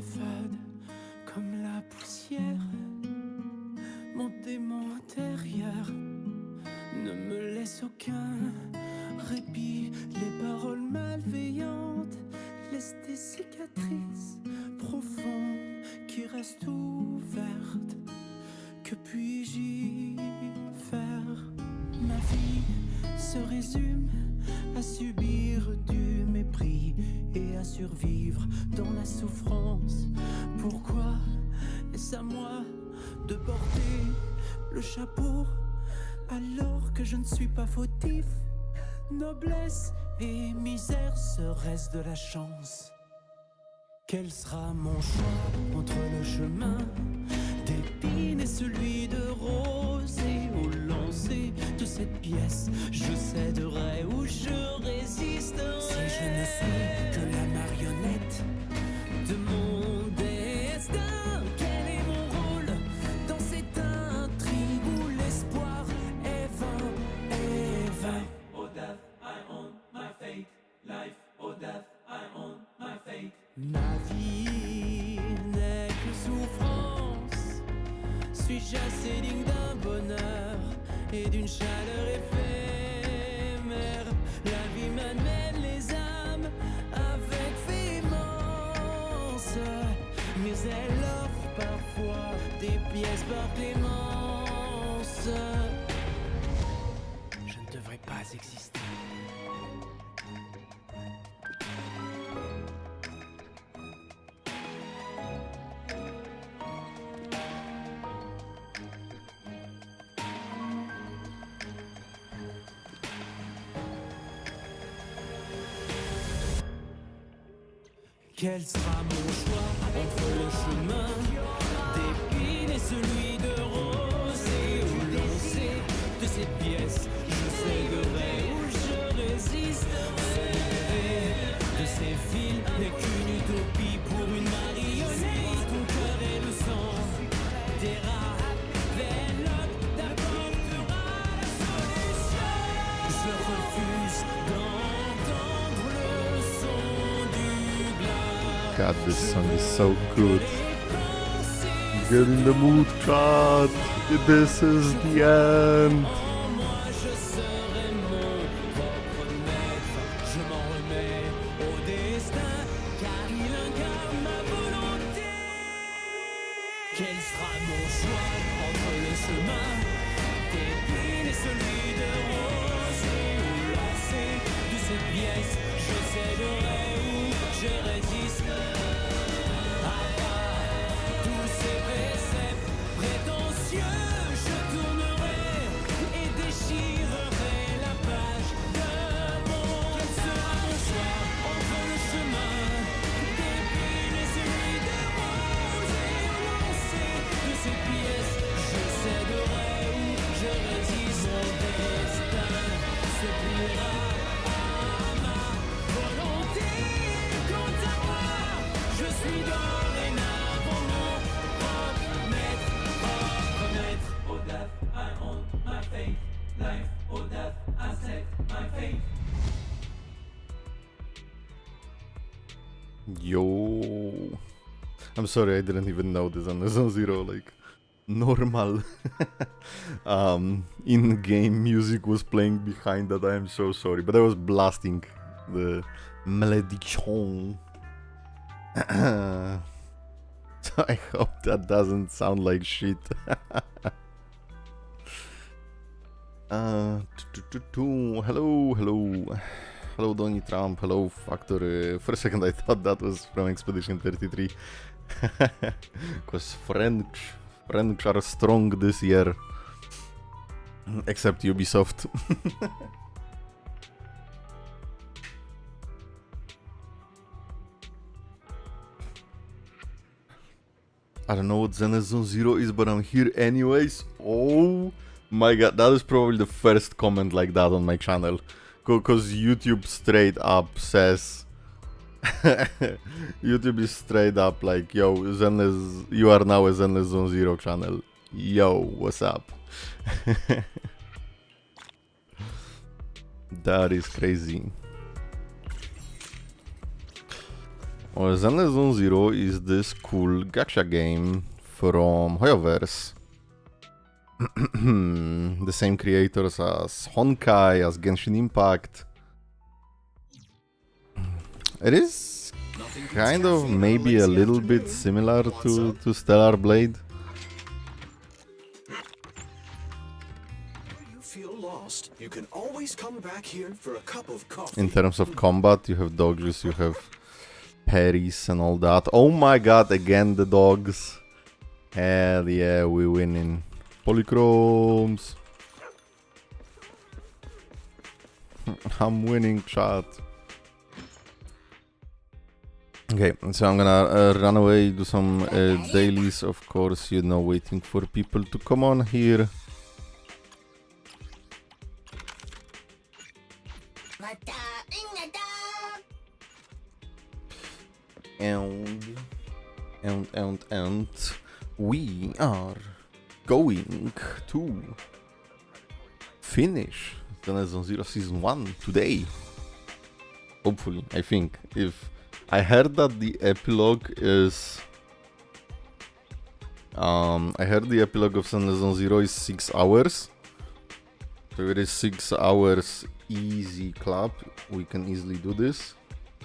m'évade comme la poussière. Mon démon intérieur ne me laisse aucun répit. Les paroles malveillantes laissent des cicatrices profondes qui restent ouvertes. Que puis-je y faire? Ma vie se résume à subir du mépris et à survivre dans la souffrance. Pourquoi est-ce à moi de porter le chapeau alors que je ne suis pas fautif? Noblesse et misère, serait-ce de la chance? Quel sera mon choix entre le chemin d'épines et celui de rose? Et au lancer de cette pièce, je céderai ou je résisterai. Si je ne suis que la marionnette de mon destin, quel est mon rôle dans cette intrigue où l'espoir est vain, est vain? Life or death, I own my fate. Life or death, I own my fate. Ma vie n'est que souffrance. Suis-je assez digne d'un bonheur et d'une chaleur éphémère? La vie m'amène les âmes avec véhémence, mais elle offre parfois des pièces par clémence. Je ne devrais pas exister. Quel sera mon choix entre le chemin d'épines et celui de rose? Et au lancer de cette pièce, je céderai ou je résisterai. De ces fils n'est qu'une utopie pour une marionnette. Ton cœur est le sang des rats. Epilogue t'apportera la solution. Je refuse d'entendre le son du glas. God, this song is so good. Get in the mood, God. This is the end. Quel sera mon choix entre le chemin d'épines et celui de rose? Et au lancer de cette pièce, je céderai ou je résisterai à tous ces préceptes prétentieux. Je tournerai et déchirerai la page de mon. Quel sera mon choix entre le chemin d'épines et celui de rose? Et au lancer de cette pièce, je céderai ou je résiste. Mon destin se pliera à ma volonté. Quant à moi, je suis dorénavant mon propre maître, propre maître. Au death, I own my fate. Life or death, I set my fate. Yo. I'm sorry, I didn't even know this on the Zone Zero, like, normal in-game music was playing behind that. I am so sorry, but I was blasting the melodiction. So I hope that doesn't sound like shit. Hello Donny Trump, hello Factor. For a second I thought that was from Expedition 33. Because French are strong this year. Except Ubisoft. I don't know what Zenless Zone Zero is, but I'm here anyways. Oh my god, that is probably the first comment like that on my channel. Because YouTube straight up says... YouTube is straight up like, yo, Zenless, you are now a Zenless Zone Zero channel. Yo, what's up? That is crazy. Well, Zenless Zone Zero is this cool gacha game from Hoyoverse. The same creators as Honkai, as Genshin Impact. It is kind of maybe a little bit similar to Stellar Blade. You can always come back here for a cup of coffee. In terms of combat, you have dodges, you have parries and all that. Oh my god, again the dogs. Hell yeah, we winning. Polychromes. I'm winning, chat. Okay, so I'm gonna run away, do some dailies, of course, you know, waiting for people to come on here. And we are going to finish Zenless Zone Zero Season 1 today. Hopefully, I think. If I heard that the epilogue is... I heard the epilogue of Zenless Zone Zero is 6 hours. So it is 6 hours easy clap. We can easily do this.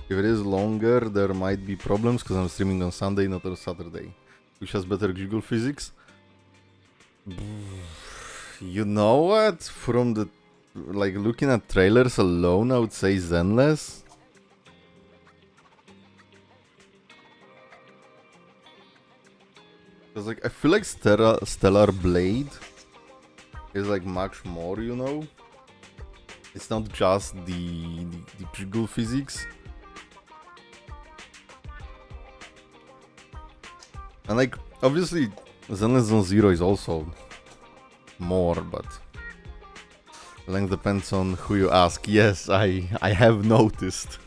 If it is longer, there might be problems because I'm streaming on Sunday, not on Saturday. Which has better jiggle physics. You know what? From the... like, looking at trailers alone, I would say Zenless. Because, like, I feel like Stellar Blade is, like, much more, you know? It's not just the jiggle physics. And like, obviously, Zenless Zone Zero is also more, but length depends on who you ask. Yes, I have noticed.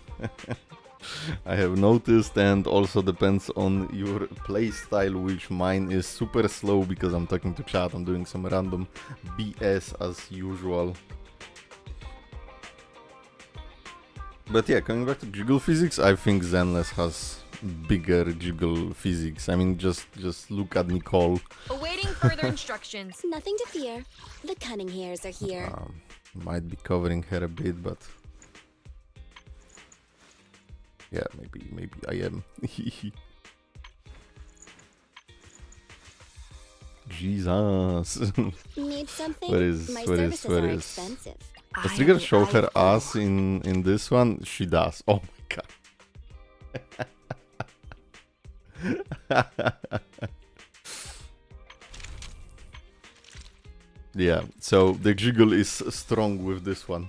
I have noticed, and also depends on your playstyle, which mine is super slow because I'm talking to chat, I'm doing some random BS as usual. But yeah, coming back to jiggle physics, I think Zenless has bigger jiggle physics. I mean, just look at Nicole. Awaiting further instructions. Nothing to fear. The cunning hairs are here. Might be covering her a bit, but yeah, maybe I am. Jesus. Need something? Where is? My Where is? services Where are is? expensive. Does Trigger show her ass in this one? She does. Oh my god. Yeah, so the jiggle is strong with this one.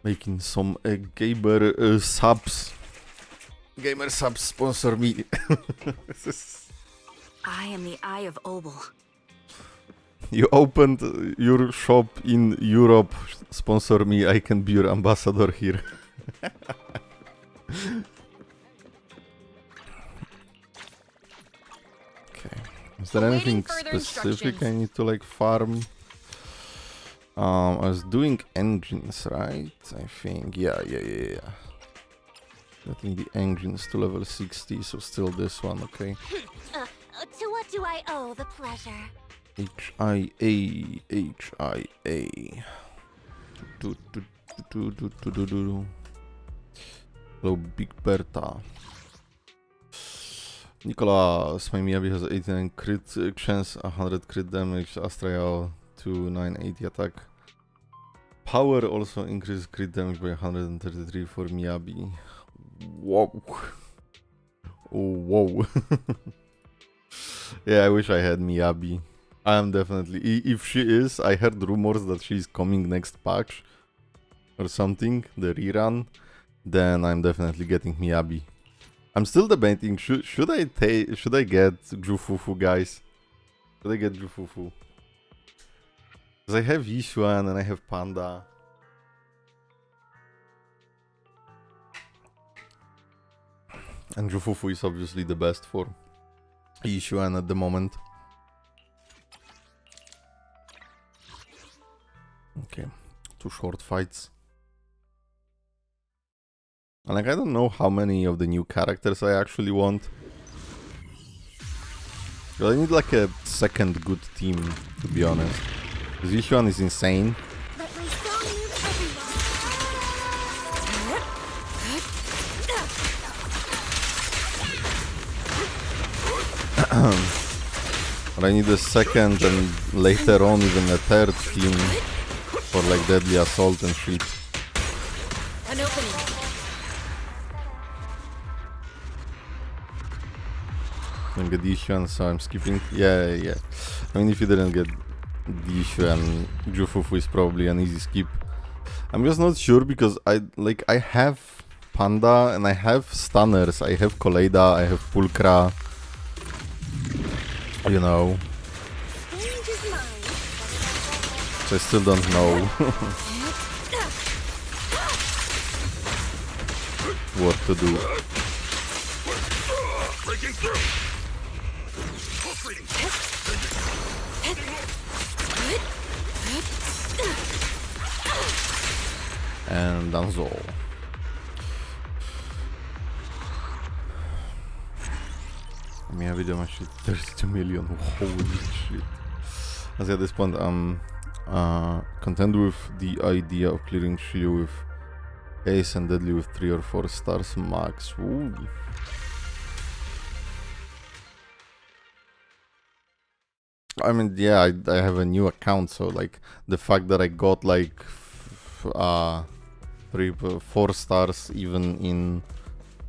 Making some gamer subs. Gamer subs sponsor me. I am the Eye of Obel. You opened your shop in Europe. Sponsor me. I can be your ambassador here. Okay. Is there anything specific I need to like farm? I was doing engines, right? I think. Yeah. Getting the engines to level 60, so still this one, okay. To what do I owe the pleasure? HIA. Hello, Big Berta. Nicolas, my Miyabi has 89 crit chance, 100 crit damage, Astrael to 980 attack. Power also increases crit damage by 133 for Miyabi. Whoa. Oh, whoa. Yeah, I wish I had Miyabi. I am definitely... If she is, I heard rumors that she's coming next patch or something, the rerun, then I'm definitely getting Miyabi. I'm still debating, should I get Jufufu, guys? Should I get Jufufu? Because I have yixuan and I have panda. And Jufufu is obviously the best for yixuan at the moment. to short fights. And like, I don't know how many of the new characters I actually want. But I need like a second good team, to be honest. Because yixuan is insane. Let my song move everyone. But I need a second and later on even a third team for like deadly assault and shit. An opening. And get yixuan, so I'm skipping. Yeah. I mean, if you didn't get yixuan, fufu is probably an easy skip. I'm just not sure because I have panda and I have stunners. I have Koleida, I have pulcra. You know. Change his mind. So I still don't know what to do. And that's all. Ja video ma shit 32 million. Holy shit. As at this point I'm content with the idea of clearing Shio with Ace and Deadly with 3 or 4 stars max. Ooh. I mean, yeah, I have a new account, so like the fact that I got like 4 stars even in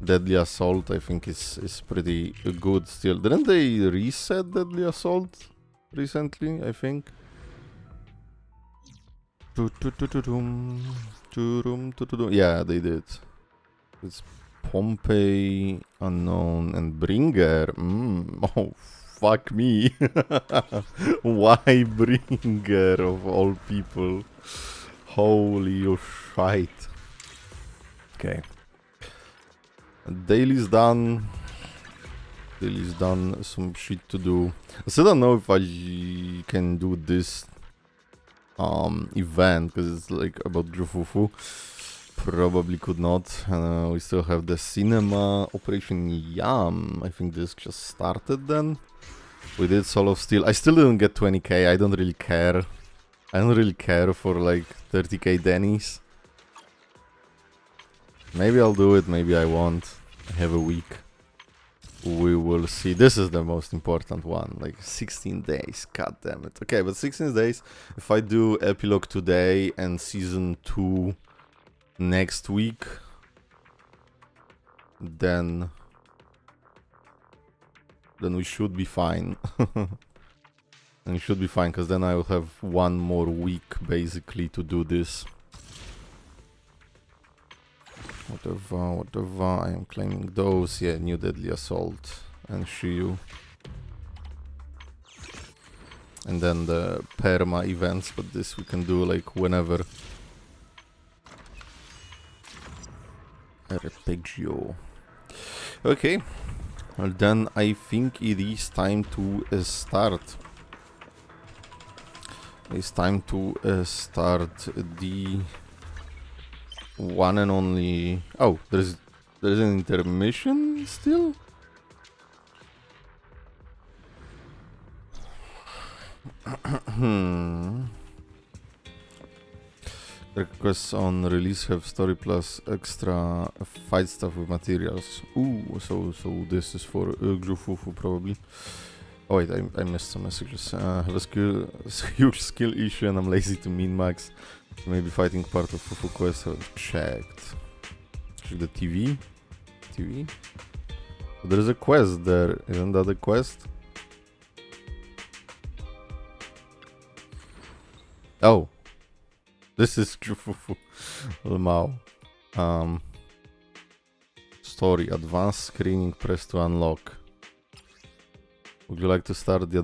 Deadly Assault, I think is pretty good still. Didn't they reset Deadly Assault recently, I think? Yeah, they did. It's Pompey, Unknown, and Bringer. Oh, fuck me. Why Bringer of all people? Holy shite. Okay. Dailies done. Dailies done. Some shit to do. I still don't know if I can do this event because it's like about fufu. Probably could not. We still have the cinema Operation Yam. I think this just started then. We did Soul of Steel. I still didn't get 20k. I don't really care. I don't really care for like 30k Denny's. Maybe I'll do it, maybe I won't. I have a week. We will see. This is the most important one. Like 16 days. God damn it. Okay, but 16 days. If I do Epilogue today and Season 2 next week, then we should be fine. And it should be fine, because then I will have one more week basically to do this. Whatever, I am claiming those. Yeah, new Deadly Assault and Shiyu. And then the perma events, but this we can do like whenever. Arpeggio. Okay, well then I think it is time to start. It's time to start the one and only. Oh, there's an intermission still. Requests on release have story plus extra fight stuff with materials. Ooh, so this is for fufu probably. Oh wait, I missed some messages. Have a huge skill issue and I'm lazy to min max. Maybe fighting part of Fufu quest. Haven't checked. Check the TV. So there is a quest there. Isn't that a quest? Oh, this is Fufu. Lemao. Story. Advanced screening. Press to unlock. Would you like to start the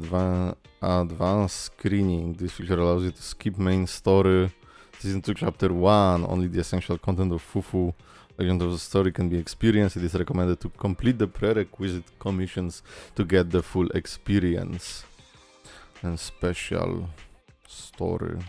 advanced screening? This feature allows you to skip main story. Season 2 Chapter 1. Only the essential content of Fufu. Legend of the story can be experienced. It is recommended to complete the prerequisite commissions to get the full experience. And special story.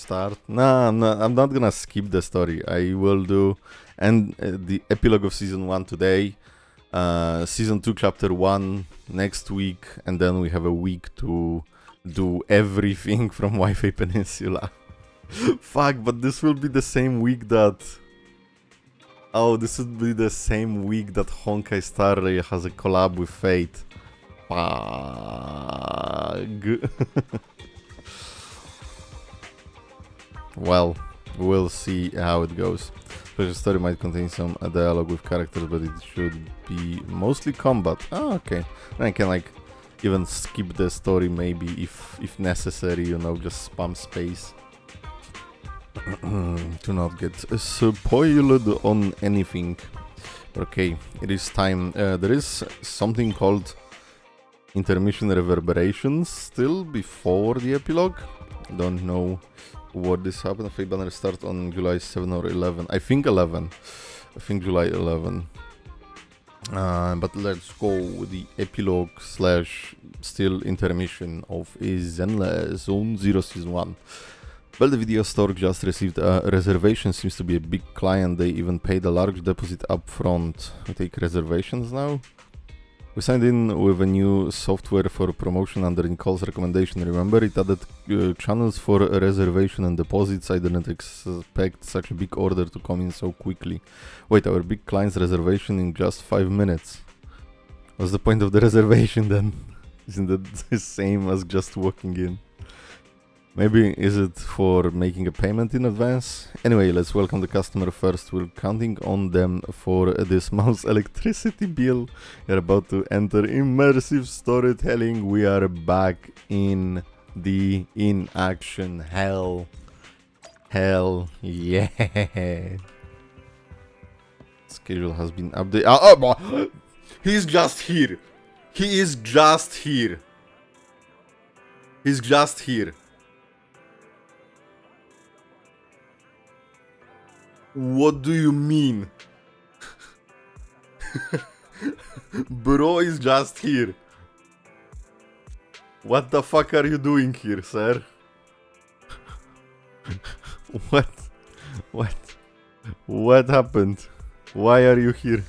start. Nah, I'm not gonna skip the story. I will do the epilogue of season 1 today, season 2 chapter 1 next week, and then we have a week to do everything from Wi-Fi Peninsula. Fuck, but this will be the same week that... Oh, this would be the same week that Honkai Star Rail has a collab with Fate. Fuck. Well, we'll see how it goes. The story might contain some dialogue with characters, but it should be mostly combat. Oh, okay. And I can like even skip the story maybe if necessary, you know, just spam space. To not get spoiled on anything. Okay, it is time. There is something called intermission reverberations still before the epilogue. Don't know what this happened. Fate banner start on July 7 or 11. I think 11. I think July 11. But let's go with the epilogue slash still intermission of Zenless Zone Zero Season 1. Well, the video store just received a reservation. Seems to be a big client. They even paid a large deposit up front. We take reservations now. We signed in with a new software for promotion under Nicole's recommendation. Remember, it added channels for reservation and deposits. I didn't expect such a big order to come in so quickly. Wait, our big client's reservation in just 5 minutes. What's the point of the reservation then? Isn't that the same as just walking in? Maybe is it for making a payment in advance? Anyway, let's welcome the customer first. We're counting on them for this month's electricity bill. We're about to enter immersive storytelling. We are back in the in-action hell. Hell yeah. Schedule has been updated. Oh, he's just here. He is just here. He's just here. What do you mean? Bro is just here. What the fuck are you doing here, sir? What happened? Why are you here?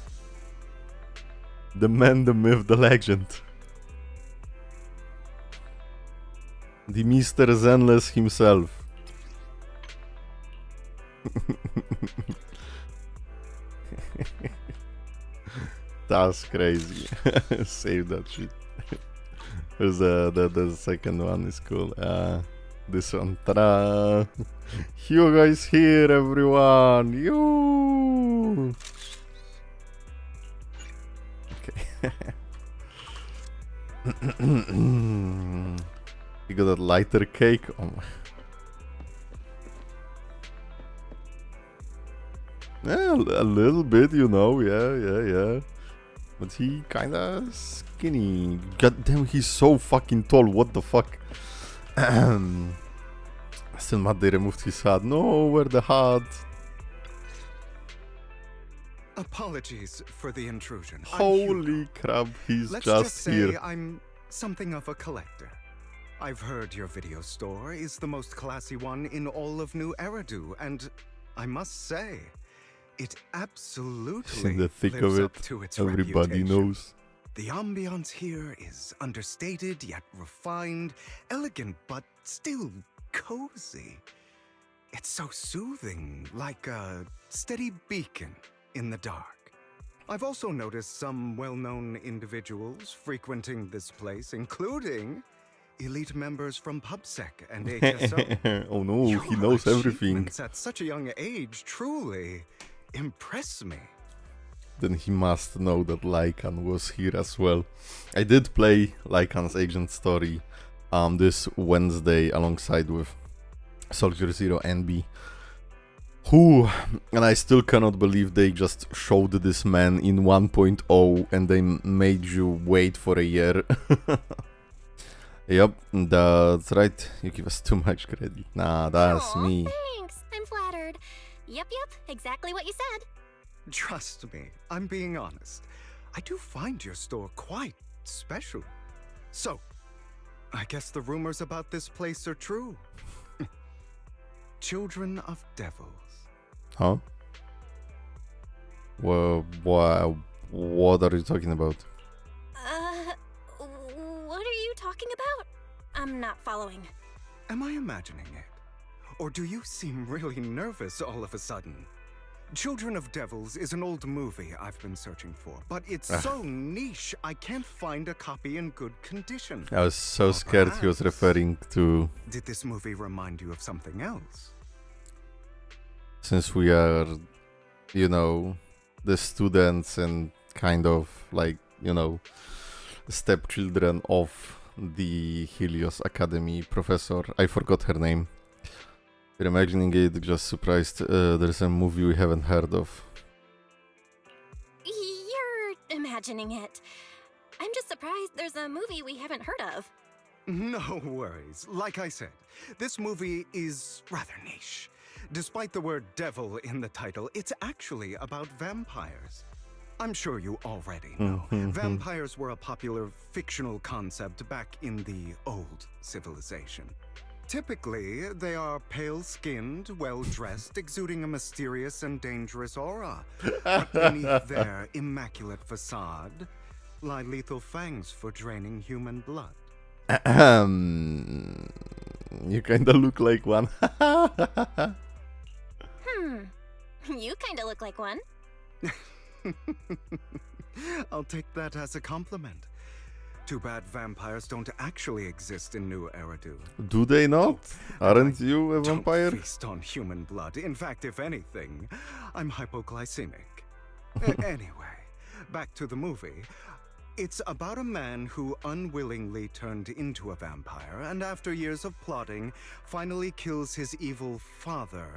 The man, the myth, the legend. The Mr. Zenless himself. That's crazy. Save that shit. There's the second one is cool. This one. Ta-da! Hugo is here, everyone! Yoo! Okay. You got that lighter cake? Oh my. Yeah, a little bit, you know, yeah. But he kinda skinny. God damn, he's so fucking tall, what the fuck? Still mad they removed his hat. No, where the hat? Apologies for the intrusion. Holy crap, he's Let's just say here. I'm something of a collector. I've heard your video store is the most classy one in all of New Eridu, and I must say, it absolutely In the thick lives of up it, to its everybody reputation. knows. The ambiance here is understated yet refined, elegant but still cozy. It's so soothing, like a steady beacon in the dark. I've also noticed some well-known individuals frequenting this place, including elite members from PubSec and HSO. Oh no, Your he knows everything. achievements at such a young age truly impress me. Then he must know that Lycan was here as well. I did play Lycan's Agent Story this Wednesday alongside with Soldier Zero NB. And I still cannot believe they just showed this man in 1.0 and they made you wait for a year. Yep, that's right. You give us too much credit. Nah, that's Aw, me. Thanks. I'm flattered. Yep, exactly what you said. Trust me, I'm being honest. I do find your store quite special. So, I guess the rumors about this place are true. Children of Devils. Huh? Well, what are you talking about? What are you talking about? I'm not following. Am I imagining it? Or do you seem really nervous all of a sudden? Children of Devils is an old movie I've been searching for, but it's so niche I can't find a copy in good condition. I was so scared he was perhaps- referring to, Did this movie remind you of something else? since we are, you know, the students and kind of like, you know, stepchildren of the Helios Academy professor. I forgot her name. We're imagining it, just surprised there's a movie we haven't heard of. You're imagining it. I'm just surprised there's a movie we haven't heard of. No worries. Like I said, this movie is rather niche. Despite the word devil in the title, it's actually about vampires. I'm sure you already know. Vampires were a popular fictional concept back in the old civilization. Typically, they are pale-skinned, well-dressed, exuding a mysterious and dangerous aura. But beneath their immaculate facade lie lethal fangs for draining human blood. You kinda look like one. You kinda look like one. I'll take that as a compliment. Too bad vampires don't actually exist in New Eridu. Do they not? Aren't you a Don't vampire? feast on human blood. In fact, if anything, I'm hypoglycemic. Anyway, back to the movie. It's about a man who unwillingly turned into a vampire and after years of plotting, finally kills his evil father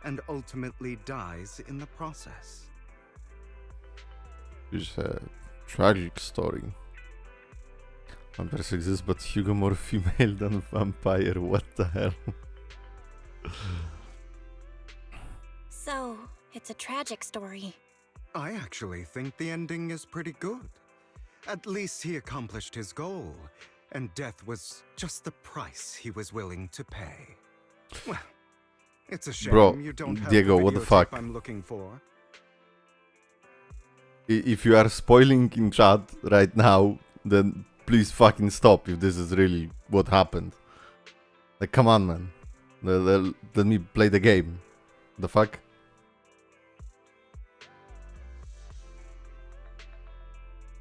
and ultimately dies in the process. It's a tragic story. Vampires exist, but Hugo more female than vampire. What the hell? So, it's a tragic story. I actually think the ending is pretty good. At least he accomplished his goal, and death was just the price he was willing to pay. Well, it's a shame Bro, you don't have Diego, the what the videotape fuck? I'm looking for. If you are spoiling in chat right now, then please fucking stop if this is really what happened. Like, come on, man. Let me play the game. The fuck?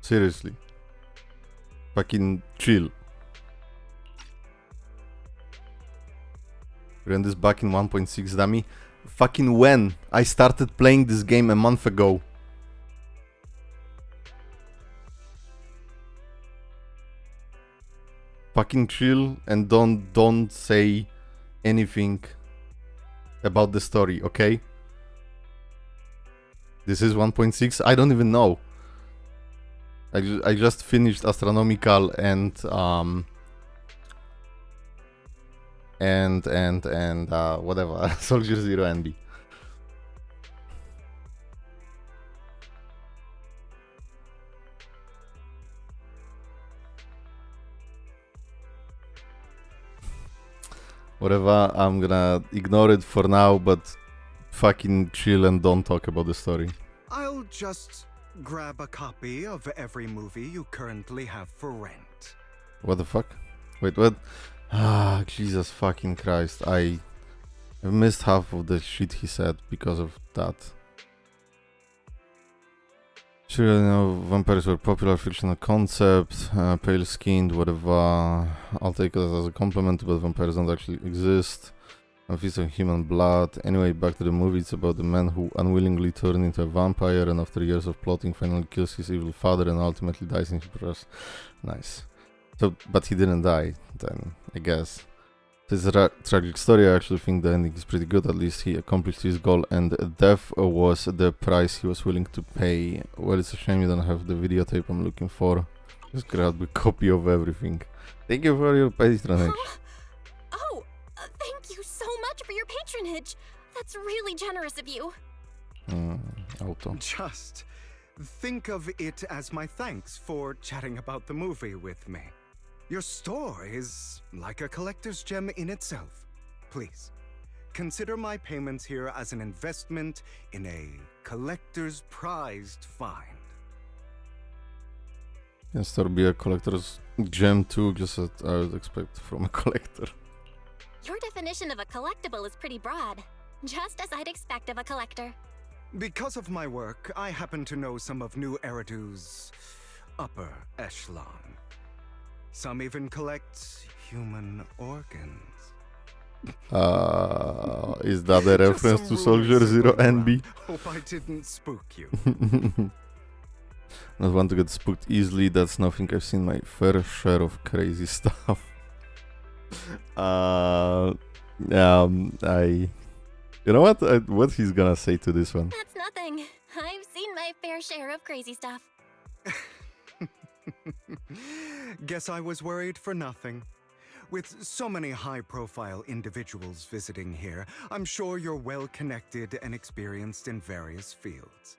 Seriously. Fucking chill. Ran this back in 1.6, dummy. Fucking when? I started playing this game a month ago. Fucking chill and don't say anything about the story, okay? This is 1.6. I don't even know. I just finished Astronomical and whatever Soldier Zero NB. Whatever, I'm gonna ignore it for now, but fucking chill and don't talk about the story. I'll just grab a copy of every movie you currently have for rent. What the fuck? Wait, what? Ah, Jesus fucking Christ. I missed half of the shit he said because of that. Sure, you know, vampires were popular fictional concept, pale-skinned, whatever. I'll take it as a compliment, but vampires don't actually exist. And feast on human blood. Anyway, back to the movie. It's about the man who unwillingly turned into a vampire and after years of plotting finally kills his evil father and ultimately dies in his process. Nice. So, but he didn't die, then, I guess. This is a tragic story. I actually think the ending is pretty good. At least he accomplished his goal and death was the price he was willing to pay. Well, it's a shame you don't have the videotape I'm looking for. Just grab a copy of everything. Thank you for your patronage. Oh, thank you so much for your patronage. That's really generous of you. Auto. Just think of it as my thanks for chatting about the movie with me. Your store is like a collector's gem in itself. Please, consider my payments here as an investment in a collector's prized find. Yes, there'll be a collector's gem too, just as I would expect from a collector. Your definition of a collectible is pretty broad, just as I'd expect of a collector. Because of my work, I happen to know some of New Eridu's upper echelon. Some even collect human organs. Is that a reference to Soldier Zero NB? Hope I didn't spook you. Not want to get spooked easily, that's nothing. I've seen my fair share of crazy stuff. You know what he's gonna say to this one? That's nothing. I've seen my fair share of crazy stuff. Guess I was worried for nothing. With so many high-profile individuals visiting here, I'm sure you're well-connected and experienced in various fields.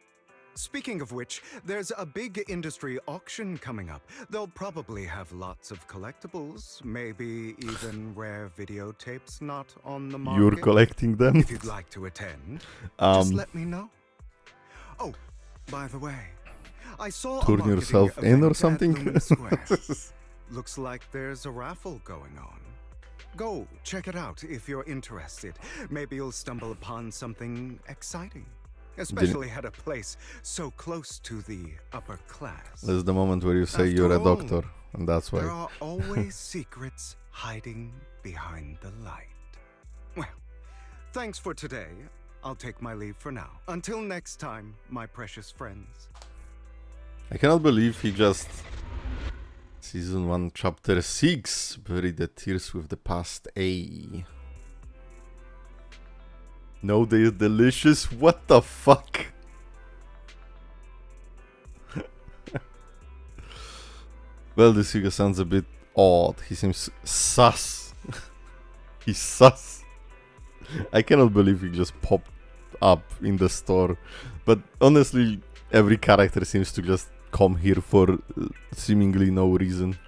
Speaking of which, there's a big industry auction coming up. They'll probably have lots of collectibles, maybe even rare videotapes not on the market. You're collecting them? If you'd like to attend, just let me know. Oh, by the way, I saw turn a yourself marketing in or event at something? Lumina Square. Looks like there's a raffle going on. Go, check it out if you're interested. Maybe you'll stumble upon something exciting. Especially at a place so close to the upper class. That's the moment where you say After you're a all, doctor, and that's There why. are always secrets hiding behind the light. Well, thanks for today. I'll take my leave for now. Until next time, my precious friends. I cannot believe he just... Season 1, Chapter 6, Bury the Tears with the Past A. No, they're delicious? What the fuck? Well, this Hugo sounds a bit odd. He seems sus. He's sus. I cannot believe he just popped up in the store. But honestly, every character seems to just come here for seemingly no reason.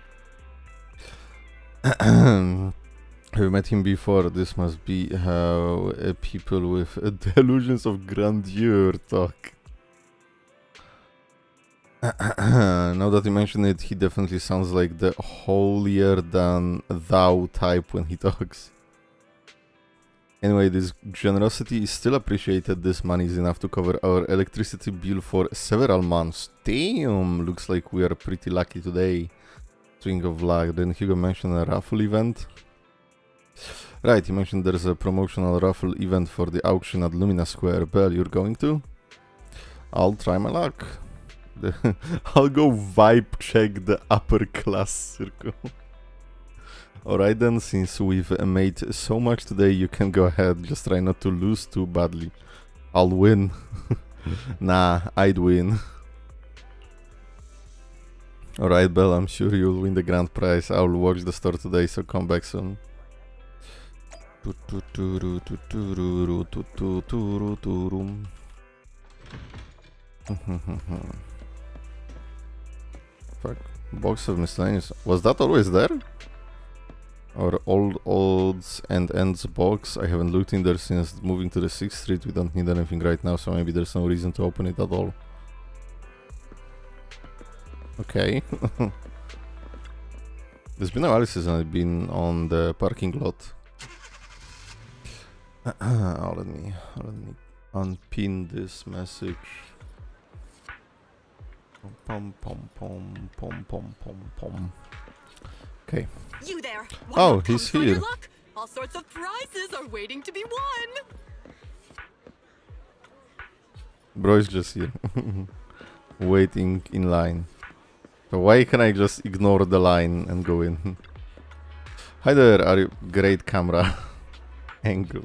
Have you met him before? This must be how people with delusions of grandeur talk. Now that you mention it, he definitely sounds like the holier than thou type when he talks. Anyway, this generosity is still appreciated. This money is enough to cover our electricity bill for several months. Damn, looks like we are pretty lucky today. String of luck. Then Hugo mentioned a raffle event. Right, he mentioned there's a promotional raffle event for the auction at Lumina Square. Bell, you're going to? I'll try my luck. I'll go vibe check the upper class circle. Alright then, since we've made so much today, you can go ahead. Just try not to lose too badly. I'll win. Nah, I'd win. Alright, Belle, I'm sure you'll win the grand prize. I'll watch the store today, so come back soon. Fuck. Box of miscellaneous. Was that always there? Or old odds and ends box? I haven't looked in there since moving to the 6th Street. We don't need anything right now, so maybe there's no reason to open it at all. Okay. There's been a while since I've been on the parking lot. Let me unpin this message. Pom pom pom pom pom pom pom. Okay. You there! Oh, he's here. Luck? All sorts of prizes are waiting to be won. Bro is just here, waiting in line. So why can I just ignore the line and go in? Hi there, are you... Great camera angle.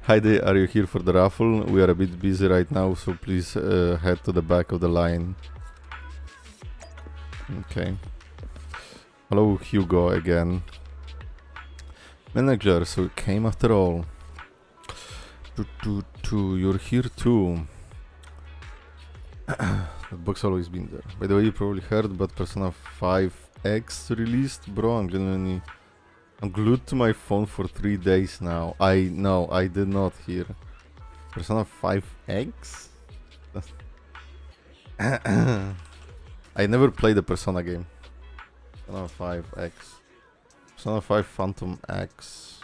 Hi there, are you here for the raffle? We are a bit busy right now, so please head to the back of the line. Okay. Hello, Hugo again. Manager, so you came after all. You're here too. That book's always been there. By the way, you probably heard, but Persona 5X released. Bro, I'm genuinely I'm glued to my phone for 3 days now. I know, I did not hear. Persona 5X? I never played a Persona game. Persona 5X. Persona 5 Phantom X.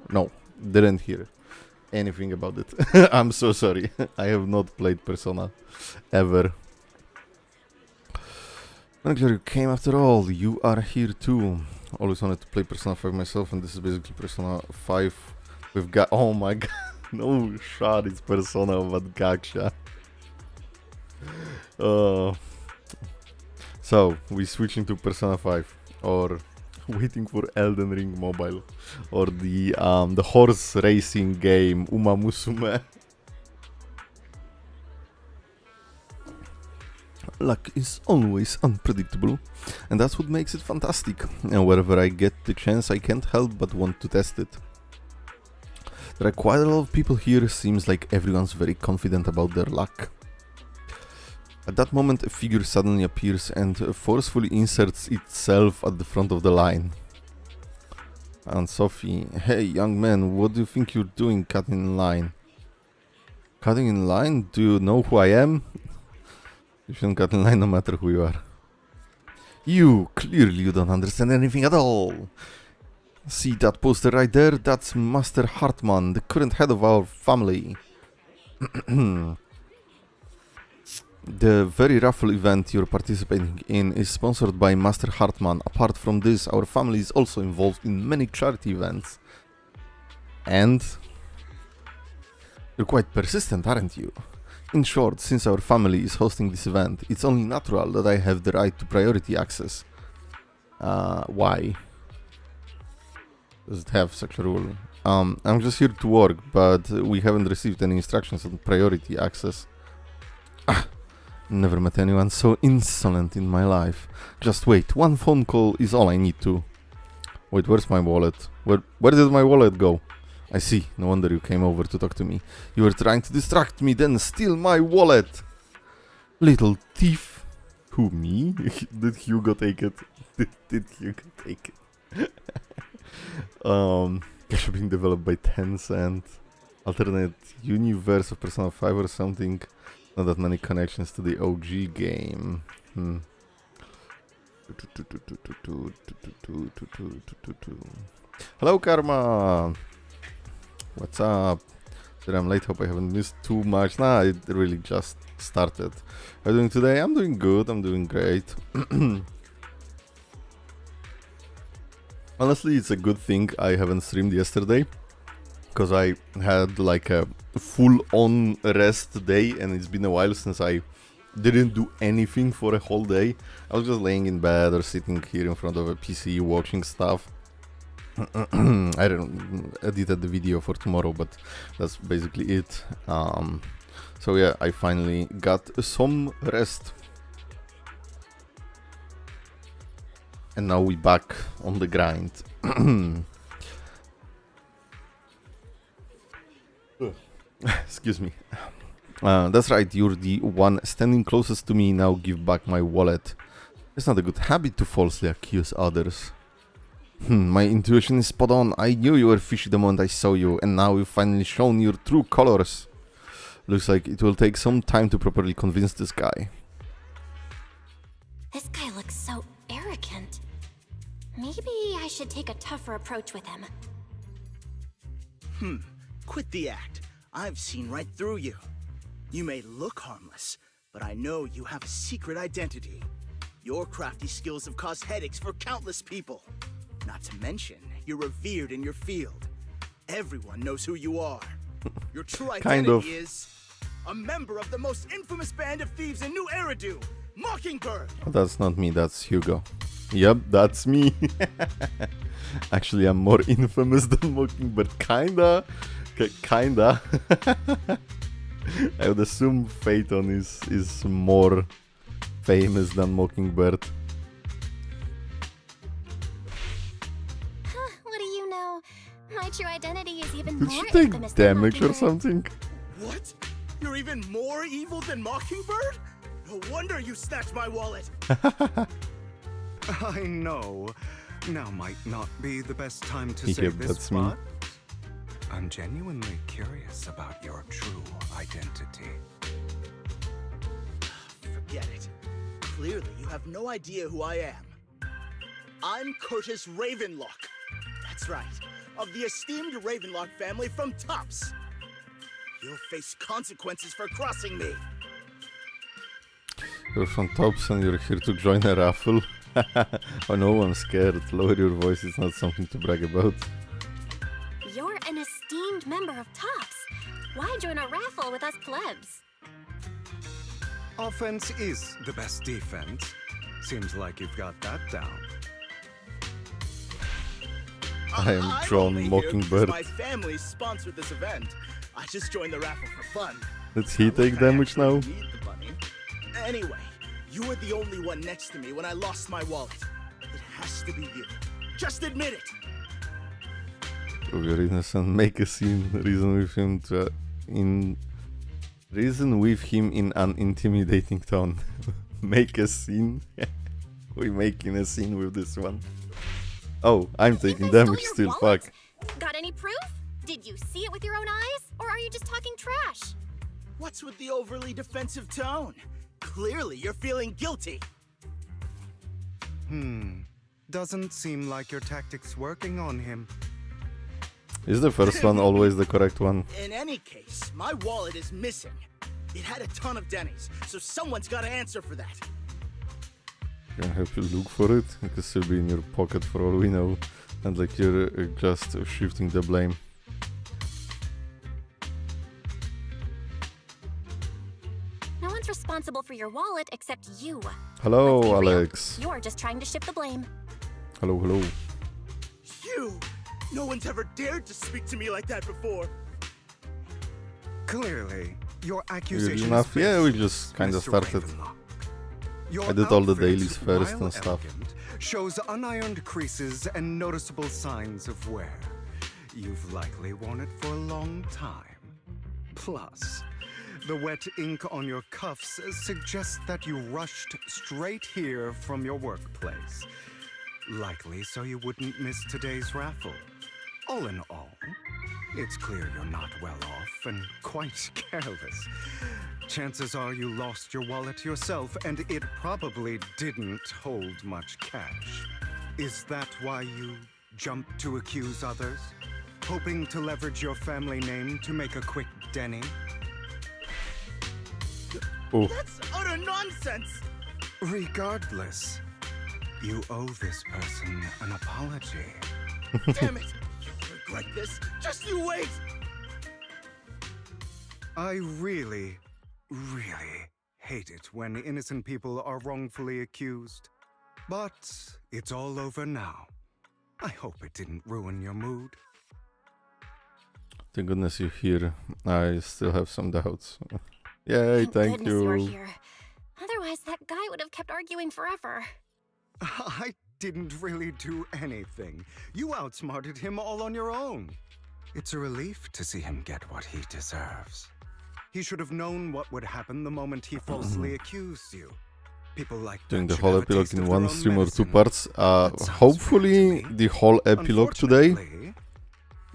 No, didn't hear anything about it. I'm so sorry. I have not played Persona ever. I'm glad you came after all. You are here too. Always wanted to play Persona 5 myself, and this is basically Persona 5. We've got. Oh my god. No shot, it's Persona, but gacha. So, we switching to Persona 5, or waiting for Elden Ring Mobile, or the horse racing game Uma Musume. Luck is always unpredictable, and that's what makes it fantastic. And wherever I get the chance, I can't help but want to test it. There are quite a lot of people here. Seems like everyone's very confident about their luck. At that moment, a figure suddenly appears and forcefully inserts itself at the front of the line. And Sophie, hey young man, what do you think you're doing cutting in line? Cutting in line? Do you know who I am? You shouldn't cut in line no matter who you are. Clearly you don't understand anything at all. See that poster right there? That's Master Hartman, the current head of our family. The very raffle event you're participating in is sponsored by Master Hartman. Apart from this, our family is also involved in many charity events. And you're quite persistent, aren't you? In short, since our family is hosting this event, it's only natural that I have the right to priority access. Why? Does it have such a rule? I'm just here to work, but we haven't received any instructions on priority access. Never met anyone so insolent in my life. Just wait, one phone call is all I need to. Wait, where's my wallet? Where did my wallet go? I see, no wonder you came over to talk to me. You were trying to distract me, then steal my wallet! Little thief! Who, me? Did Hugo take it? Did Hugo take it? Cash being developed by Tencent. Alternate universe of Persona 5 or something. Not that many connections to the OG game. Hello Karma! What's up? Sorry I'm late, hope I haven't missed too much. Nah, it really just started. How are you doing today? I'm doing good, I'm doing great. Honestly, it's a good thing I haven't streamed yesterday, because I had like a full-on rest day, and it's been a while since I didn't do anything for a whole day. I was just laying in bed or sitting here in front of a PC watching stuff. I don't edited the video for tomorrow, but that's basically it. So yeah, I finally got some rest. And now we back on the grind. Excuse me. That's right, you're the one standing closest to me. Now give back my wallet. It's not a good habit to falsely accuse others. My intuition is spot on. I knew you were fishy the moment I saw you, and now you've finally shown your true colors. Looks like it will take some time to properly convince this guy. This guy looks so arrogant. Maybe I should take a tougher approach with him. Quit the act. I've seen right through you. You may look harmless, but I know you have a secret identity. Your crafty skills have caused headaches for countless people. Not to mention, you're revered in your field. Everyone knows who you are. Your true identity is a member of the most infamous band of thieves in New Eridu, Mockingbird. Oh, that's not me, that's Hugo. Yep, that's me. Actually, I'm more infamous than Mockingbird. Kinda. I would assume Phaeton is more famous than Mockingbird. What do you know? My true identity is even Did more she take infamous than damage or Mockingbird. something? What? You're even more evil than Mockingbird? No wonder you snatched my wallet. I know. Now might not be the best time to Yep, say this, that's me. but I'm genuinely curious about your true identity. Forget it. Clearly, you have no idea who I am. I'm Curtis Ravenlock. That's right, of the esteemed Ravenlock family from Tops. You'll face consequences for crossing me. You're from Tops and you're here to join a raffle. Oh no, I'm scared. Lower your voice, it's not something to brag about. You're an esteemed member of Tops. Why join a raffle with us plebs? Offense is the best defense. Seems like you've got that down. I am John only here Mockingbird. because my family sponsored this event. I just joined the raffle for fun. Does he Not take like I damage actually now? need the money. Anyway, you were the only one next to me when I lost my wallet. It has to be you. Just admit it. Prove your innocence, make a scene, reason with him in an intimidating tone. Make a scene. We're making a scene with this one. Oh, I'm taking Even stole damage your still, wallet? fuck. Got any proof? Did you see it with your own eyes? Or are you just talking trash? What's with the overly defensive tone? Clearly, you're feeling guilty. Doesn't seem like your tactics working on him. Is the first one always the correct one? In any case, my wallet is missing. It had a ton of Denny's, so someone's got to answer for that. Can I help you look for it? It could still be in your pocket for all we know. And like you're just shifting the blame. No one's responsible for your wallet except you. Hello, Let's be real. Alex. You're just trying to shift the blame. Hello, hello. You! No one's ever dared to speak to me like that before. Clearly, your Weird accusation enough. is Yeah, we based, just kind of Mr. started. Ravenlock. Your I did all the outfit, dailies first while and stuff. elegant, shows unironed creases and noticeable signs of wear. You've likely worn it for a long time. Plus, the wet ink on your cuffs suggests that you rushed straight here from your workplace. Likely so you wouldn't miss today's raffle. All in all, it's clear you're not well off and quite careless. Chances are you lost your wallet yourself, and it probably didn't hold much cash. Is that why you jumped to accuse others? Hoping to leverage your family name to make a quick Denny? Oh, That's utter nonsense! Regardless, you owe this person an apology. Damn it! You'll regret this. Just you wait! I really hate it when innocent people are wrongfully accused. But it's all over now. I hope it didn't ruin your mood. thank goodness you're here. I still have some doubts. Yay, thank goodness you're you. here. Otherwise, that guy would have kept arguing forever. I didn't really do anything. You outsmarted him all on your own. It's a relief to see him get what he deserves. He should have known what would happen the moment he falsely accused you. People like Doing that the should whole have a epilogue taste in of their one own stream or two medicine. parts. That sounds Hopefully fair to me. the whole epilogue today. Unfortunately,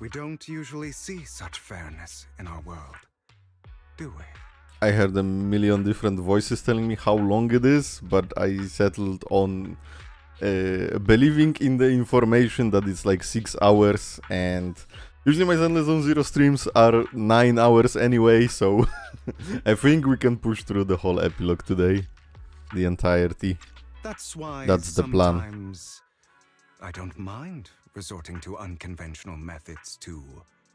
we don't usually see such fairness in our world, do we? I heard a million different voices telling me how long it is, but I settled on believing in the information that it's like 6 hours, and usually my Zenless Zone Zero streams are 9 hours anyway, so I think we can push through the whole epilogue today, the entirety. That's why That's the plan. sometimes I don't mind resorting to unconventional methods to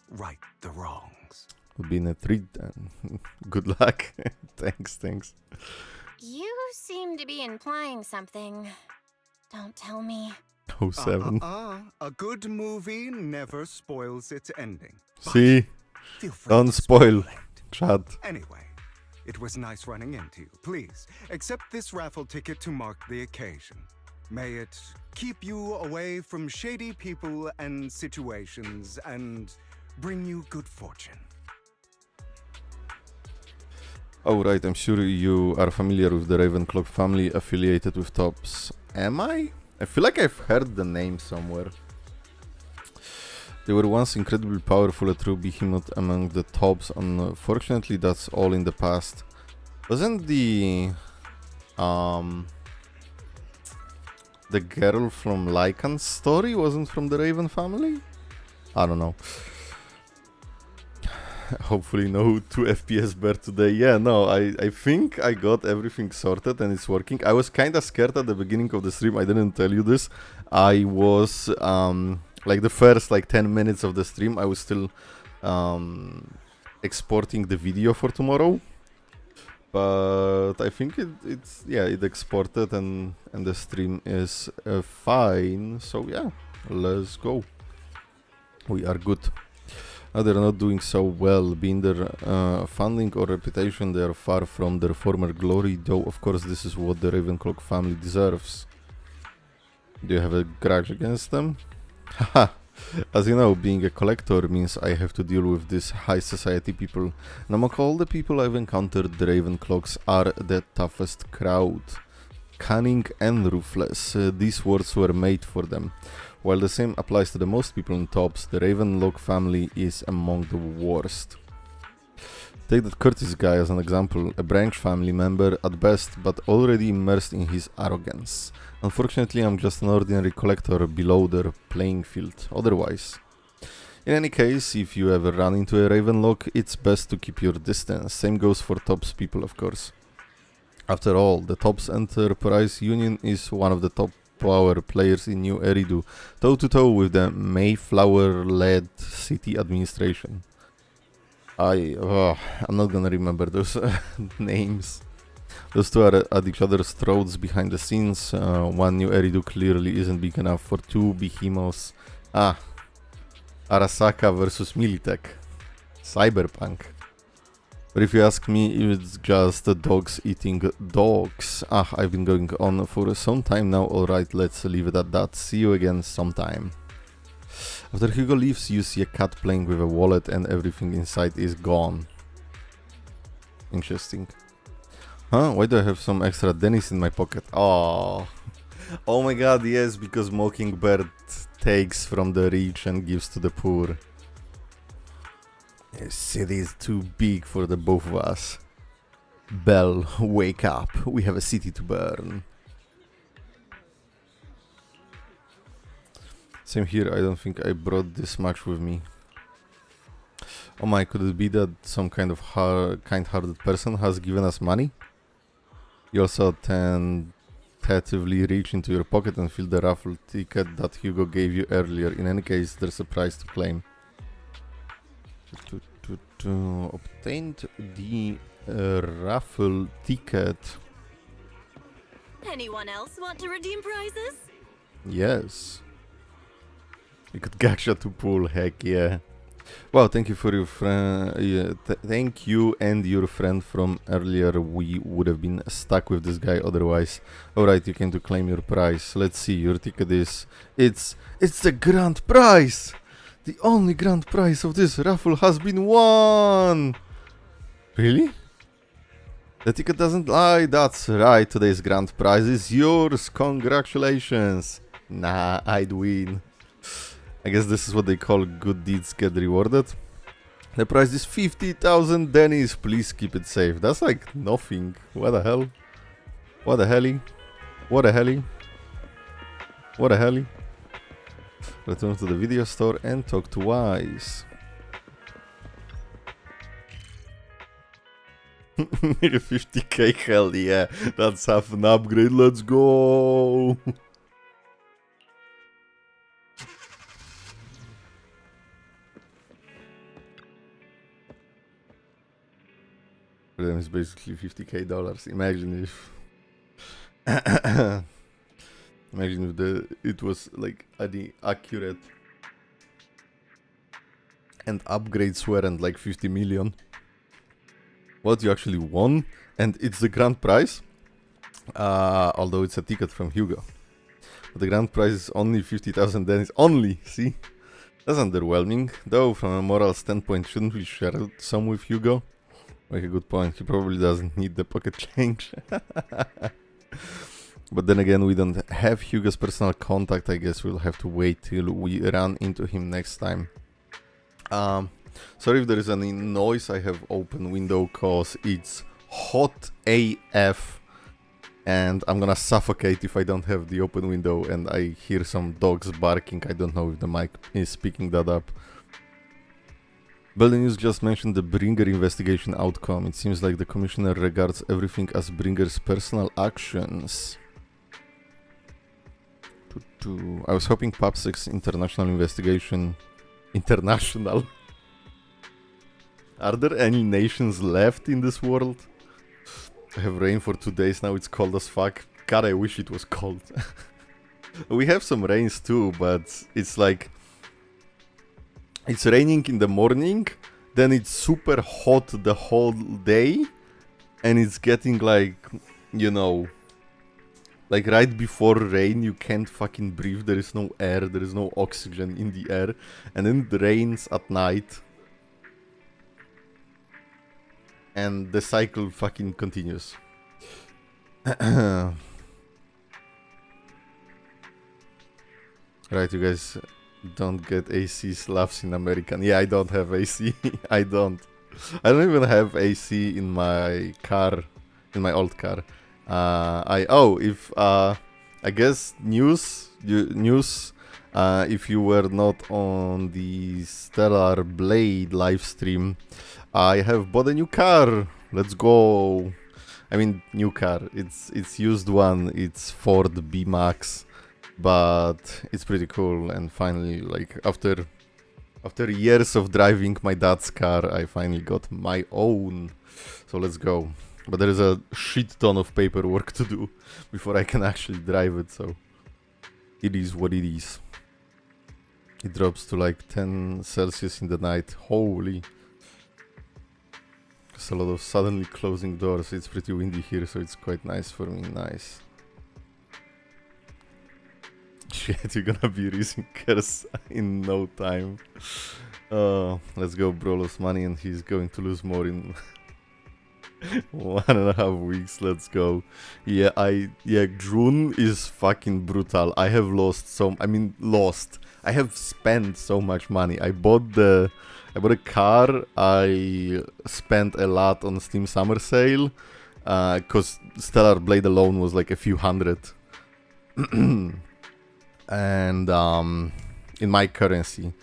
right the wrongs. Would be in a treat then. Good luck. Thanks. You seem to be implying something. Don't tell me. 07. A good movie never spoils its ending. But See? feel free Don't to spoil. it. Chat. Anyway, it was nice running into you. Please, accept this raffle ticket to mark the occasion. May it keep you away from shady people and situations and bring you good fortune. Oh right, I'm sure you are familiar with the Ravenclaw family affiliated with Tops. Am I? I feel like I've heard the name somewhere. They were once incredibly powerful, a true behemoth among the Tops. Unfortunately, that's all in the past. Wasn't the girl from Lycan's story wasn't from the Raven family? I don't know. Hopefully no 2 FPS bear today. Yeah, no, I think I got everything sorted and it's working. I was kinda scared at the beginning of the stream, I didn't tell you this. I was, like the first 10 minutes of the stream, I was still exporting the video for tomorrow. But I think it exported and the stream is fine. So yeah, let's go. We are good. They're not doing so well, being their funding or reputation. They are far from their former glory, though of course this is what the Ravenclaw family deserves. Do you have a grudge against them? Haha. As you know, being a collector means I have to deal with these high society people. And among all the people I've encountered, the Ravenclaws are the toughest crowd. Cunning and ruthless, these words were made for them. While the same applies to the most people in Tops, the Ravenclaw family is among the worst. Take that Curtis guy as an example, a branch family member at best, but already immersed in his arrogance. Unfortunately, I'm just an ordinary collector below their playing field, otherwise. In any case, if you ever run into a Ravenlock, it's best to keep your distance. Same goes for Tops people, of course. After all, the Tops Enterprise Union is one of the top power players in New Eridu, toe-to-toe with the Mayflower-led city administration. I'm not gonna remember those names. Those two are at each other's throats behind the scenes. One New Eridu clearly isn't big enough for 2 behemoths. Arasaka versus Militech. Cyberpunk. But if you ask me, it's just dogs eating dogs. I've been going on for some time now. Alright, let's leave it at that. See you again sometime. After Hugo leaves, you see a cat playing with a wallet and everything inside is gone. Interesting. Huh? Why do I have some extra Denny's in my pocket? Oh my god, yes, because Mockingbird takes from the rich and gives to the poor. This city is too big for the both of us. Belle, wake up. We have a city to burn. Same here, I don't think I brought this much with me. Oh my, could it be that some kind of kind-hearted person has given us money? You also tentatively reach into your pocket and fill the raffle ticket that Hugo gave you earlier. In any case, there's a prize to claim. Obtained the raffle ticket. Anyone else want to redeem prizes? Yes. We could gacha to pull, heck yeah. Wow, thank you for your friend. Thank you and your friend from earlier. We would have been stuck with this guy otherwise. Alright, you came to claim your prize. Let's see, your ticket is... It's the grand prize! The only grand prize of this raffle has been won! Really? The ticket doesn't lie, that's right. Today's grand prize is yours. Congratulations! Nah, I'd win. I guess this is what they call good deeds get rewarded. The price is 50,000 Denny's. Please keep it safe. That's like nothing. What the hell? What the helly? What the helly? What the helly? Return to the video store and talk to Wise. 50k, hell yeah. That's half an upgrade. Let's go. For them it's basically $50k. Imagine if imagine if it was like the accurate and upgrades weren't like 50 million. What you actually won, and it's the grand prize, although it's a ticket from Hugo. But the grand prize is only 50,000 Denny's. Only, see? That's underwhelming, though from a moral standpoint, shouldn't we share some with Hugo? Make a good point. He probably doesn't need the pocket change. But then again, we don't have Hugo's personal contact. I guess we'll have to wait till we run into him next time. Sorry if there is any noise. I have open window cause it's hot AF. And I'm gonna suffocate if I don't have the open window and I hear some dogs barking. I don't know if the mic is picking that up. Belden News just mentioned the Bringer investigation outcome. It seems like the commissioner regards everything as Bringer's personal actions. I was hoping PubSec's international investigation... International? Are there any nations left in this world? I have rain for 2 days now, it's cold as fuck. God, I wish it was cold. We have some rains too, but it's like... It's raining in the morning, then it's super hot the whole day, and it's getting like, you know, like right before rain you can't fucking breathe, there is no air, there is no oxygen in the air, and then it rains at night. And the cycle fucking continues. Right, you guys don't get AC slaps in American. Yeah, I don't have AC. I don't even have AC in my car, in my old car. I guess news. If you were not on the Stellar Blade live stream, I have bought a new car. Let's go. I mean, new car. It's used one. It's Ford B-Max, but it's pretty cool. And finally, like after years of driving my dad's car, I finally got my own. So let's go. But there is a shit ton of paperwork to do before I can actually drive it. So it is what it is. It drops to like 10 Celsius in the night. Holy. There's a lot of suddenly closing doors. It's pretty windy here, so it's quite nice for me. Nice. Shit, you're gonna be raising cars in no time. Let's go, bro. Lost money and he's going to lose more in 1.5 weeks. Let's go. Yeah, June is fucking brutal. I have I have spent so much money. I bought a car. I spent a lot on Steam Summer Sale, cause Stellar Blade alone was like a few hundred. And in my currency.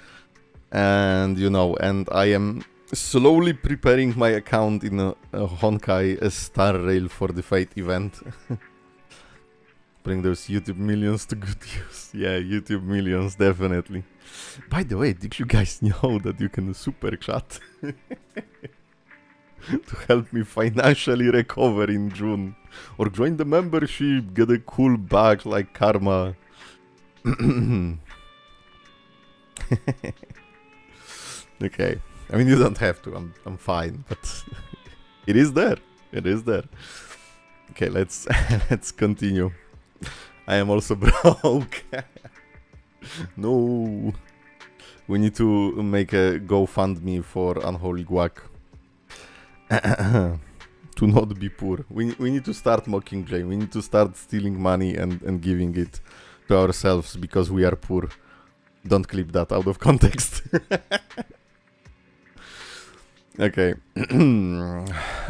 And you know, and I am slowly preparing my account in a Honkai as Star Rail for the Fate event. Bring those YouTube millions to good use. Yeah, YouTube millions, definitely. By the way, did you guys know that you can super chat to help me financially recover in June? Or join the membership, get a cool badge like Karma. Okay. I mean, you don't have to. I'm fine, but it is there. It is there. Okay, let's continue. I am also broke. No. We need to make a GoFundMe for Unholy Guac. To not be poor. We need to start Mockingjay. We need to start stealing money and giving it to ourselves because we are poor. Don't clip that out of context. Okay.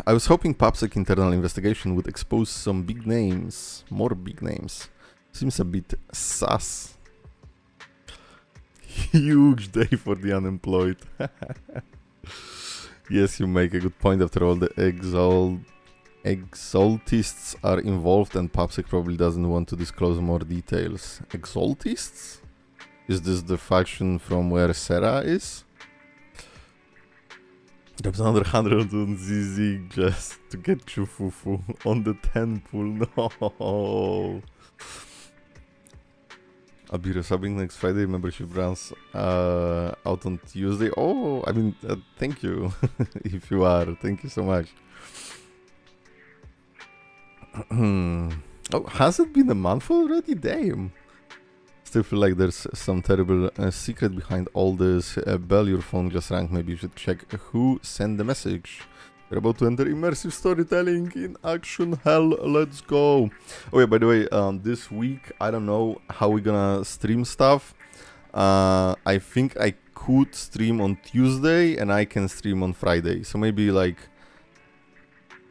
I was hoping PubSec internal investigation would expose some big names. More big names. Seems a bit sus. Huge day for the unemployed. Yes, you make a good point. After all, the exaltists are involved and PubSec probably doesn't want to disclose more details. Exaltists? Is this the faction from where Sarah is? There's another 100 on ZZ just to get you fufu on the 10 pool. No. I'll be resubbing next Friday. Membership runs out on Tuesday. Oh, I mean, thank you. If you are, thank you so much. Oh, has it been a month already? Damn. Still feel like there's some terrible secret behind all this. Bell, your phone just rang. Maybe you should check who sent the message. We're about to enter immersive storytelling in action hell. Let's go. Oh yeah, by the way, this week I don't know how we're gonna stream stuff. I think I could stream on Tuesday and I can stream on Friday. So maybe like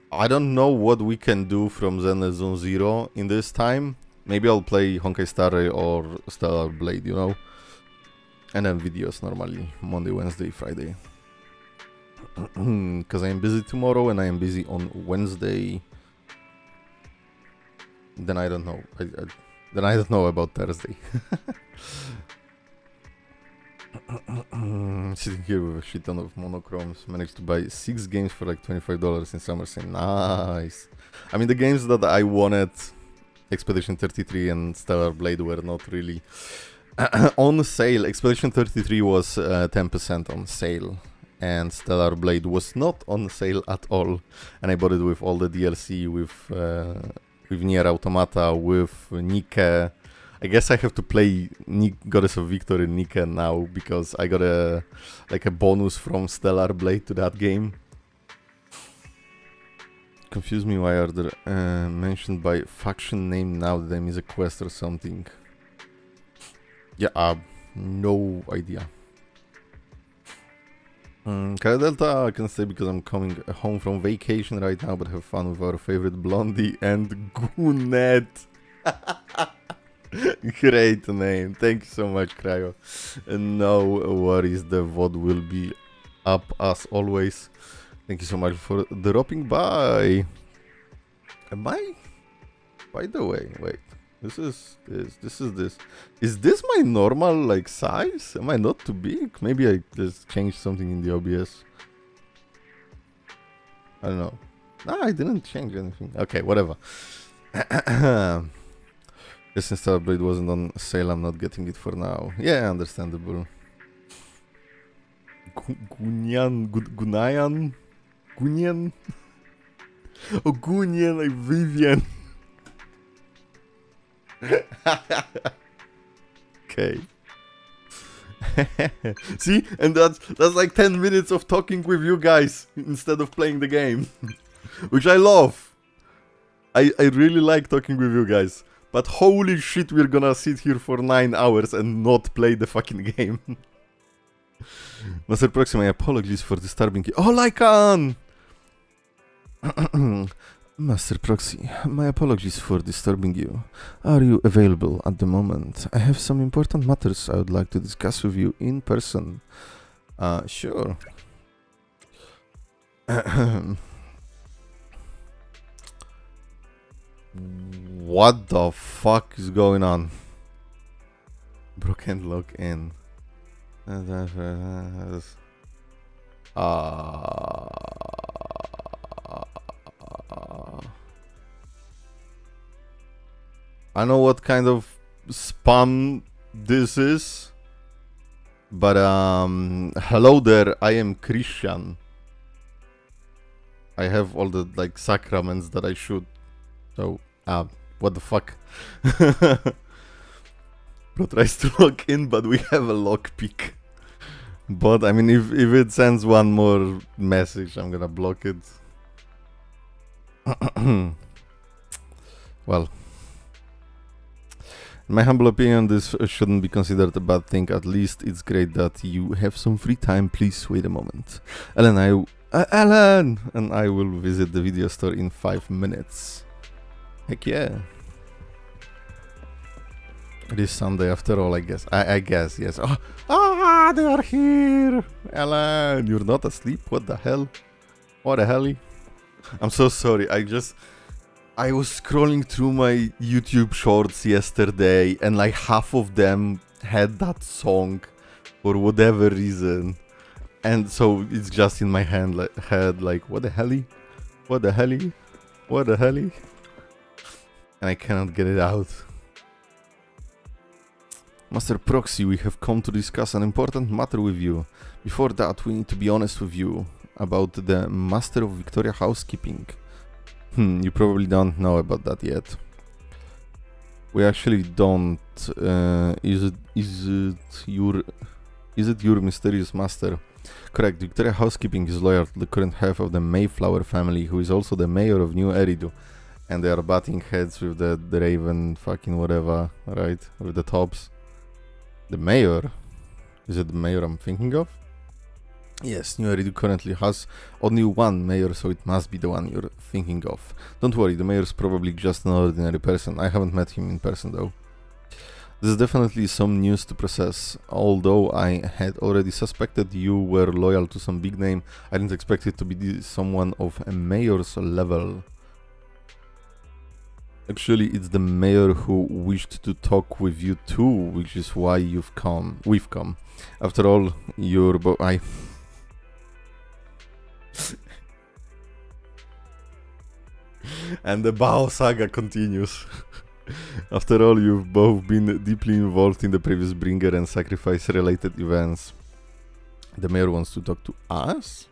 I don't know what we can do from Zenless Zone Zero in this time. Maybe I'll play Honkai Star Rail or Stellar Blade, you know. And then videos normally Monday, Wednesday, Friday. Because I am busy tomorrow and I am busy on Wednesday. Then I don't know. Then I don't know about Thursday. Sitting here with a shit ton of monochromes. Managed to buy 6 games for like $25 in summer sale. Nice. I mean, the games that I wanted, Expedition 33 and Stellar Blade, were not really on sale. Expedition 33 was 10% on sale. And Stellar Blade was not on sale at all, and I bought it with all the DLC, with Nier Automata, with Nike. I guess I have to play Goddess of Victory Nike now because I got a bonus from Stellar Blade to that game. Confuse me, why are they mentioned by faction name now that I miss a quest or something? Yeah, no idea. Kyle Delta, I can stay because I'm coming home from vacation right now, but have fun with our favorite Blondie and Goonet. Great name. Thank you so much, Cryo. And no worries, the VOD will be up as always. Thank you so much for dropping by. Am I? By the way, wait. This is this. Is this my normal like size? Am I not too big? Maybe I just changed something in the OBS. I don't know. No, I didn't change anything. Okay, whatever. Since Star Blade wasn't on sale, I'm not getting it for now. Yeah, understandable. Gunayan? Gunian? Oh, Gunian, like Vivian. Okay. See, and that's like 10 minutes of talking with you guys instead of playing the game, which I love. I really like talking with you guys, but holy shit, we're gonna sit here for 9 hours and not play the fucking game. Master Proxy, my apologies for disturbing you. Oh, Lycan! Master Proxy, my apologies for disturbing you. Are you available at the moment? I have some important matters I would like to discuss with you in person. Sure. What the fuck is going on? Broken lock in. I know what kind of spam this is, but hello there, I am Christian. I have all the like sacraments that I should. So, what the fuck? Bro tries to log in, but we have a lockpick. But I mean, if it sends one more message, I'm gonna block it. Well. In my humble opinion, this shouldn't be considered a bad thing. At least it's great that you have some free time. Please wait a moment. Ellen and I will visit the video store in 5 minutes. Heck yeah. It is Sunday after all, I guess. I guess, yes. Oh, they are here. Ellen, you're not asleep? What the hell? What the hell? I'm so sorry. I was scrolling through my YouTube shorts yesterday and like half of them had that song for whatever reason. And so it's just in my head like, what the hell? What the hell? What the hell? And I cannot get it out. Master Proxy, we have come to discuss an important matter with you. Before that, we need to be honest with you about the Master of Victoria housekeeping. You probably don't know about that yet. We actually don't. Is it your mysterious master? Correct. Victoria Housekeeping is loyal to the current head of the Mayflower family, who is also the mayor of New Eridu. And they are butting heads with the Raven fucking whatever, right? With the tops. The mayor? Is it the mayor I'm thinking of? Yes, New Eridu currently has only one mayor, so it must be the one you're thinking of. Don't worry, the mayor's probably just an ordinary person. I haven't met him in person though. This is definitely some news to process. Although I had already suspected you were loyal to some big name, I didn't expect it to be someone of a mayor's level. Actually, it's the mayor who wished to talk with you too, which is why we've come. After all, you're And the Bao saga continues. After all, you've both been deeply involved in the previous bringer and sacrifice related events. The mayor wants to talk to us?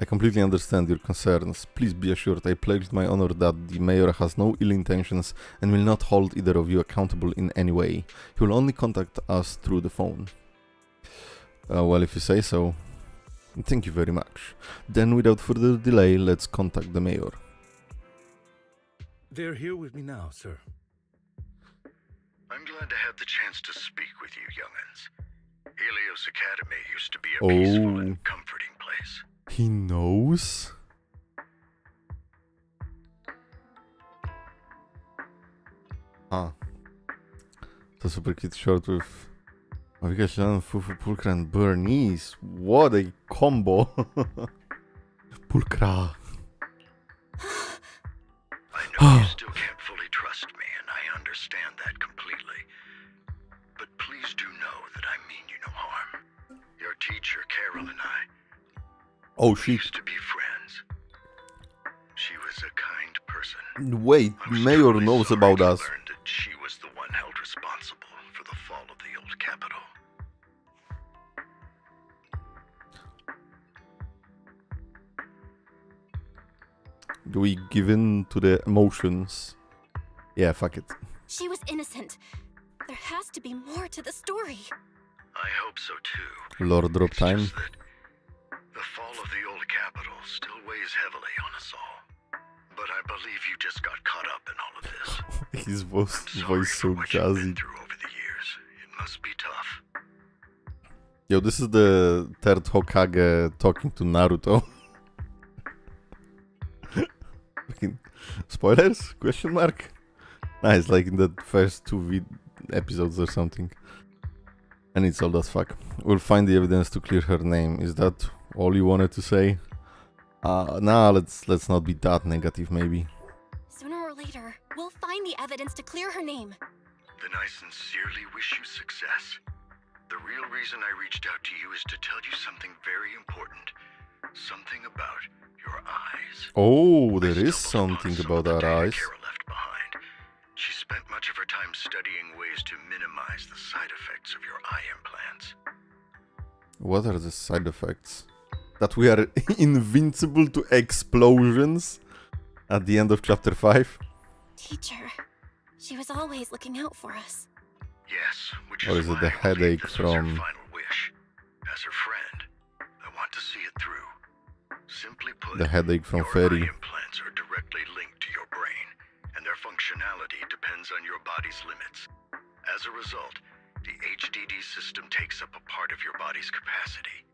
I completely understand your concerns. Please be assured I pledged my honor that the mayor has no ill intentions and will not hold either of you accountable in any way. He will only contact us through the phone. Well, if you say so. Thank you very much. Then without further delay, let's contact the mayor. They're here with me now, sir. I'm glad to have the chance to speak with you, young'uns. Helios Academy used to be a peaceful and comforting place. He knows? Ah. The super kid short with Vivian, Fufu, Pulcra and Bernice. What a combo! Pulcra. I know you still can't fully trust me, and I understand that completely. But please do know that I mean you no harm. Your teacher, Carol, and I used to be friends. She was a kind person. Wait, Mayor knows about us. I learned that she was the one held responsible for the fall of the old capital. Do we give in to the emotions? Yeah, fuck it. She was innocent. There has to be more to the story. I hope so too. Lord drop It's time. just that the fall of the old capital still weighs heavily on us all. But I believe you just got caught up in all of this. His I'm sorry voice for so what you've been jazzy. through over the years. It must be tough. Yo, this is the third Hokage talking to Naruto. Fucking spoilers? Question mark? Nice, like in the first two episodes or something. And it's old as fuck. We'll find the evidence to clear her name. Is that all you wanted to say? Nah, let's not be that negative, maybe. Sooner or later, we'll find the evidence to clear her name. Then I sincerely wish you success. The real reason I reached out to you is to tell you something very important. Something about your eyes. Oh, there I is stumbled something upon some about of the our data eyes. Carol left behind. She spent much of her time studying ways to minimize the side effects of your eye implants. What are the side effects? That we are invincible to explosions at the end of chapter 5? Teacher, she was always looking out for us. Yes, which Or is is it why the I believe headache this was her from... final wish. As her friend, I want to see it through. Simply put, The headache from your Fairy. eye implants are directly linked to your brain, and their functionality depends on your body's limits. As a result, the HDD system takes up a part of your body's capacity.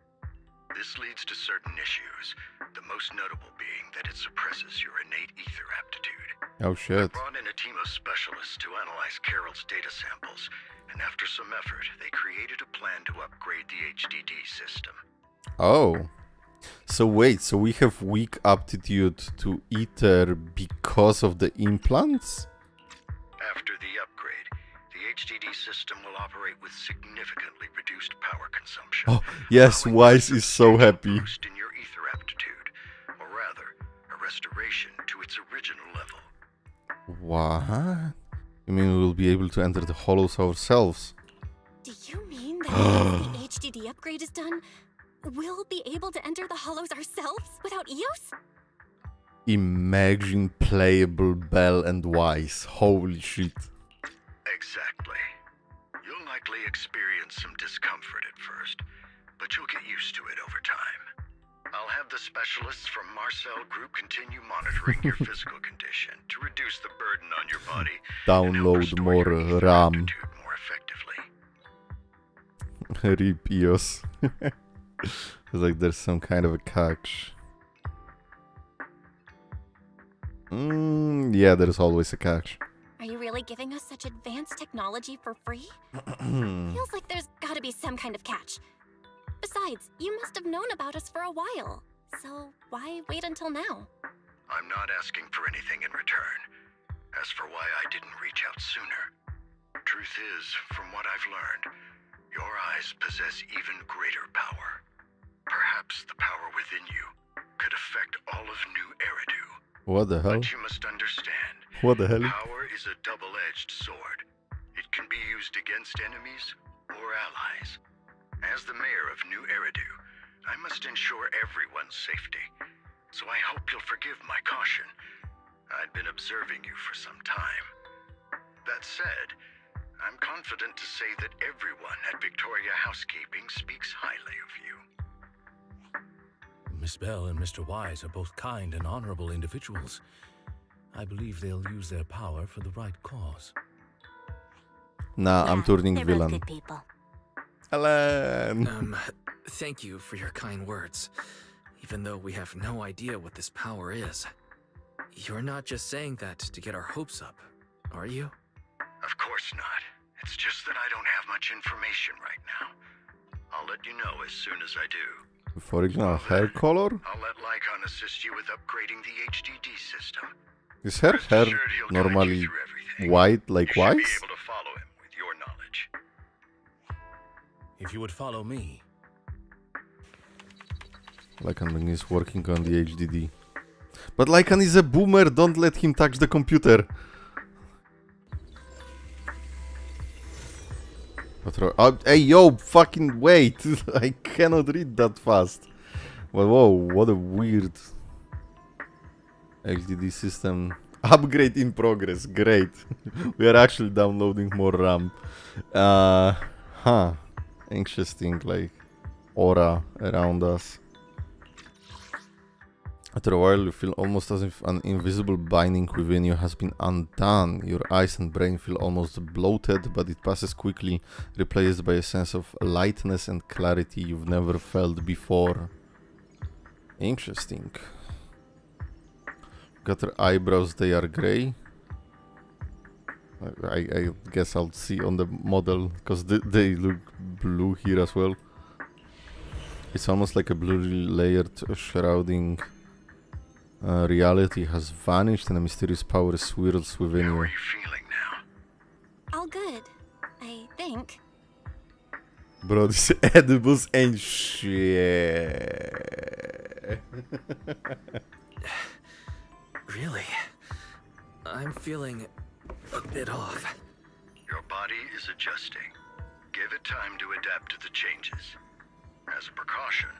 This leads to certain issues, the most notable being that it suppresses your innate ether aptitude. Oh shit. I brought in a team of specialists to analyze Carol's data samples, and after some effort, they created a plan to upgrade the HDD system. Oh. So wait, so we have weak aptitude to ether because of the implants? After the upgrade, the HDD system will operate with significantly reduced power consumption. Oh, yes, allowing Wise a is so substantial happy. Boost in your ether aptitude, or rather, a restoration to its original level. What? You mean we will be able to enter the hollows ourselves? Do you mean that once the HDD upgrade is done, we'll be able to enter the hollows ourselves without EOS? Imagine playable Bell and Wise. Holy shit. Exactly. You'll likely experience some discomfort at first, but you'll get used to it over time. I'll have the specialists from Marcel Group continue monitoring your physical condition to reduce the burden on your body and help Download restore more your ether RAM. aptitude more effectively. Rip EOS. It's like there's some kind of a catch. Yeah, there's always a catch. Are you really giving us such advanced technology for free? Feels like there's gotta be some kind of catch. Besides, you must have known about us for a while. So why wait until now? I'm not asking for anything in return. As for why I didn't reach out sooner, truth is, from what I've learned, your eyes possess even greater power. Perhaps the power within you could affect all of New Eridu. What the hell? But you must understand, What the hell? power is a double-edged sword. It can be used against enemies or allies. As the mayor of New Eridu, I must ensure everyone's safety. So I hope you'll forgive my caution. I'd been observing you for some time. That said, I'm confident to say that everyone at Victoria Housekeeping speaks highly of you. Miss Bell and Mr. Wise are both kind and honorable individuals. I believe they'll use their power for the right cause. Nah, I'm turning they're both villain. good people. Alan! Thank you for your kind words, even though we have no idea what this power is. You're not just saying that to get our hopes up, are you? Of course not. It's just that I don't have much information right now. I'll let you know as soon as I do. With original hair color? I'll let Lycon assist you with upgrading the HDD system. Is her Rest hair assured he'll guide you normally through everything. white like You should be Wise? able to follow him with your knowledge. If you would follow me, Lycan is working on the HDD. But Lycan is a boomer, don't let him touch the computer. Hey yo, fucking wait! I cannot read that fast. Well, whoa, what a weird HDD system. Upgrade in progress, great. We are actually downloading more RAM. Interesting, like, aura around us. After a while, you feel almost as if an invisible binding within you has been undone. Your eyes and brain feel almost bloated, but it passes quickly, replaced by a sense of lightness and clarity you've never felt before. Interesting. Got her eyebrows, they are grey. I guess I'll see on the model, because they look blue here as well. It's almost like a blurry layered shrouding. Reality has vanished and a mysterious power swirls within How you. are you feeling now? All good, I think. Bro, these edibles ain't shit. Really? I'm feeling a bit off. Your body is adjusting. Give it time to adapt to the changes. As a precaution,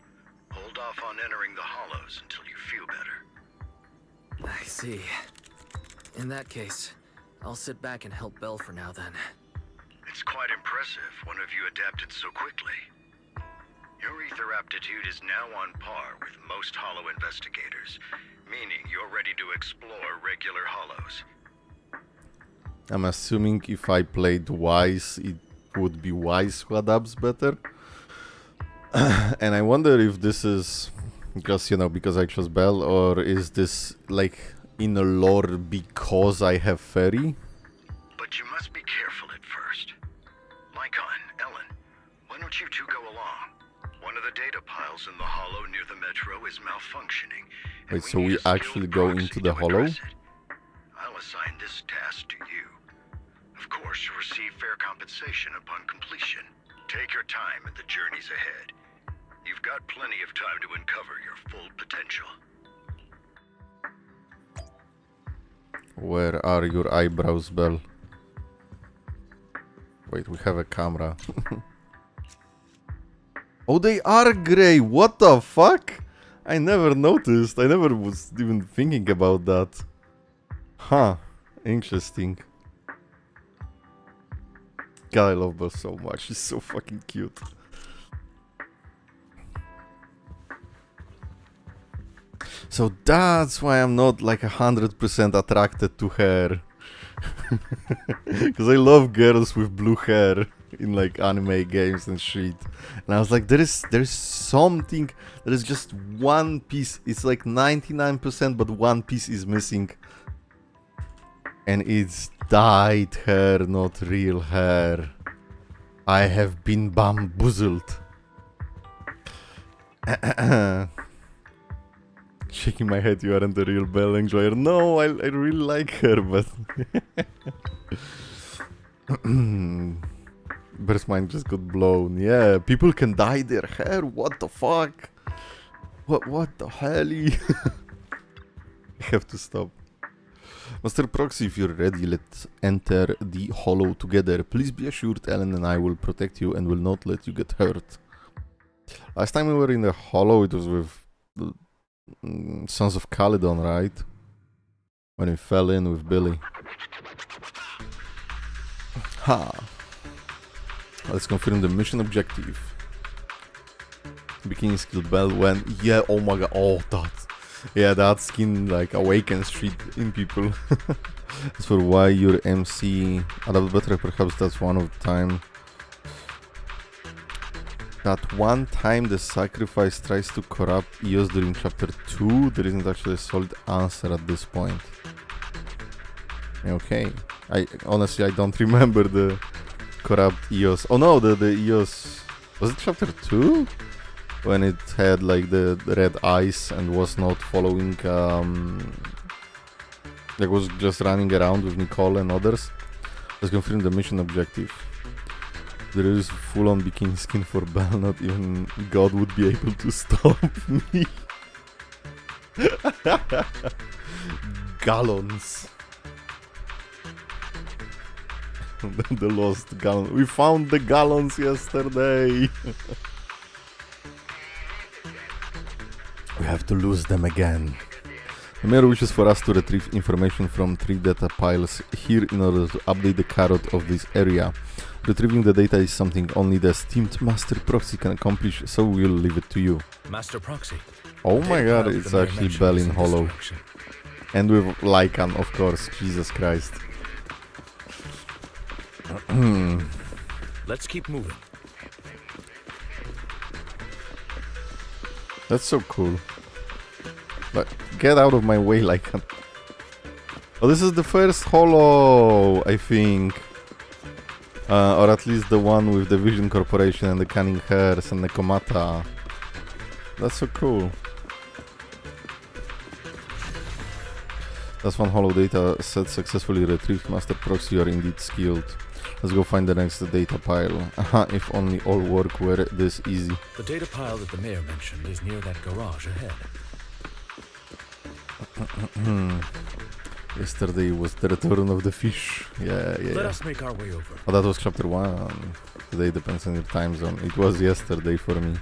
hold off on entering the hollows until you feel better. I see. In that case, I'll sit back and help Belle for now then. It's quite impressive one of you adapted so quickly. Your ether aptitude is now on par with most hollow investigators, meaning you're ready to explore regular hollows. I'm assuming if I played Wise, it would be Wise who adapts better. And I wonder if this is because, you know, because I chose Belle, or is this like in a lore because I have fairy? But you must be careful at first. Lycon, Ellen, why don't you two go along? One of the data piles in the hollow near the metro is malfunctioning. Wait, so we actually go into the hollow? I'll assign this task to you. Of course, you'll receive fair compensation upon completion. Take your time and the journey's ahead. You've got plenty of time to uncover your full potential. Where are your eyebrows, Belle? Wait, we have a camera. Oh, they are grey! What the fuck? I never noticed. I never was even thinking about that. Huh. Interesting. God, I love Belle so much. She's so fucking cute. So that's why I'm not like 100% attracted to her. Because I love girls with blue hair in like anime games and shit. And I was like, there is something, there is just one piece. It's like 99%, but one piece is missing. And it's dyed hair, not real hair. I have been bamboozled. Shaking my head, you aren't a real Belle enjoyer. No, I really like her, but... Bear's mind just got blown. Yeah, people can dye their hair. What the fuck? What the hell? I have to stop. Master Proxy, if you're ready, let's enter the hollow together. Please be assured Ellen and I will protect you and will not let you get hurt. Last time we were in the hollow, it was with the Sons of Caledon, right? When we fell in with Billy. Ha! Let's confirm the mission objective. Bikini skill bell when... Yeah, oh my god, oh that... Yeah, that skin like awakens shit in people. As for why your MC adapt better, perhaps that's one of the time. That one time the sacrifice tries to corrupt EOS during chapter 2, there isn't actually a solid answer at this point. Okay. Honestly I don't remember the corrupt EOS. Oh no, the EOS... Was it chapter 2? When it had like the red eyes and was not following... like was just running around with Nicole and others. Let's confirm the mission objective. There is full-on bikini skin for Belle, not even God would be able to stop me. Gallons. The lost gallon. We found the gallons yesterday. We have to lose them again. The mayor wishes for us to retrieve information from 3 data piles here in order to update the carrot of this area. Retrieving the data is something only the esteemed Master Proxy can accomplish, so we'll leave it to you. Master Proxy. Oh my god, it's actually Belle in Hollow. And with Lycan, of course. Jesus Christ. Let's keep moving. That's so cool. But get out of my way, Lycan. Oh, this is the first Hollow, I think. Or at least the one with the Vision Corporation and the cunning hairs and the Komata. That's so cool. That's one Hollow data set successfully retrieved. Master Proxy, you are indeed skilled. Let's go find the next data pile. If only all work were this easy. The data pile that the mayor mentioned is near that garage ahead. Yesterday was the return of the fish. Yeah. Let us make our way over. Oh, that was chapter 1. Today depends on your time zone. It was yesterday for me.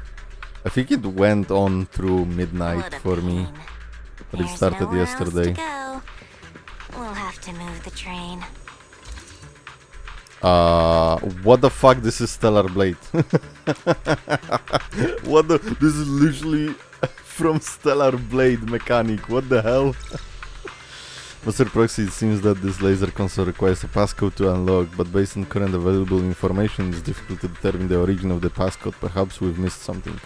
I think it went on through midnight for me. But it started yesterday. We'll have to move the train. What the fuck? This is Stellar Blade. What the? This is literally from Stellar Blade mechanic. What the hell? Master Proxy, it seems that this laser console requires a passcode to unlock, but based on current available information, it's difficult to determine the origin of the passcode. Perhaps we've missed something.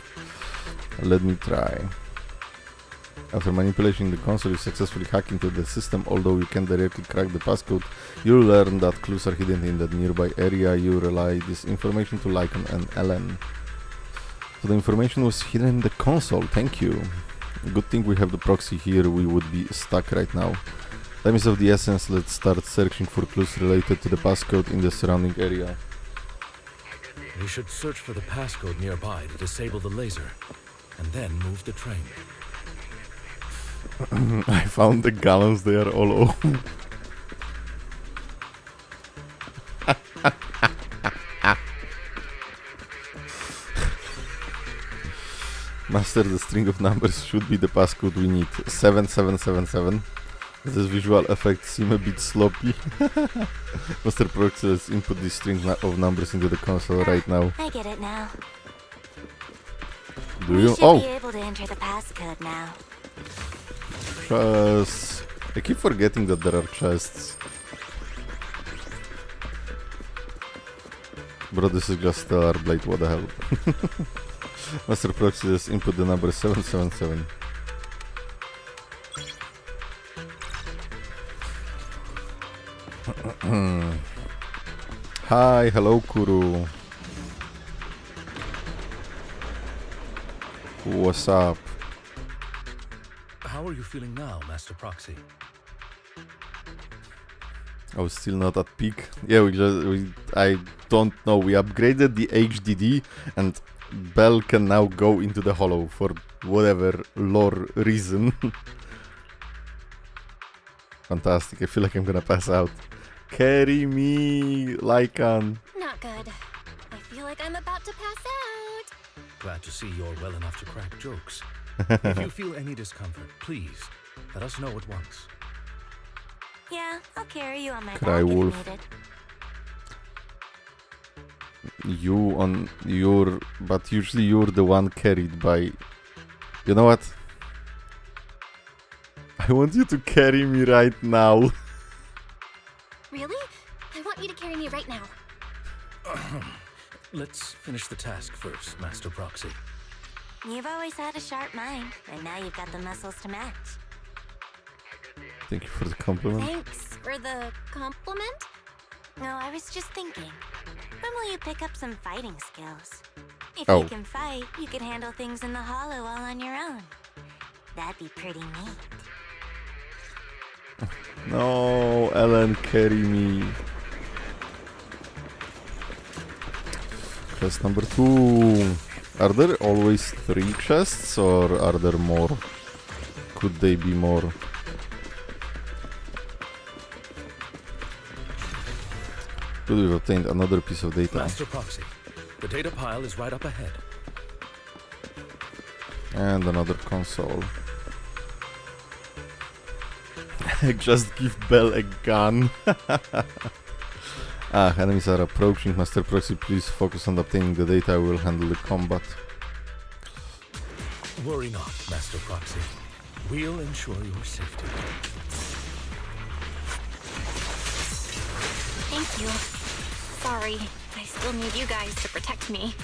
Let me try. After manipulating the console, you successfully hack into the system. Although you can't directly crack the passcode, you'll learn that clues are hidden in the nearby area. You relay this information to Lycan and Ellen. So the information was hidden in the console. Thank you. Good thing we have the proxy here. We would be stuck right now. Time is of the essence. Let's start searching for clues related to the passcode in the surrounding area. We should search for the passcode nearby to disable the laser, and then move the train. I found the gallons, they are all over. Master, the string of numbers should be the passcode we need. 7777. This visual effects seem a bit sloppy. Master Proxy, let's input this string of numbers into the console right now. I get it now. Do you? We should be able to enter the passcode now. Because I keep forgetting that there are chests. Bro, this is just Stellar Blade, what the hell. Master Proxy says input the number 777. Hi, hello Kuru. What's up? How are you feeling now, Master Proxy? I was still not at peak. Yeah, I don't know. We upgraded the HDD and Bell can now go into the hollow for whatever lore reason. Fantastic. I feel like I'm gonna pass out. Carry me, Lycan. Not good. I feel like I'm about to pass out. Glad to see you're well enough to crack jokes. If you feel any discomfort, please let us know at once. Yeah, I'll carry you on my Cry back if wolf. needed. You on your, but usually you're the one carried by. You know what? I want you to carry me right now. Really? I want you to carry me right now. Let's finish the task first, Master Proxy. You've always had a sharp mind, and now you've got the muscles to match. Thank you for the compliment. Thanks for the compliment? No, I was just thinking. When will you pick up some fighting skills? If Oh. you can fight, you could handle things in the hollow all on your own. That'd be pretty neat. No, Ellen, carry me. Chest number 2. Are there always 3 chests or are there more? Could they be more? Good, we've obtained another piece of data. Master Proxy, the data pile is right up ahead. And another console. Just give Bell a gun. Enemies are approaching. Master Proxy, please focus on obtaining the data. I will handle the combat. Worry not, Master Proxy. We'll ensure your safety. Thank you. Sorry, I still need you guys to protect me.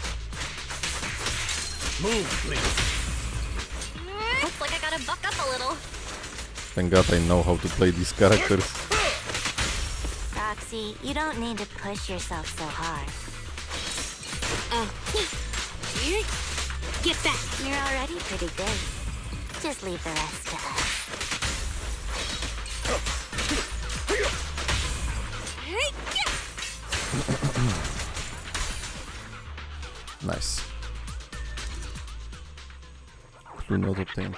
Move, please. Looks like I gotta buck up a little. Thank God I know how to play these characters. Roxy, you don't need to push yourself so hard. Get back! You're already pretty good. Just leave the rest to us. Nice. Clue not obtained.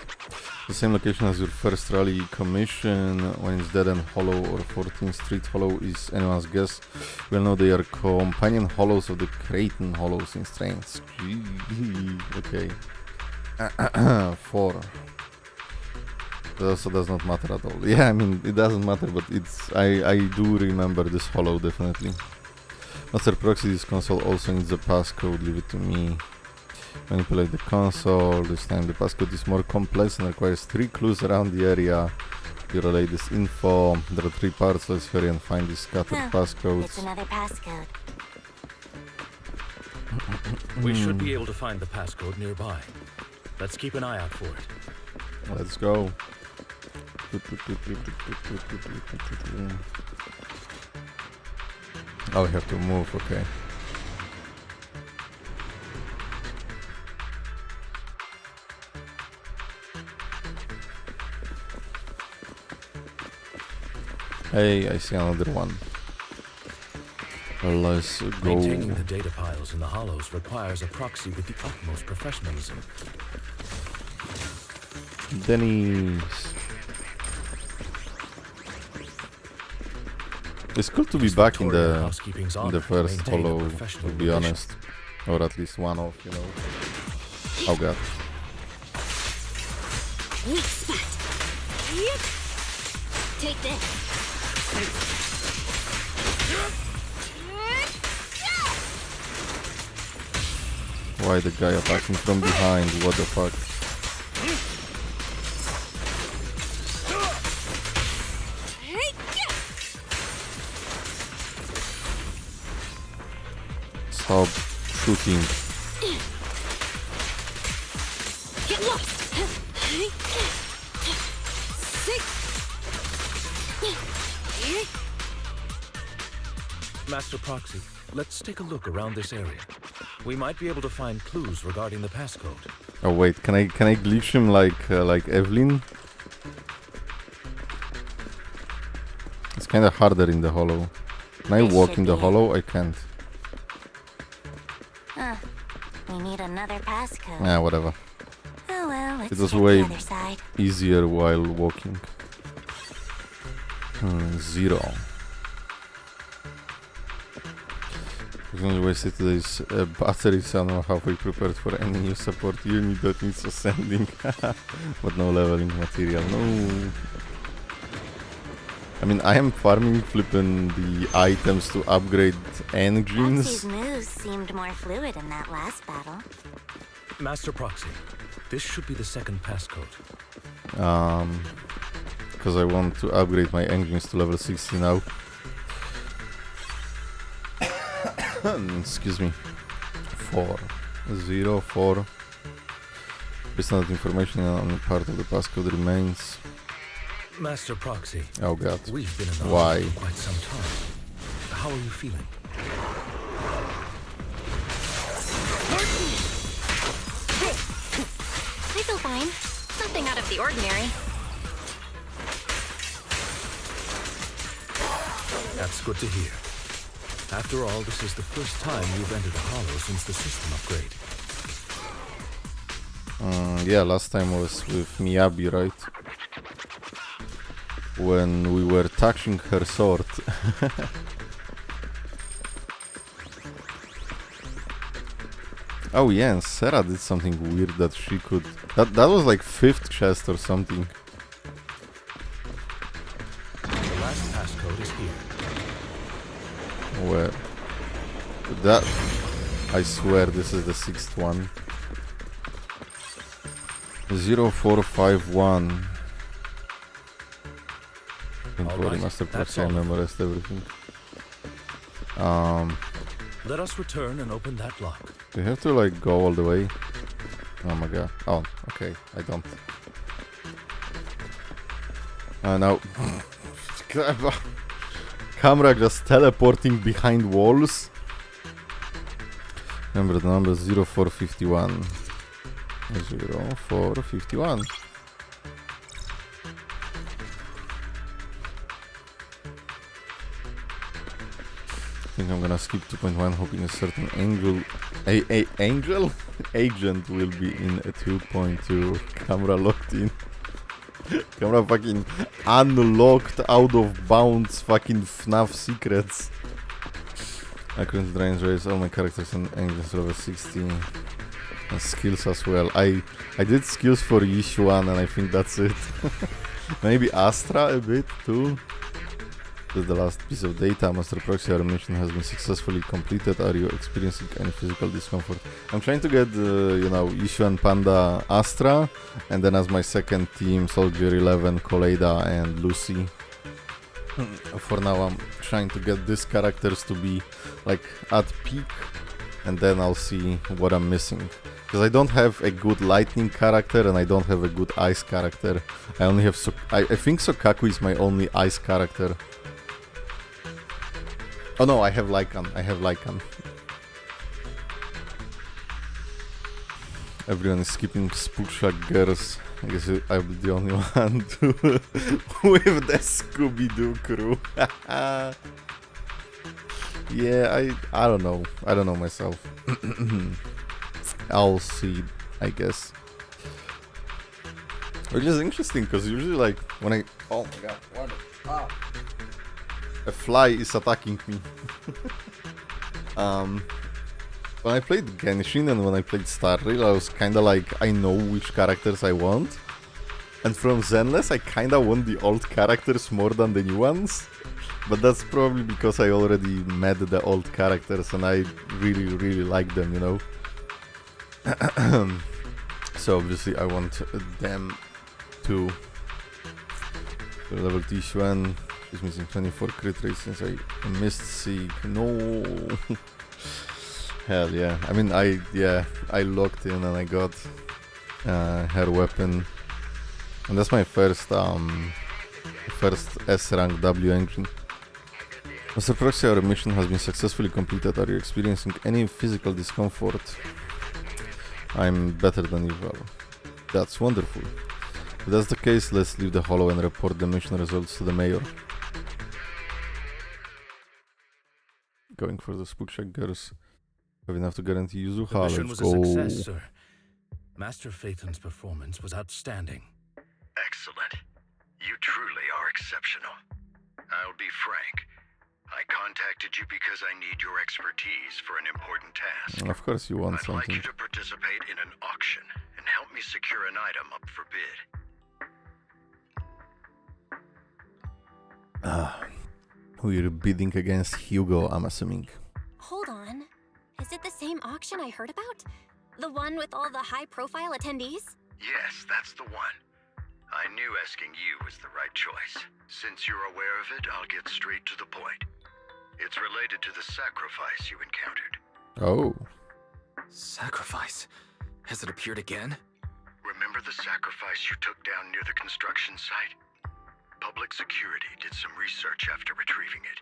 The same location as your first rally commission. When it's dead and hollow or 14th Street hollow is anyone's guess. We'll know they are companion hollows of the Creighton hollows in Strange. Okay. 4. That also does not matter at all. Yeah, I mean, it doesn't matter, but it's... I do remember this hollow, definitely. Master Proxy, this console also needs a passcode. Leave it to me. Manipulate the console. This time the passcode is more complex and requires 3 clues around the area. You relay this info. There are 3 parts. Let's hurry and find these scattered passcodes. It's another passcode. We should be able to find the passcode nearby. Let's keep an eye out for it. Let's go. Oh, we have to move, okay. Hey, I see another one. Let's go. Maintaining the data piles in the hollows requires a proxy with the utmost professionalism. Denny's. It's cool to be back in the first hollow, to be honest. Or at least one of, you know. Oh god. Weak spot. Take this. Why the guy attacking from behind? What the fuck? Stop shooting. Get lost. Master Proxy, let's take a look around this area. We might be able to find clues regarding the passcode. Oh wait, can I glitch him like Evelyn? It's kind of harder in the hollow. Can I walk in the hollow? I can't. Huh. We need another passcode. Yeah, whatever. Oh well, let's It was check way the other side. easier while walking. Zero. Only wasted today's batteries. I'm not halfway prepared for any new support unit that needs ascending. But no leveling material. No. I mean, I am farming, flipping the items to upgrade engines. Proxy's moves seemed more fluid in that last battle. Master Proxy, this should be the second passcode. Because I want to upgrade my engines to level 60 now. Excuse me. 404. Based on that information, only part of the passcode remains. Master Proxy. Oh god. We've been in the Why? hospital for quite some time. How are you feeling? I feel fine. Nothing out of the ordinary. That's good to hear. After all, this is the first time you've entered a hollow since the system upgrade. Yeah, last time was with Miyabi, right? When we were touching her sword. Oh yeah, and Sarah did something weird that she could... That was like 5th chest or something. The last passcode is here. Where? That... I swear this is the 6th one. 0451. Don't worry, right, Master that's Proxy, I all. memorized everything. Let us return and open that lock. Do you have to like go all the way? Oh my god. Oh, okay, I don't. No. Camera just teleporting behind walls. Remember the number 0451. 0451. I think I'm gonna skip 2.1, hoping a certain agent will be in a 2.2. Camera locked in. Camera fucking unlocked, out of bounds, fucking FNAF secrets. I couldn't range raise all my characters and engines level 60. And skills as well. I did skills for yixuan and I think that's it. Maybe Astra a bit too. This is the last piece of data. Master Proxy, our mission has been successfully completed. Are you experiencing any physical discomfort? I'm trying to get, you know, yixuan, Panda, Astra, and then as my second team, Soldier 11, Koleida, and Lucy. For now, I'm trying to get these characters to be like at peak, and then I'll see what I'm missing. Because I don't have a good lightning character and I don't have a good ice character. I only have I think Sokaku is my only ice character. Oh no, I have Lycan. Everyone is skipping Spookshack girls. I guess I'll be the only one to with the Scooby-Doo crew. Yeah, I don't know. I don't know myself. I'll see, I guess. Which is interesting, because usually like when I... Oh my god, what the fuck? A fly is attacking me. When I played Genshin and when I played Star Rail, I was kinda like, I know which characters I want. And from Zenless, I kinda want the old characters more than the new ones. But that's probably because I already met the old characters and I really like them, you know? So obviously I want them to level T-Xuan. She's missing 24 crit rates since I missed Sig. No. Hell yeah. I mean, I logged in and I got her weapon. And that's my first S-rank W engine. Mr. Proxy, our mission has been successfully completed. Are you experiencing any physical discomfort? I'm better than usual. That's wonderful. If that's the case, let's leave the hollow and report the mission results to the mayor. Going for the spook shack girls. Have enough to guarantee Yuzuha. The mission Let's was go. a success, sir. Master Phaeton's performance was outstanding. Excellent. You truly are exceptional. I'll be frank. I contacted you because I need your expertise for an important task. Of course you want I'd something. like you to participate in an auction and help me secure an item up for bid. We're bidding against Hugo, I'm assuming. Hold on. Is it the same auction I heard about? The one with all the high-profile attendees? Yes, that's the one. I knew asking you was the right choice. Since you're aware of it, I'll get straight to the point. It's related to the sacrifice you encountered. Oh. Sacrifice? Has it appeared again? Remember the sacrifice you took down near the construction site? Public security did some research after retrieving it.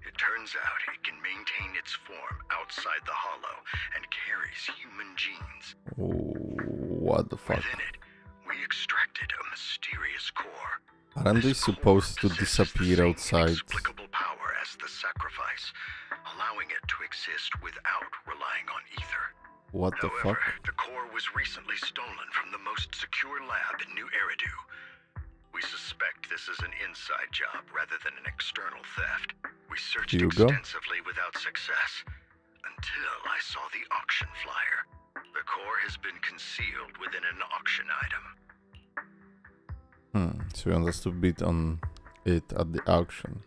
It turns out it can maintain its form outside the hollow and carries human genes. What the fuck? Within it, we extracted a mysterious core. Aren't they supposed to disappear outside? Inexplicable power as the sacrifice, allowing it to exist without relying on ether. What the However, fuck? the core was recently stolen from the most secure lab in New Eridu. We suspect this is an inside job rather than an external theft. We searched extensively without success until I saw the auction flyer. The core has been concealed within an auction item. So you want us to bid on it at the auction.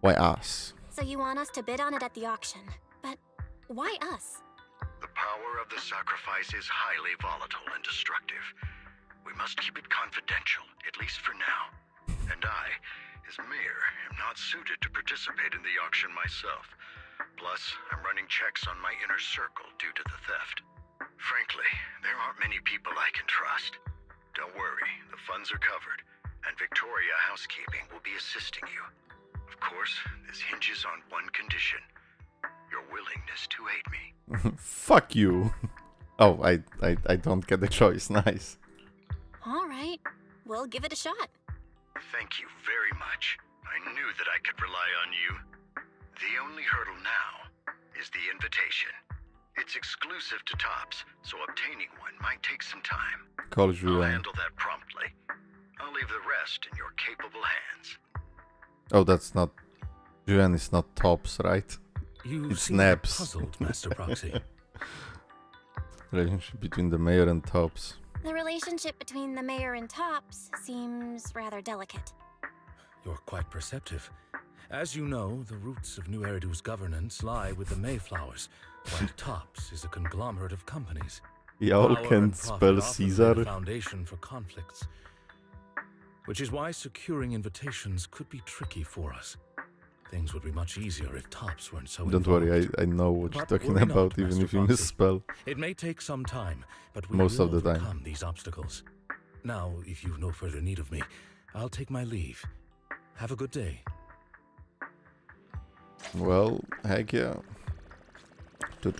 Why us? So you want us to bid on it at the auction. But why us? The power of the sacrifice is highly volatile and destructive. We must keep it confidential, at least for now. And I, as mayor, am not suited to participate in the auction myself. Plus, I'm running checks on my inner circle due to the theft. Frankly, there aren't many people I can trust. Don't worry, the funds are covered, and Victoria Housekeeping will be assisting you. Of course, this hinges on one condition. Your willingness to aid me. Fuck you. Oh, I don't get the choice. Nice. All right, we'll give it a shot. Thank you very much. I knew that I could rely on you. The only hurdle now is the invitation. It's exclusive to Tops, so obtaining one might take some time. Call I'll Xuan. handle that promptly. I'll leave the rest in your capable hands. Oh, that's not... Xuan is not Tops, right? You It's seem Naps. puzzled, Master Proxy. Relationship between the mayor and Tops. The relationship between the mayor and Tops seems rather delicate. You're quite perceptive. As you know, the roots of New Eridu's governance lie with the Mayflowers, while Tops is a conglomerate of companies. Y'all Power can and spell profit often lay Caesar. the foundation for conflicts. Which is why securing invitations could be tricky for us. Things would be much easier if Tops weren't so Don't involved. worry, I know what you're But talking worry about, not, even Master if you Proxy. misspell. It may take some time, but we Most will of the time. overcome these obstacles. Now, if you've no further need of me, I'll take my leave. Have a good day. Well, heck yeah. Go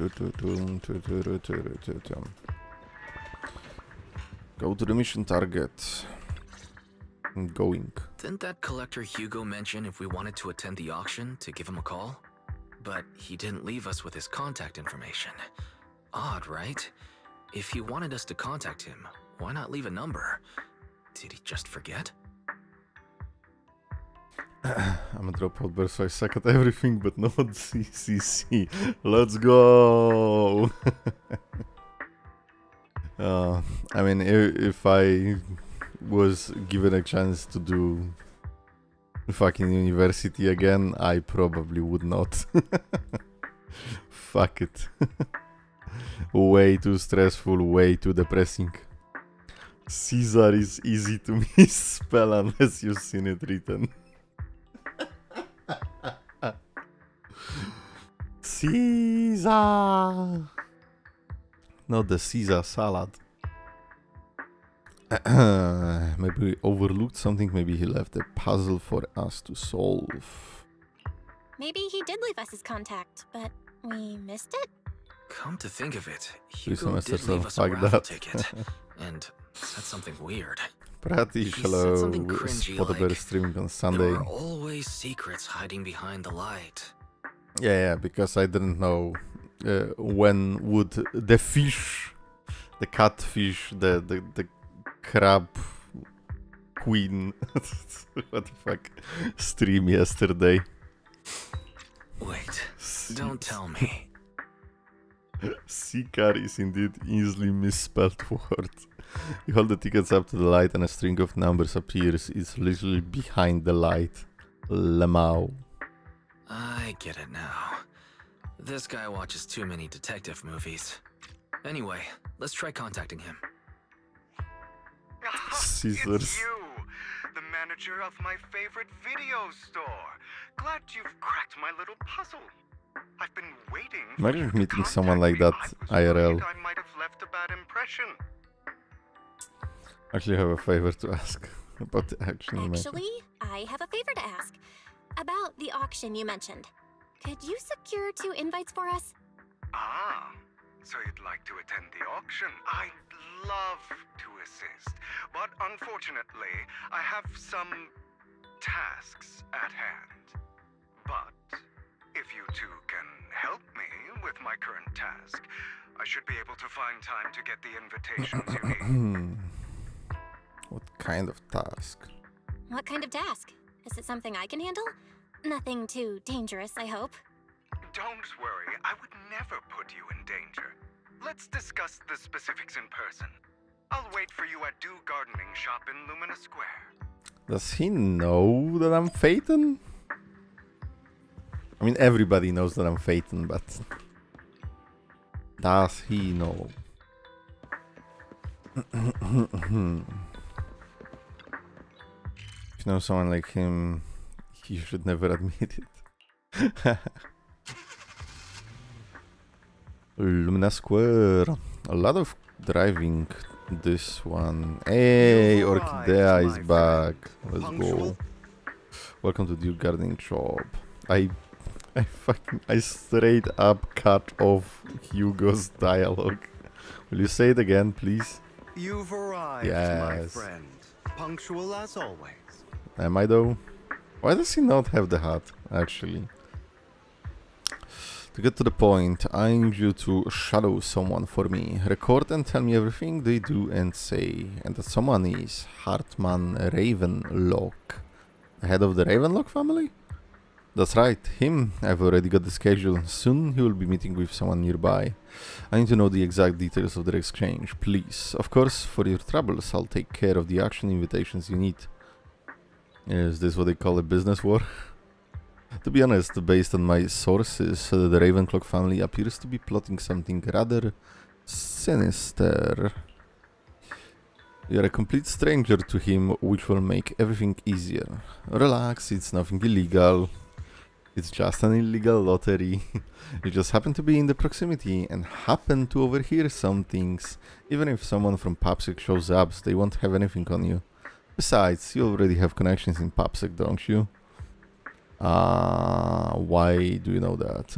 to the mission target. I'm going. Didn't that collector Hugo mention if we wanted to attend the auction to give him a call? But he didn't leave us with his contact information. Odd, right? If he wanted us to contact him, why not leave a number? Did he just forget? I'm a dropout burst, so I suck at everything, but not CCC. Let's go! I mean, if I was given a chance to do fucking university again, I probably would not. Fuck it. Way too stressful, way too depressing. Caesar is easy to misspell unless you've seen it written. Caesar! Not the Caesar salad. Maybe we overlooked something, maybe he left a puzzle for us to solve. Maybe he did leave us his contact, but we missed it? Come to think of it, Hugo Hugo did leave us a raffle ticket, and said something weird. Pretty shallow. Spotted like, streaming on Sunday. There are always secrets hiding behind the light. Yeah, because I didn't know when would the fish, the catfish, the crab queen, what the fuck, stream yesterday. Wait, don't tell me. Seacar is indeed easily misspelled word. You hold the tickets up to the light and a string of numbers appears. It's literally behind the light. Lemao. I get it now. This guy watches too many detective movies. Anyway, let's try contacting him. Scissors. It's you, the manager of my favorite video store. Glad you've cracked my little puzzle. I've been waiting. Imagine meeting someone like that IRL. I might have left a bad impression. Actually, I have a favor to ask about the action. Actually, I have a favor to ask about the auction you mentioned. Could you secure 2 invites for us? Ah, so you'd like to attend the auction? I'd love to assist, but unfortunately, I have some tasks at hand. But if you two can help me with my current task, I should be able to find time to get the invitations you need. What kind of task? What kind of task? Is it something I can handle? Nothing too dangerous, I hope. Don't worry, I would never put you in danger. Let's discuss the specifics in person. I'll wait for you at Do Gardening Shop in Lumina Square. Does he know that I'm Phaeton? I mean, everybody knows that I'm Phaeton, but does he know? If you know someone like him, he should never admit it. Lumina Square. A lot of driving this one. Hey, Orchidea is back. Let's go. Welcome to the gardening shop. I straight up cut off Hugo's dialogue. Will you say it again, please? You've arrived, my friend. Punctual as always. Am I though? Why does he not have the hat, actually? To get to the point, I need you to shadow someone for me. Record and tell me everything they do and say. And that someone is Hartman Ravenlock. The head of the Ravenlock family? That's right, him. I've already got the schedule. Soon he will be meeting with someone nearby. I need to know the exact details of their exchange, please. Of course, for your troubles, I'll take care of the action invitations you need. Is this what they call a business war? To be honest, based on my sources, the Ravenclaw family appears to be plotting something rather sinister. You're a complete stranger to him, which will make everything easier. Relax, it's nothing illegal. It's just an illegal lottery. You just happen to be in the proximity and happen to overhear some things. Even if someone from PubSec shows up, they won't have anything on you. Besides, you already have connections in PubSec, don't you? Why do you know that?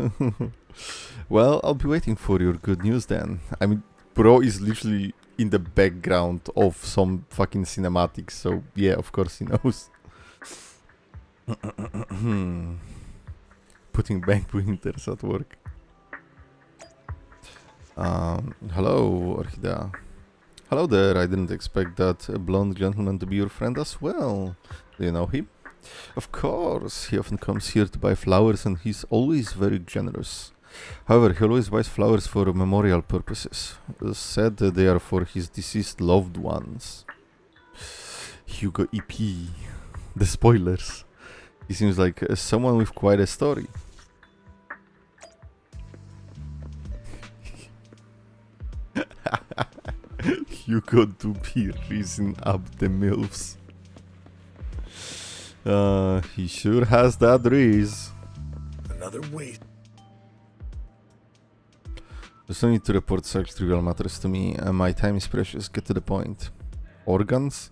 Well, I'll be waiting for your good news then. I mean, bro is literally in the background of some fucking cinematics, so yeah, of course he knows. Putting bank printers at work. Hello, Orchidea. Hello there, I didn't expect that blonde gentleman to be your friend as well. Do you know him? Of course, he often comes here to buy flowers and he's always very generous. However, he always buys flowers for memorial purposes. Said that they are for his deceased loved ones. Hugo EP. The spoilers. He seems like someone with quite a story. Hugo to be reason up the MILFs. He sure has that Riz. Another waste. There's no need to report such trivial matters to me. My time is precious. Get to the point. Organs?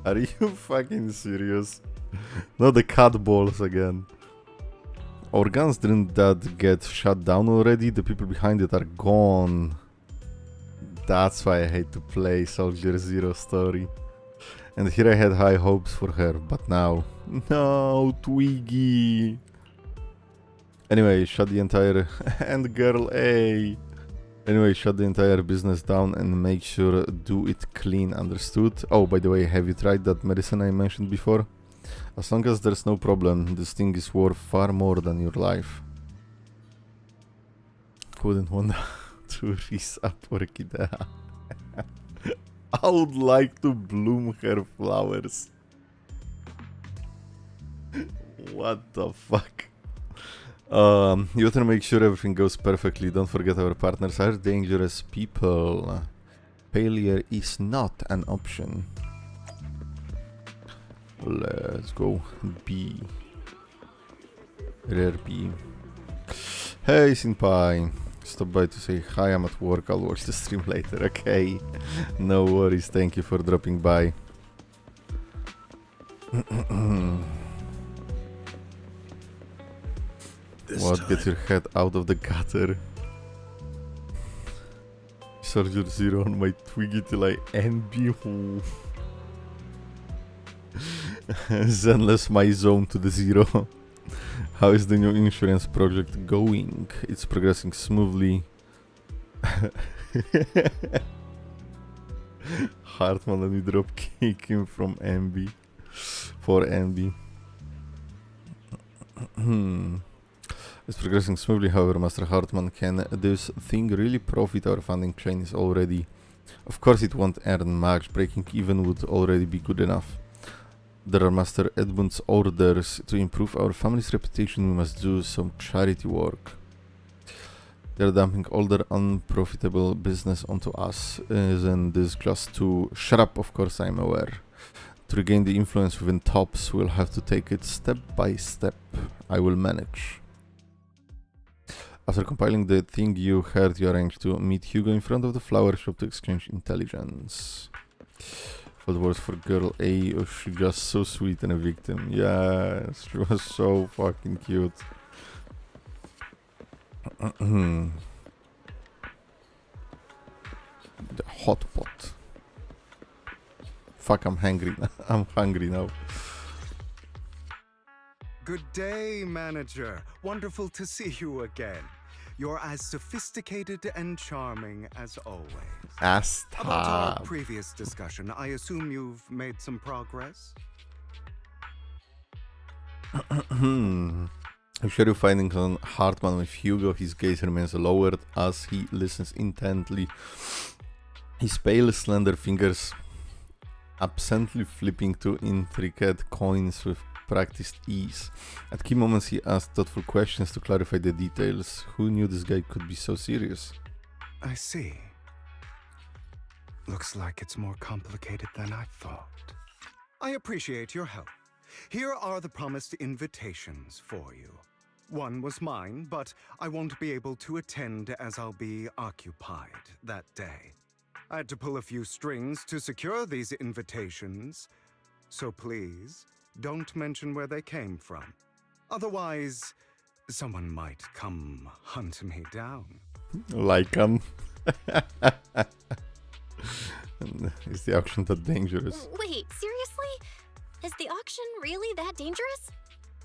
Are you fucking serious? Not the cat balls again. Organs, didn't that get shut down already? The people behind it are gone. That's why I hate to play Soldier Zero story. And here I had high hopes for her, but now... No, Twiggy! Anyway, shut the entire... and girl A! Anyway, shut the entire business down and make sure do it clean, understood? Oh, by the way, have you tried that medicine I mentioned before? As long as there's no problem, this thing is worth far more than your life. Wouldn't want to raise up orchidea. I would like to bloom her flowers. What the fuck? You better make sure everything goes perfectly. Don't forget our partners are dangerous people. Failure is not an option. Let's go. B. Rare B. Hey, Senpai. Stop by to say hi, I'm at work, I'll watch the stream later. Okay. No worries, thank you for dropping by. What? Get your head out of the gutter. Soldier Zero on my Twiggy till I envy. Zenless my zone to the zero. How is the new insurance project going? It's progressing smoothly. Hartman, let me drop kick him from MB. For MB. It's progressing smoothly, however, Master Hartman, can this thing really profit our funding chain is already? Of course it won't earn much, breaking even would already be good enough. There are Master Edmund's orders. To improve our family's reputation, we must do some charity work. They're dumping all their unprofitable business onto us. Isn't this just too... Shut up, of course I'm aware. To regain the influence within tops, we'll have to take it step by step. I will manage. After compiling the thing you heard, you arranged to meet Hugo in front of the flower shop to exchange intelligence. For the words for girl A, oh, she just so sweet and a victim. Yes, she was so fucking cute. The hot pot. Fuck, I'm hungry. I'm hungry now. Good day, manager. Wonderful to see you again. You're as sophisticated and charming as always. About our previous discussion, I assume you've made some progress? I share your findings on Hartman with Hugo. His gaze remains lowered as he listens intently. His pale, slender fingers absently flipping to intricate coins with practiced ease. At key moments he asked thoughtful questions to clarify the details. Who knew this guy could be so serious? I see. Looks like it's more complicated than I thought. I appreciate your help. Here are the promised invitations for you. One was mine, but I won't be able to attend as I'll be occupied that day. I had to pull a few strings to secure these invitations, so please don't mention where they came from. Otherwise, someone might come hunt me down. Like Is the auction that dangerous? Wait, seriously? Is the auction really that dangerous?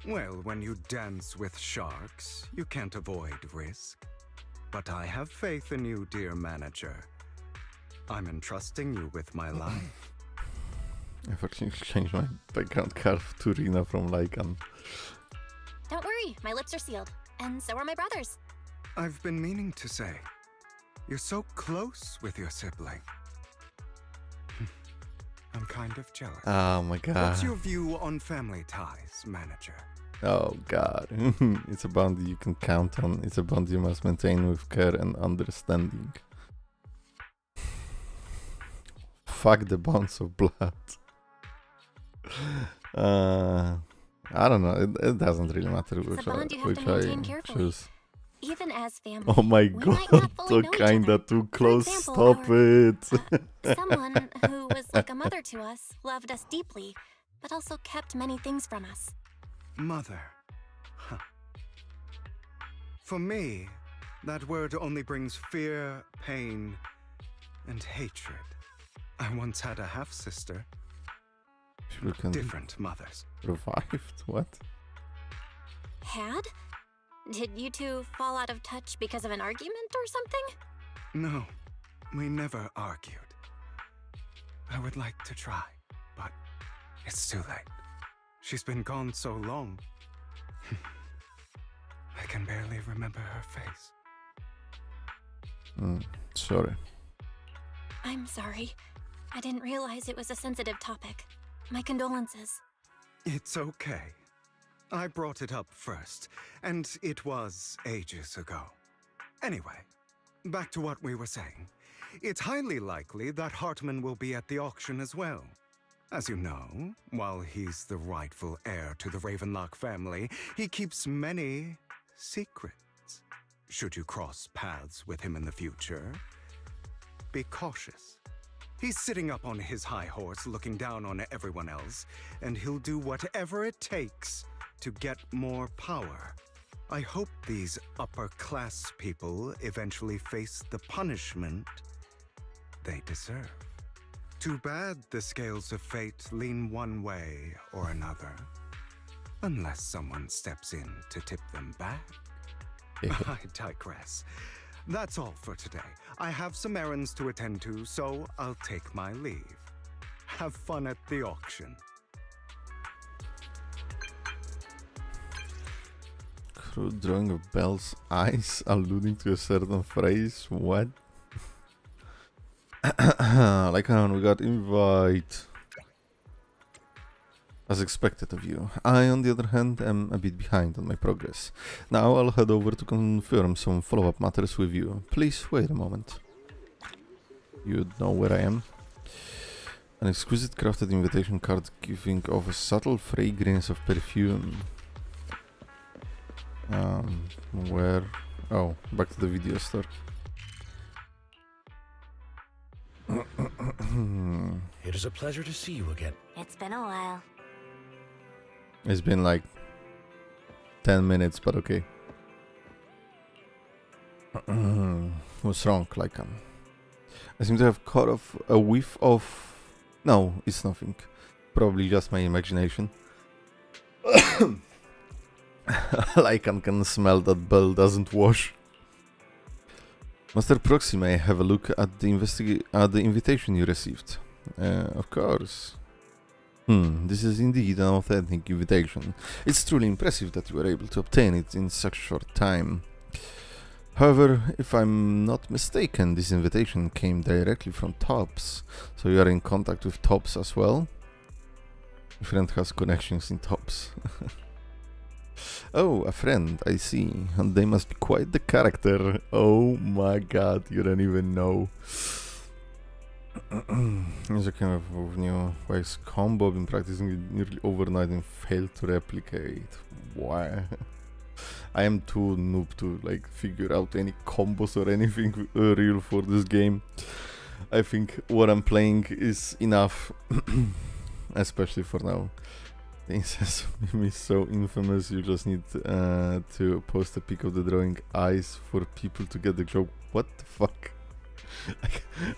Well, when you dance with sharks, you can't avoid risk. But I have faith in you, dear manager. I'm entrusting you with my life. I've actually changed my background color to Rina from Lycan. Don't worry, my lips are sealed. And so are my brothers. I've been meaning to say, you're so close with your sibling. I'm kind of jealous. Oh my god. What's your view on family ties, manager? Oh god. It's a bond you can count on. It's a bond you must maintain with care and understanding. Fuck the bonds of blood. I don't know. It doesn't really matter which I choose. Even as family, Oh my we might god, not fully so know each kinda other. too For close. example, Stop it. someone who was like a mother to us, loved us deeply, but also kept many things from us. Mother. Huh. For me, that word only brings fear, pain, and hatred. I once had a half-sister. Different mothers. Revived? What? Had? Did you two fall out of touch because of an argument or something? No, we never argued. I would like to try, but it's too late. She's been gone so long. I can barely remember her face. Sorry. I'm sorry. I didn't realize it was a sensitive topic. My condolences. It's okay. I brought it up first, and it was ages ago. Anyway, back to what we were saying. It's highly likely that Hartman will be at the auction as well. As you know, while he's the rightful heir to the Ravenlock family, he keeps many secrets. Should you cross paths with him in the future, be cautious. He's sitting up on his high horse, looking down on everyone else, and he'll do whatever it takes to get more power. I hope these upper-class people eventually face the punishment they deserve. Too bad the scales of fate lean one way or another, unless someone steps in to tip them back. I digress. That's all for today. I have some errands to attend to, so I'll take my leave. Have fun at the auction. Crude drawing of Belle's eyes, alluding to a certain phrase. What? Like we got invite. As expected of you. I, on the other hand, am a bit behind on my progress. Now I'll head over to confirm some follow-up matters with you. Please wait a moment. You know where I am. An exquisite crafted invitation card giving off a subtle fragrance of perfume. Where? Oh, back to the video store. It is a pleasure to see you again. It's been a while. It's been like 10 minutes, but okay. What's wrong, like I seem to have caught off a whiff of... No, it's nothing. Probably just my imagination. Lycan can smell that Belle doesn't wash. Master Proxy, may I have a look at the invitation you received? Of course. This is indeed an authentic invitation. It's truly impressive that you were able to obtain it in such a short time. However, if I'm not mistaken, this invitation came directly from Tops. So you are in contact with Tops as well? A friend has connections in Tops. Oh, a friend, I see. And they must be quite the character. Oh my god, you don't even know. As a kind of new wax combo, I've been practicing it nearly overnight and failed to replicate. Why? I am too noob to like figure out any combos or anything real for this game. I think what I'm playing is enough, especially for now. The incest meme is so infamous, you just need to post a pic of the drawing eyes for people to get the joke. What the fuck?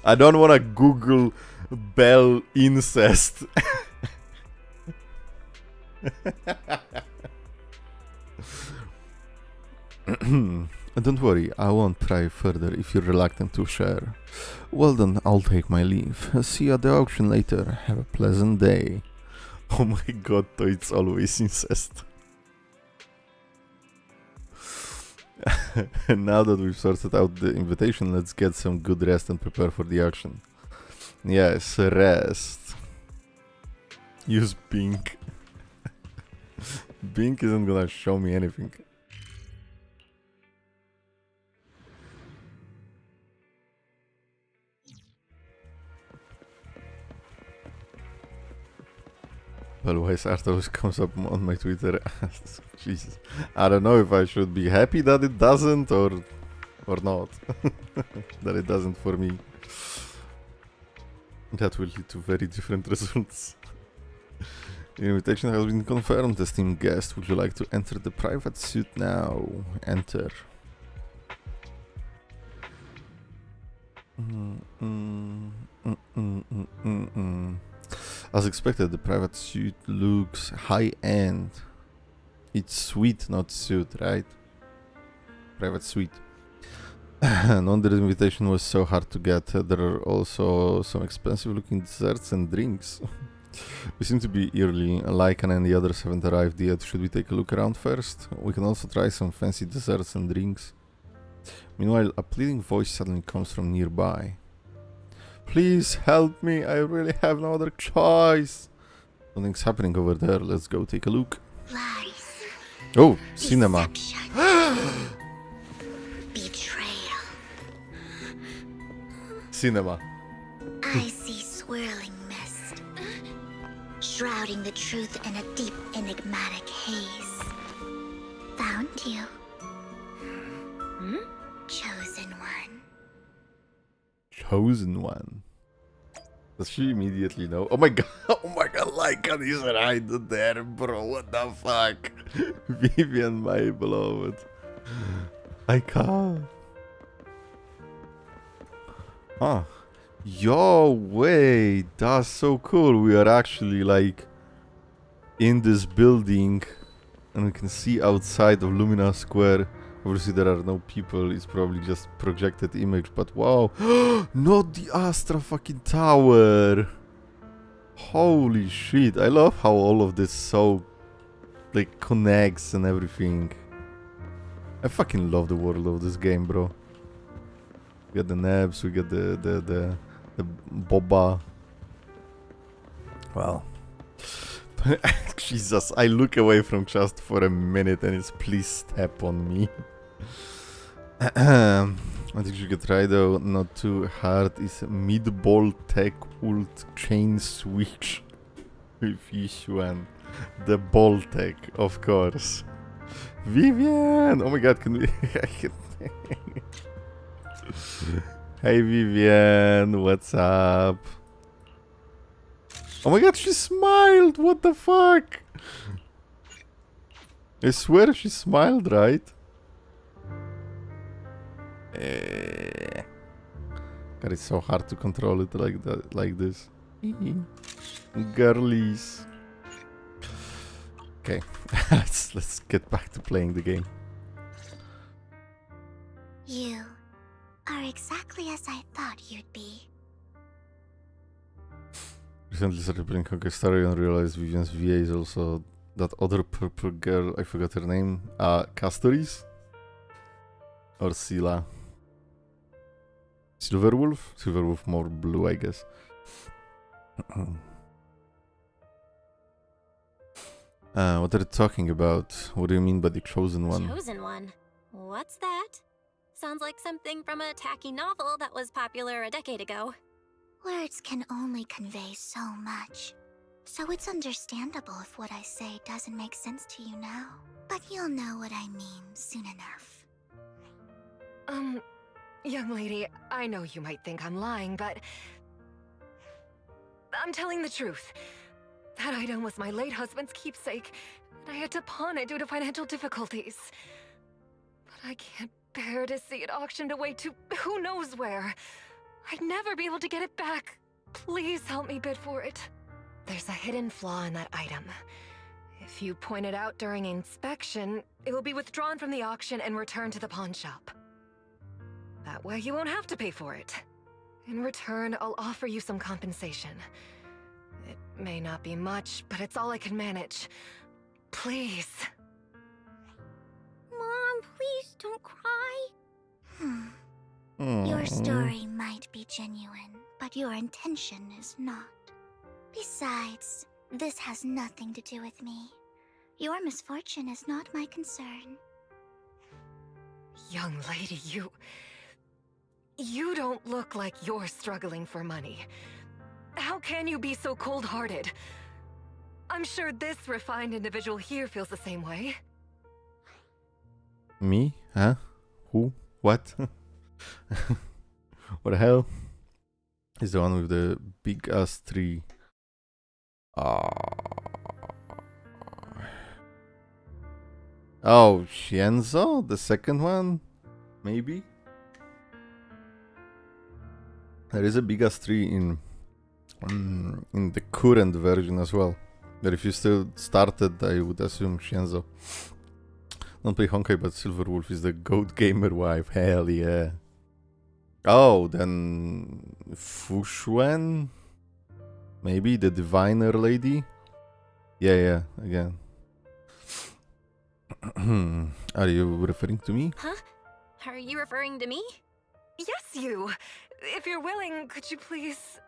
I don't wanna Google Belle incest. Don't worry, I won't pry further if you're reluctant to share. Well then, I'll take my leave. See you at the auction later. Have a pleasant day. Oh my god, it's always incest. Now that we've sorted out the invitation, let's get some good rest and prepare for the auction. Yes, rest. Use Bing. Bing isn't gonna show me anything. Apple's art always comes up on my Twitter. Jesus. I don't know if I should be happy that it doesn't or not. That it doesn't for me. That will lead to very different results. Your invitation has been confirmed, esteemed guest. Would you like to enter the private suite now? Enter. As expected, the private suite looks high-end. It's suite, not suit, right? Private suite. No, the invitation was so hard to get. There are also some expensive-looking desserts and drinks. We seem to be early. Lycan and the others haven't arrived yet. Should we take a look around first? We can also try some fancy desserts and drinks. Meanwhile, a pleading voice suddenly comes from nearby. Please help me, I really have no other choice. Something's happening over there, let's go take a look. Lies. Oh, cinema. Betrayal. Cinema. I see swirling mist, shrouding the truth in a deep, enigmatic haze. Found you. Chosen one. Chosen one. Does she immediately know? Oh my god, Lycan is right there, bro. What the fuck? Vivian, my beloved. I can't. Ah. Yo, wait. That's so cool. We are actually like in this building and we can see outside of Lumina Square. Obviously there are no people, it's probably just projected image, but wow. Not the Astra fucking tower. Holy shit. I love how all of this so like connects and everything. I fucking love the world of this game, bro. We got the Nebs, we got the Boba. Well. Jesus, I look away from just for a minute and it's please step on me. I think you could try though, not too hard, is mid-ball tech ult chain switch with yixuan. The ball tech, of course. Vivian! Oh my god, can we... Hey Vivian, what's up? Oh my god, she smiled! What the fuck? I swear she smiled, right? God, it's so hard to control it like that, like this. Girlies. Okay, let's get back to playing the game. You are exactly as I thought you'd be. Recently started playing Hockey Story and realized Vivian's VA is also that other purple girl, I forgot her name, Castoris? Or Sila? Silverwolf? Silverwolf more blue, I guess. What are you talking about? What do you mean by the chosen one? Chosen one? What's that? Sounds like something from a tacky novel that was popular a decade ago. Words can only convey so much, so it's understandable if what I say doesn't make sense to you now. But you'll know what I mean soon enough. Young lady, I know you might think I'm lying, but I'm telling the truth. That item was my late husband's keepsake, and I had to pawn it due to financial difficulties. But I can't bear to see it auctioned away to who knows where. I'd never be able to get it back. Please help me bid for it. There's a hidden flaw in that item. If you point it out during inspection, it will be withdrawn from the auction and returned to the pawn shop. That way you won't have to pay for it. In return, I'll offer you some compensation. It may not be much, but it's all I can manage. Please. Mom, please don't cry. Your story might be genuine, but your intention is not. Besides, this has nothing to do with me. Your misfortune is not my concern. Young lady, you don't look like you're struggling for money. How can you be so cold-hearted? I'm sure this refined individual here feels the same way. Me? Huh? Who? What? What the hell? Is the one with the big ass tree. Oh, Xianzo? The second one? Maybe? There is a big ass tree in the current version as well. But if you still started, I would assume Xianzo. Don't play Honkai, but Silverwolf is the goat gamer wife. Hell yeah. Oh, then Fuxuan? Maybe the diviner lady? Yeah, again. Are you referring to me? Huh? Are you referring to me? Yes, you. If you're willing, could you please...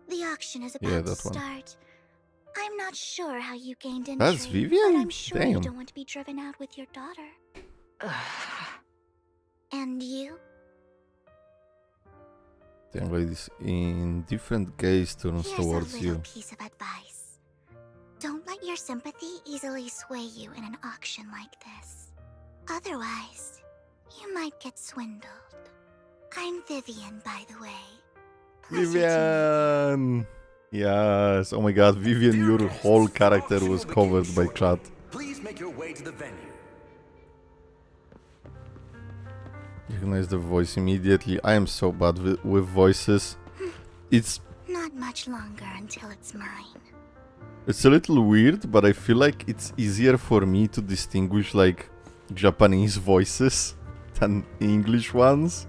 The auction is about to start. I'm not sure how you gained entry. That's Vivian? But I'm sure Damn. you don't want to be driven out with your daughter. And you? The young ladies in different gaze turns Here's towards a little you. piece of advice. Don't let your sympathy easily sway you in an auction like this. Otherwise, you might get swindled. I'm Vivian, by the way. Pleasure to meet Vivian! Yes, oh my god, Vivian, your whole character was covered by chat. Please make your way to the venue. Recognize the voice immediately. I am so bad with voices. It's Not much longer until it's mine. a little weird, but I feel like it's easier for me to distinguish like Japanese voices than English ones.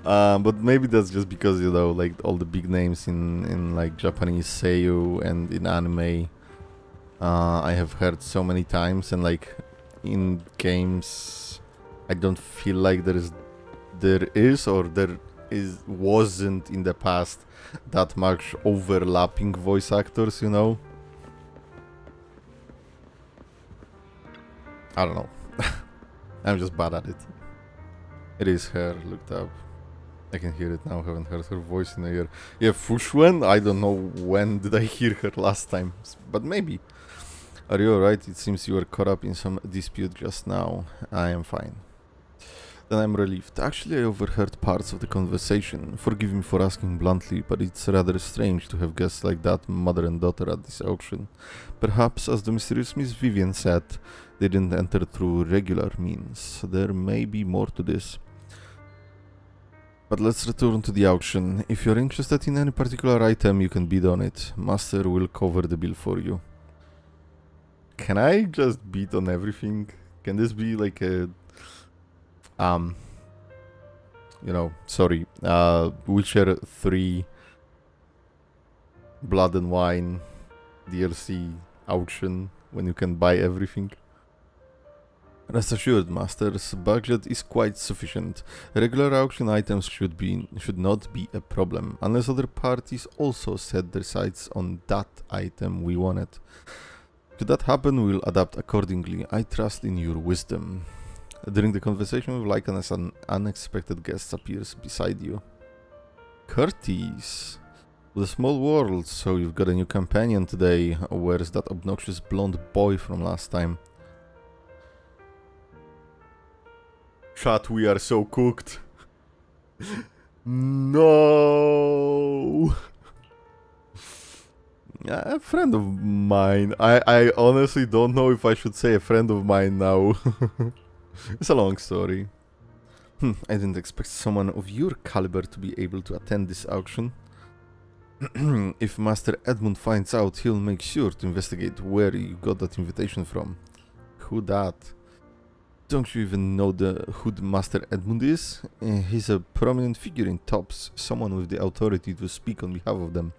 But maybe that's just because, you know, like all the big names in like Japanese seiyuu and in anime I have heard so many times, and like in games I don't feel like there wasn't in the past that much overlapping voice actors, you know. I don't know. I'm just bad at it. It is her, looked up. I can hear it now, haven't heard her voice in a year. Yeah, Fuxuan, I don't know when did I hear her last time, but maybe. Are you alright? It seems you were caught up in some dispute just now. I am fine. Then I'm relieved. Actually, I overheard parts of the conversation. Forgive me for asking bluntly, but it's rather strange to have guests like that, mother and daughter, at this auction. Perhaps, as the mysterious Miss Vivian said, they didn't enter through regular means. There may be more to this. But let's return to the auction. If you're interested in any particular item, you can bid on it. Master will cover the bill for you. Can I just bid on everything? Can this be like a... Witcher 3 Blood and Wine DLC auction when you can buy everything? Rest assured, Master's budget is quite sufficient. Regular auction items should not be a problem, unless other parties also set their sights on that item we wanted. Should that happen, we'll adapt accordingly. I trust in your wisdom. During the conversation with Lycan, as an unexpected guest appears beside you. Curtis! The small world, so you've got a new companion today. Where's that obnoxious blonde boy from last time? Chat, we are so cooked. No! A friend of mine. I honestly don't know if I should say a friend of mine now. It's a long story. I didn't expect someone of your caliber to be able to attend this auction. If Master Edmund finds out, he'll make sure to investigate where you got that invitation from. Who that? Don't you even know who the Master Edmund is? He's a prominent figure in Tops, someone with the authority to speak on behalf of them.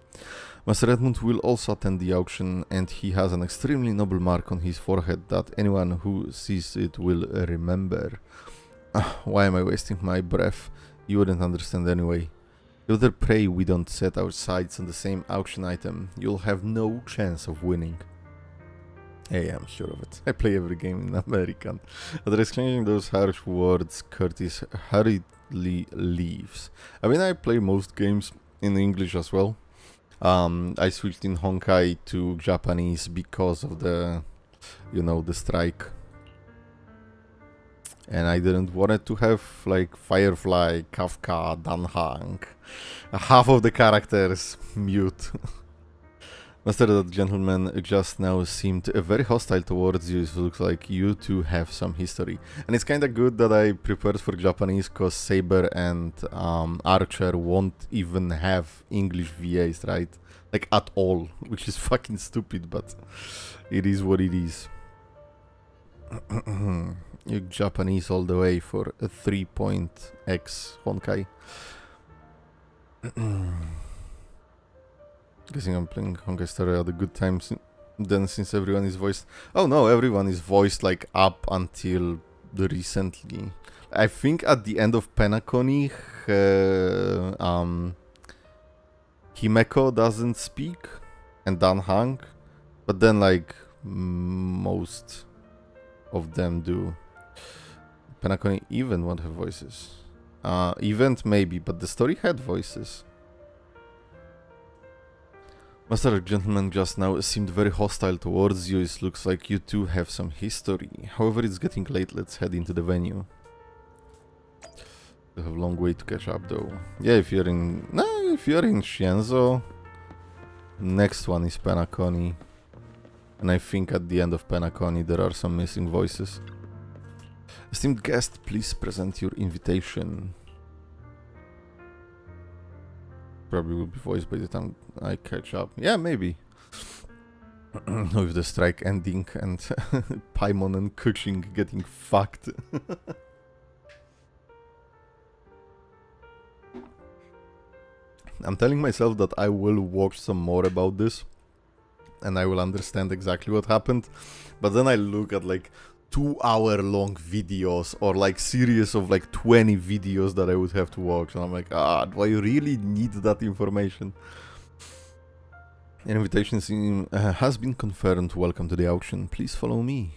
Master Edmund will also attend the auction, and he has an extremely noble mark on his forehead that anyone who sees it will remember. Why am I wasting my breath? You wouldn't understand anyway. You better pray we don't set our sights on the same auction item. You'll have no chance of winning. Hey, I'm sure of it. I play every game in American. After exchanging those harsh words, Curtis hurriedly leaves. I mean, I play most games in English as well. I switched in Honkai to Japanese because of the, you know, the strike. And I didn't want it to have like Firefly, Kafka, Danhang. Half of the characters mute. Master, that gentleman just now seemed very hostile towards you. It looks like you two have some history. And it's kinda good that I prepared for Japanese, cause Saber and Archer won't even have English VAs, right? Like at all, which is fucking stupid, but it is what it is. You Japanese all the way for a 3.x Honkai. Guessing I'm playing Honkai Star at a good time then, since everyone is voiced. Oh no, everyone is voiced like up until the recently. I think at the end of Penacony, Himeko doesn't speak and Danhang, but then like most of them do. Penacony even won't have voices. Event maybe, but the story had voices. Master, gentleman just now seemed very hostile towards you. It looks like you two have some history. However, it's getting late. Let's head into the venue. We have a long way to catch up, though. Yeah, if you're in Shienzo, next one is Penacony, and I think at the end of Penacony there are some missing voices. Esteemed guest, please present your invitation. Probably will be voiced by the time I catch up. Yeah, maybe. With the strike ending and Paimon and Kuching getting fucked. I'm telling myself that I will watch some more about this and I will understand exactly what happened. But then I look at like 2-hour-long videos or like series of like 20 videos that I would have to watch, and I'm like, do I really need that information? An invitation has been confirmed. Welcome to the auction. Please follow me.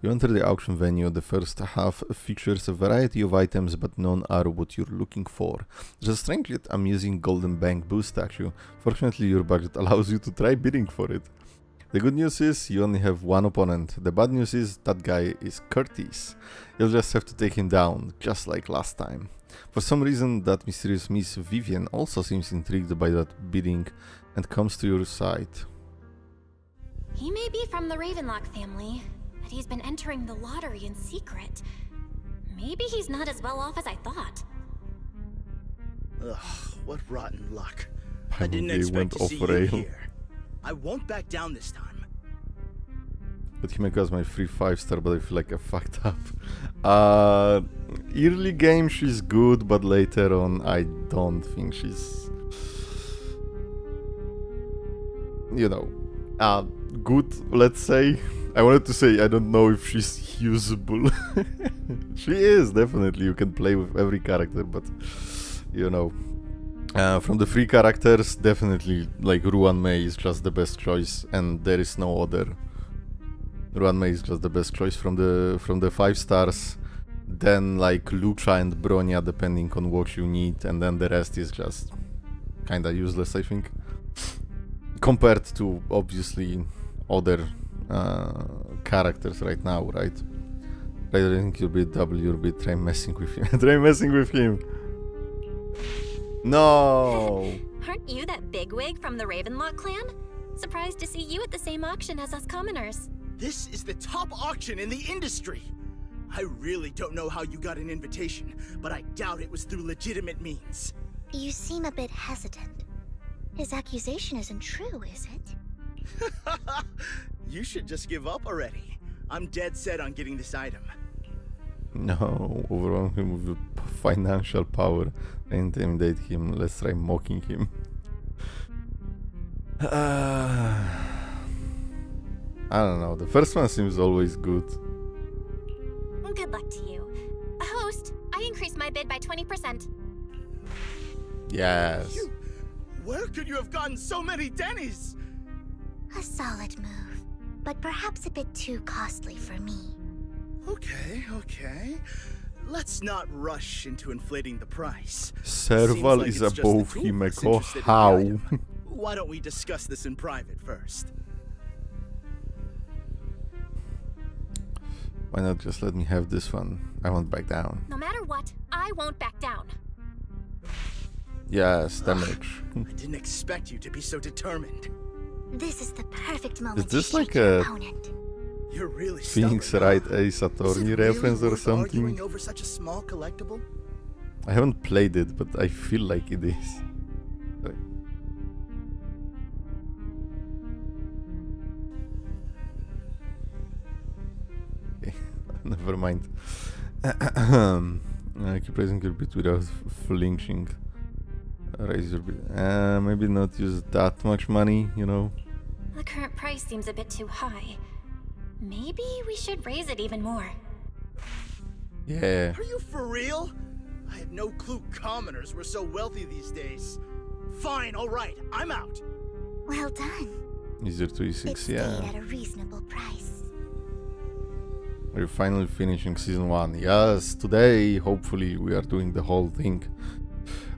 You enter the auction venue. The first half features a variety of items, but none are what you're looking for. There's a strange yet amusing golden bamboo statue. Fortunately, your budget allows you to try bidding for it. The good news is you only have one opponent. The bad news is that guy is Curtis. You'll just have to take him down, just like last time. For some reason, that mysterious Miss Vivian also seems intrigued by that bidding and comes to your side. He may be from the Ravenlock family, but he's been entering the lottery in secret. Maybe he's not as well off as I thought. Ugh, what rotten luck. I didn't expect to see you here. I won't back down this time. But Himeko is my free 5-star, but I feel like I fucked up. Early game she's good, but later on I don't think she's, you know, good, let's say. I wanted to say I don't know if she's usable. She is, definitely. You can play with every character, but you know. From the free characters, definitely like Ruan Mei is just the best choice, and there is no other. Ruan Mei is just the best choice from the 5 stars. Then like Lucha and Bronya, depending on what you need, and then the rest is just kinda useless, I think. Compared to obviously other characters right now, right? I think you'll be W, you'll be try messing with him. Try messing with him. No! Aren't you that bigwig from the Ravenlock clan? Surprised to see you at the same auction as us commoners. This is the top auction in the industry. I really don't know how you got an invitation, but I doubt it was through legitimate means. You seem a bit hesitant. His accusation isn't true, is it? You should just give up already. I'm dead set on getting this item. No, overwhelm him with financial power, intimidate him, let's try mocking him. I don't know, the first one seems always good. Good luck to you. Host, I increased my bid by 20%. Yes. Where could you have gotten so many Denny's? A solid move, but perhaps a bit too costly for me. Okay. Let's not rush into inflating the price. Serval is above Himeko. How? Why don't we discuss this in private first? Why not just let me have this one? I won't back down. No matter what, I won't back down. Yes, damage. I didn't expect you to be so determined. This is the perfect moment Is this to like shake your a opponent. You're really Phoenix stubborn, Wright huh? Ace Is it Attorney really reference or worth arguing something? over such a small collectible? I haven't played it, but I feel like it is. Okay, never mind. Keep raising your bit without flinching. Raise your bit. Maybe not use that much money, you know. The current price seems a bit too high. Maybe we should raise it even more. Yeah. Are you for real? I had no clue commoners were so wealthy these days. Fine, alright, I'm out. Well done. Easier to It E6, stayed yeah. at a reasonable price. Are you finally finishing season 1? Yes, today, hopefully, we are doing the whole thing.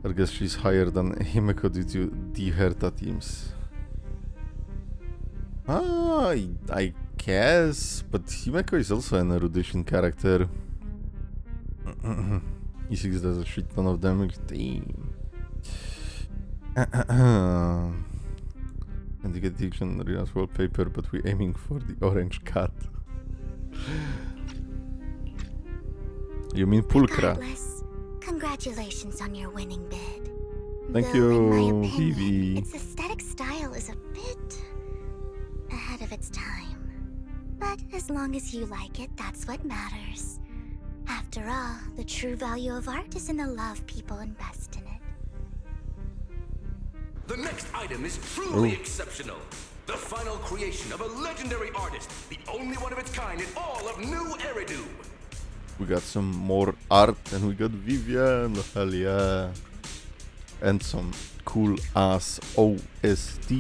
I guess she's higher than Himeko due to the Herta teams. I guess, but Himeko is also an erudition character. E6 does a shit ton of damage. Damn. And you get dictionary as wallpaper, but we're aiming for the orange cat. You mean Pulcra? Regardless, congratulations on your winning bid. Thank Though, in my you, opinion, Vivi. its aesthetic style is a bit ahead of its time. But as long as you like it, that's what matters. After all, the true value of art is in the love people invest in it. The next item is truly exceptional. The final creation of a legendary artist, the only one of its kind in all of New Eridu. We got some more art and we got Vivian, hell yeah. And some cool ass OST.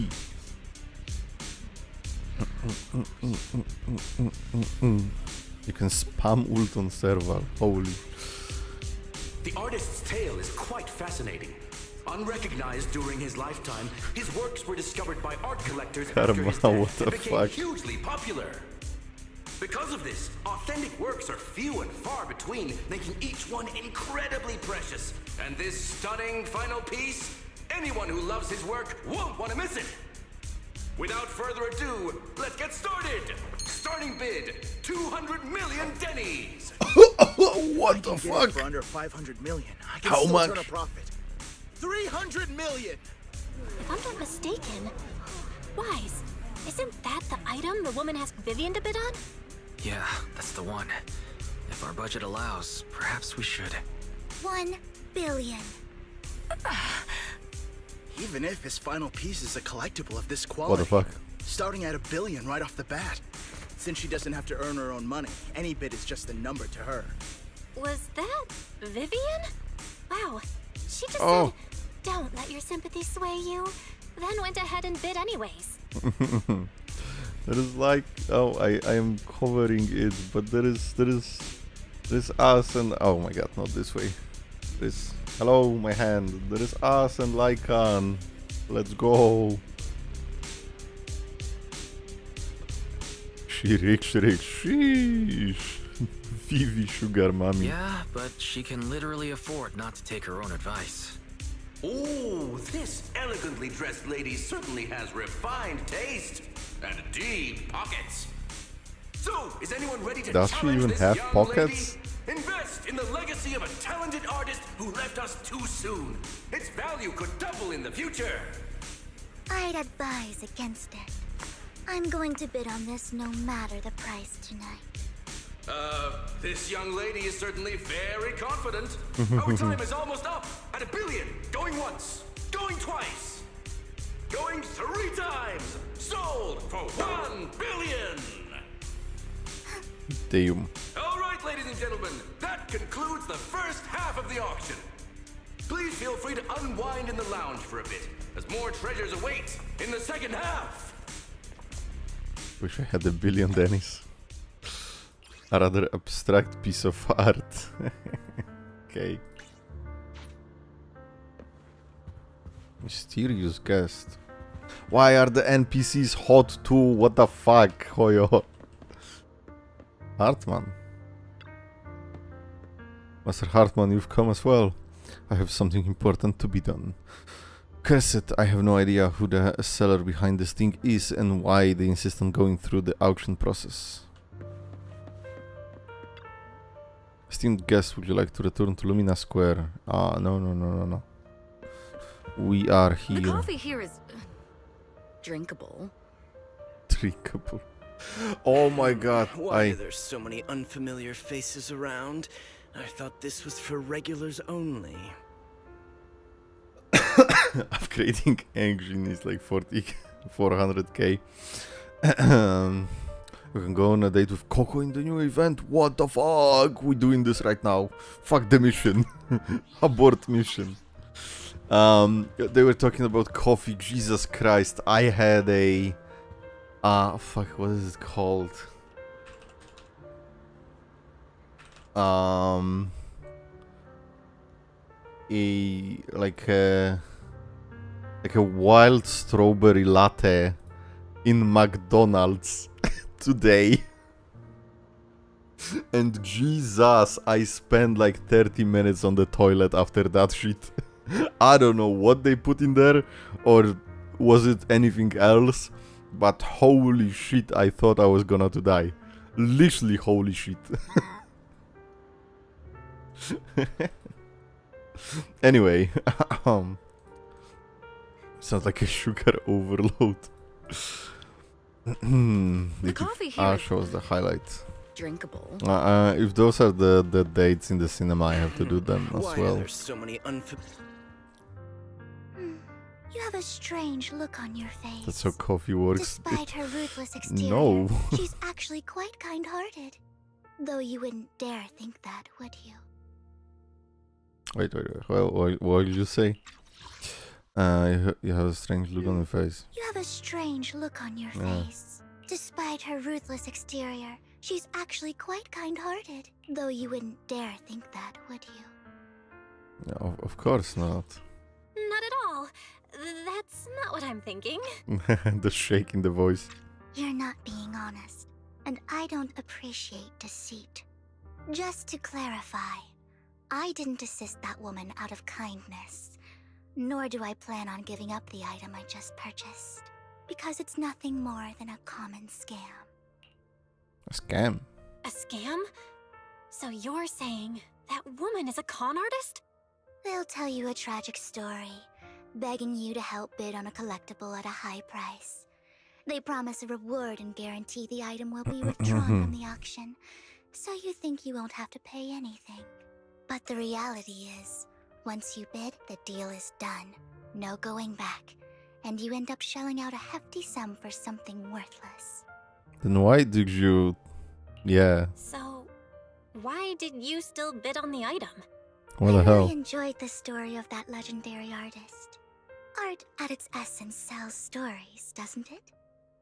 You can spam ult on server, holy. The artist's tale is quite fascinating. Unrecognized during his lifetime, his works were discovered by art collectors after his Karma, what death the and became fuck? hugely popular. Because of this, authentic works are few and far between, making each one incredibly precious. And this stunning final piece, anyone who loves his work won't want to miss it. Without further ado, let's get started! Starting bid, 200 million dennies! What the Get it fuck? for under 500 million. I can How still much? turn a profit. 300 million! If I'm not mistaken, Wise, isn't that the item the woman asked Vivian to bid on? Yeah, that's the one. If our budget allows, perhaps we should. 1 billion. Even if his final piece is a collectible of this What quality. the fuck? Starting at $1 billion right off the bat. Since she doesn't have to earn her own money, any bid is just a number to her. Was that Vivian? Wow, she just Oh. said, don't let your sympathy sway you, then went ahead and bid anyways. There is like, oh, I am covering it, but there is us and, oh my god, not this way. There's, hello, my hand. There is us and Lycan. Let's go. She rich, sheesh. Vivi sugar mommy. Yeah, but she can literally afford not to take her own advice. Ooh, this elegantly dressed lady certainly has refined taste and deep pockets. So, is anyone ready to Does she challenge even this have young pockets? lady? Invest in the legacy of a talented artist who left us too soon. Its value could double in the future. I'd advise against it. I'm going to bid on this no matter the price tonight. This young lady is certainly very confident. Our time is almost up at $1 billion. Going once, going twice, going 3 times. Sold for $1 billion. Damn. All right, ladies and gentlemen, that concludes the first half of the auction. Please feel free to unwind in the lounge for a bit, as more treasures await in the second half. Wish I had $1 billion, Dennis. A rather abstract piece of art. Okay. Mysterious guest. Why are the NPCs hot too? What the fuck, Hoyo? Hartman. Master Hartman, you've come as well. I have something important to be done. Curse it, I have no idea who the seller behind this thing is and why they insist on going through the auction process. Esteemed guest, would you like to return to Lumina Square? No. We are here. The coffee here is drinkable. Drinkable. Oh my god. Why there's so many unfamiliar faces around? I thought this was for regulars only. Upgrading engine is like 400k. We can go on a date with Coco in the new event. What the fuck? We're doing this right now. Fuck the mission. Abort mission. They were talking about coffee. Jesus Christ. I had a... fuck, what is it called? Like a wild strawberry latte in McDonald's today. And Jesus, I spent like 30 minutes on the toilet after that shit. I don't know what they put in there, or was it anything else, but holy shit, I thought I was gonna to die. Literally holy shit. Anyway, sounds like a sugar overload. The coffee here shows the highlights. Drinkable. If those are the dates in the cinema, I have to do them as well. There's so many You have a strange look on your face. That's how coffee works. Despite her ruthless exterior, No. she's actually quite kind-hearted. Though you wouldn't dare think that, would you? Wait. Well, what did you say? You have a strange look on your face. You have a strange look on your face. Despite her ruthless exterior, she's actually quite kind-hearted. Though you wouldn't dare think that, would you? Yeah, of course not. Not at all. That's not what I'm thinking. The shake in the voice. You're not being honest, and I don't appreciate deceit. Just to clarify, I didn't assist that woman out of kindness, nor do I plan on giving up the item I just purchased, because it's nothing more than a common scam. A scam? A scam? So you're saying that woman is a con artist? They'll tell you a tragic story, begging you to help bid on a collectible at a high price. They promise a reward and guarantee the item will be withdrawn from the auction, so you think you won't have to pay anything. But the reality is, once you bid, the deal is done. No going back. And you end up shelling out a hefty sum for something worthless. Then why did you... Yeah. So, why did you still bid on the item? What the I hell? really enjoyed the story of that legendary artist. Art at its essence sells stories, doesn't it?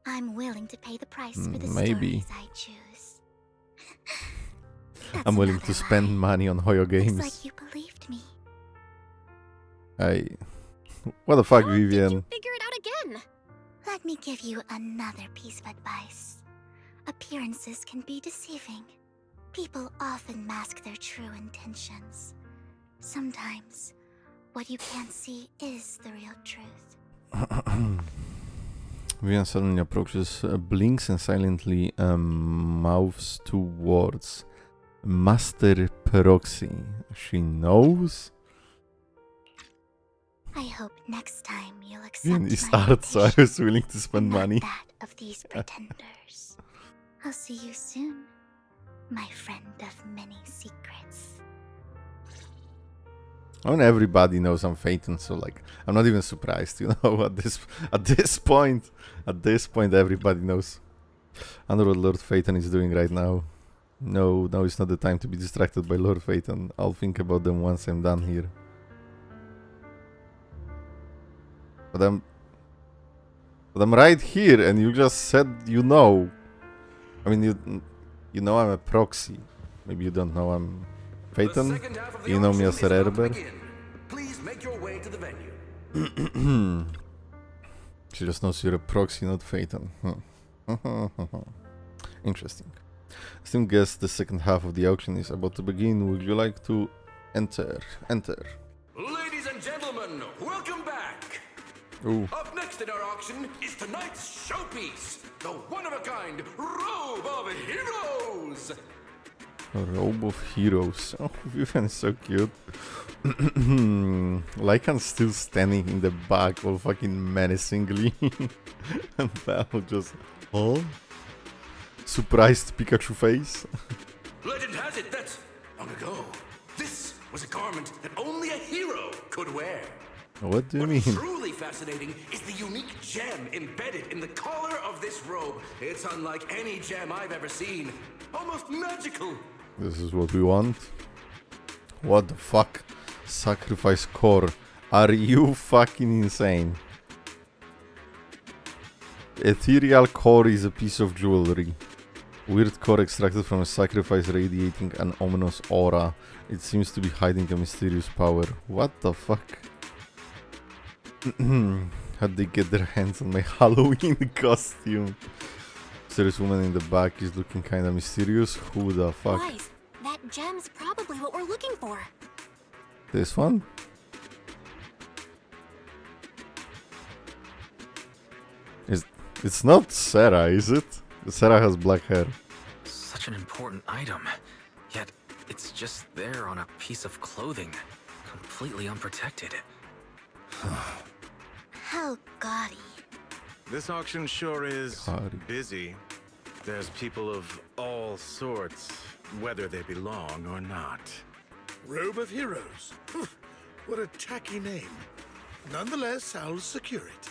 I'm willing to pay the price for the Maybe. stories I choose. I'm willing to spend money on Hoyo games. Looks like you believed me. What the fuck, How Vivian? did you figure it out again? Let me give you another piece of advice. Appearances can be deceiving. People often mask their true intentions. Sometimes, what you can't see is the real truth. Vivian suddenly approaches, blinks and silently mouths towards Master Proxy. She knows? I hope next time you'll accept Vivian is my art, so I invitation, was willing to spend not money. that of these pretenders. I'll see you soon, my friend of many secrets. I mean, everybody knows I'm Phaeton, so like, I'm not even surprised, you know. At this point, everybody knows. I know what Lord Phaeton is doing right now. No, now is not the time to be distracted by Lord Phaeton. I'll think about them once I'm done here. But I'm right here, and you just said you know. I mean, you know I'm a proxy. Maybe you don't know I'm Phaeton. You know me as rarebear. Please make your way to the venue. She just knows you're a proxy, not Phaeton. Interesting. I still guess the second half of the auction is about to begin. Would you like to enter? Enter. Ladies and gentlemen, welcome back! Ooh. Up next in our auction is tonight's showpiece, the one-of-a-kind Robe of Heroes! A robe of heroes. Oh, Vivian is so cute. Lycan's still standing in the back, all fucking menacingly. And Val just, oh, surprised Pikachu face. Legend has it that, long ago, this was a garment that only a hero could wear. What do you mean? What's truly fascinating is the unique gem embedded in the collar of this robe. It's unlike any gem I've ever seen. Almost magical. This is what we want. What the fuck? Sacrifice core. Are you fucking insane? Ethereal core is a piece of jewelry. Weird core extracted from a sacrifice radiating an ominous aura. It seems to be hiding a mysterious power. What the fuck? How'd they get their hands on my Halloween costume? Mysterious woman in the back is looking kinda mysterious. Who the fuck? Guys, that gem's probably what we're looking for. This one? It's not Sarah, is it? Sarah has black hair. Such an important item, yet it's just there on a piece of clothing, completely unprotected. How gaudy. This auction sure is busy. There's people of all sorts, whether they belong or not. Robe of Heroes. What a tacky name. Nonetheless, I'll secure it.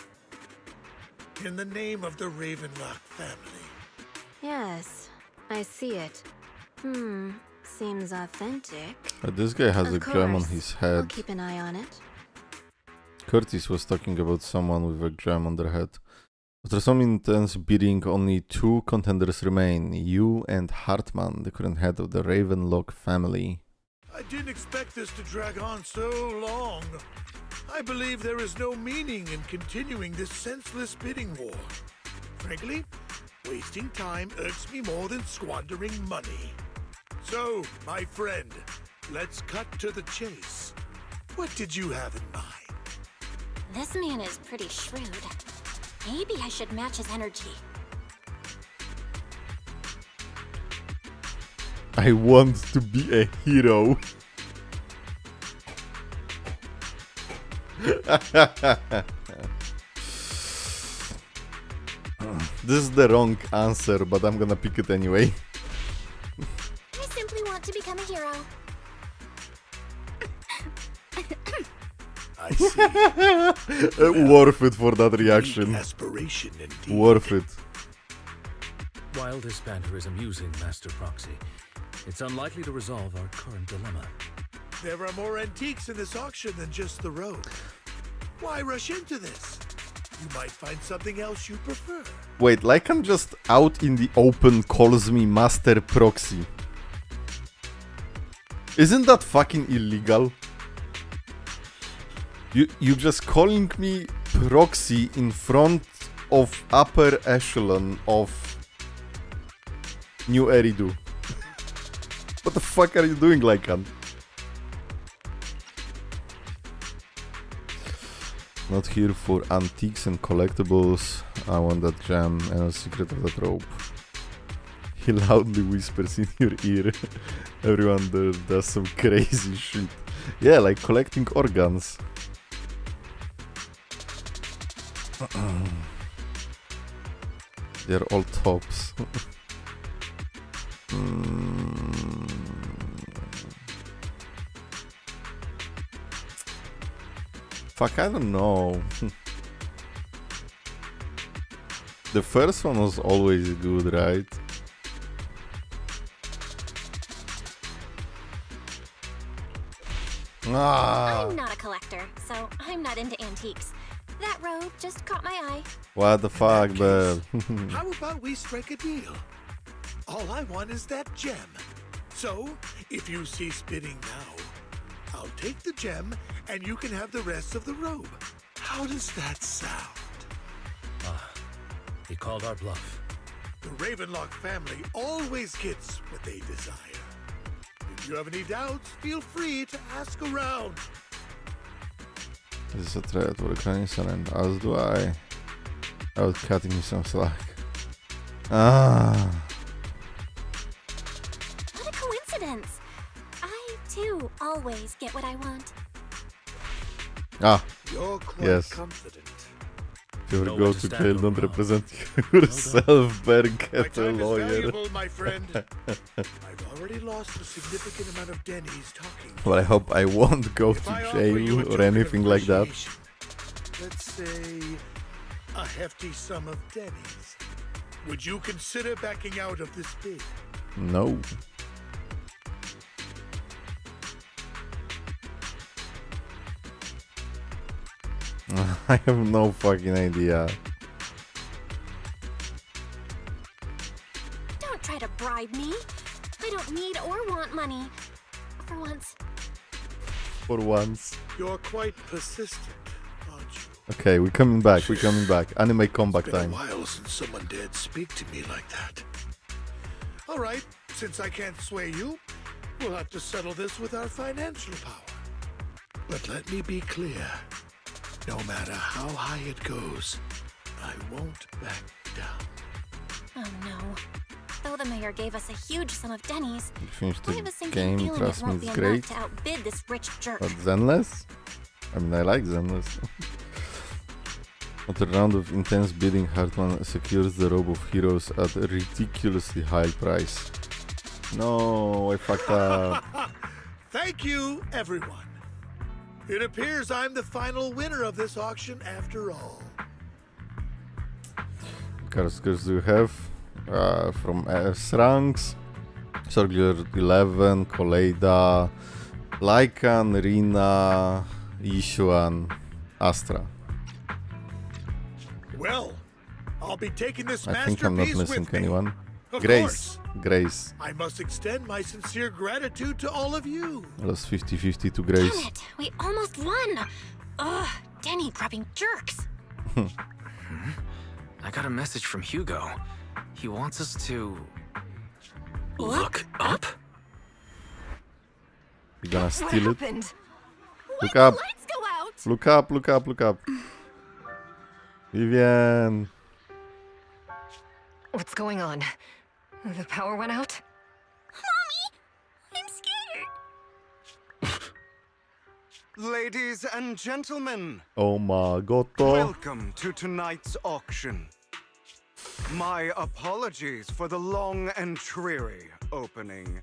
In the name of the Ravenlock family. Yes, I see it. Seems authentic. This guy has a gem on his I'll head. keep an eye on it. Curtis was talking about someone with a gem on their head. After some intense bidding, only 2 contenders remain, you and Hartman, the current head of the Ravenlock family. I didn't expect this to drag on so long. I believe there is no meaning in continuing this senseless bidding war. Frankly, wasting time irks me more than squandering money. So, my friend, let's cut to the chase. What did you have in mind? This man is pretty shrewd. Maybe I should match his energy. I want to be a hero. This is the wrong answer, but I'm gonna pick it anyway. I simply want to become a hero. I see. Worth it for that reaction. Aspiration indeed. Worth it. While this banter is amusing, Master Proxy, it's unlikely to resolve our current dilemma. There are more antiques in this auction than just the robe. Why rush into this? You might find something else you prefer. Wait, Lycan just out in the open calls me Master Proxy. Isn't that fucking illegal? You just calling me Proxy in front of upper echelon of New Eridu. What the fuck are you doing, Lycan? Not here for antiques and collectibles. I want that gem and a secret of that rope. He loudly whispers in your ear. Everyone there does some crazy shit. Yeah, like collecting organs. They're all tops. Fuck, I don't know. The first one was always good, right? I'm not a collector, so I'm not into antiques. That robe just caught my eye. What the fuck, man? How about we strike a deal? All I want is that gem. So, if you cease bidding now, I'll take the gem and you can have the rest of the robe. How does that sound? He called our bluff. The Ravenlock family always gets what they desire. If you have any doubts, feel free to ask around. This is a threat for the silent, as do I. I was cutting you some slack. Ah. What a coincidence! I, too, always get what I want. Ah. You're quite yes. confident. If you ever go to jail, don't represent yourself, better get a lawyer. Valuable, my friend. I've already lost a significant amount of Denny's talking. Well, I hope I won't go to jail or anything like that. Let's say a hefty sum of Denny's. Would you consider backing out of this bid? No. I have no fucking idea. Don't try to bribe me. I don't need or want money. For once. For once. You're quite persistent, aren't you? Okay, we're coming back. We're coming back. Anime comeback It's been time. a while since someone dared speak to me like that. All right, since I can't sway you, we'll have to settle this with our financial power. But let me be clear. No matter how high it goes, I won't back down. Oh no. Though the mayor gave us a huge sum of Denny's, You finished I have a the sinking game, feeling trust it me, won't be it's enough great. to outbid this rich jerk. But Zenless? I mean, I like Zenless. After a round of intense bidding, Hartman secures the robe of heroes at a ridiculously high price. No, I fucked up. Thank you, everyone. It appears I'm the final winner of this auction after all. Cards do you have? From S ranks. Sorgular 11, Koleida, Lycan, Rina, Yixuan, Astra. Well, I'll be taking this I think I'm not masterpiece missing with me. anyone. Of Grace. course. Grace. I must extend my sincere gratitude to all of you. That's 50-50 to Grace. Damn it! We almost won! Ugh, Denny grabbing jerks! I got a message from Hugo. He wants us to... Look up? You gonna What steal it? happened? Look up! Lights go out! Look up, look up, look up. Vivian! What's going on? The power went out? Mommy! I'm scared! Ladies and gentlemen, Oh my god. welcome to tonight's auction. My apologies for the long and dreary opening.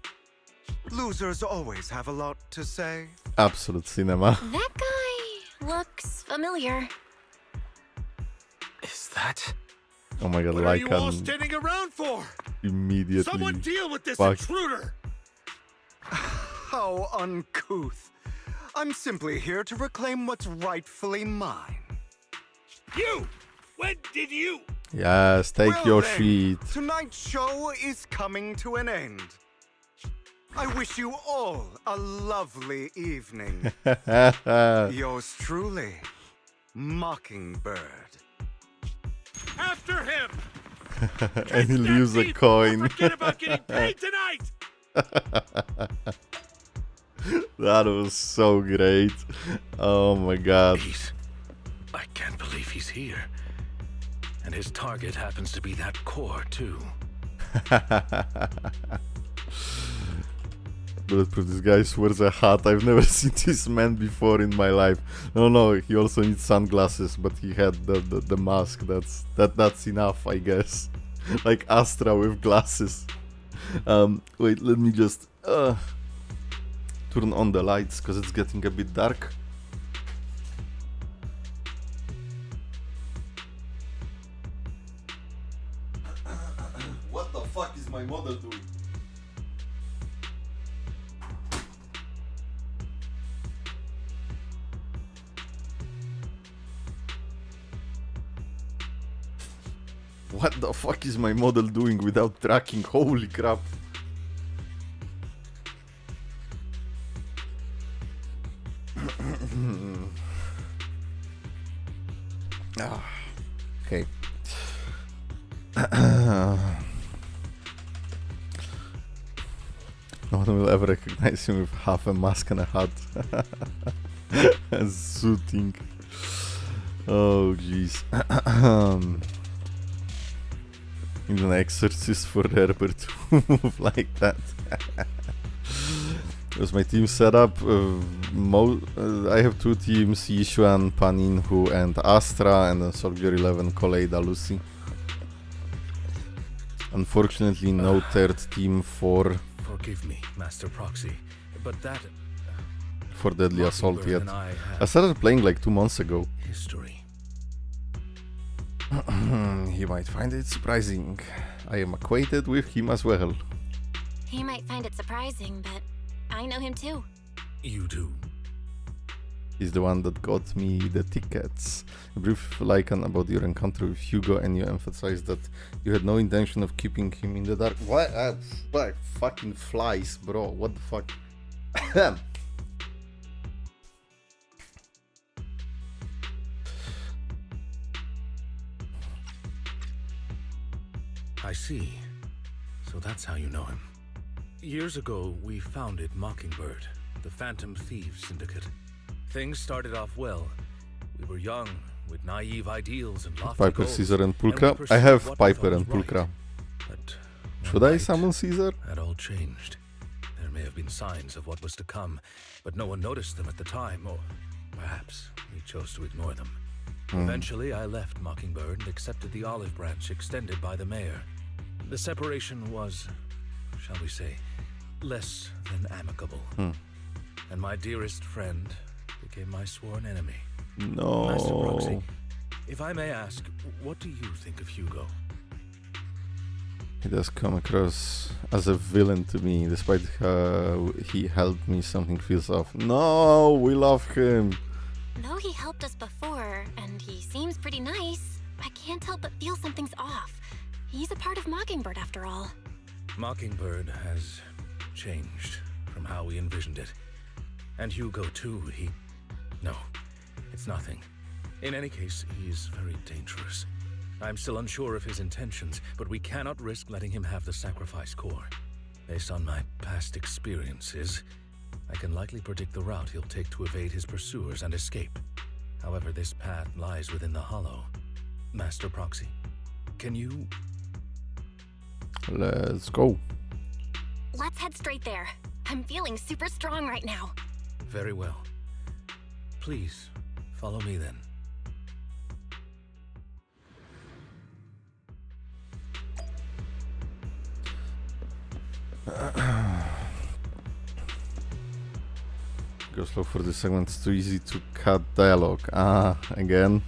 Losers always have a lot to say. Absolute cinema. That guy looks familiar. Is that... Oh my god, What are you all Lycan standing around for? immediately. Someone deal with this fucked. intruder! How uncouth. I'm simply here to reclaim what's rightfully mine. You! When did you? Yes, take Well your then, shit. Tonight's show is coming to an end. I wish you all a lovely evening. Yours truly, Mockingbird. After him! And he leaves a coin. Forget about getting paid tonight! That was so great. Oh my god. I can't believe he's here. And his target happens to be that core, too. Bulletproof, this guy wears a hat. I've never seen this man before in my life. No, he also needs sunglasses, but he had the mask. That's enough, I guess. Like Astra with glasses. Wait, let me just turn on the lights because it's getting a bit dark. What the fuck is my model doing? What the fuck is my model doing without tracking? Holy crap. Okay. No one will ever recognize him with half a mask and a hat. Zooting. Oh jeez. Even an exorcist for rarebear to move like that. Was my team setup? I have two teams: Yixuan, Yinhu, and Astra, and then Soldier 11, Koleida, Lucy. Unfortunately, no third team for. Forgive me, Master Proxy, but that. For Deadly Assault yet. I started playing like 2 months ago. History. He might find it surprising. I am acquainted with him as well. He might find it surprising, but I know him too. You do? He's the one that got me the tickets. A brief icon about your encounter with Hugo, and you emphasized that you had no intention of keeping him in the dark. What? Like fucking flies, bro. What the fuck? I see. So that's how you know him. Years ago, we founded Mockingbird, the Phantom Thieves Syndicate. Things started off well. We were young, with naive ideals and lofty Piper, goals, Caesar, and Pulchra. I have Piper and Pulchra. But should I summon Caesar? That all changed. There may have been signs of what was to come, but no one noticed them at the time, or perhaps we chose to ignore them. Eventually, I left Mockingbird and accepted the olive branch extended by the mayor. The separation was, shall we say, less than amicable. And my dearest friend became my sworn enemy. No. Master Proxy, if I may ask, what do you think of Hugo? He does come across as a villain to me, despite how he helped me. Something feels off. No, we love him. Though he helped us before, and he seems pretty nice, I can't help but feel something's off. He's a part of Mockingbird after all. Mockingbird has changed from how we envisioned it. And Hugo too, No, it's nothing. In any case, he's very dangerous. I'm still unsure of his intentions, but we cannot risk letting him have the sacrifice core. Based on my past experiences, I can likely predict the route he'll take to evade his pursuers and escape. However, this path lies within the hollow. Master Proxy, can you... Let's go. Let's head straight there. I'm feeling super strong right now. Very well. Please, follow me then. Go slow for this segment, it's too easy to cut dialogue. Again.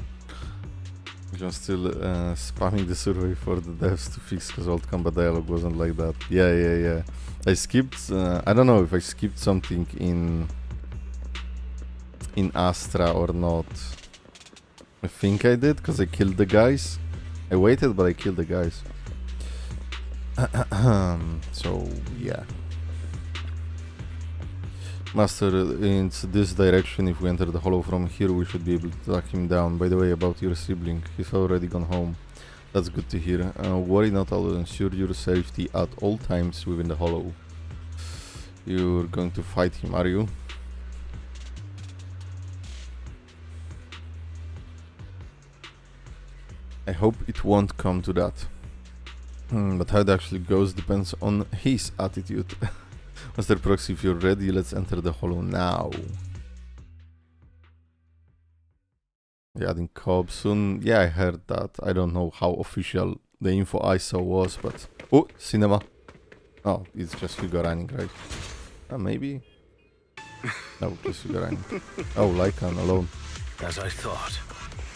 I'm still spamming the survey for the devs to fix, because old combat dialogue wasn't like that. Yeah. I skipped, I don't know if I skipped something in Astra or not. I think I did, because I killed the guys. I waited, but I killed the guys. So, yeah. Master, in this direction. If we enter the hollow from here, we should be able to track him down. By the way, about your sibling, he's already gone home. That's good to hear. Worry not, I'll ensure your safety at all times within the hollow. You're going to fight him, are you? I hope it won't come to that. But how it actually goes depends on his attitude. Master Proxy, if you're ready, let's enter the hollow now. Yeah, adding co-op soon. Yeah, I heard that. I don't know how official the info I saw was, but... Oh, cinema. Oh, it's just Hugo running, right? Maybe? No, just Hugo running. Oh, Lycan alone. As I thought,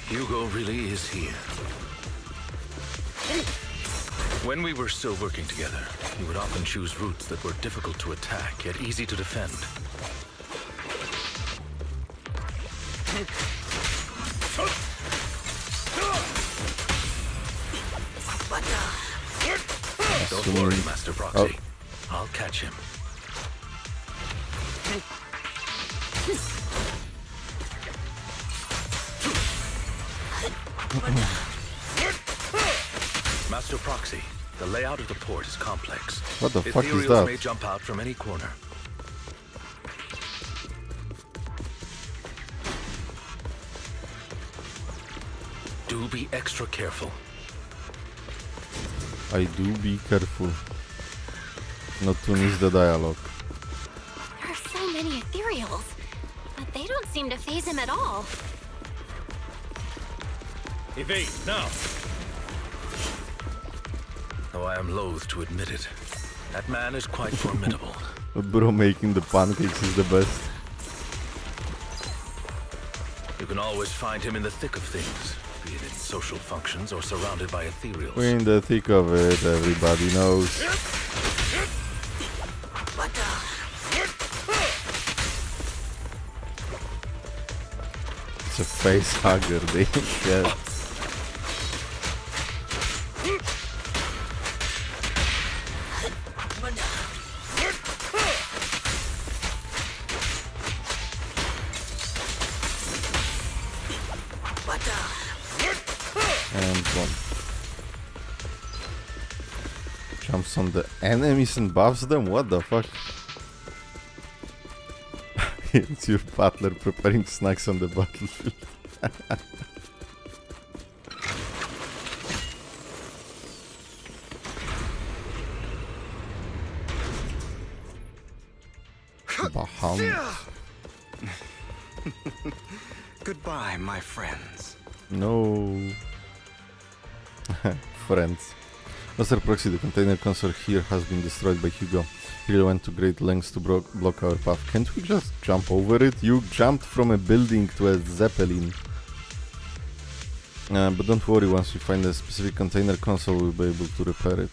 Hugo really is here. When we were still working together, he would often choose routes that were difficult to attack, yet easy to defend. Don't worry, Master Proxy. I'll catch him. Master Proxy, the layout of the port is complex. What the fuck is Ethereals that? may jump out from any corner. Do be extra careful. I do be careful not to miss the dialogue. There are so many ethereals, but they don't seem to faze him at all. Evade, now! Though I am loath to admit it, that man is quite formidable. Bro making the pancakes is the best. You can always find him in the thick of things, be it in social functions or surrounded by ethereals. We're in the thick of it, everybody knows. It's a face hugger, they get. And one. Jumps on the enemies and buffs them? What the fuck? It's your butler preparing snacks on the battlefield. Bahamut. Goodbye, my friends. No. Friends. Master Proxy, the container console here has been destroyed by Hugo. He really went to great lengths to block our path. Can't we just jump over it? You jumped from a building to a zeppelin. But don't worry, once we find a specific container console, we'll be able to repair it.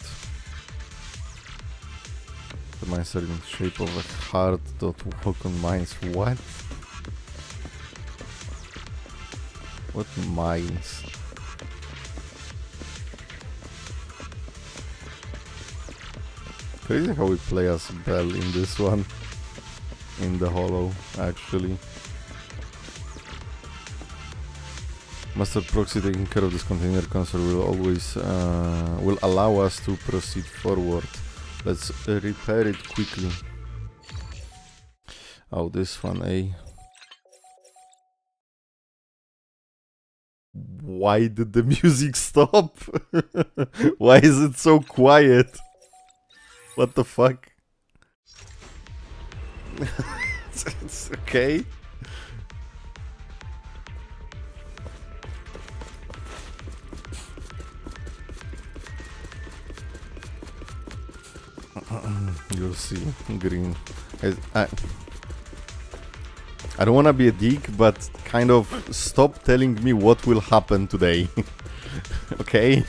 The mines are in shape of a heart. Don't walk on mines. What? What mines? Crazy how we play as Belle in this one. In the Hollow, actually. Master Proxy taking care of this container console will always will allow us to proceed forward. Let's repair it quickly. Oh, this one, eh? Why did the music stop? Why is it so quiet? What the fuck? It's okay. You'll see. Green. I don't wanna be a dick, but kind of stop telling me what will happen today. Okay?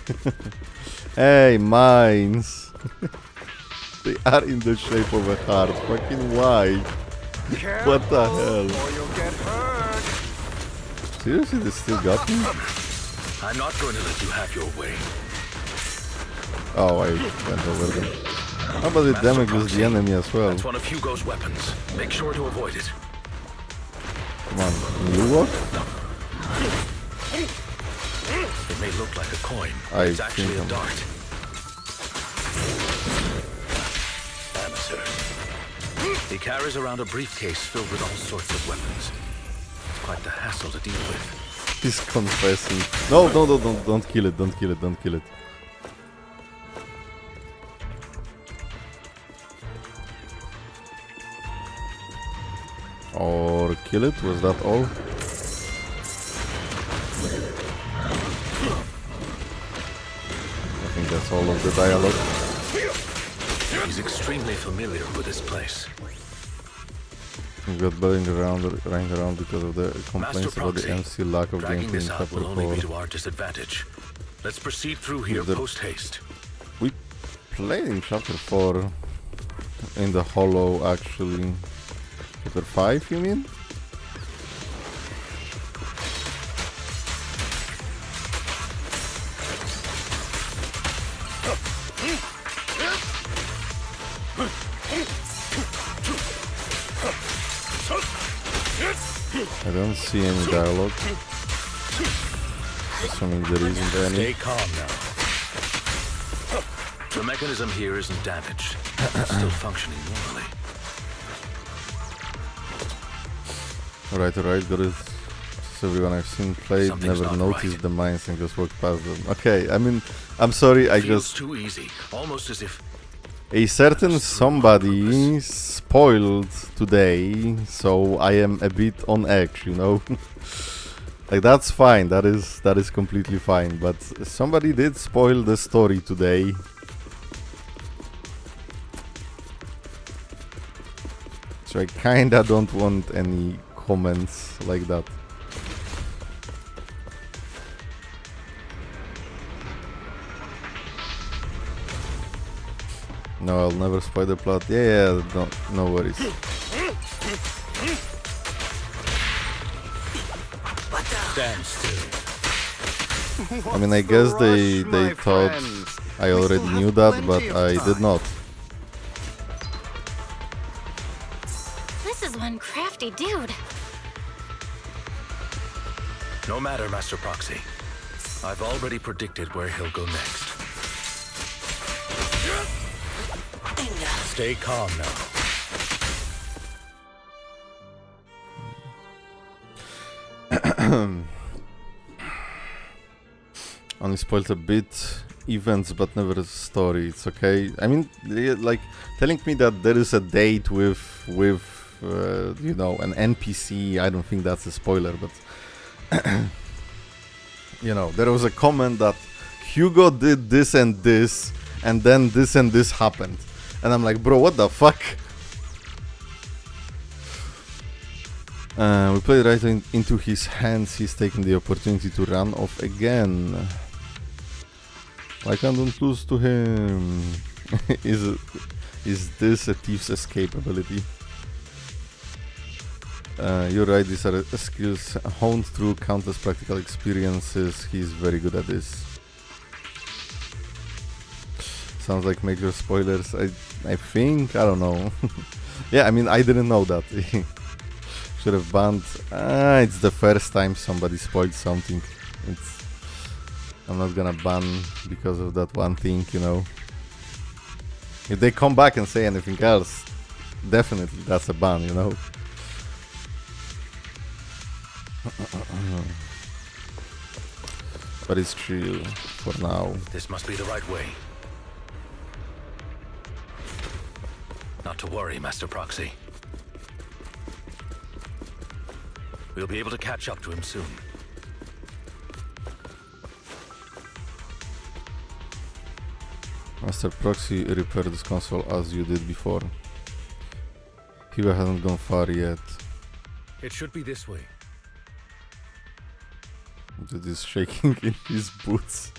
Hey, mines. They are in the shape of a heart. Fucking why? What the hell? Seriously, they still got me? I'm not going to let you have your way. Oh, I went over them. How about it damages the enemy as well? That's one of Hugo's weapons. Make sure to avoid it. Come on, you what? It may look like a coin, but I it's actually a think dart. He carries around a briefcase filled with all sorts of weapons. It's quite the hassle to deal with. He's confessing. No, don't kill it, don't kill it, don't kill it. Or kill it, was that all? I think that's all of the dialogue. He's extremely familiar with this place. We got running around because of the complaints about the MC lack of gameplay in Chapter 4. Will only be to our disadvantage. Let's proceed through here post haste. We played in Chapter 4 in the Hollow, actually. Chapter 5, you mean? I don't see any dialogue. Assuming there isn't any. Stay calm now. The mechanism here isn't damaged. It's still functioning normally. Alright, got it. Everyone I've seen play never noticed the mines and just walked past them. Okay, I mean, I'm sorry, I just... too easy, almost as if... A certain somebody spoiled today, so I am a bit on edge, you know? Like, that's fine, that is completely fine, but somebody did spoil the story today. So I kinda don't want any comments like that. No, I'll never spoil the plot. Yeah, no worries. Stand still. I mean, I guess they thought I already knew that, but I did not. This is one crafty dude. No matter, Master Proxy. I've already predicted where he'll go next. Stay calm now. Only spoiled a bit events, but never the story. It's okay. I mean, like telling me that there is a date with you know, an NPC. I don't think that's a spoiler, but you know, there was a comment that Hugo did this, and then this and this happened, and I'm like, bro, what the fuck? We played right into his hands. He's taken the opportunity to run off again. Why can't I lose to him? Is this a thief's escape ability? You're right, these are skills honed through countless practical experiences. He's very good at this. Sounds like major spoilers. I think, I don't know. Yeah, I mean, I didn't know that. Should have banned. It's the first time somebody spoiled something. I'm not gonna ban because of that one thing, you know. If they come back and say anything else, definitely that's a ban, you know. But it's chill for now. This must be the right way. Not to worry, Master Proxy. We'll be able to catch up to him soon. Master Proxy, repair this console as you did before. Hugo hasn't gone far yet. It should be this way. Dude is shaking in his boots.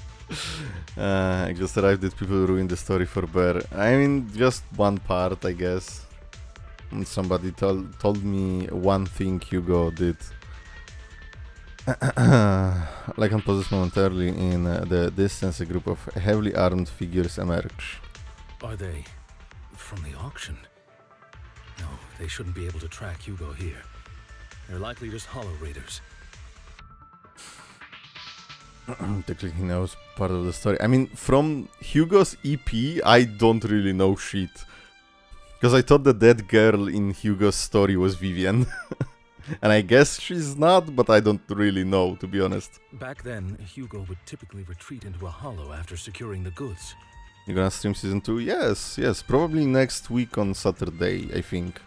I just arrived at people ruined the story for Bear. I mean, just one part, I guess. And somebody told me one thing Hugo did. Like unpossessed momentarily in the distance, a group of heavily armed figures emerge. Are they from the auction? No, they shouldn't be able to track Hugo here. They're likely just hollow raiders. Technically he knows part of the story. I mean, from Hugo's EP, I don't really know shit. Because I thought the dead girl in Hugo's story was Vivian. And I guess she's not, but I don't really know, to be honest. Back then, Hugo would typically retreat into a hollow after securing the goods. You gonna stream season 2? Yes, probably next week on Saturday, I think.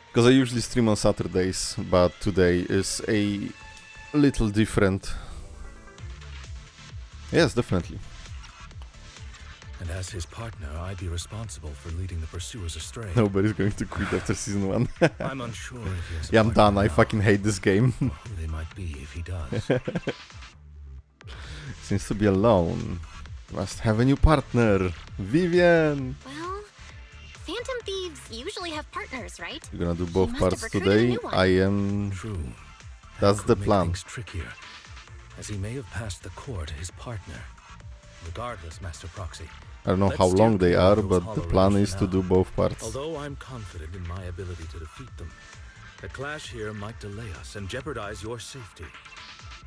Because I usually stream on Saturdays, but today is a little different. Yes, definitely. And as his partner, I'd be responsible for leading the pursuers astray. Nobody's going to quit after season 1. I'm unsure if he has a Yeah, I'm done. partner I now, fucking hate this game. or who they might be if he does. Seems to be alone. Must have a new partner. Vivian! Well, Phantom Thieves usually have partners, right? You're gonna do He both must have parts recruited a today. new one. I am... True. That's That the could make plan. things trickier, as he may have passed the court his partner. Regardless, Master Proxy. I don't know let's how steer long they clear are, of those but the hollow plan raiders is for to now. do both parts. Although I'm confident in my ability to defeat them, the clash here might delay us and jeopardize your safety.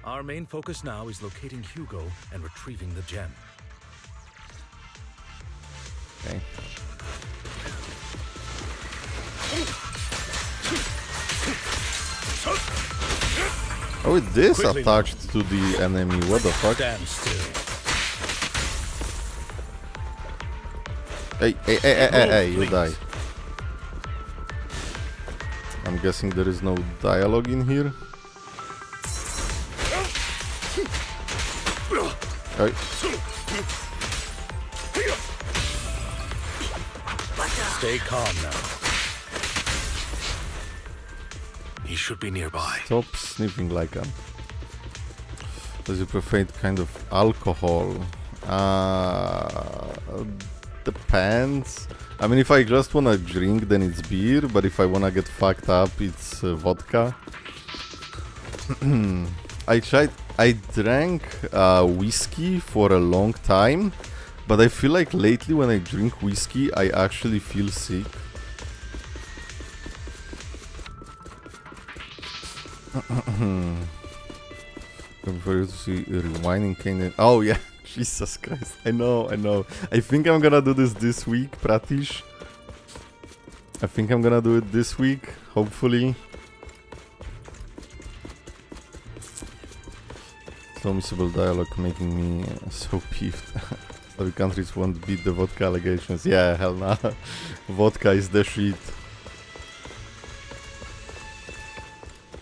Our main focus now is locating Hugo and retrieving the gem. Okay. Oh, it is Quickly attached to the enemy. What the fuck? Stand still. Hey, you die. I'm guessing there is no dialogue in here. Hey. Stay calm now. He should be nearby. Stop sniffing like a... Does it prefer kind of alcohol? Depends. I mean, if I just wanna drink, then it's beer, but if I wanna get fucked up, it's vodka. I drank whiskey for a long time, but I feel like lately when I drink whiskey, I actually feel sick. I'm very to see rewinding cane. Oh yeah, Jesus Christ! I know. I think I'm gonna do this week, Pratish. I think I'm gonna do it this week, hopefully. So miscible dialogue making me so peeved. Other countries won't beat the vodka allegations. Yeah, hell nah. Vodka is the shit.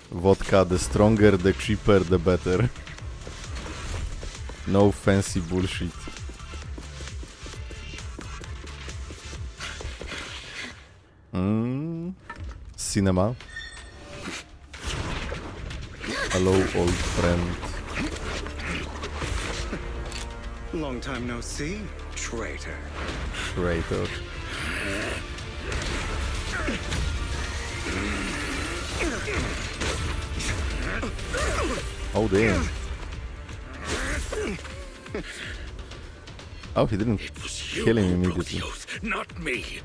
Vodka, the stronger, the cheaper, the better. No fancy bullshit. Cinema. Hello, old friend. Long time no see, traitor. Traitor. Oh damn. Oh, he didn't kill him immediately. Not me.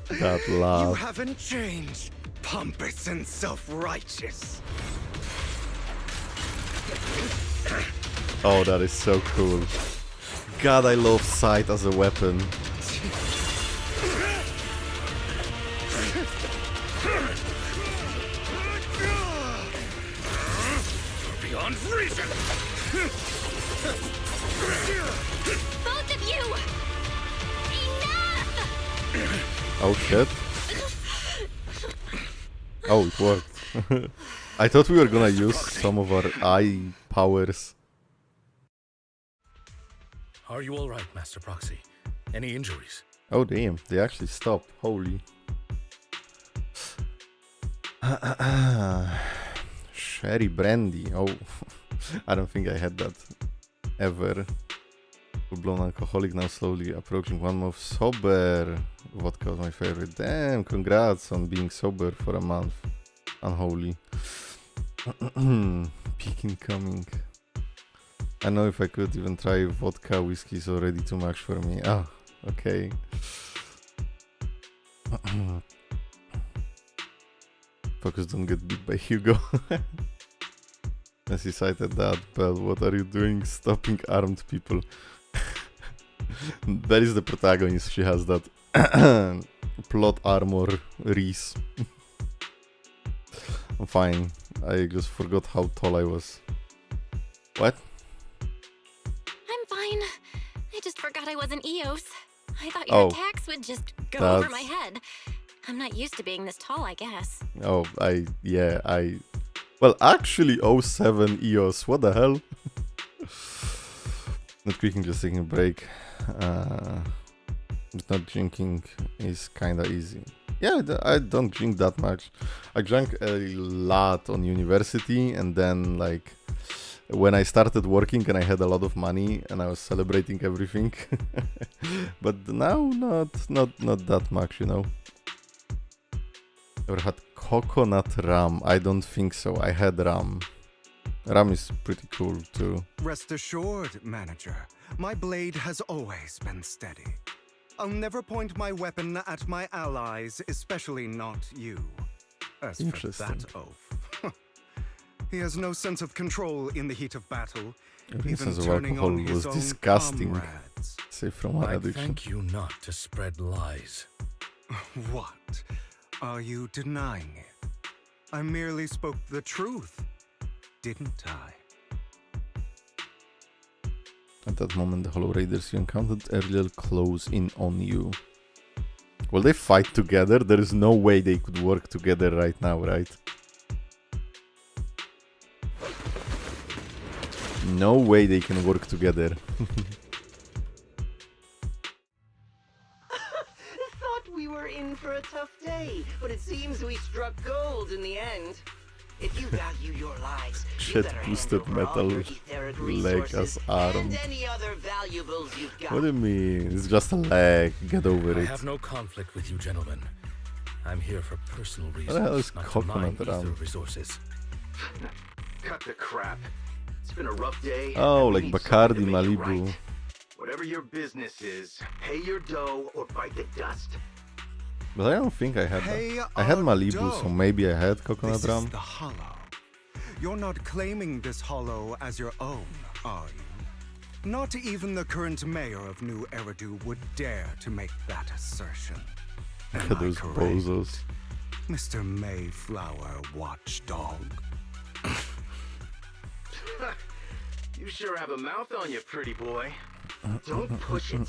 That laugh. You haven't changed, pompous and self-righteous. Oh, that is so cool. God, I love sight as a weapon. Beyond reason. Both of you! Enough! Oh shit. Oh, it worked. I thought we were gonna use some of our eye powers. Are you alright, Master Proxy? Any injuries? Oh damn, they actually stopped. Holy. Sherry brandy. Oh, I don't think I had that ever. Full-blown alcoholic, now slowly approaching 1 month sober. Vodka was my favorite. Damn, congrats on being sober for a month. Unholy. Peak incoming. I know if I could even try vodka, whiskey is already too much for me. Ah, okay. Focus, don't get beat by Hugo. As he cited that, Belle, what are you doing stopping armed people? That is the protagonist, she has that plot armor Reese. I'm fine, I just forgot how tall I was. What? I'm fine. I just forgot I wasn't Eos. I thought your attacks would just go over my head. I'm not used to being this tall, I guess. Oh, well, actually, 07 EOS, what the hell? Not drinking, just taking a break. Not drinking is kinda easy. Yeah, I don't drink that much. I drank a lot on university, and then, like, when I started working and I had a lot of money and I was celebrating everything. But now, not that much, you know. Ever had coconut rum? I don't think so. I had rum. Rum is pretty cool too. Rest assured, manager, my blade has always been steady. I'll never point my weapon at my allies, especially not you. As for that oaf, he has no sense of control in the heat of battle. Every Even sense of turning alcohol on his was own disgusting. comrades. truths. Safe from one I addiction. thank you not to spread lies. What? Are you denying it? I merely spoke the truth, didn't I? At that moment, the Hollow Raiders you encountered earlier close in on you. Will they fight together? There is no way they could work together right now, right? No way they can work together. Thought we were in for a tough day, but it seems we struck gold in the end. If you value your lives, you Shit better hand boosted over all metal your etheric leg resources as arm. and any other valuables you've got. What do you mean? It's just a leg. Get over I it. have no conflict with you, gentlemen. I'm here for personal reasons, What the hell is not to coconut mine ram? ether resources. Cut the crap. It's been a rough day. Oh, and we like need something to Bacardi make it Malibu. right. Whatever your business is, pay your dough or bite the dust. But I don't think I had Hey, that. I had Malibu, dough. so maybe I had coconut This ram. is the hollow. You're not claiming this hollow as your own, are you? Not even the current mayor of New Eridu would dare to make that assertion. Look Am at I those correct, bozos. Mr. Mayflower Watchdog? You sure have a mouth on you, pretty boy. Don't push it.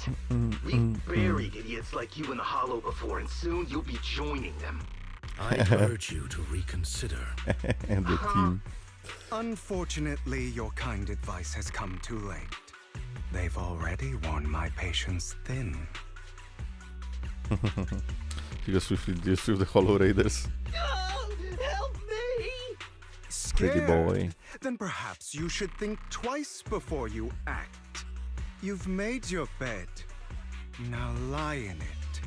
We buried idiots like you in the hollow before, and soon you'll be joining them. I urge you to reconsider. And the team. Unfortunately, your kind advice has come too late. They've already worn my patience thin. You just with the Hollow Raiders. Help me! Pretty boy. Then perhaps you should think twice before you act. You've made your bed. Now lie in it.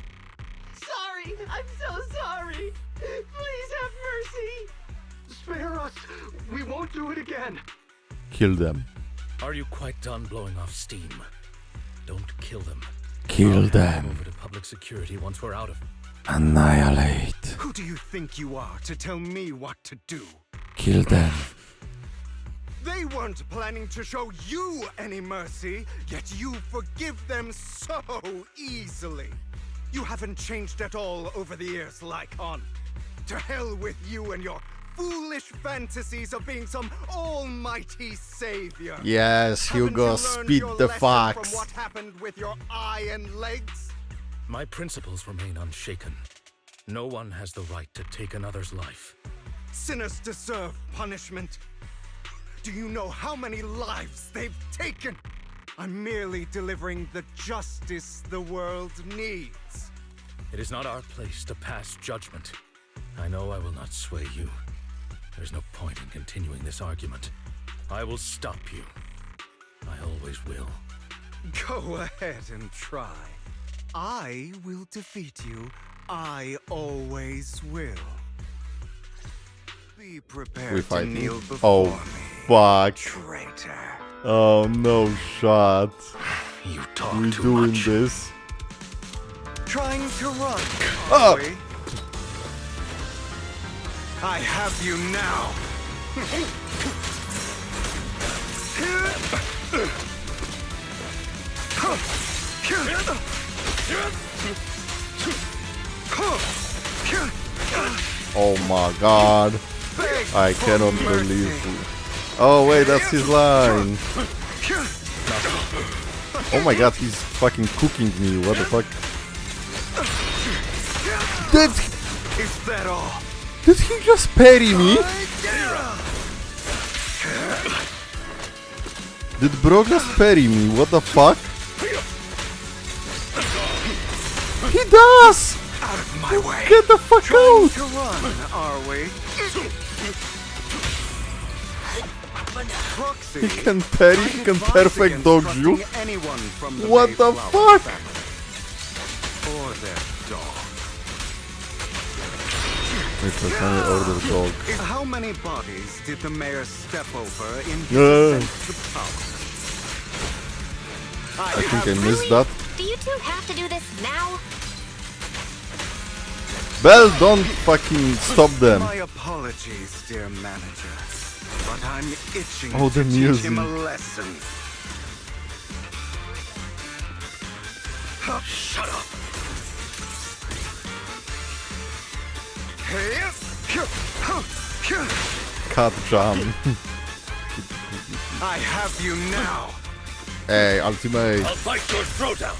Sorry, I'm so sorry. Please have mercy. Spare us. We won't do it again. Kill them. Are you quite done blowing off steam? Don't kill them. Kill I'll hand them. over to public security once we're out of. Annihilate. Who do you think you are to tell me what to do? Kill them. They weren't planning to show you any mercy, yet you forgive them so easily. You haven't changed at all over the years, Lycon. To hell with you and your foolish fantasies of being some almighty savior. Yes, Haven't Hugo, you learned spit your the lesson facts. From what happened with your eye and legs? My principles remain unshaken. No one has the right to take another's life. Sinners deserve punishment. Do you know how many lives they've taken? I'm merely delivering the justice the world needs. It is not our place to pass judgment. I know I will not sway you. There's no point in continuing this argument. I will stop you. I always will. Go ahead and try. I will defeat you. I always will. Be prepared We to fighting? kneel before Oh, fuck. Traitor. Oh, no shot. You talk We too doing much. this? Trying to run, Ah! are we? I have you now. Oh my god. I cannot believe it. Oh wait, that's his line. Oh my god, he's fucking cooking me. What the fuck? Is that all? Did he just parry me? Did bro just parry me? What the fuck? He does! Out of my way. Get the fuck Trying out! to run, are we? Proxy, He can parry, he can advise perfect against dodge you. trusting anyone from the What the Mayflower fuck? family. Or their dog. Wait, let's only order dog. How many bodies did the mayor step over in his Yeah. ascent to power? I think I missed that. Do you two have to do this now? Bell, don't fucking stop them. My apologies, dear manager, but I'm itching Oh, to the teach him a music. lesson. Shut up! Cut jump. I have you now. Hey, ultimate. I'll bite your throat out!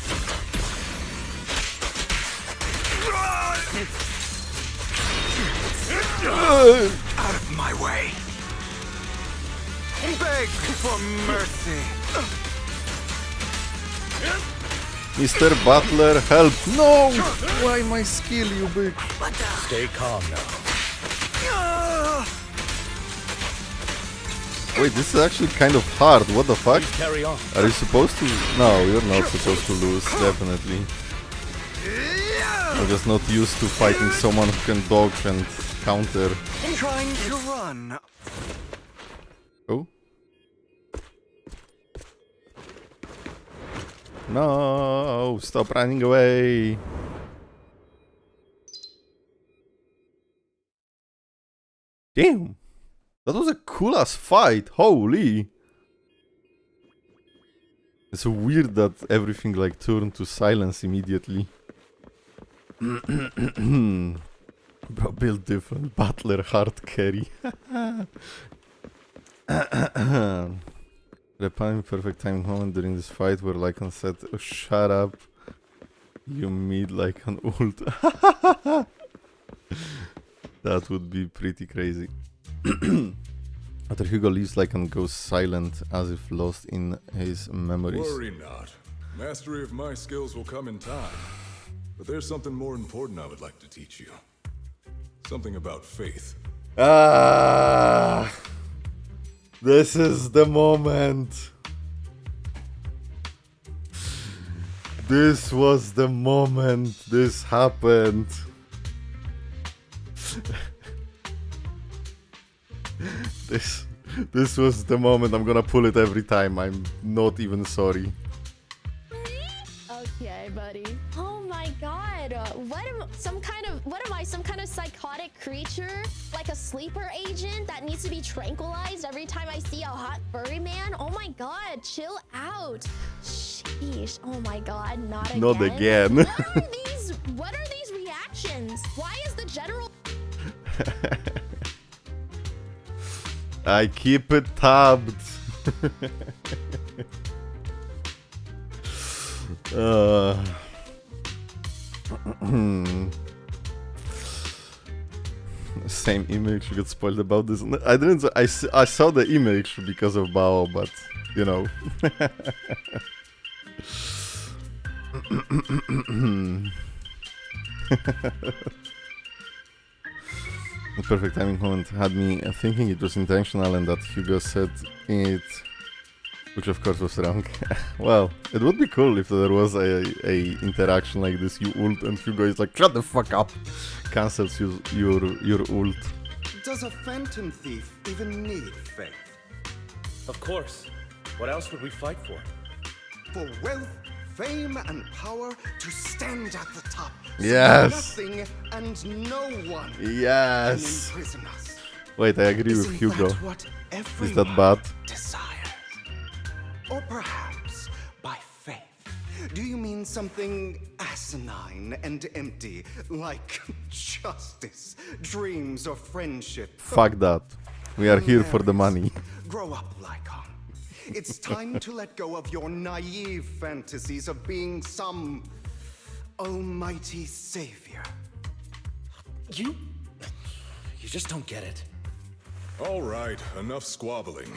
Out of my way. Beg for mercy. Mr. Butler, help! No! Why my skill, you bitch? Stay calm now. Wait, this is actually kind of hard. What the fuck? Carry on. Are you supposed to? No, you're not supposed to lose, definitely. I'm just not used to fighting someone who can dodge and counter. I'm trying to run. Oh? No! Stop running away! Damn! That was a cool ass fight! Holy! It's so weird that everything like turned to silence immediately. Bro, built different. Butler, hard carry. The perfect timing moment during this fight where Lycan said, oh, shut up. You made like an ult. That would be pretty crazy. After Hugo leaves, Lycan goes silent as if lost in his memories. Worry not. Mastery of my skills will come in time. But there's something more important I would like to teach you. Something about faith. Ah, this is the moment. This was the moment this happened. This was the moment. I'm gonna pull it every time. I'm not even sorry. Okay, buddy. Oh my god. What am I, some kind of psychotic creature? Like a sleeper agent that needs to be tranquilized every time I see a hot furry man? Oh my god, chill out. Sheesh. Oh my god, not again. Not again. What are these reactions? Why is the general I keep it tabbed. Same image got spoiled about this. I didn't. I saw the image because of Bao, but you know. The perfect timing moment had me thinking it was intentional and that Hugo said it, which of course was wrong. Well, it would be cool if there was a interaction like this. You ult and Hugo is like, shut the fuck up, cancels your ult. Does a phantom thief even need faith? Of course. What else would we fight for? For wealth, fame, and power to stand at the top. Yes. So nothing and no one Yes. can imprison us. Wait, I agree with Isn't Hugo. that what Is that bad? desires? Or perhaps by faith. Do you mean something asinine and empty, like justice, dreams, or friendship? Fuck that. We are here for the money. Grow up, Lycan. It's time to let go of your naive fantasies of being some almighty savior. You just don't get it. All right, enough squabbling.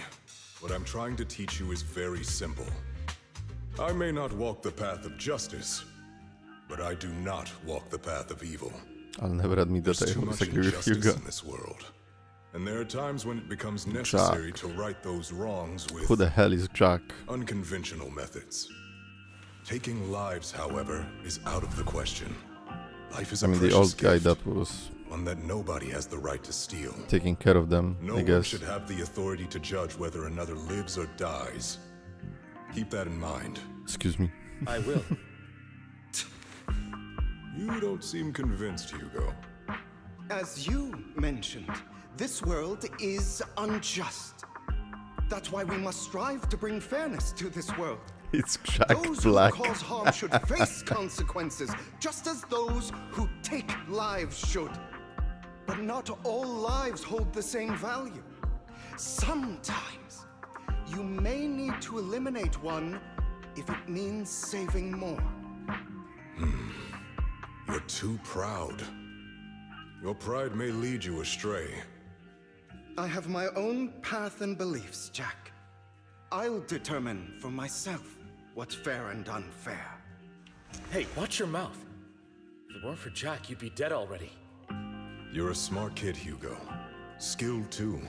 What I'm trying to teach you is very simple. I may not walk the path of justice, but I do not walk the path of evil. I'll never admit that There's I too much disagree with injustice Hugo. in this world. And there are times when it becomes necessary to right those wrongs with Who the hell is Jack? unconventional methods. Taking lives, however, is out of the question. Life is I a mean, the precious old guy gift, that was one that nobody has the right to steal. taking care of them, No I one guess. should have the authority to judge whether another lives or dies. Keep that in mind. Excuse me. I will. You don't seem convinced, Hugo. As you mentioned, this world is unjust. That's why we must strive to bring fairness to this world. It's Jack Those Black. who cause harm should face consequences, just as those who take lives should. But not all lives hold the same value. Sometimes you may need to eliminate one if it means saving more. You're too proud. Your pride may lead you astray. I have my own path and beliefs, Jack. I'll determine for myself what's fair and unfair. Hey, watch your mouth. If it weren't for Jack, you'd be dead already. You're a smart kid, Hugo. Skilled too.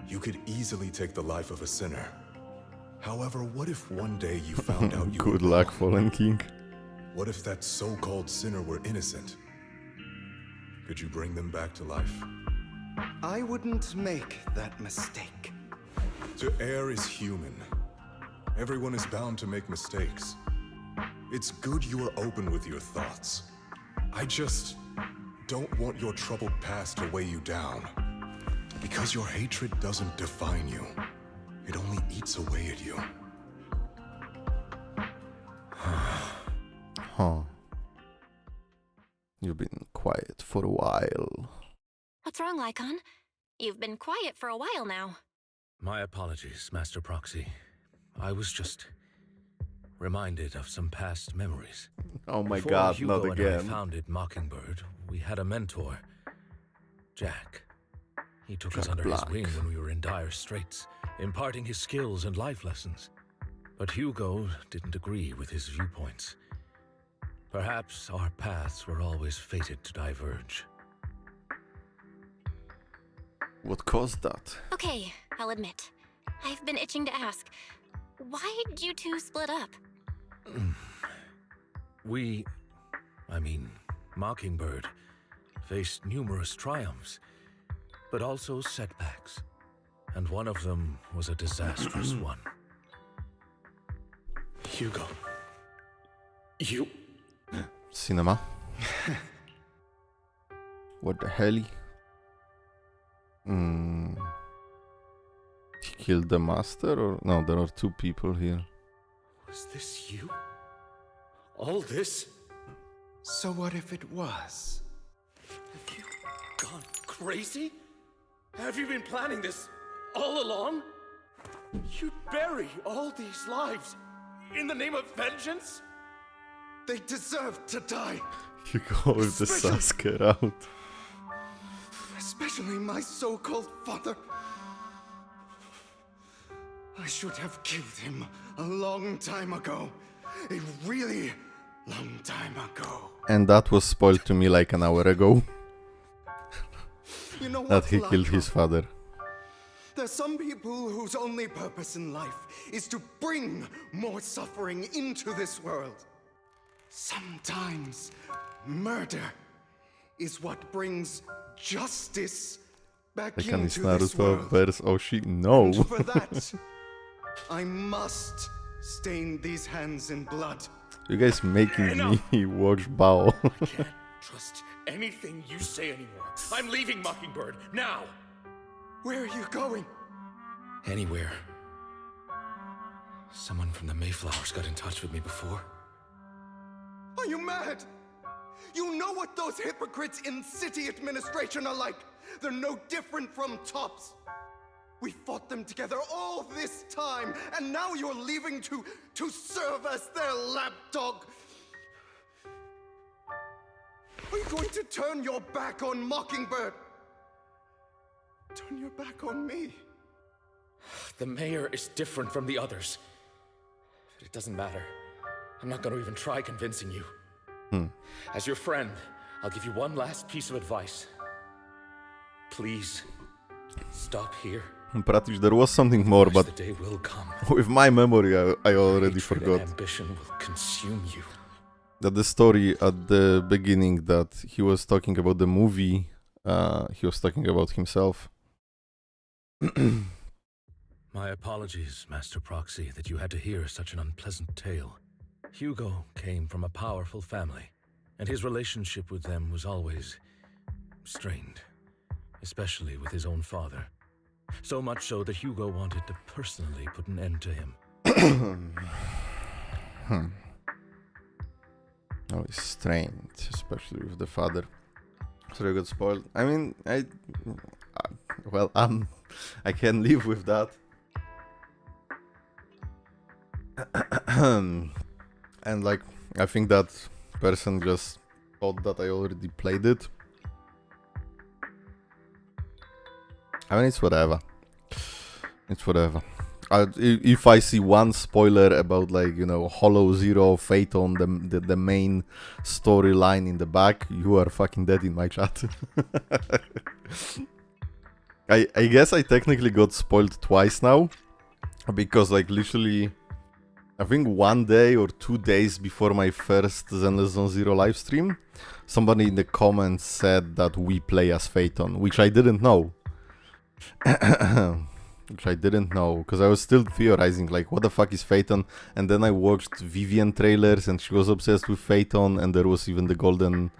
You could easily take the life of a sinner. However, what if one day you found out you Good were luck, wrong? Fallen King. What if that so-called sinner were innocent? Could you bring them back to life? I wouldn't make that mistake. To err is human. Everyone is bound to make mistakes. It's good you are open with your thoughts. I just don't want your troubled past to weigh you down. Because your hatred doesn't define you. It only eats away at you. Huh. You've been quiet for a while. What's wrong, Lycon? You've been quiet for a while now. My apologies, Master Proxy. I was just reminded of some past memories. Oh my Before god, Hugo not and I again. founded Mockingbird, we had a mentor, Jack. He took us Jack under Black. his wing when we were in dire straits, imparting his skills and life lessons. But Hugo didn't agree with his viewpoints. Perhaps our paths were always fated to diverge. What caused that? Okay, I'll admit. I've been itching to ask. Why did you two split up? Mockingbird, faced numerous triumphs, but also setbacks. And one of them was a disastrous one. Hugo. You... Cinema. What the hell? He killed the master, or no? There are two people here. Was this you? All this? So what if it was? Have you gone crazy? Have you been planning this all along? You'd bury all these lives in the name of vengeance? They deserve to die. You go with the Sasuke route. Especially my so-called father. I should have killed him a long time ago. A really long time ago. And that was spoiled to me like an hour ago. You know That what, he killed Lycon? his father. There's some people whose only purpose in life is to bring more suffering into this world. Sometimes murder is what brings justice back Like an into this Naruto world. verse. Oh shit, no. And for that, I must stain these hands in blood. You guys making me watch Bao. Can't trust anything you say anymore. I'm leaving Mockingbird, now! Where are you going? Anywhere. Someone from the Mayflowers got in touch with me before. Are you mad? You know what those hypocrites in city administration are like. They're no different from tops. We fought them together all this time, and now you're leaving to serve as their lapdog. Are you going to turn your back on Mockingbird? Turn your back on me. The mayor is different from the others. But it doesn't matter. I'm not going to even try convincing you. As your friend, I'll give you one last piece of advice. Please, stop here. Pratish, there was something more, but The day will come. with my memory, I already Hatred forgot. and ambition will consume you. That the story at the beginning that he was talking about the movie, he was talking about himself. My apologies, Master Proxy, that you had to hear such an unpleasant tale. Hugo came from a powerful family, and his relationship with them was always strained, especially with his own father. So much so that Hugo wanted to personally put an end to him. Always strained, especially with the father. So I got spoiled. I mean, well, I can live with that. And like, I think that person just thought that I already played it. I mean, it's whatever. It's whatever. If I see one spoiler about, like, you know, Hollow Zero, Phaeton, the main storyline in the back, you are fucking dead in my chat. I guess I technically got spoiled twice now, because like literally, I think 1 day or 2 days before my first Zenless Zone Zero livestream, somebody in the comments said that we play as Phaeton, which I didn't know. Because I was still theorizing, like, what the fuck is Phaeton? And then I watched Vivian trailers, and she was obsessed with Phaeton, and there was even the golden,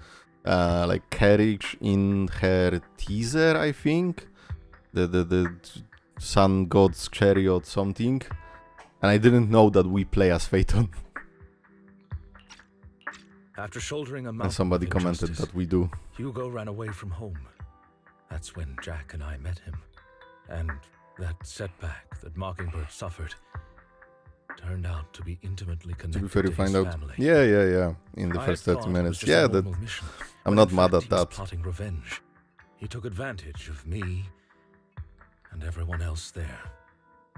like, carriage in her teaser, I think. The sun god's chariot something. And I didn't know that we play as Phaeton. After shouldering a mountain And somebody of commented injustice, that we do. Hugo ran away from home. That's when Jack and I met him. And that setback that Mockingbird suffered turned out to be intimately To connected be fair, you his find out. family. Yeah. In the I first had 30 thought it was minutes. just a Yeah, normal mission, I'm when not in mad fact at he was that. plotting revenge. He took advantage of me and everyone else there.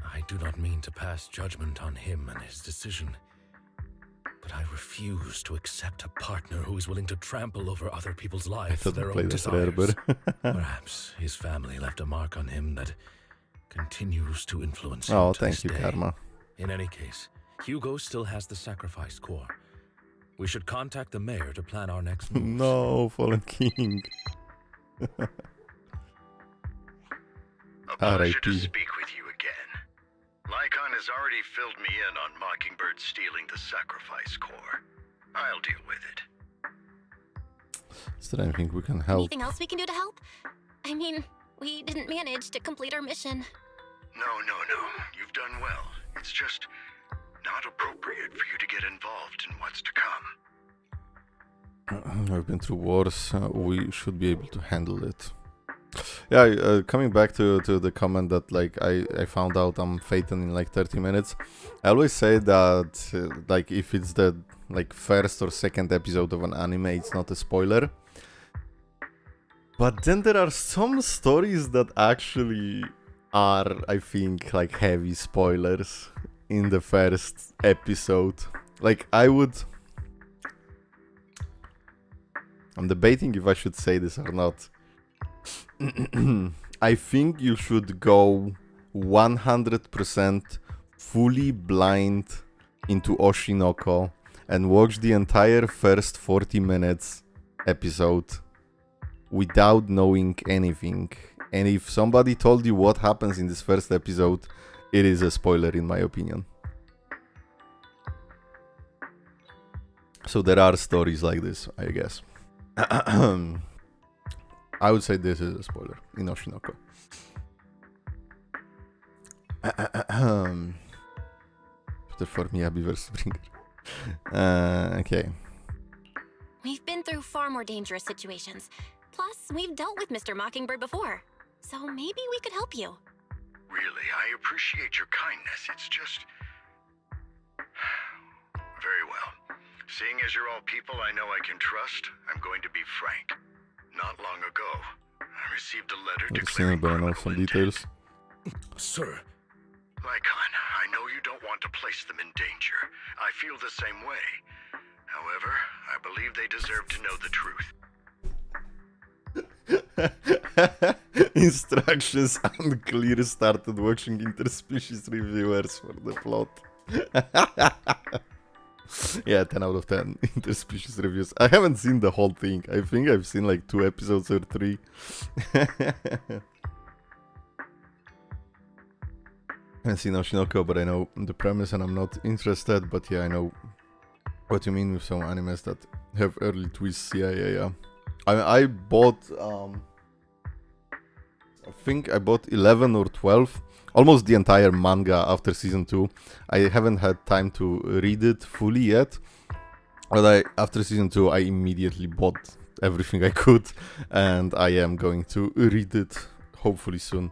I do not mean to pass judgment on him and his decision, but I refuse to accept a partner who is willing to trample over other people's lives for thought you their own played as desires. rarebear. Perhaps his family left a mark on him that continues to influence him Oh, to thank this you, day. Karma. In any case, Hugo still has the sacrifice core. We should contact the mayor to plan our next move. No, Fallen King. A pleasure to R.I.P. speak with you again. Lycon has already filled me in on Mockingbird stealing the sacrifice core. I'll deal with it. Is there anything we can help? Anything else we can do to help? I mean, we didn't manage to complete our mission. No. You've done well. It's just not appropriate for you to get involved in what's to come. We've been through wars. We should be able to handle it. Yeah, coming back to the comment that, like, I found out I'm Phaeton in like 30 minutes. I always say that like, if it's the like first or second episode of an anime, it's not a spoiler. But then there are some stories that actually are, I think, like heavy spoilers in the first episode. Like, I'm debating if I should say this or not. I think you should go 100% fully blind into Oshinoko and watch the entire first 40 minutes episode without knowing anything. And if somebody told you what happens in this first episode, it is a spoiler in my opinion. So there are stories like this, I guess. I would say this is a spoiler in Oshinoko. For me, versus Springer. Okay. We've been through far more dangerous situations. Plus, we've dealt with Mr. Mockingbird before. So maybe we could help you. Really, I appreciate your kindness. It's just... Very well. Seeing as you're all people I know I can trust, I'm going to be frank. Not long ago, I received a letter declaring But I know some details. Sir. Lycon, I know you don't want to place them in danger. I feel the same way. However, I believe they deserve to know the truth. Instructions unclear. Started watching interspecies reviewers for the plot. Yeah, 10 out of 10 interspecies reviews. I haven't seen the whole thing. I think I've seen like 2 episodes or 3. I haven't seen Oshinoko, but I know the premise and I'm not interested. But yeah, I know what you mean with some animes that have early twists. Yeah. I bought, I think I bought 11 or 12. almost the entire manga after season 2. I haven't had time to read it fully yet, but after season 2 I immediately bought everything I could, and I am going to read it hopefully soon.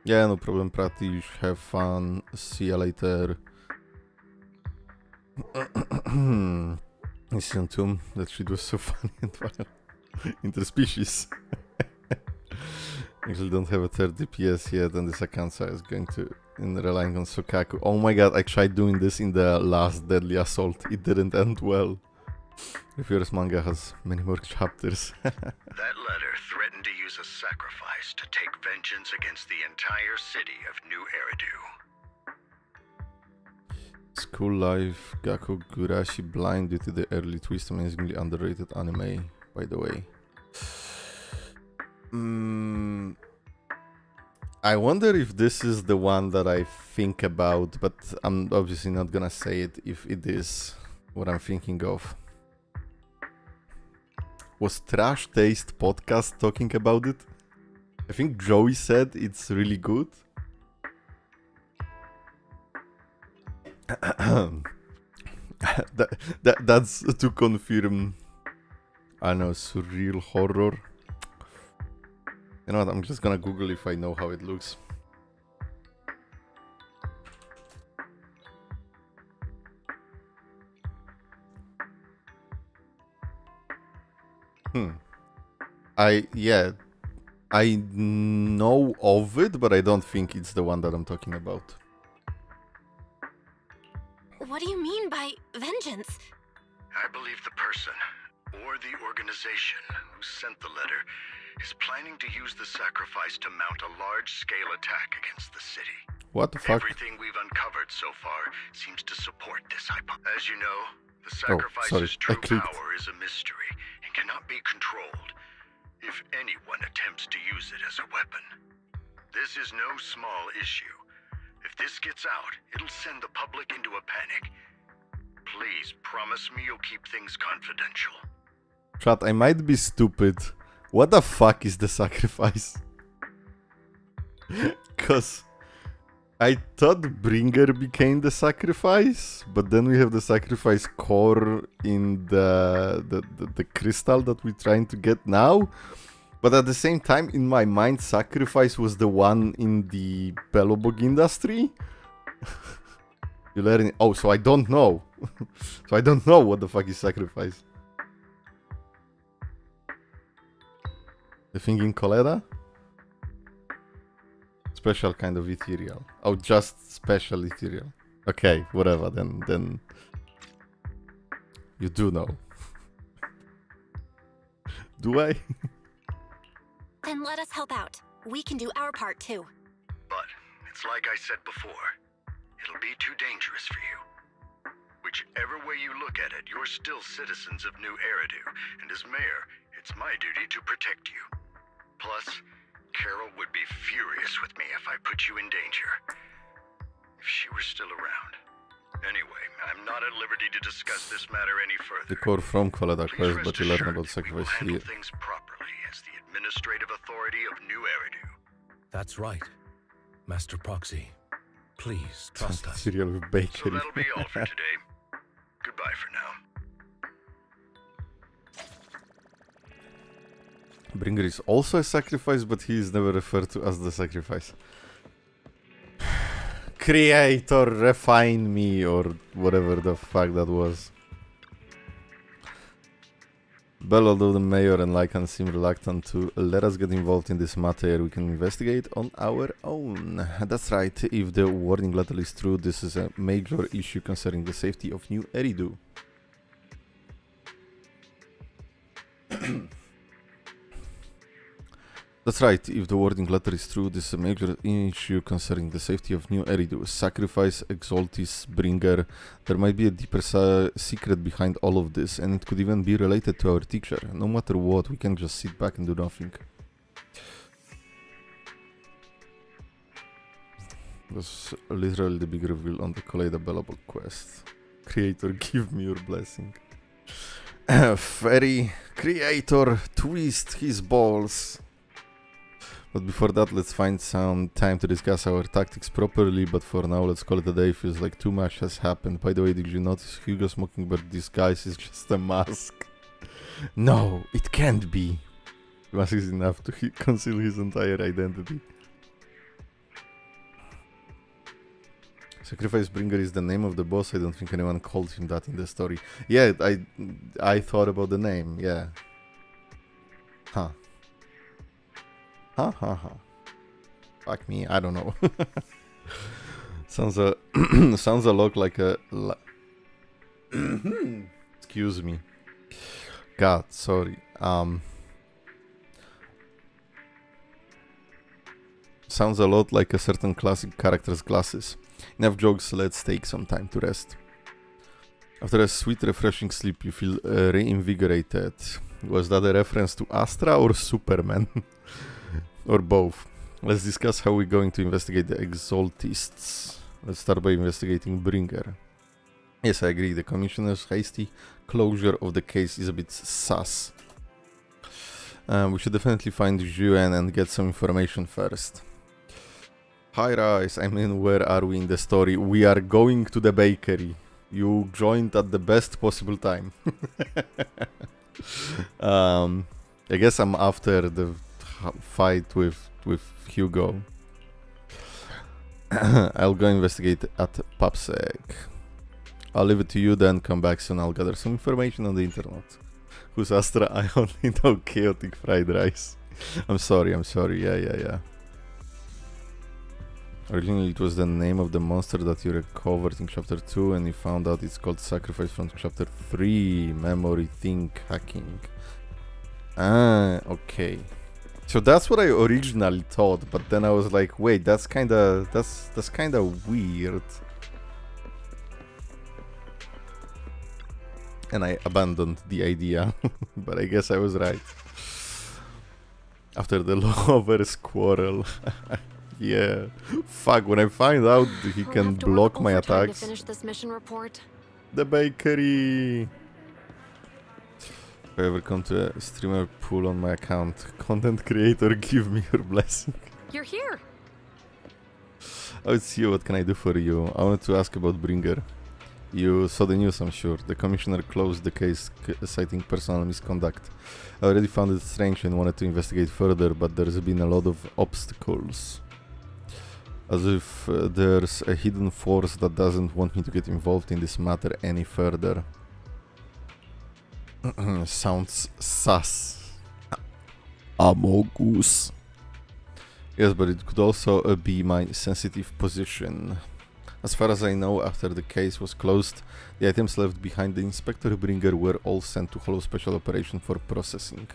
Yeah, no problem, Pratish. Have fun. See you later. Season 2, that shit was so funny and wild. Interspecies. Actually don't have a 3rd DPS yet, and this account size is going to relying on Sokaku. Oh my god, I tried doing this in the last Deadly Assault. It didn't end well. Reviewers manga has many more chapters. That letter threatened to use a sacrifice to take vengeance against the entire city of New Eridu. School Life, Gaku Gurashi Blind due to the early twist, amazingly underrated anime, by the way. I wonder if this is the one that I think about, but I'm obviously not gonna say it if it is what I'm thinking of. Was Trash Taste Podcast talking about it? I think Joey said it's really good. That's to confirm. I know, surreal horror. You know what, I'm just gonna Google if I know how it looks. I know of it, but I don't think it's the one that I'm talking about. What do you mean by vengeance? I believe the person, or the organization, who sent the letter is planning to use the sacrifice to mount a large-scale attack against the city. What the fuck? Everything we've uncovered so far seems to support this hypothesis. As you know, the sacrifice's true power is a mystery and cannot be controlled if anyone attempts to use it as a weapon. This is no small issue. If this gets out, it'll send the public into a panic. Please promise me you'll keep things confidential. Chat, I might be stupid. What the fuck is the sacrifice? Cause I thought Bringer became the sacrifice, but then we have the sacrifice core in the crystal that we're trying to get now. But at the same time, in my mind, sacrifice was the one in the Pelobog industry. You learn. Oh, so I don't know. So I don't know what the fuck is sacrifice. The thing in Colera? Special kind of ethereal. Oh, just special ethereal. Okay, whatever, then you do know. Do I? Then let us help out. We can do our part too. But it's like I said before, it'll be too dangerous for you. Whichever way you look at it, you're still citizens of New Eridu, and as mayor, it's my duty to protect you. Plus, Carol would be furious with me if I put you in danger. If she were still around. Anyway, I'm not at liberty to discuss this matter any further. The core from Colada Please quest, but you learn about sacrifice handle here. things properly as the administrative authority of New Eridu. That's right, Master Proxy. Please trust us. Cereal with So bakery. that'll be all for today. Goodbye for now. Bringer is also a sacrifice, but he is never referred to as the sacrifice. Creator, refine me, or whatever the fuck that was. Bell, although the mayor and Lycan seem reluctant to let us get involved in this matter, we can investigate on our own. That's right, if the warning letter is true, this is a major issue concerning the safety of New Eridu. That's right, if the wording letter is true, this is a major issue concerning the safety of New Eridu. Sacrifice, Exaltis, Bringer. There might be a deeper secret behind all of this, and it could even be related to our teacher. No matter what, we can't just sit back and do nothing. Was literally the big reveal on the Koleida Bellabog quest. Creator, give me your blessing. Ferry creator twist his balls. But before that, let's find some time to discuss our tactics properly. But for now, let's call it a day. Feels like too much has happened. By the way, did you notice Hugo's mockingbird disguise is just a mask? No, it can't be. The mask is enough to conceal his entire identity. Sacrifice Bringer is the name of the boss. I don't think anyone called him that in the story. Yeah, I thought about the name. Yeah. Huh. Fuck me, I don't know. Sounds a sounds a lot like a excuse me. God, sorry. Sounds a lot like a certain classic character's glasses. Enough jokes, let's take some time to rest. After a sweet, refreshing sleep, you feel reinvigorated. Was that a reference to Astra or Superman? Or both? Let's discuss how we're going to investigate the Exaltists. Let's start by investigating Bringer. Yes, I agree. The Commissioner's hasty closure of the case is a bit sus. We should definitely find Xuan and get some information first. Hi Rice, I mean, where are we in the story? We are going to the bakery. You joined at the best possible time. I guess I'm after the fight with Hugo. I'll go investigate at PubSec. I'll leave it to you, then come back soon. I'll gather some information on the internet. Who's Astra? I only know chaotic fried rice. I'm sorry, yeah. Originally it was the name of the monster that you recovered in chapter 2 and you found out it's called Sacrifice from chapter 3, memory think hacking. Ah, okay. So that's what I originally thought, but then I was like, wait, that's kinda weird. And I abandoned the idea, but I guess I was right. After the lovers quarrel. Yeah. Fuck, when I find out he can block my attacks. Finish this mission report. The bakery. If I ever come to a streamer pool on my account, content creator, give me your blessing. You're here. Oh, it's you. What can I do for you? I wanted to ask about Bringer. You saw the news, I'm sure. The commissioner closed the case, citing personal misconduct. I already found it strange and wanted to investigate further, but there's been a lot of obstacles. As if there's a hidden force that doesn't want me to get involved in this matter any further. Sounds sus. Amogus. Yes, but it could also be my sensitive position. As far as I know, after the case was closed, the items left behind the Inspector Bringer were all sent to Hollow Special Operation for processing.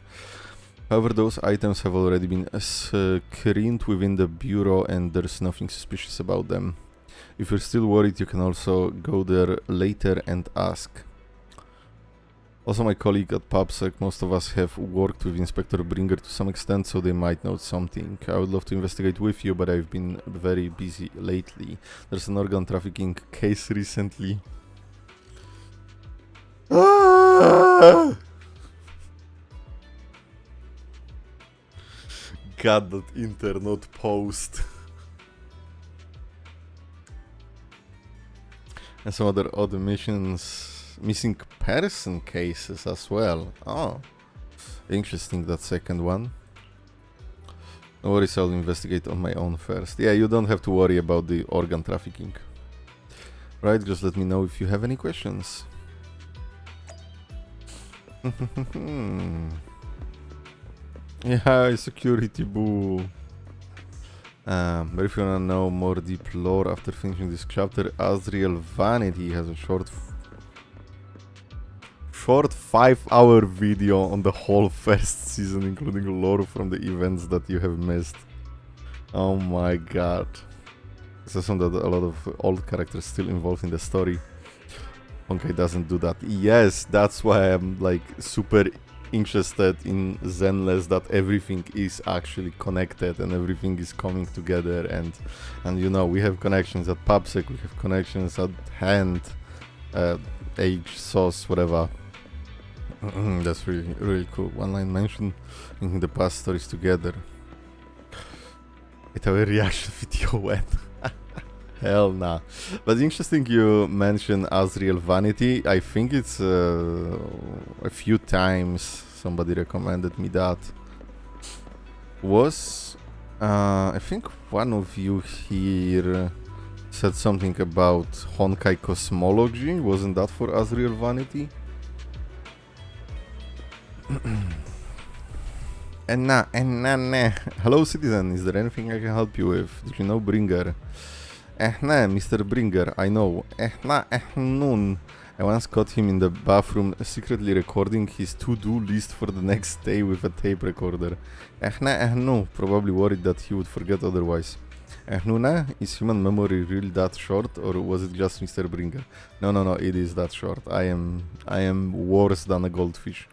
However, those items have already been screened within the Bureau and there's nothing suspicious about them. If you're still worried, you can also go there later and ask. Also, my colleague at PubSec, most of us have worked with Inspector Bringer to some extent, so they might know something. I would love to investigate with you, but I've been very busy lately. There's an organ trafficking case recently. God, that internet post. And some other odd missions. Missing person cases as well. Oh, interesting, that second one. No worries, I'll investigate on my own first. Yeah, you don't have to worry about the organ trafficking. Right, just let me know if you have any questions. Yeah, security boo. But if you wanna know more deep lore after finishing this chapter, Azriel Vanity has a short 5-hour video on the whole first season, including lore from the events that you have missed. Oh my god. It's awesome that a lot of old characters still involved in the story. Honkai doesn't do that. Yes, that's why I'm like super interested in Zenless, that everything is actually connected and everything is coming together, and you know, we have connections at PubSec, we have connections at Hand, Age, Sauce, whatever. That's really cool. One line mention in the past stories together. It have a reaction video when. Hell nah. But interesting you mentioned Azriel Vanity. I think it's a few times somebody recommended me that. I think one of you here said something about Honkai Cosmology. Wasn't that for Azriel Vanity? Nah. Hello citizen, is there anything I can help you with? Did you know Bringer? Nah, Mr. Bringer, I know. Noon. I once caught him in the bathroom secretly recording his to-do list for the next day with a tape recorder. No, probably worried that he would forget otherwise. Nuna, is human memory really that short, or was it just Mr. Bringer? No, it is that short. I am worse than a goldfish.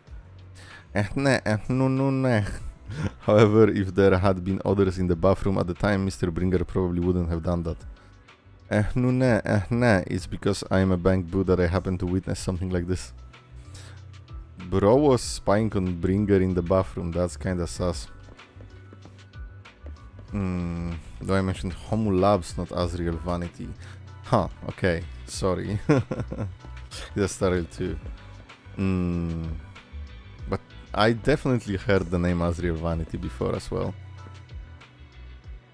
However, if there had been others in the bathroom at the time, Mr. Bringer probably wouldn't have done that. It's because I am a bank boo that I happened to witness something like this. Bro was spying on Bringer in the bathroom, that's kinda sus. Though I mentioned Homu Labs, not Azriel Vanity. Huh, okay, sorry. That's Starrel too. But I definitely heard the name Azriel Vanity before as well.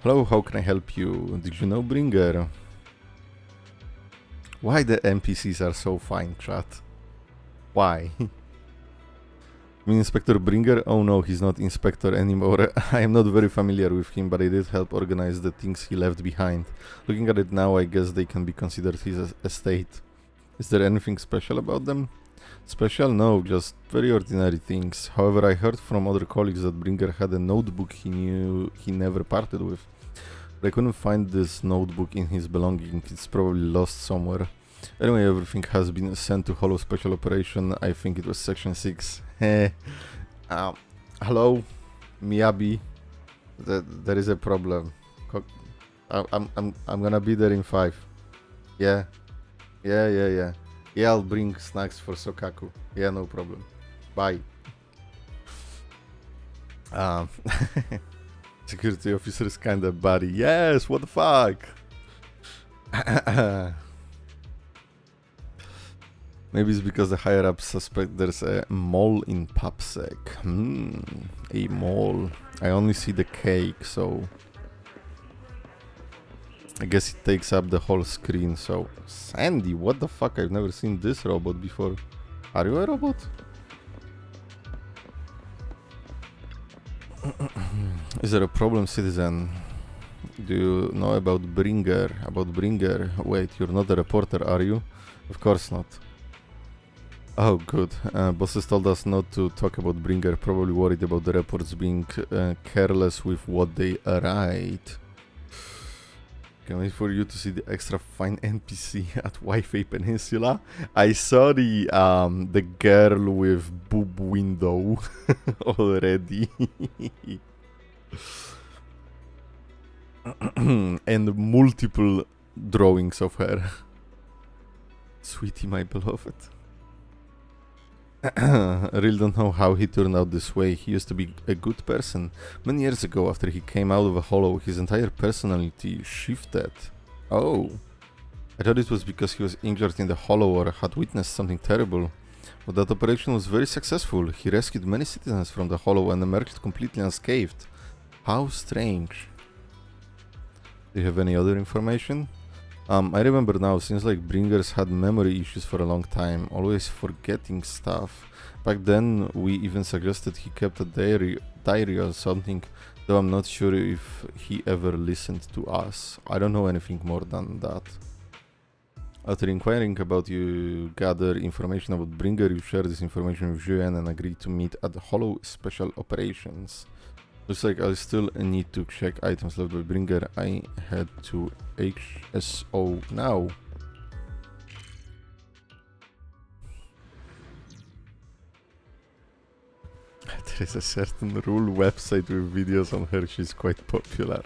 Hello, how can I help you? Did you know Bringer? Why the NPCs are so fine, chat? Why? I mean, Inspector Bringer? Oh no, he's not Inspector anymore. I am not very familiar with him, but I did help organize the things he left behind. Looking at it now, I guess they can be considered his estate. Is there anything special about them? Special? No, just very ordinary things. However, I heard from other colleagues that Bringer had a notebook he knew he never parted with. But I couldn't find this notebook in his belongings. It's probably lost somewhere. Anyway, everything has been sent to Hollow Special Operation. I think it was Section 6. Hello, Miyabi. There is a problem. I'm gonna be there in 5. Yeah, I'll bring snacks for Sokaku. Yeah, no problem. Bye. Security officer is kinda buddy. Yes, what the fuck? Maybe it's because the higher ups suspect there's a mole in PubSec. A mole. I only see the cake, so I guess it takes up the whole screen. So Sandy, what the fuck? I've never seen this robot before. Are you a robot? Is there a problem, citizen? Do you know about Bringer? Wait, you're not a reporter, are you? Of course not. Oh, good. Bosses told us not to talk about Bringer, probably worried about the reports being careless with what they write. Can't wait for you to see the extra fine NPC at Wi-Fi Peninsula. I saw the girl with boob window already. And multiple drawings of her. Sweetie, my beloved. I really don't know how he turned out this way. He used to be a good person. Many years ago, after he came out of a hollow, his entire personality shifted. Oh. I thought it was because he was injured in the hollow or had witnessed something terrible. But that operation was very successful. He rescued many citizens from the hollow and emerged completely unscathed. How strange. Do you have any other information? I remember now, seems like Bringers had memory issues for a long time, always forgetting stuff. Back then, we even suggested he kept a diary or something, though I'm not sure if he ever listened to us. I don't know anything more than that. After inquiring about you gather information about Bringer, you share this information with xuan and agree to meet at the Hollow Special Operations. Looks like I still need to check items left by Bringer. I head to HSO now. There is a certain rule website with videos on her. She's quite popular.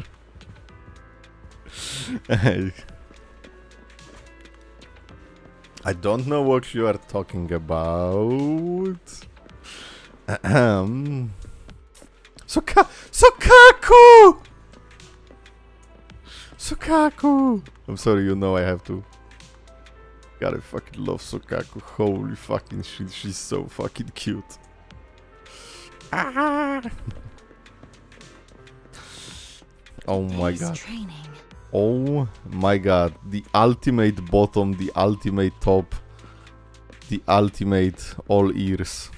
I don't know what you are talking about. Sokaku! Sokaku! I'm sorry, you know I have to. God, I fucking love Sokaku. Holy fucking shit, she's so fucking cute. Ah! Oh my god. Oh my god. The ultimate bottom, the ultimate top, the ultimate all ears.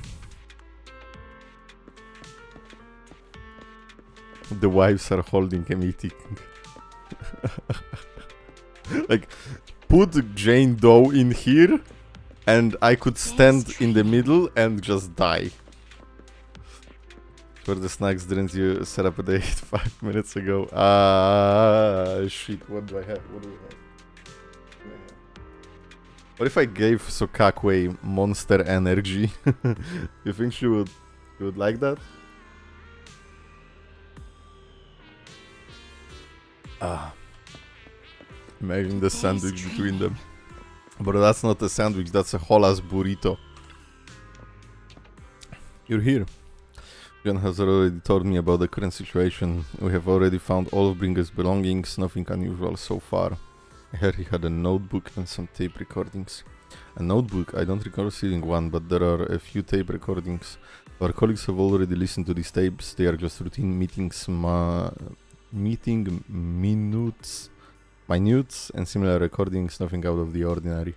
The wives are holding a meeting. Like, put Jane Doe in here and I could stand in the middle and just die. For the snacks, didn't you set up a date 5 minutes ago? Shit, what do I have? What do we have? What if I gave Sokaku monster energy? You think she would like that? Imagine the sandwich between them. But that's not a sandwich, that's a whole ass burrito. You're here. John has already told me about the current situation. We have already found all of Bringer's belongings, nothing unusual so far. I heard he had a notebook and some tape recordings. A notebook? I don't recall seeing one, but there are a few tape recordings. Our colleagues have already listened to these tapes. They are just routine meetings, minutes and similar recordings, nothing out of the ordinary.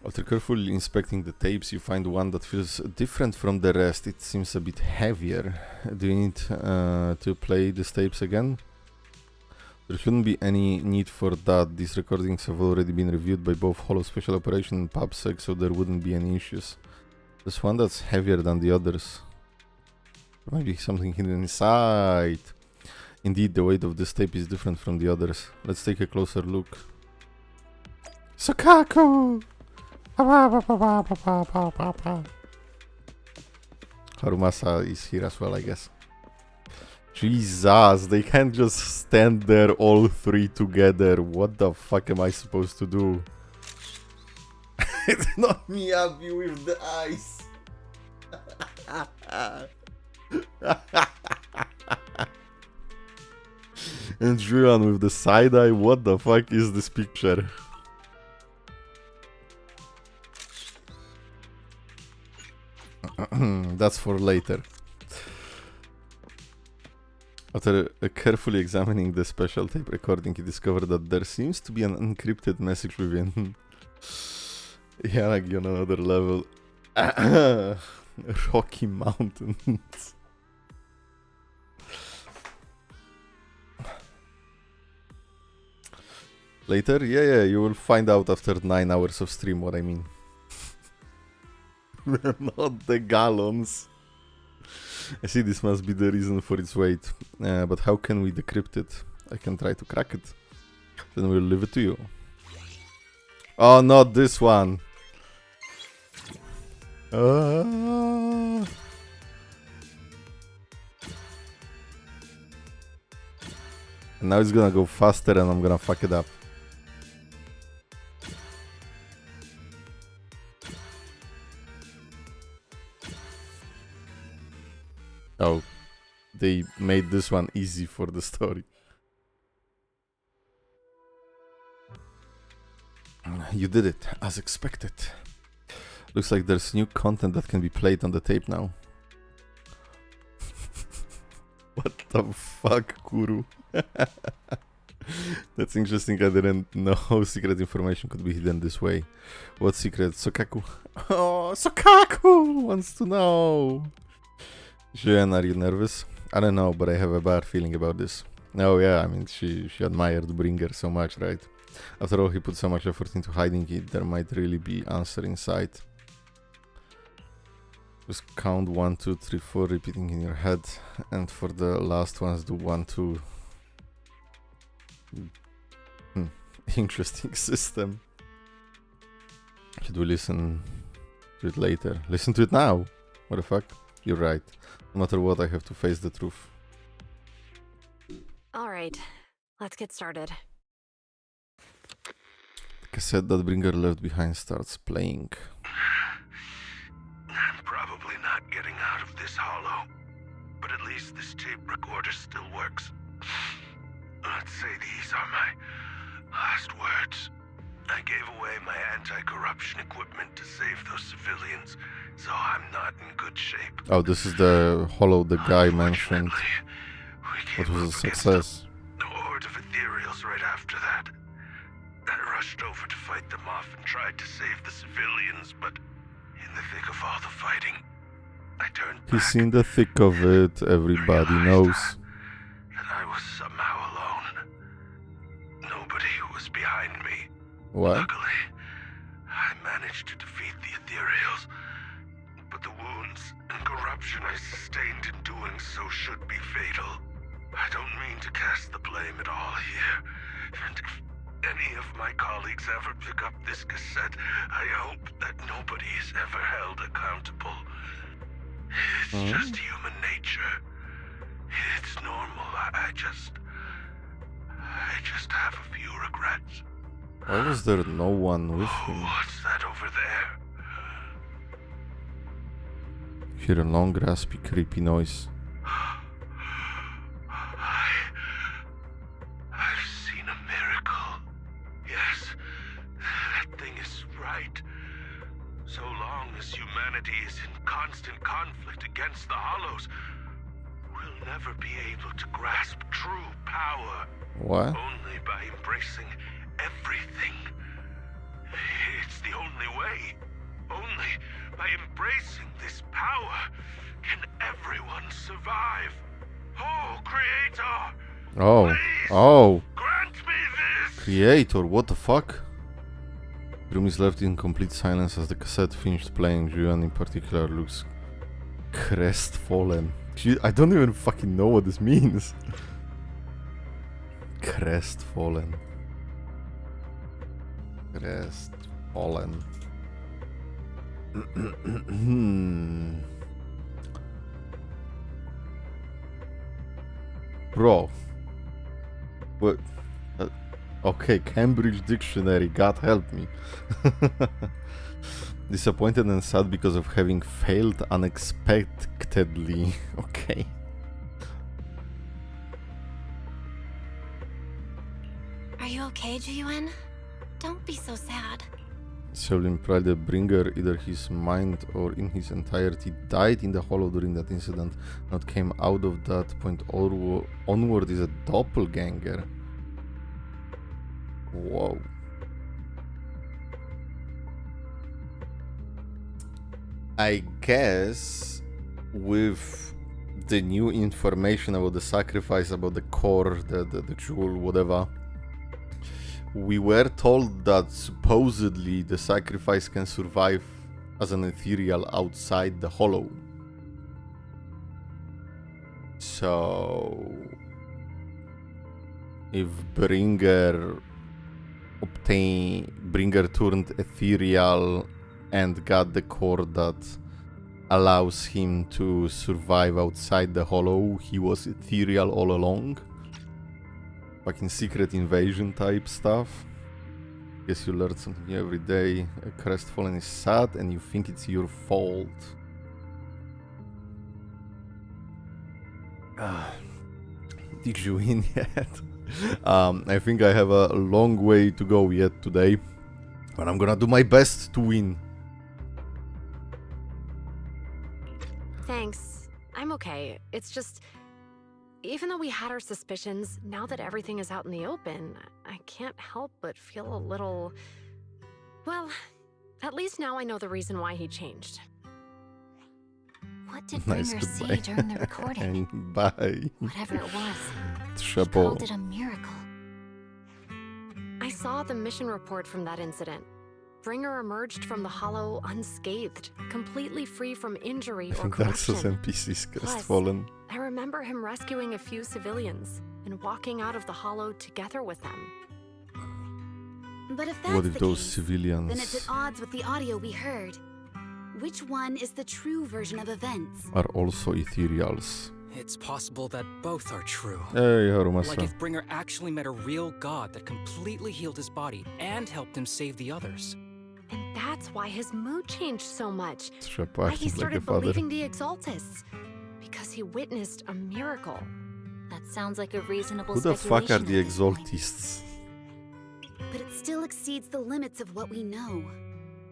After carefully inspecting the tapes, you find one that feels different from the rest. It seems a bit heavier. Do you need to play these tapes again? There shouldn't be any need for that. These recordings have already been reviewed by both Holo Special Operation and PubSec, so there wouldn't be any issues. There's one that's heavier than the others. There might be something hidden inside. Indeed, the weight of this tape is different from the others. Let's take a closer look. Sokaku! Harumasa is here as well, I guess. Jesus, they can't just stand there all three together. What the fuck am I supposed to do? It's not Miyabi with the eyes. And Julian with the side eye. What the fuck is this picture? That's for later. After carefully examining the special tape recording, he discovered that there seems to be an encrypted message within. Yeah, like on another level. Rocky Mountains. Later? Yeah, you will find out after 9 hours of stream what I mean. Not the gallons. I see this must be the reason for its weight. But how can we decrypt it? I can try to crack it. Then we'll leave it to you. Oh, not this one. And now it's gonna go faster and I'm gonna fuck it up. Oh, they made this one easy for the story. You did it, as expected. Looks like there's new content that can be played on the tape now. What the fuck, Kuru? That's interesting, I didn't know secret information could be hidden this way. What secret? Sokaku. Oh, Sokaku wants to know. Xuan, are you nervous? I don't know, but I have a bad feeling about this. Oh yeah, I mean, she admired Bringer so much, right? After all, he put so much effort into hiding it, there might really be answer inside. Just count 1, 2, 3, 4, repeating in your head, and for the last ones do 1, 2. Interesting system. Should we listen to it later? Listen to it now! What the fuck? You're right. No matter what, I have to face the truth. Alright, let's get started. The cassette that Bringer left behind starts playing. Probably not. not getting out of this hollow. But at least this tape recorder still works. Let's say these are my last words. I gave away my anti-corruption equipment to save those civilians, so I'm not in good shape. Oh, this is the hollow the guy mentioned. It was a success. A horde of ethereals right after that. I rushed over to fight them off and tried to save the civilians, but in the thick of all the fighting, I turned back. He's in the thick of it, everybody knows. That I was somehow alone. Nobody was behind me. What? Luckily, I managed to defeat the ethereals, but the wounds and corruption I sustained in doing so should be fatal. I don't mean to cast the blame at all here, and if any of my colleagues ever pick up this cassette, I hope that nobody is ever held accountable. It's just human nature. It's normal. I just have a few regrets. Why was there no one with him? What's that over there? Hear a long, raspy, creepy noise. I've seen a miracle. Yes, that thing is right. So long as humanity is in constant conflict against the Hollows, we'll never be able to grasp true power. What? Only by embracing everything. It's the only way. Only by embracing this power can everyone survive. Oh, Creator! Oh. Oh. Grant me this! Creator, what the fuck? The room is left in complete silence as the cassette finished playing. Xuan in particular looks crestfallen. I don't even fucking know what this means. Crestfallen. Crestfallen. Bro. What? Okay, Cambridge Dictionary, God help me. Disappointed and sad because of having failed unexpectedly. Okay. Are you okay, Xuan? Don't be so sad. Soul implied the bringer, either his mind or in his entirety, died in the hollow during that incident. Not came out of that point onward is a doppelganger. Whoa. I guess with the new information about the sacrifice, about the core, the jewel, whatever, we were told that supposedly the sacrifice can survive as an ethereal outside the hollow. So if Bringer turned ethereal and got the core that allows him to survive outside the hollow, he was ethereal all along. Fucking secret invasion type stuff. Guess you learn something new every day. A crestfallen is sad and you think it's your fault. Did you win yet? I think I have a long way to go yet today, but I'm gonna do my best to win. Thanks. I'm okay. It's just, even though we had our suspicions, now that everything is out in the open, I can't help but feel a little... Well, at least now I know the reason why he changed. What did Bringer see during the recording? And bye. Whatever it was, he Chapeau. called it a miracle. I saw the mission report from that incident. Bringer emerged from the hollow unscathed, completely free from injury I or think corruption. that's NPC's crestfallen. I remember him rescuing a few civilians and walking out of the hollow together with them. But if that's What if the those case, civilians then it's at odds with the audio we heard. Which one is the true version of events? are also ethereals? It's possible that both are true. Hey, Harumasa. Like if Bringer actually met a real god that completely healed his body and helped him save the others. And that That's why his mood changed so much. Shut Why up, he like a started father. believing the Exaltists. Because he witnessed a miracle. That sounds like a reasonable Who the fuck are speculation the at this point. Exaltists? But it still exceeds the limits of what we know.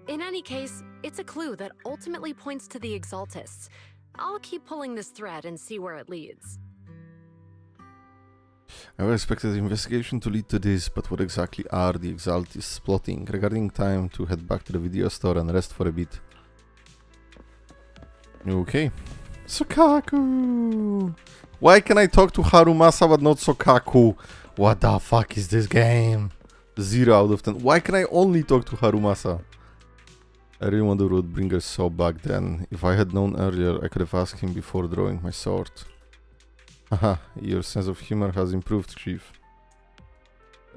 In any case, it's a clue that ultimately points to the Exaltists. I'll keep pulling this thread and see where it leads. I would expected the investigation to lead to this, but what exactly are the Exaltists plotting? Regarding time to head back to the video store and rest for a bit. Okay. Sokaku! Why can I talk to Harumasa but not Sokaku? What the fuck is this game? 0 out of 10. Why can I only talk to Harumasa? I really wonder what Bringer saw back then. If I had known earlier, I could have asked him before drawing my sword. Haha, your sense of humor has improved, Chief.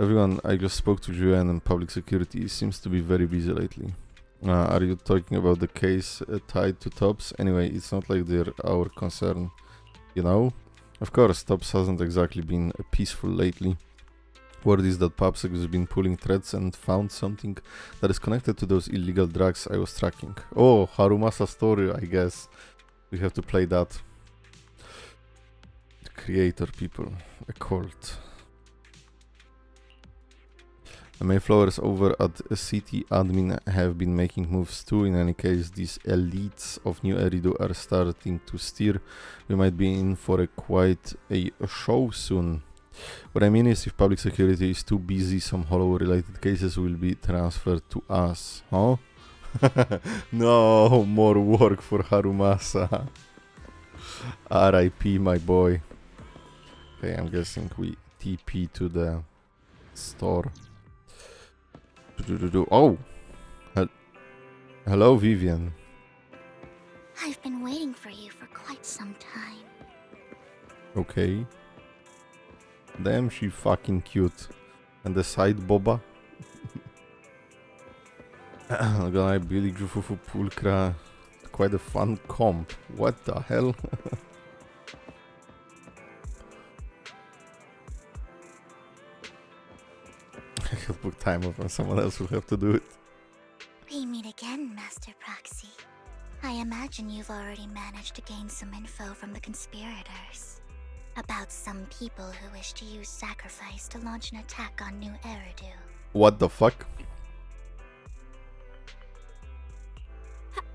Everyone I just spoke to xuan and public security seems to be very busy lately. Are you talking about the case tied to Tops? Anyway, it's not like they're our concern, you know? Of course, Tops hasn't exactly been peaceful lately. Word is that Papsek has been pulling threads and found something that is connected to those illegal drugs I was tracking. Oh, Harumasa story, I guess. We have to play that. The creator people, a cult. The Mayflowers over at City Admin have been making moves too. In any case, these elites of New Eridu are starting to steer. We might be in for quite a show soon. What I mean is, if public security is too busy, some Hollow-related cases will be transferred to us. Huh? No more work for Harumasa. R.I.P. my boy. Okay, I'm guessing we TP to the store. Oh! Hello, Vivian. I've been waiting for you for quite some time. Okay. Damn, she fucking cute. And the side boba. Gonna Billy Jufufu Pulcra. Quite a fun comp. What the hell? I could book time off and someone else will have to do it. We meet again, Master Proxy. I imagine you've already managed to gain some info from the conspirators. About some people who wish to use sacrifice to launch an attack on New Eridu. What the fuck?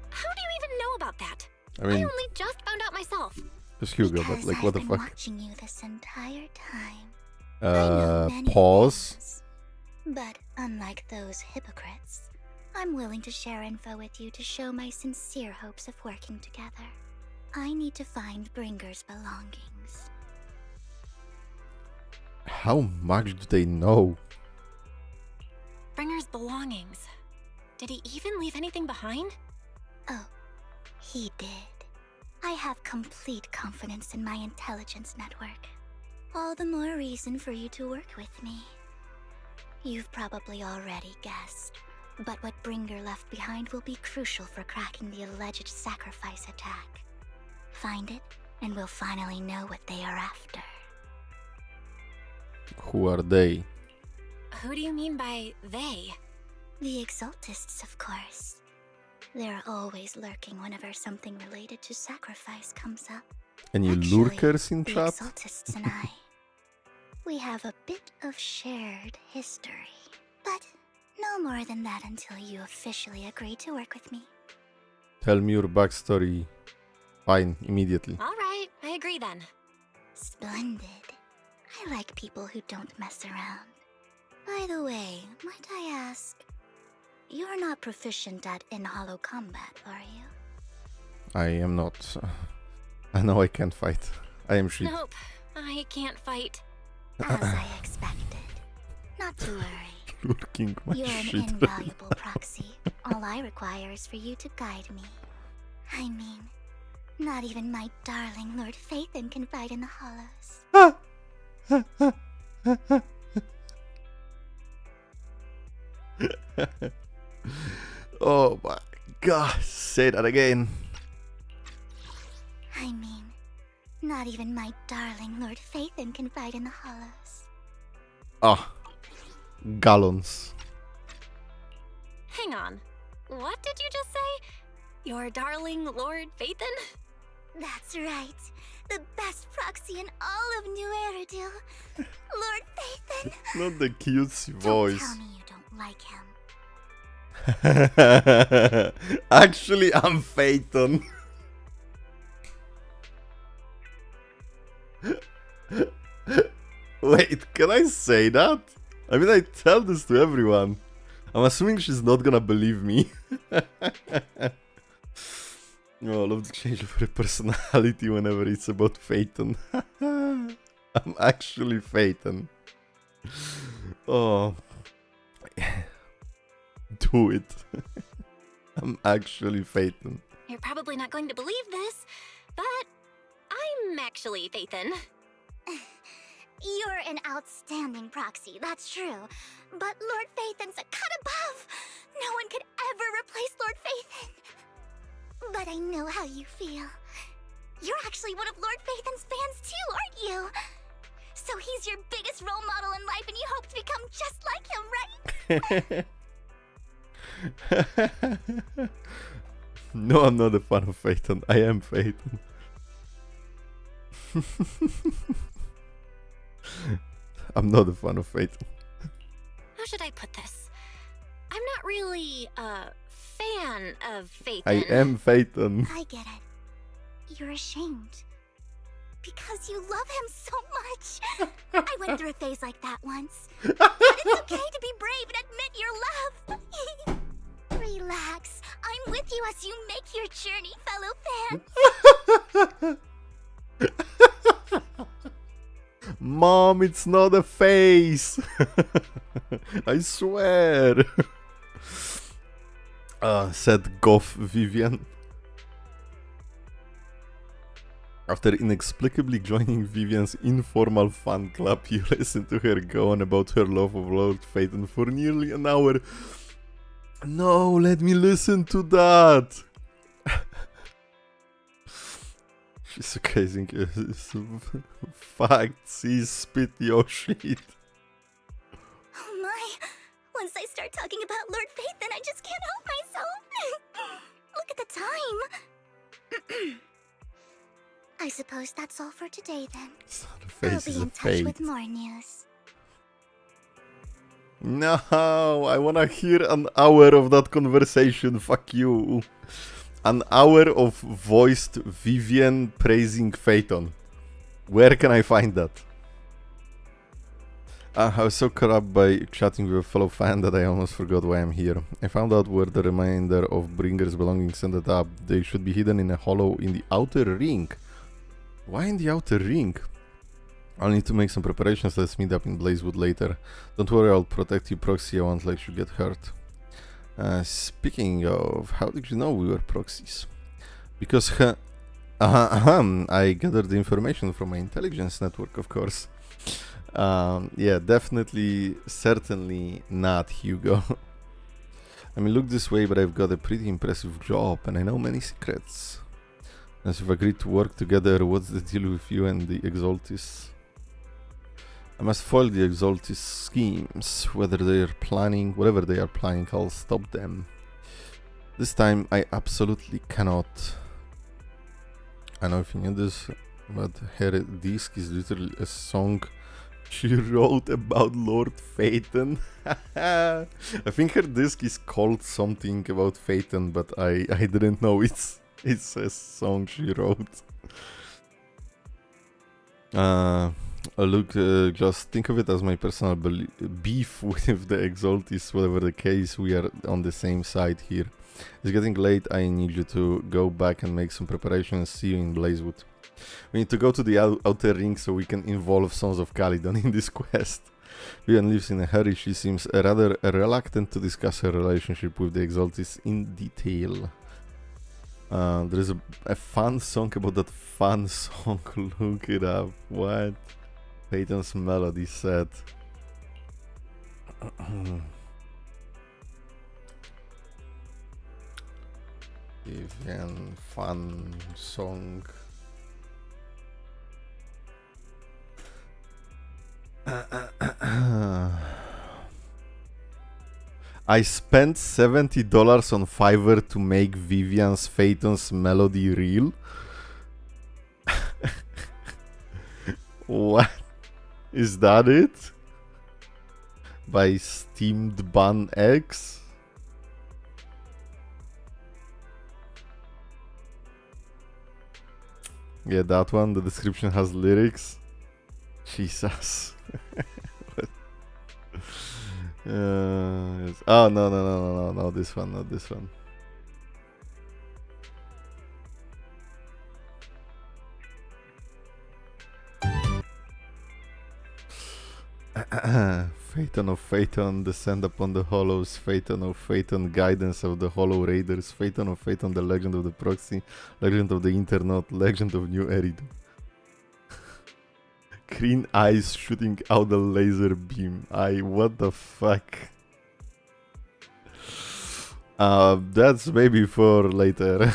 How do you even know about that? I mean, I only just found out myself. It's Hugo, but Because like, what the I've been fuck? watching you this entire time. Pause. But unlike those hypocrites, I'm willing to share info with you to show my sincere hopes of working together. I need to find Bringer's belongings. How much do they know? Bringer's belongings. Did he even leave anything behind? Oh, he did. I have complete confidence in my intelligence network. All the more reason for you to work with me. You've probably already guessed, but what Bringer left behind will be crucial for cracking the alleged sacrifice attack. Find it, and we'll finally know what they are after. Who are they? Who do you mean by they? The Exaltists, of course. They're always lurking whenever something related to sacrifice comes up. Any lurkers in The chat? Exaltists and I. We have a bit of shared history. But no more than that until you officially agree to work with me. Tell me your backstory. Fine, immediately. All right, I agree then. Splendid. I like people who don't mess around. By the way, might I ask, you're not proficient at in-hollow combat, are you? I am not. I know I can't fight. I am shit. Nope, I can't fight. As I expected. Not to worry. Lurking my You're an shit. invaluable proxy. All I require is for you to guide me. I mean, not even my darling Lord Phaethon can fight in the hollows. Oh my god, say that again. I mean, not even my darling Lord Phaethon can fight in the hollows. Ah, gallons. Hang on. What did you just say? Your darling Lord Phaethon? That's right. The best proxy in all of New Eridu. Lord Phaethon. Not the cutesy voice. Don't tell me you don't like him. Actually, I'm Phaethon. Wait, can I say that? I mean, I tell this to everyone. I'm assuming she's not gonna believe me. Oh, I love the change of her personality whenever it's about Phaethon. I'm actually Phaethon. Oh. Do it. I'm actually Phaethon. You're probably not going to believe this, but I'm actually Phaethon. You're an outstanding proxy, that's true. But Lord Phaethon's a cut above. No one could ever replace Lord Phaethon. But I know how you feel. You're actually one of Lord Phaethon's fans too, aren't you? So he's your biggest role model in life and you hope to become just like him, right? No, I'm not a fan of Phaethon. I am Phaethon. I'm not a fan of Phaethon. How should I put this? I'm not really a fan of Phaethon. I am Phaethon. I get it. You're ashamed. Because you love him so much. I went through a phase like that once. But it's okay to be brave and admit your love. Relax. I'm with you as you make your journey, fellow fan. Mom, it's not a face. I swear. Said Goff Vivian. After inexplicably joining Vivian's informal fan club, you listen to her go on about her love of Lord Phaethon for nearly an hour. No, let me listen to that. She's accusing facts, he spit your shit. Oh my. Once I start talking about Lord Phaethon, I just can't help myself. Look at the time. I suppose that's all for today then. I'll be in touch with more news. No, I wanna hear an hour of that conversation, fuck you. An hour of voiced Vivian praising Phaethon. Where can I find that? I was so caught up by chatting with a fellow fan that I almost forgot why I'm here. I found out where the remainder of Bringer's belongings ended up. They should be hidden in a hollow in the outer ring. Why in the outer ring? I'll need to make some preparations. Let's meet up in Blazewood later. Don't worry, I'll protect you, Proxy. I won't let you get hurt. Speaking of, how did you know we were proxies? Because I gathered the information from my intelligence network, of course. Yeah, definitely, certainly not Hugo. I mean, look this way, but I've got a pretty impressive job and I know many secrets. As we've agreed to work together, what's the deal with you and the Exaltis? I must foil the Exaltis schemes. Whatever they are planning, I'll stop them. This time, I absolutely cannot. I don't know if you knew this, but her disc is literally a song she wrote about Lord Phaethon. I think her disc is called something about Phaethon, but I didn't know it's a song she wrote. Look, just think of it as my personal beef with the Exaltis. Whatever the case, we are on the same side here. It's getting late. I need you to go back and make some preparations. See you in Blazewood. We need to go to the outer ring so we can involve Sons of Calydon in this quest. Vivian lives in a hurry. She seems rather reluctant to discuss her relationship with the Exaltis in detail. There is a fun song about that fun song. Look it up. What? Phaethon's melody set. Vivian fun song. I spent $70 on Fiverr to make Vivian's Phaeton's melody real. What? Is that it? By Steamed Bun X? Yeah, that one. The description has lyrics. Jesus. Yes. Oh, no, this one, not this one. Phaeton of Phaeton, descend upon the hollows. Phaeton of Phaeton, guidance of the hollow raiders. Phaeton of Phaeton, the legend of the proxy. Legend of the internet, legend of New Eridu. Green eyes shooting out a laser beam. What the fuck? That's maybe for later.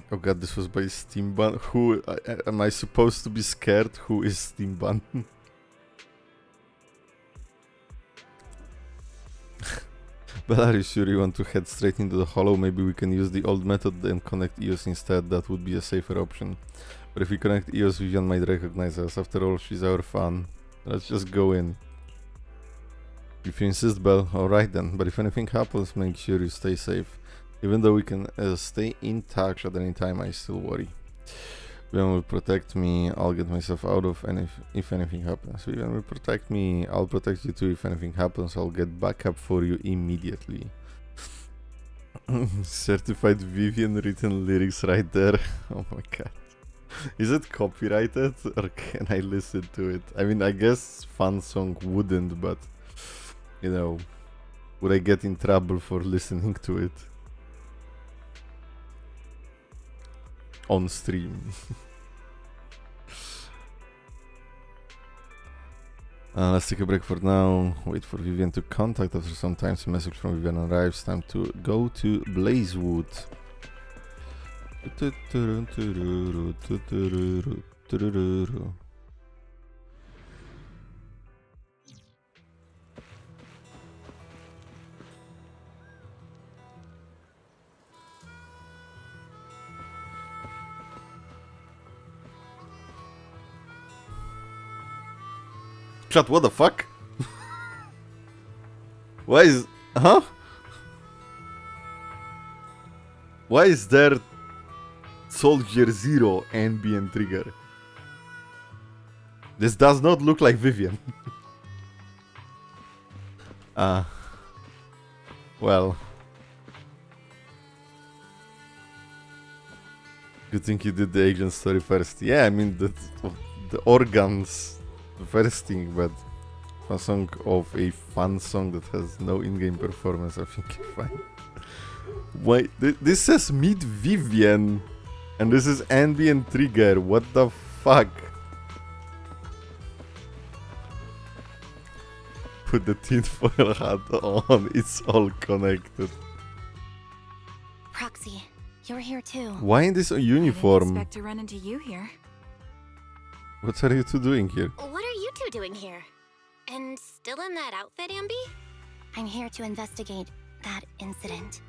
Oh god, this was by Steam Bun. Who am I supposed to be scared? Who is Steam Bun? But are you sure you want to head straight into the hollow? Maybe we can use the old method and connect EOS instead. That would be a safer option. But if we connect EOS, Vivian might recognize us. After all, she's our fan. Let's just go in. If you insist, Belle, alright then. But if anything happens, make sure you stay safe. Even though we can stay in touch at any time, I still worry. Vivian will protect me, I'll get myself out of, and if anything happens. Vivian will protect me, I'll protect you too. If anything happens, I'll get backup for you immediately. Certified Vivian written lyrics right there. Oh my god. Is it copyrighted or can I listen to it? I mean, I guess fan song wouldn't, but you know, would I get in trouble for listening to it on stream? Let's take a break for now. Wait for Vivian to contact. After some time, a message from Vivian arrives. Time to go to Blazewood. Chat, what the fuck? Why is... Huh? Why is there Soldier Zero ambient trigger? This does not look like Vivian. Well. Good thing you did the agent story first. Yeah, I mean, the organs... the first thing, but a song of a fun song that has no in-game performance, I think you're fine. Wait, this says meet Vivian, and this is ambient trigger. What the fuck? Put the tinfoil hat on. It's all connected. Proxy, you're here too. Why in this uniform? I didn't expect to run into you here. What are you two doing here? What are you two doing here? And still in that outfit, Ambi? I'm here to investigate that incident.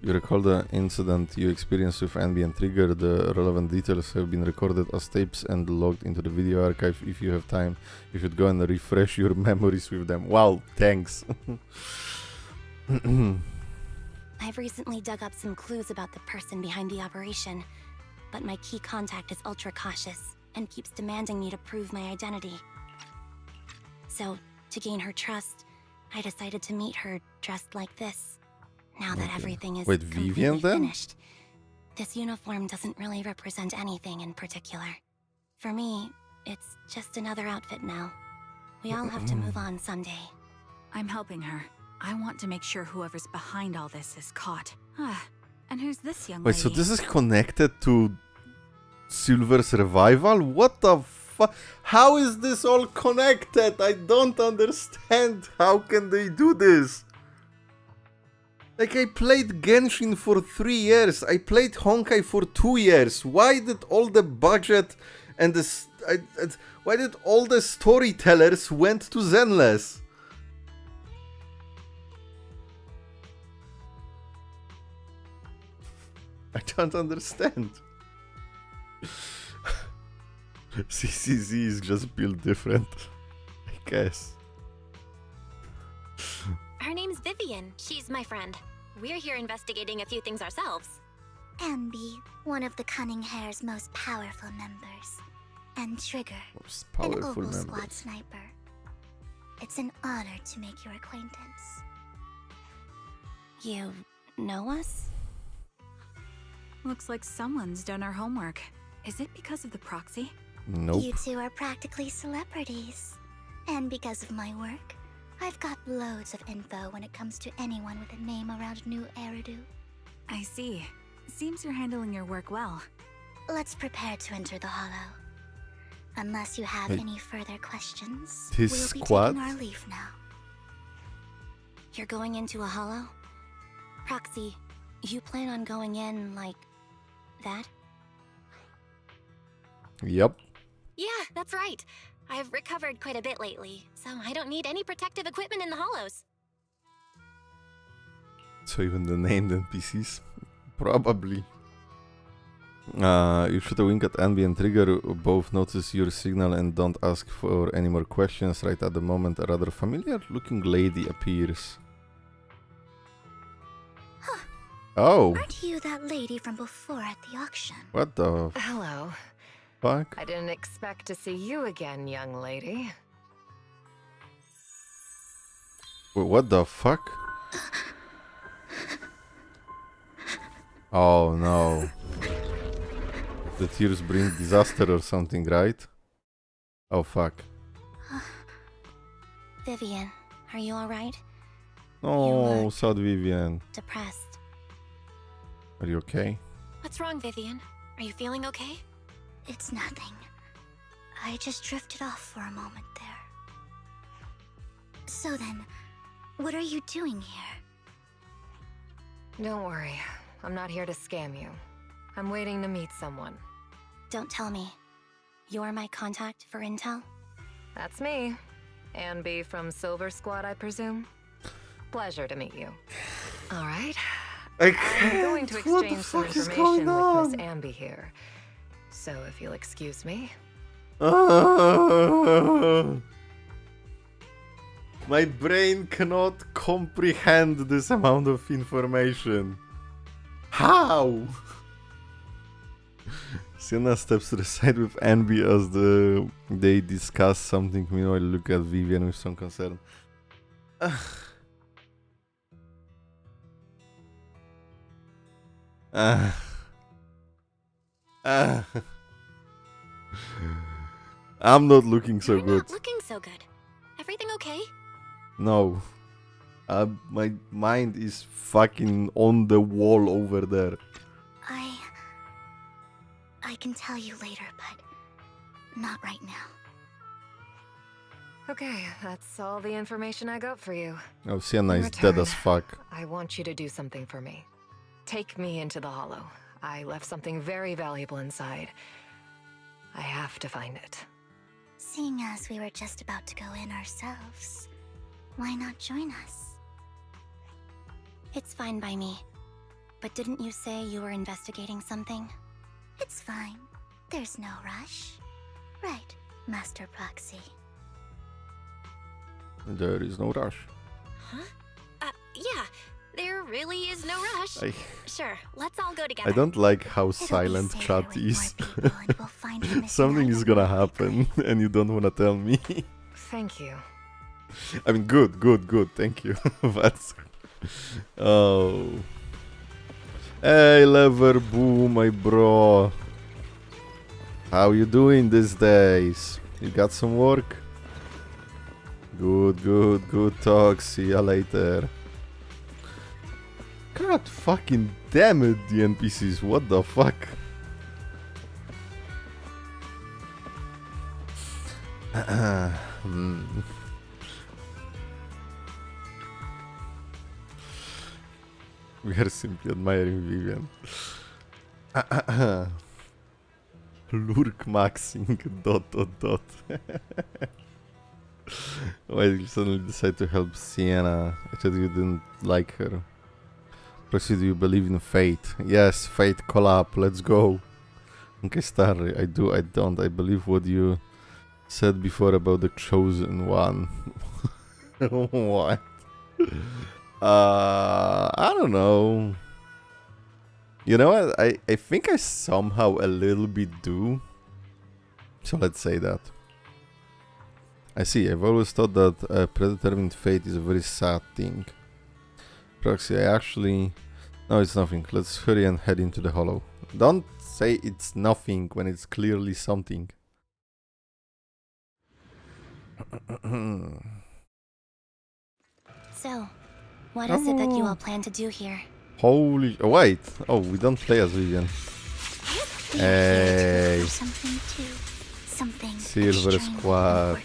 You recall the incident you experienced with ambient trigger. The relevant details have been recorded as tapes and logged into the video archive. If you have time, you should go and refresh your memories with them. Wow, thanks. I've recently dug up some clues about the person behind the operation, but my key contact is ultra cautious and keeps demanding me to prove my identity. So, to gain her trust, I decided to meet her dressed like this. Now that everything is Vivian then? finished, this uniform doesn't really represent anything in particular. For me, it's just another outfit now. We all have to move on someday. I'm helping her. I want to make sure whoever's behind all this is caught. And who's this young lady? Wait, so this is connected to Silver's revival? What the fuck? How is this all connected? I don't understand. How can they do this? Like, I played Genshin for 3 years. I played Honkai for 2 years. Why did all the budget and why did all the storytellers went to Zenless? I don't understand. CCZ is just built different, I guess. Her name's Vivian. She's my friend. We're here investigating a few things ourselves. Ambi, one of the Cunning Hair's most powerful members. And Trigger, Most an powerful Oval member. Squad sniper. It's an honor to make your acquaintance. You know us? Looks like someone's done our homework. Is it because of the proxy? Nope. You two are practically celebrities. And because of my work, I've got loads of info when it comes to anyone with a name around New Eridu. I see. Seems you're handling your work well. Let's prepare to enter the Hollow. Unless you have Hey. any further questions, His we'll be squad? taking our leave now. You're going into a hollow? Proxy, you plan on going in like that? Yep. Yeah, that's right. I've recovered quite a bit lately, so I don't need any protective equipment in the hollows. So even the named NPCs? Probably. You should wink at Envy and Trigger, both notice your signal and don't ask for any more questions. Right at the moment, a rather familiar looking lady appears. Oh! Aren't you that lady from before at the auction? What the Hello. fuck? I didn't expect to see you again, young lady. What the fuck? Oh no. The tears bring disaster or something, right? Oh fuck. Vivian, are you alright? Oh, sad Vivian. Depressed. Are you okay? What's wrong, Vivian? Are you feeling okay? It's nothing. I just drifted off for a moment there. So then, what are you doing here? Don't worry. I'm not here to scam you. I'm waiting to meet someone. Don't tell me. You're my contact for intel? That's me. Ambi from Silver Squad, I presume? Pleasure to meet you. All right. I'm going to exchange some information with Miss Ambi here. So if you'll excuse me. My brain cannot comprehend this amount of information. How? Sienna steps to the side with Envy as they discuss something. Meanwhile, look at Vivian with some concern. I'm not looking so You're good. not looking so good. Everything okay? No. My mind is fucking on the wall over there. I can tell you later, but not right now. Okay, that's all the information I got for you. Oh, Sienna In is dead as return, fuck. I want you to do something for me. Take me into the Hollow. I left something very valuable inside. I have to find it. Seeing as we were just about to go in ourselves, why not join us? It's fine by me. But didn't you say you were investigating something? It's fine. There's no rush. Right, Master Proxy. There is no rush. Huh? Yeah. There really is no rush. Sure, let's all go together. I don't like how silent chat is. Something is gonna happen and you don't wanna tell me. Thank you. I mean, good, thank you. That's... Oh. Hey, Leverboo, my bro. How you doing these days? You got some work? Good talk. See ya later. God fucking damn it, the NPCs. What the fuck? We are simply admiring Vivian. Lurk maxing ... Why did you suddenly decide to help Sienna? I thought you didn't like her. Proceed, do you believe in fate? Yes, fate collab, let's go. Okay, Starry, I do, I don't. I believe what you said before about the chosen one. What? I don't know. You know what? I think I somehow a little bit do. So let's say that. I see. I've always thought that predetermined fate is a very sad thing. Proxy, I actually... No, it's nothing. Let's hurry and head into the hollow. Don't say it's nothing when it's clearly something. So, what is it that you all plan to do here? Holy... Oh, wait. Oh, we don't play as Vivian. Hey. Silver Squad.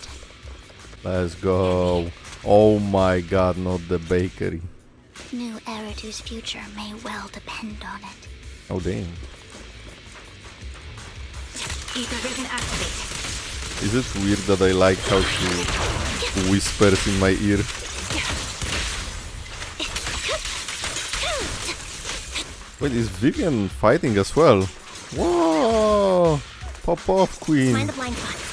Let's go. Oh my god, not the bakery. New Eridu's future may well depend on it. Oh damn. Is it weird that I like how she whispers in my ear? Wait, is Vivian fighting as well? Whoa! Pop off, queen! Mind the blind spot.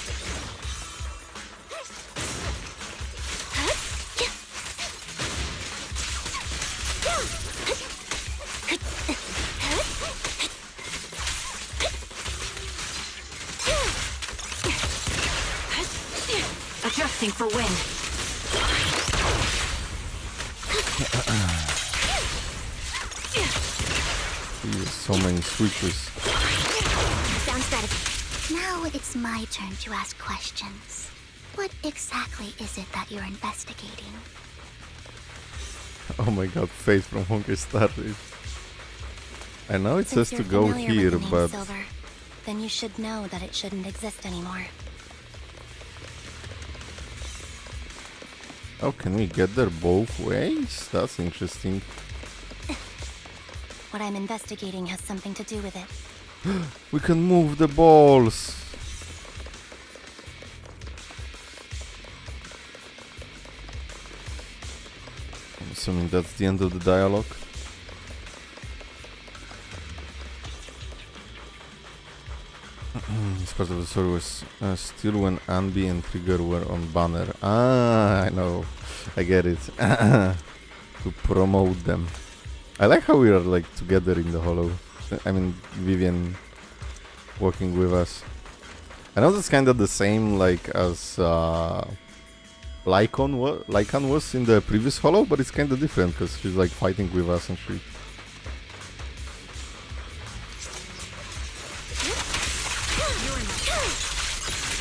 Adjusting for wind. So many switches. Sounds better. Now it's my turn to ask questions. What exactly is it that you're investigating? Oh my god, face from Honkai Star Rail. I know it says to go here, but... Silver, then you should know that it shouldn't exist anymore. Oh, can we get there both ways? That's interesting. What I'm investigating has something to do with it. We can move the balls. I'm assuming that's the end of the dialogue. This part of the story was still when Ambi and Trigger were on banner. Ah, I know. I get it. To promote them. I like how we are like together in the hollow. I mean, Vivian working with us. I know that's kind of the same like as Lycan was in the previous hollow, but it's kind of different because she's like fighting with us and shit.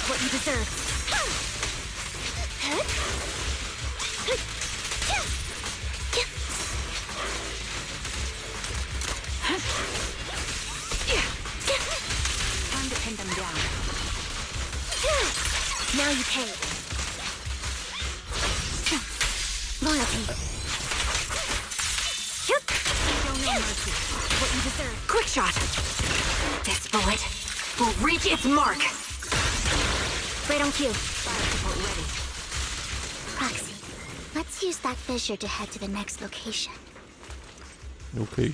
What you deserve. Time to pin them down. Now you pay. Loyalty. Show no mercy. What you deserve. Quick shot. This bullet will reach its mark. Right on cue. Fire support ready. Proxy, let's use that fissure to head to the next location. Okay.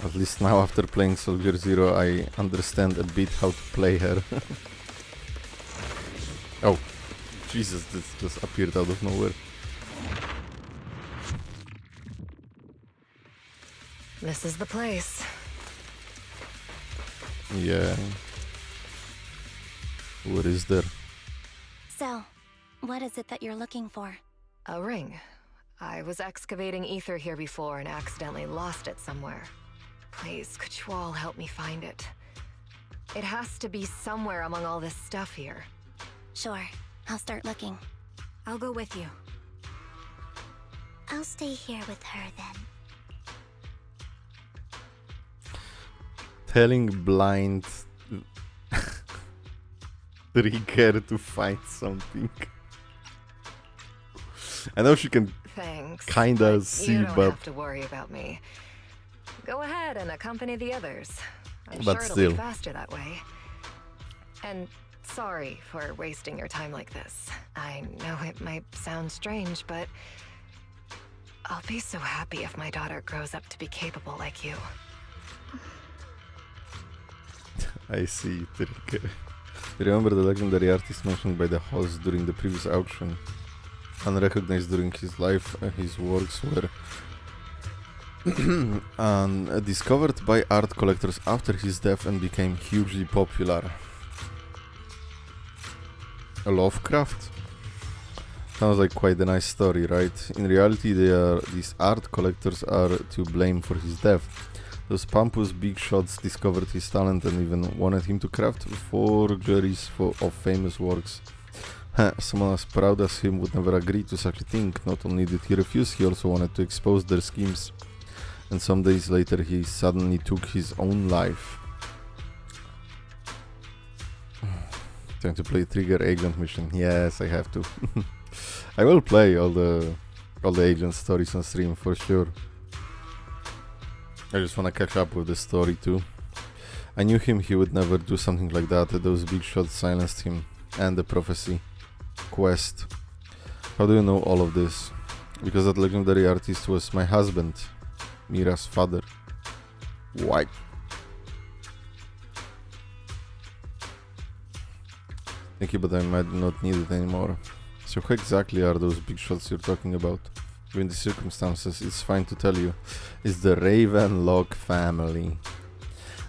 At least now after playing Soldier Zero I understand a bit how to play her. Oh, Jesus, this just appeared out of nowhere. This is the place. Yeah. What is there? So, what is it that you're looking for? A ring. I was excavating ether here before and accidentally lost it somewhere. Please, could you all help me find it? It has to be somewhere among all this stuff here. Sure, I'll start looking. I'll go with you. I'll stay here with her then. Telling blind Trigger to find something. I know she can Thanks. kinda see, you don't but have to worry about me. Go ahead and accompany the others. I'm But sure it'll still. be faster that way. And sorry for wasting your time like this. I know it might sound strange, but I'll be so happy if my daughter grows up to be capable like you. I see. Remember the legendary artist mentioned by the host during the previous auction? Unrecognized during his life, his works were discovered by art collectors after his death and became hugely popular. A Lovecraft? Sounds like quite a nice story, right? In reality, these art collectors are to blame for his death. Those pompous big shots discovered his talent and even wanted him to craft forgeries of famous works. Someone as proud as him would never agree to such a thing. Not only did he refuse, he also wanted to expose their schemes. And some days later he suddenly took his own life. Trying to play Trigger Agent mission. Yes, I have to. I will play all the agent stories on stream for sure. I just wanna catch up with the story too. I knew him, he would never do something like that. Those big shots silenced him. And the prophecy. Quest. How do you know all of this? Because that legendary artist was my husband. Mira's father. Why? Thank you, but I might not need it anymore. So who exactly are those big shots you're talking about? Given the circumstances, it's fine to tell you. It's the Ravenlock family.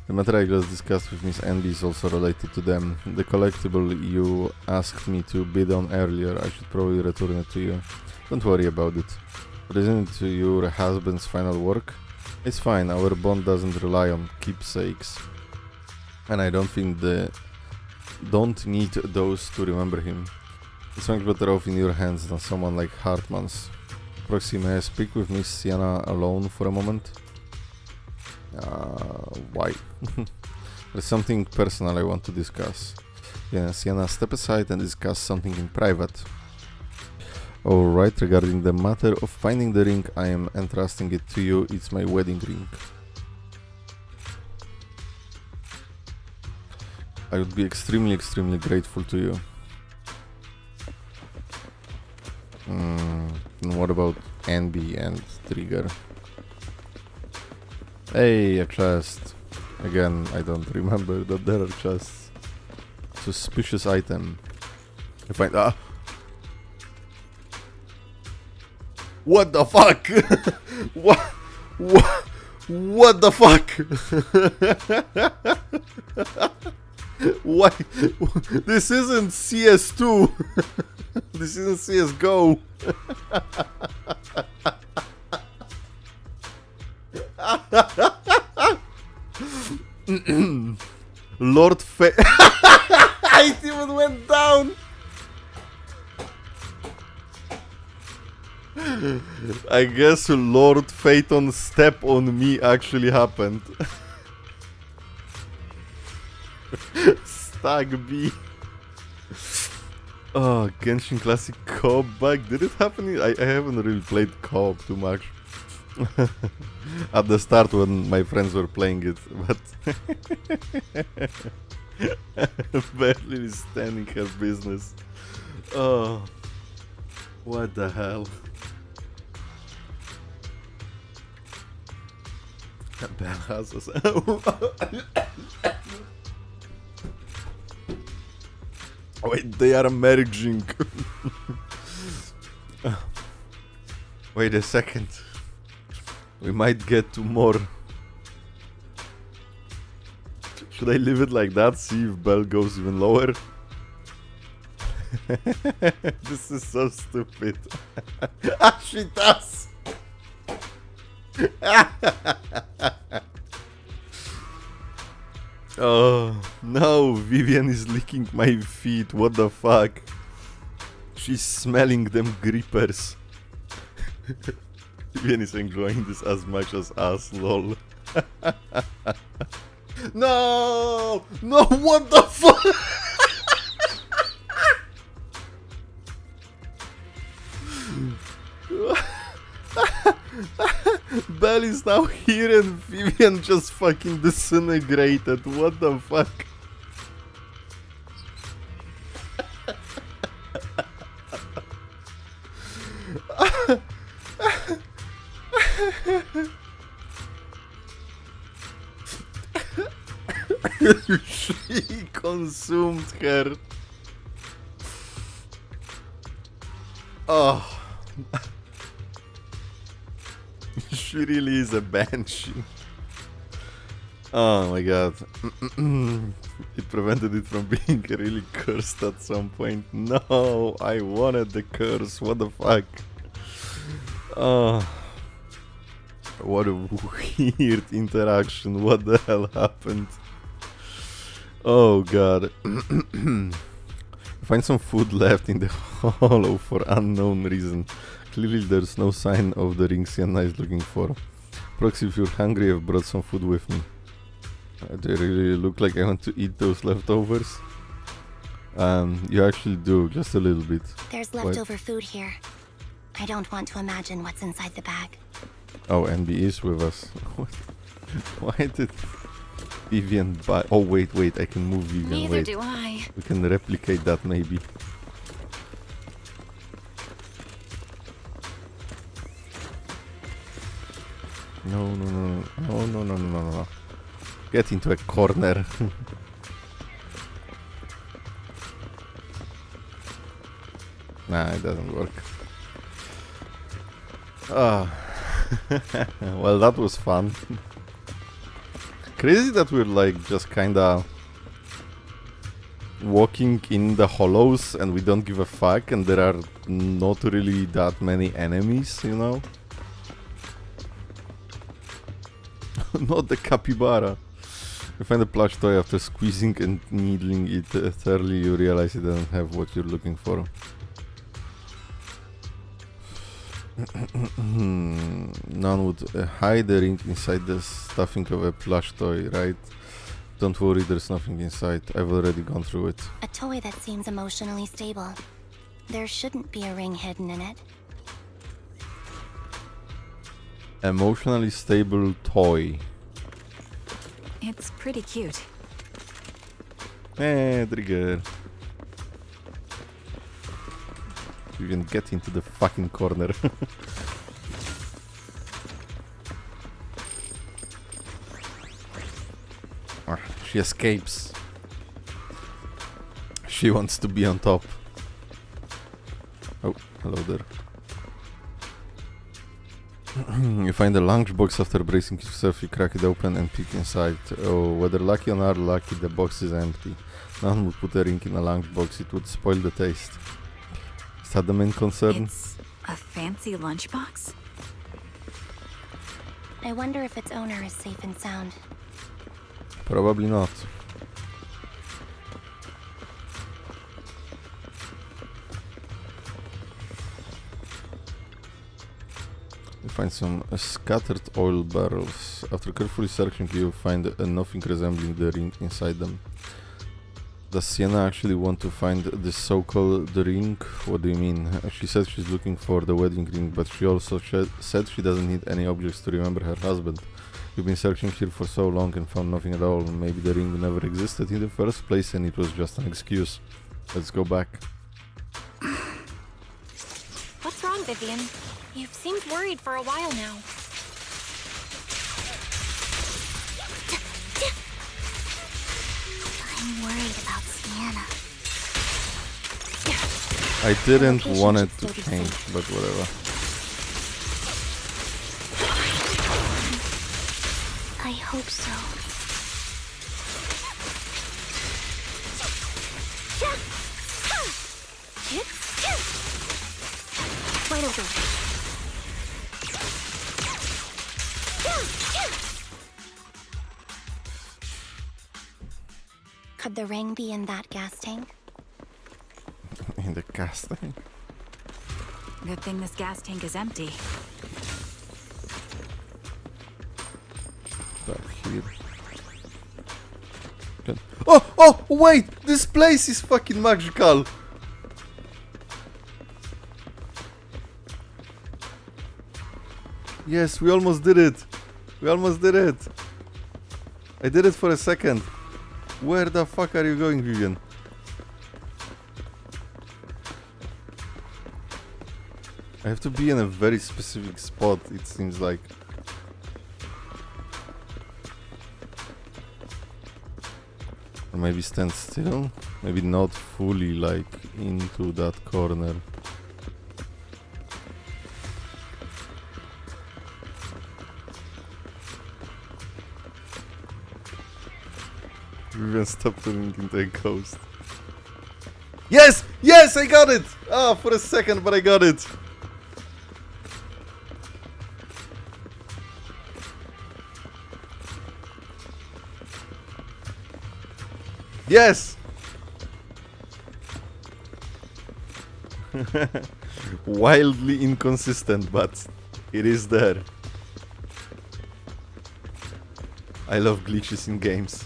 The matter I just discussed with Miss Andy is also related to them. The collectible you asked me to bid on earlier, I should probably return it to you. Don't worry about it. But isn't it your husband's final work? It's fine, our bond doesn't rely on keepsakes. And I don't need those to remember him. It's much better off in your hands than someone like Hartman's. Proxy, may I speak with Miss Sienna alone for a moment? Why? There's something personal I want to discuss. Yeah, Sienna, step aside and discuss something in private. Alright, regarding the matter of finding the ring, I am entrusting it to you. It's my wedding ring. I would be extremely grateful to you. And what about Andy and Trigger? Hey, a chest. Again, I don't remember that there are chests. Suspicious item. I find What the fuck? What the fuck? Why? This isn't CS2. This isn't CSGO. Lord Fa- It even went down. I guess Lord Phaeton's step on me actually happened. Stag B. Oh, Genshin Classic co-op bug. Did it happen? I haven't really played co-op too much. At the start when my friends were playing it, but barely standing her business. Oh, what the hell? Bell has us. Wait, they are merging. Wait a second. We might get to more. Should I leave it like that? See if Bell goes even lower? This is so stupid. She does. Oh no, Vivian is licking my feet. What the fuck? She's smelling them grippers. Vivian is enjoying this as much as us, lol. No! No, what the fuck? hell is now here and Vivian just fucking disintegrated? What the fuck? She consumed her. Oh. She really is a banshee. Oh my god. It prevented it from being really cursed at some point. No, I wanted the curse. What the fuck? Oh. What a weird interaction. What the hell happened? Oh god. Find some food left in the hollow for unknown reason. Clearly there's no sign of the rings Sienna is looking for. Proxy, if you're hungry, I've brought some food with me. They really look like I want to eat those leftovers. You actually do, just a little bit. There's leftover food here. I don't want to imagine what's inside the bag. Oh, NB is with us. Why did Vivian buy? Oh wait, I can move Vivian. Neither wait. do I. We can replicate that maybe. No. Get into a corner. Nah, it doesn't work. Well, that was fun. Crazy that we're like just kinda walking in the hollows and we don't give a fuck and there are not really that many enemies, you know? Not the capybara. You find a plush toy after squeezing and needling it thoroughly, you realize it doesn't have what you're looking for. None would hide the ring inside the stuffing of a plush toy, right? Don't worry, there's nothing inside. I've already gone through it. A toy that seems emotionally stable. There shouldn't be a ring hidden in it. Emotionally stable toy. It's pretty cute. Trigger. You can get into the fucking corner. She escapes. She wants to be on top. Oh, hello there. You find a lunchbox after bracing yourself, you crack it open and peek inside. Oh, whether lucky or not lucky, the box is empty. None would put a ring in a lunchbox, it would spoil the taste. Is that the main concern? It's a fancy lunchbox? I wonder if its owner is safe and sound. Probably not. You find some scattered oil barrels. After carefully searching, you find nothing resembling the ring inside them. Does Sienna actually want to find this so-called ring? What do you mean? She said she's looking for the wedding ring, but she also said she doesn't need any objects to remember her husband. You've been searching here for so long and found nothing at all. Maybe the ring never existed in the first place and it was just an excuse. Let's go back. What's wrong, Vivian? You've seemed worried for a while now. I'm worried about Sienna. I didn't want it to change, but whatever. I hope so. Right over. Could the ring be in that gas tank? In the gas tank? Good thing this gas tank is empty. Back here. Good. Oh, wait! This place is fucking magical! Yes, we almost did it. We almost did it. I did it for a second. Where the fuck are you going, Vivian? I have to be in a very specific spot, it seems like. Or maybe stand still? Maybe not fully, like, into that corner. Vivian, stop turning into a ghost. Yes! Yes, I got it! Ah, for a second, but I got it. Yes! Wildly inconsistent, but it is there. I love glitches in games.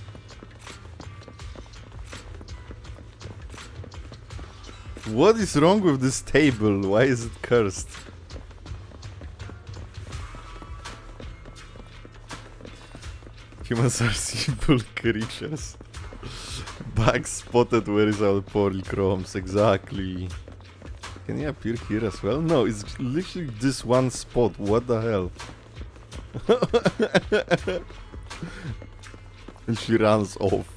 What is wrong with this table? Why is it cursed? Humans are simple creatures. Bugs spotted, where is our polychromes? Exactly. Can he appear here as well? No, it's literally this one spot. What the hell? And she runs off.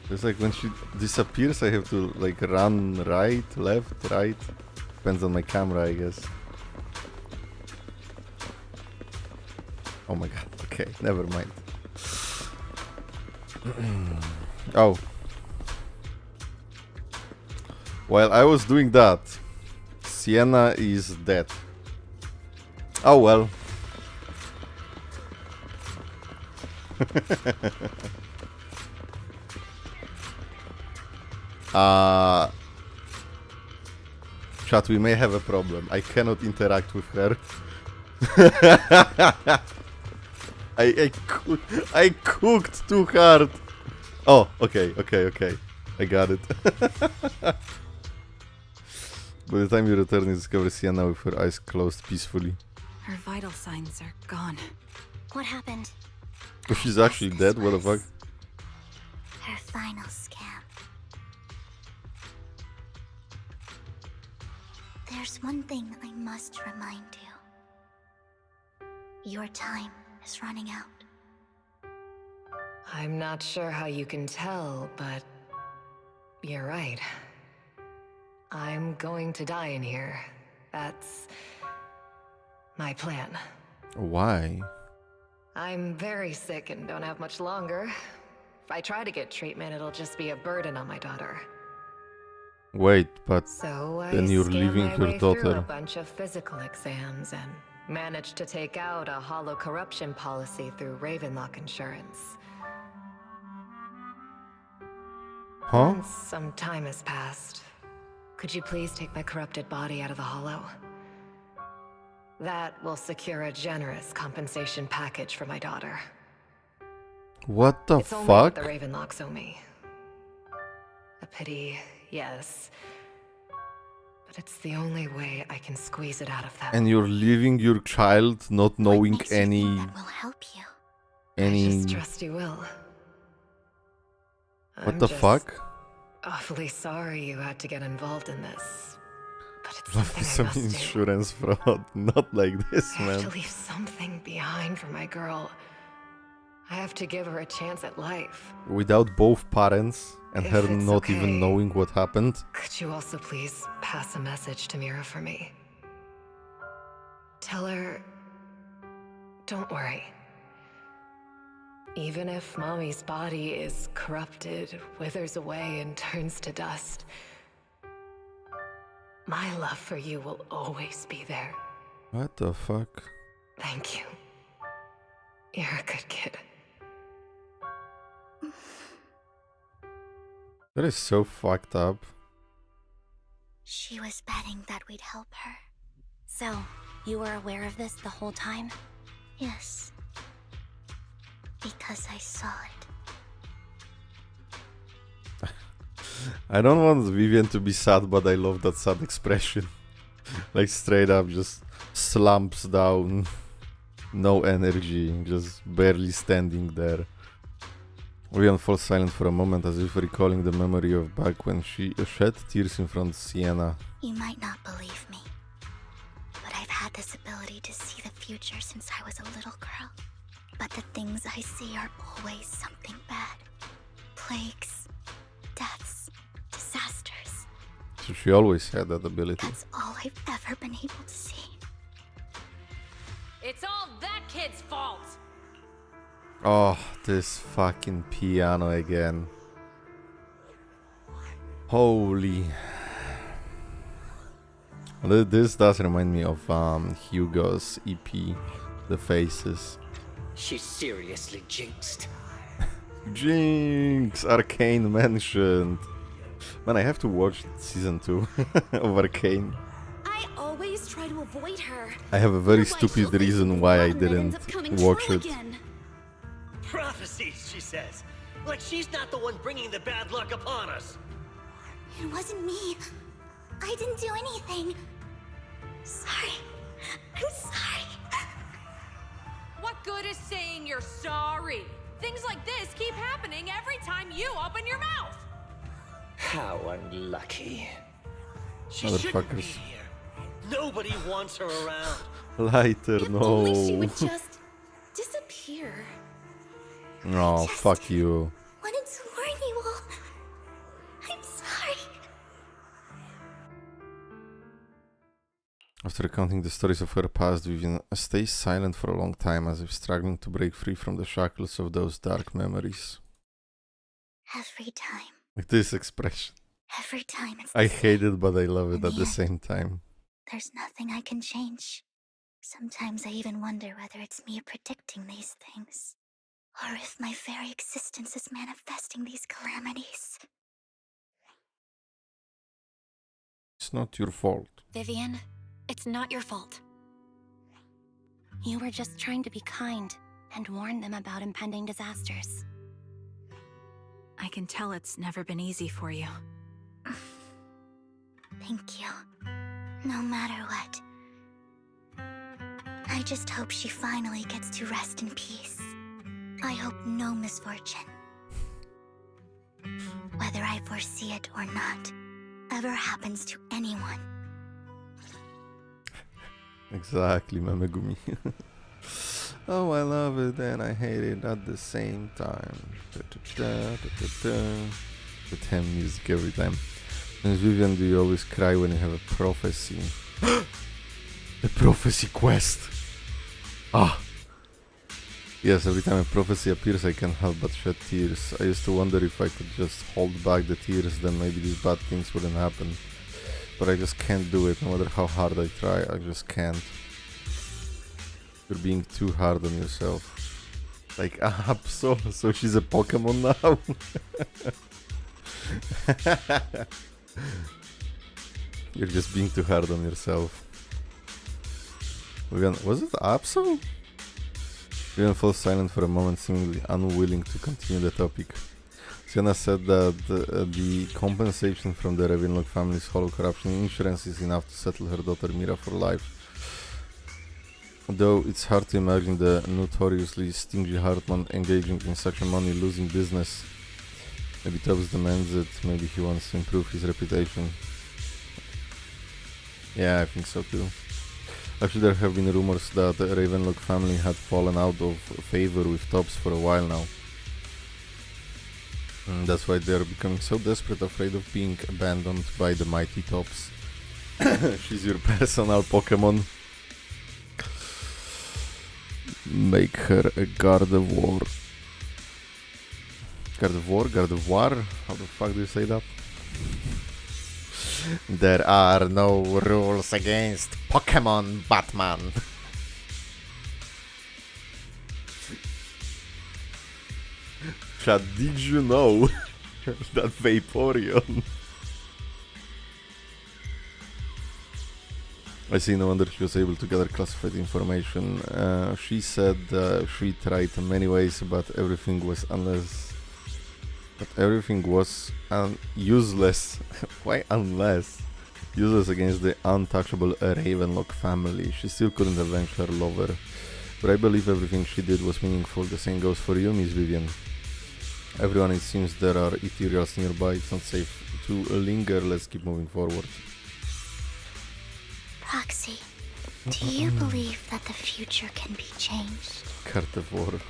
It's like when she disappears, I have to like run right, left, right. Depends on my camera, I guess. Oh my god, okay, never mind. Oh. While I was doing that, Sienna is dead. Oh well. Chat, we may have a problem. I cannot interact with her. I cooked too hard. Oh, okay. I got it. By the time you return, you discover Sienna with her eyes closed peacefully. Her vital signs are gone. What happened? Oh, she's actually dead? What the fuck? Her final scam. There's one thing I must remind you. Your time is running out. I'm not sure how you can tell, but you're right. I'm going to die in here. That's my plan. Why? I'm very sick and don't have much longer. If I try to get treatment, it'll just be a burden on my daughter. Wait, but So then you're leaving your through a daughter. bunch of physical exams and managed to take out a hollow corruption policy through Ravenlock Insurance. Huh? Once some time has passed, could you please take my corrupted body out of the hollow? That will secure a generous compensation package for my daughter. What the It's only what fuck? the Ravenlocks owe me. A pity, yes. But it's the only way I can squeeze it out of them. And you're leaving your child not knowing any... Will help you. I just trust you will. What I'm the just fuck? awfully sorry you had to get involved in this. But it's Love something is I some must do. insurance fraud. Not like this, I have man. to leave something behind for my girl. I have to give her a chance at life. Without both parents and If her it's not even okay. knowing what happened. Could you also please pass a message to Mira for me? Tell her, don't worry. Even if Mommy's body is corrupted, withers away, and turns to dust, my love for you will always be there. What the fuck? Thank you. You're a good kid. That is so fucked up. She was betting that we'd help her. So, you were aware of this the whole time? Yes. Because I saw it. I don't want Vivian to be sad, but I love that sad expression. Like straight up, just slumps down, no energy, just barely standing there. Vivian falls silent for a moment as if recalling the memory of back when she shed tears in front of Sienna. You might not believe me, but I've had this ability to see the future since I was a little girl. But the things I see are always something bad. Plagues, deaths, disasters. So she always had that ability. That's all I've ever been able to see. It's all that kid's fault! Oh, this fucking piano again. Holy. This does remind me of Hugo's EP, The Faces. She's seriously jinxed. Jinx! Arcane mentioned. Man, I have to watch season 2 of Arcane. I always try to avoid her. I have a very stupid reason why I didn't watch it. Prophecies, she says. Like she's not the one bringing the bad luck upon us. It wasn't me. I didn't do anything. Sorry. I'm sorry. What good is saying you're sorry? Things like this keep happening every time you open your mouth. How unlucky. She Motherfuckers. shouldn't be here. Nobody wants her around. Lighter, no. Only she would just disappear. No, fuck you. Wanted to warn you all. I'm sorry. After recounting the stories of her past, Vivian stays silent for a long time as if struggling to break free from the shackles of those dark memories. Every time. Like this expression. Every time it's I hate it, but I love it at the same time. There's nothing I can change. Sometimes I even wonder whether it's me predicting these things, or if my very existence is manifesting these calamities. It's not your fault. Vivian, it's not your fault. You were just trying to be kind and warn them about impending disasters. I can tell it's never been easy for you. Thank you. No matter what. I just hope she finally gets to rest in peace. I hope no misfortune, whether I foresee it or not, ever happens to anyone. Exactly, Mamegumi. Oh, I love it and I hate it at the same time. With him music every time. And Vivian, do you always cry when you have a prophecy? The prophecy quest! Ah! Yes, every time a prophecy appears I can't help but shed tears. I used to wonder if I could just hold back the tears, then maybe these bad things wouldn't happen. But I just can't do it, no matter how hard I try, I just can't. You're being too hard on yourself. Like, so she's a Pokemon now? You're just being too hard on yourself. Was it Apso? Vivian falls silent for a moment, seemingly unwilling to continue the topic. Sienna said that the compensation from the Ravenlock family's hollow corruption insurance is enough to settle her daughter Mira for life. Though it's hard to imagine the notoriously stingy Hartman engaging in such a money-losing business. Maybe Tubbs demands it, maybe he wants to improve his reputation. Yeah, I think so too. Actually, there have been rumors that the Ravenlock family had fallen out of favor with Tubbs for a while now. That's why they are becoming so desperate, afraid of being abandoned by the mighty Tubbs. She's your personal Pokemon. Make her a Gardevoir. Gardevoir? How the fuck do you say that? There are no rules against Pokemon, Batman. Chat, did you know that Vaporeon? I see, no wonder she was able to gather classified information. She said she tried in many ways, but everything was useless. Why unless? Useless against the untouchable Ravenlock family. She still couldn't avenge her lover. But I believe everything she did was meaningful. The same goes for you, Miss Vivian. Everyone, it seems there are ethereals nearby. It's not safe to linger. Let's keep moving forward. Proxy, do you believe that the future can be changed? Carnivore.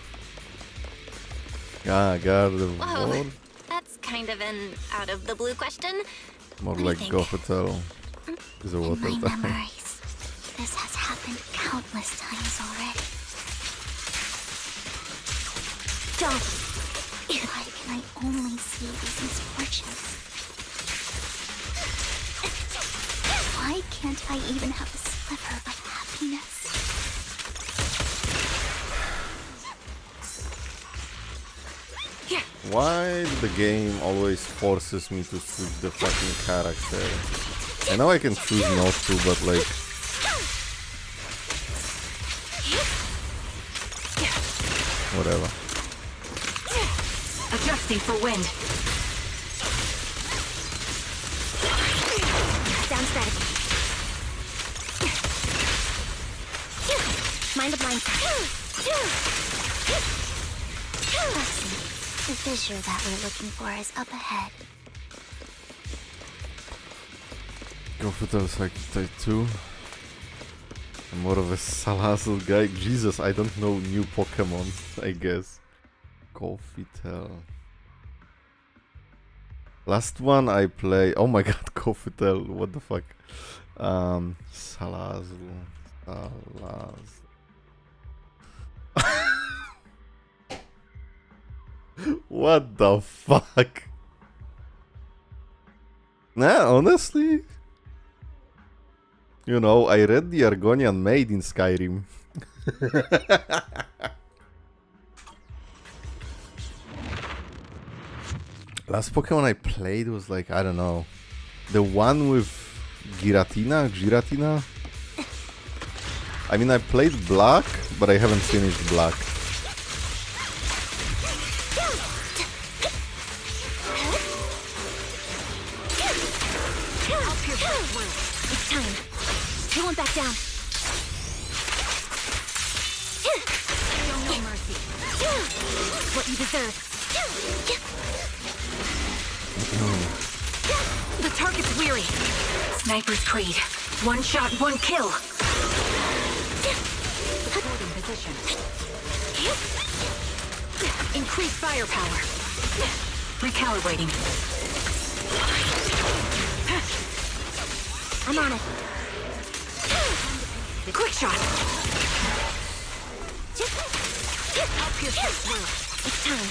Ah, carnivore. Whoa, that's kind of an out-of-the-blue question. More Let me like think. Gothel. Is a In water my type. memories, this has happened countless times already. Don't! Why can I only see these misfortunes? Why can't I even have a sliver of happiness? Why the game always forces me to switch the fucking character? I know I can choose not to, but like... Whatever. Adjusting for wind. Down strategy. Mind the blind side. The fissure that we're looking for is up ahead. Go for the Psychic type 2. I'm more of a Salazzle guy. Jesus, I don't know new Pokemon, I guess. Gothel. Last one I play. Oh my god, Gothel. What the fuck? Salazzle. What the fuck? Nah, honestly. You know, I read the Argonian Maid in Skyrim. Last Pokemon I played was like, I don't know, the one with Giratina? I mean, I played Black, but I haven't finished Black. It's time. You won't back down. Show no mercy. What you deserve. The target's weary. Sniper's Creed. One shot, one kill. Supporting position. Increase firepower. Recalibrating. I'm on it. Quick shot. I'll pierce that swirl. It's time.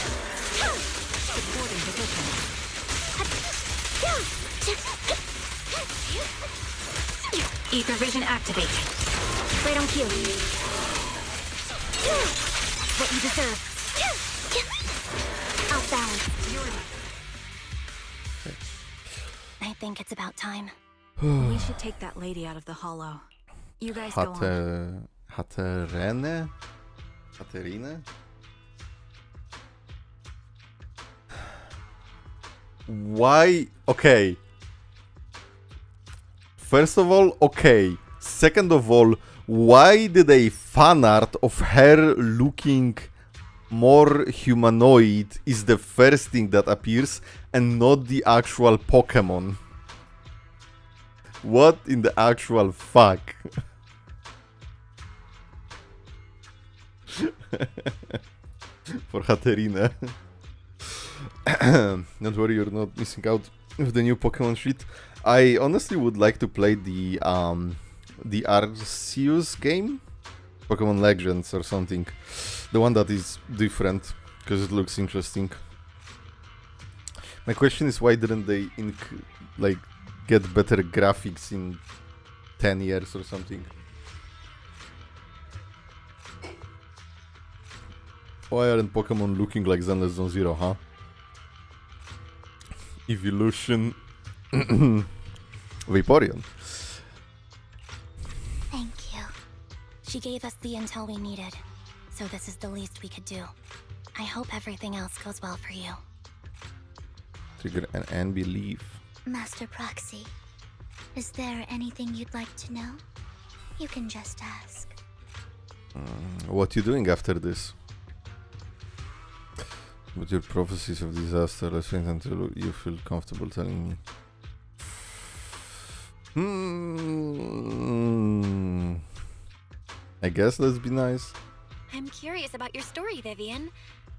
Supporting position. Ether vision activate. Right on cue. What you deserve. Off balance. I think it's about time. We should take that lady out of the hollow. You guys go on. Haterine? Why? Okay. First of all, okay. Second of all, why did a fan art of her looking more humanoid is the first thing that appears and not the actual Pokemon? What in the actual fuck? For Haterine. Don't worry, you're not missing out with the new Pokemon sheet. I honestly would like to play the Arceus game, Pokemon Legends or something, the one that is different because it looks interesting. My question is, why didn't they get better graphics in 10 years or something? Why aren't Pokemon looking like Zenless Zone Zero, huh? Evolution. Vaporeon. Thank you. She gave us the intel we needed, so this is the least we could do. I hope everything else goes well for you. Trigger and believe. Master Proxy, Is there anything you'd like to know? You can just ask. What you doing after this? With your prophecies of disaster, let's wait until you feel comfortable telling me. I guess let's be nice. I'm curious about your story, Vivian.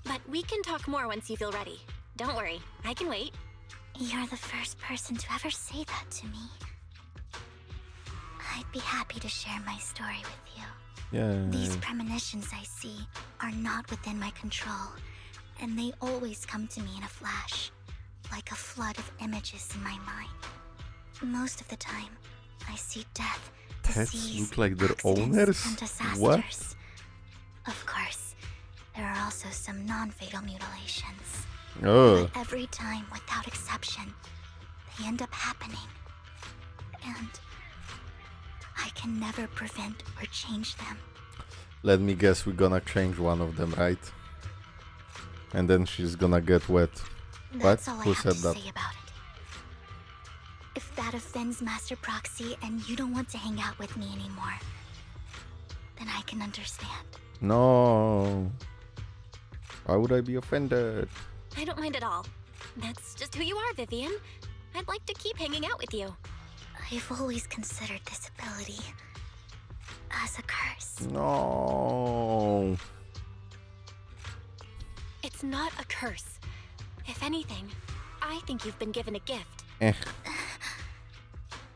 But we can talk more once you feel ready. Don't worry, I can wait. You're the first person to ever say that to me. I'd be happy to share my story with you. Yeah. These premonitions I see are not within my control, and they always come to me in a flash, like a flood of images in my mind. Most of the time, I see death, Pets disease, look like their accidents, owners? and disasters. What? Of course, there are also some non-fatal mutilations. Oh. But every time, without exception, they end up happening. And I can never prevent or change them. Let me guess, we're gonna change one of them, right? And then she's gonna get wet. That's what? all I Who have said to that? say about it. If that offends Master Proxy and you don't want to hang out with me anymore, then I can understand. No. Why would I be offended? I don't mind at all. That's just who you are, Vivian. I'd like to keep hanging out with you. I've always considered this ability as a curse. No. It's not a curse. If anything, I think you've been given a gift.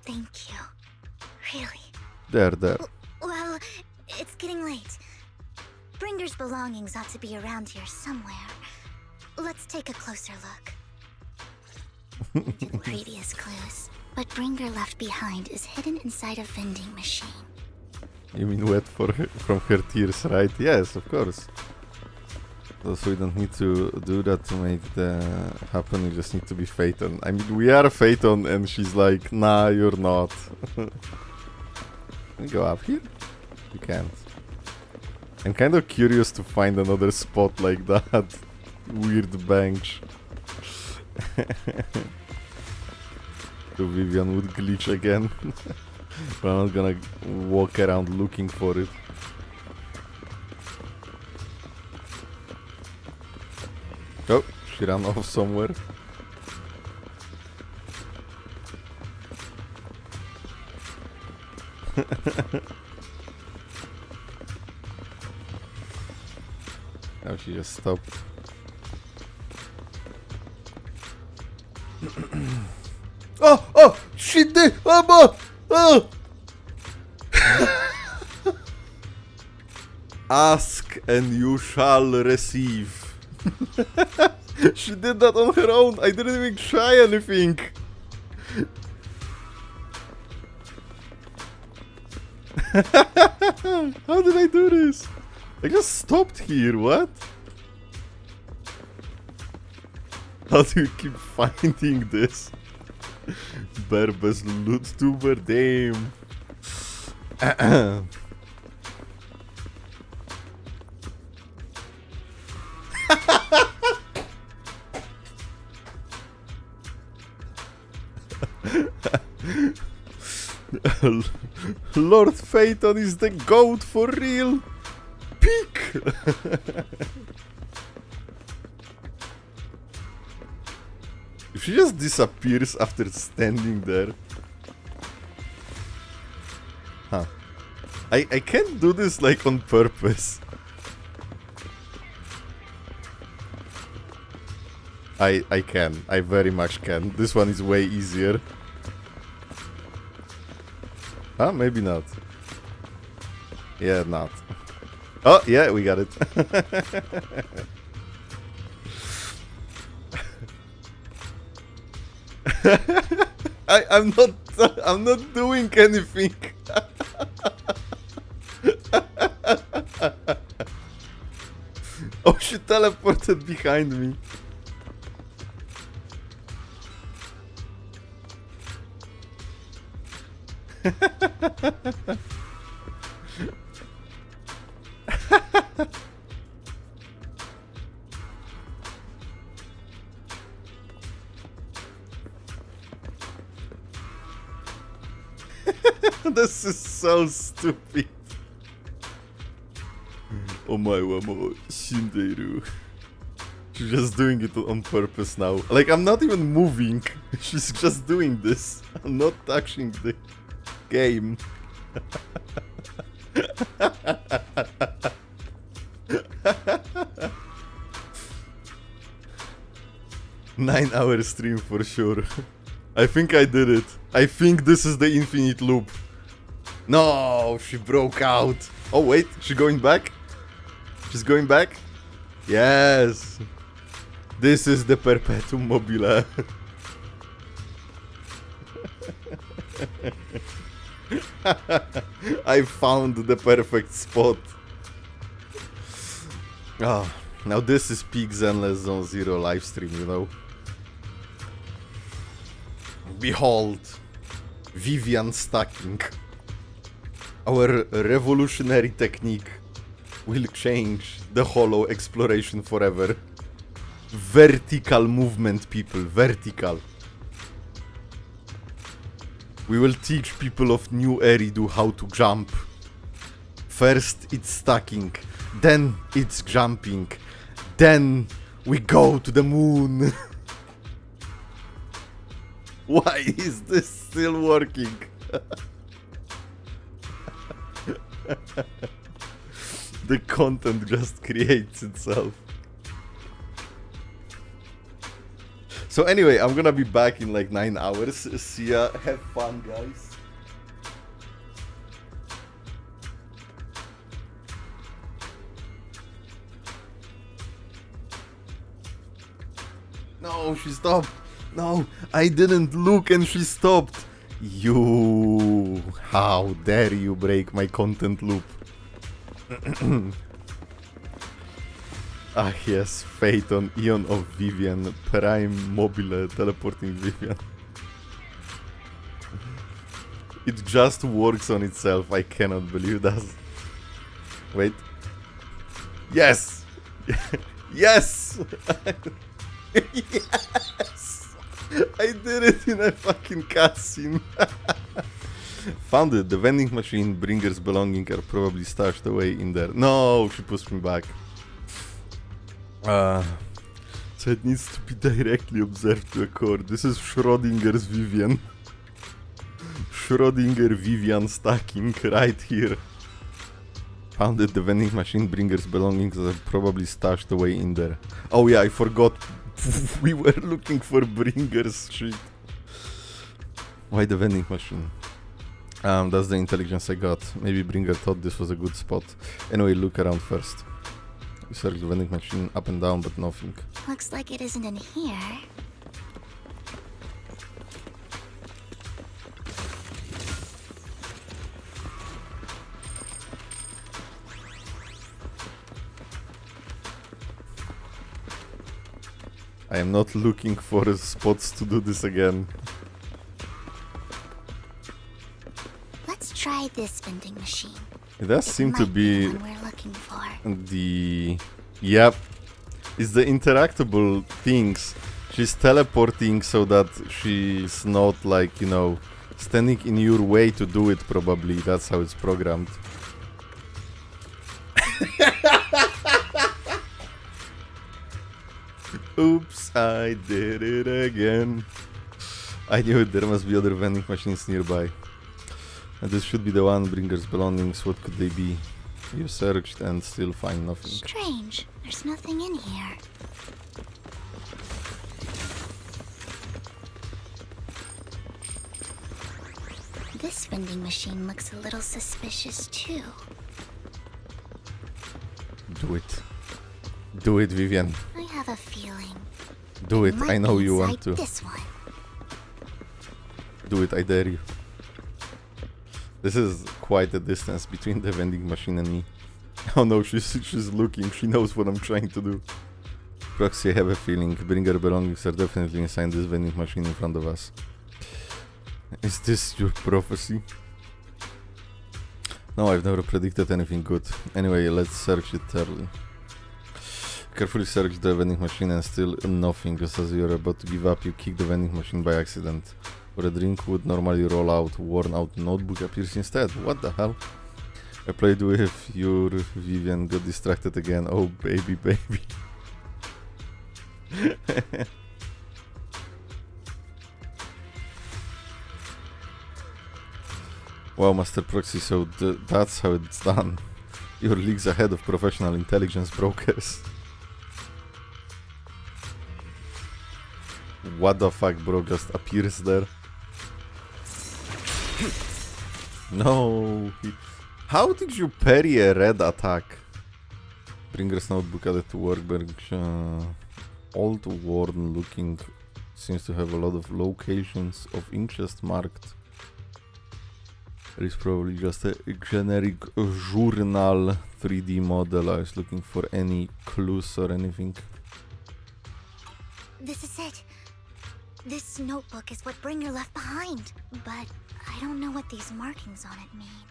Thank you. Really. There. Well, it's getting late. Bringer's belongings ought to be around here somewhere. Let's take a closer look. Previous clues. What Bringer left behind is hidden inside a vending machine. You mean wet from her tears, right? Yes, of course. So we don't need to do that to make the happen, we just need to be Phaeton. I mean, we are Phaeton and she's like, nah, you're not. Can we go up here? We can't. I'm kind of curious to find another spot like that. Weird bench. So Vivian would glitch again. But I'm not gonna walk around looking for it. Oh, she ran off somewhere. Oh, she just stopped. Oh! She did! Oh! Ask and you shall receive. She did that on her own. I didn't even try anything. How did I do this? I just stopped here. What? How do you keep finding this? Berbest vtuber, damn. Lord Phaeton is the goat for real. Peak. If she just disappears after standing there. Huh. I can't do this like on purpose. I can. I very much can. This one is way easier. Huh? Maybe not. Yeah, not. Oh, yeah, we got it. I'm not doing anything. Oh, she teleported behind me. This is so stupid. Omae wa mou shindeiru. She's just doing it on purpose now. Like, I'm not even moving. She's just doing this. I'm not touching the game. 9-hour stream for sure. I think I did it. I think this is the infinite loop. No, she broke out. Oh wait, she's going back? She's going back? Yes. This is the perpetuum mobile. I found the perfect spot. Oh, now this is peak Zenless Zone Zero livestream, you know. Behold, Vivian stacking. Our revolutionary technique will change the hollow exploration forever. Vertical movement, people, vertical. We will teach people of New Eridu how to jump. First it's stacking, then it's jumping, then we go to the moon. Why is this still working? The content just creates itself. So anyway, I'm gonna be back in like 9 hours. See ya. Have fun, guys. No, she stopped. No, I didn't look and she stopped. You, how dare you break my content loop. Ah yes, Phaeton, Eon of Vivian, Prime Mobile, teleporting Vivian. It just works on itself, I cannot believe that. Wait. Yes! Yes! Yes! I did it in a fucking cutscene. Found it. The vending machine bringer's belongings are probably stashed away in there. No, she pushed me back. So it needs to be directly observed to occur. This is Schrodinger's Vivian. Schrodinger Vivian stacking right here. Found it. The vending machine bringer's belongings are probably stashed away in there. Oh yeah, I forgot. We were looking for bringer's shit. Why the vending machine? That's the intelligence I got. Maybe Bringer thought this was a good spot. Anyway, look around first. We search the vending machine up and down, but nothing. Looks like it isn't in here. I am not looking for spots to do this again. Let's try this vending machine. It does seem to be the one we're looking for. The... Yep. It's the interactable things. She's teleporting so that she's not like, you know, standing in your way to do it probably. That's how it's programmed. Oops, I did it again. I knew it, there must be other vending machines nearby. And this should be the one, Bringer's belongings. What could they be? You searched and still find nothing. Strange, there's nothing in here. This vending machine looks a little suspicious too. Do it. Do it, Vivian. I have a feeling. Do it, I know you want to. This one. Do it, I dare you. This is quite a distance between the vending machine and me. Oh no, she's looking, she knows what I'm trying to do. Proxy, I have a feeling. Bringer belongings are definitely inside this vending machine in front of us. Is this your prophecy? No, I've never predicted anything good. Anyway, let's search it thoroughly. Carefully search the vending machine and still nothing. Just as you're about to give up, you kick the vending machine by accident. Or a drink would normally roll out, worn out notebook appears instead. What the hell? I played with your Vivian, got distracted again. Oh baby, baby. Wow, Master Proxy, so that's how it's done. Your league's ahead of professional intelligence brokers. What the fuck, bro, just appears there? No. How did you parry a red attack? Bringer's notebook added to workbench. Old worn looking. Seems to have a lot of locations of interest marked. There is probably just a generic journal 3D model. I was looking for any clues or anything. This is it. This notebook is what Bringer left behind, but I don't know what these markings on it mean.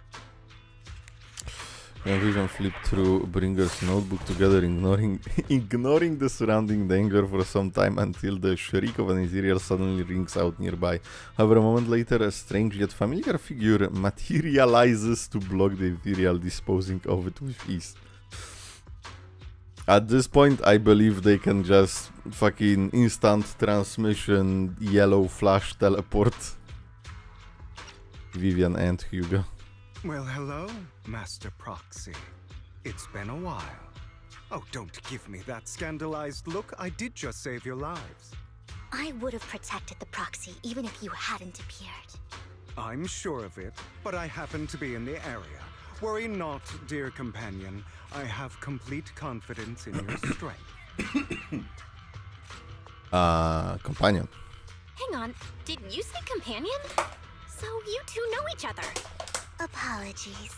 Vivian flipped through Bringer's notebook together, ignoring the surrounding danger for some time until the shriek of an ethereal suddenly rings out nearby. However, a moment later, a strange yet familiar figure materializes to block the ethereal, disposing of it with ease. At this point, I believe they can just fucking instant transmission, yellow flash teleport Vivian and Hugo. Well, hello, Master Proxy. It's been a while. Oh, don't give me that scandalized look. I did just save your lives. I would have protected the proxy even if you hadn't appeared. I'm sure of it, but I happen to be in the area. Worry not, dear companion. I have complete confidence in your strength. Companion. Hang on, did you say companion? So you two know each other. Apologies.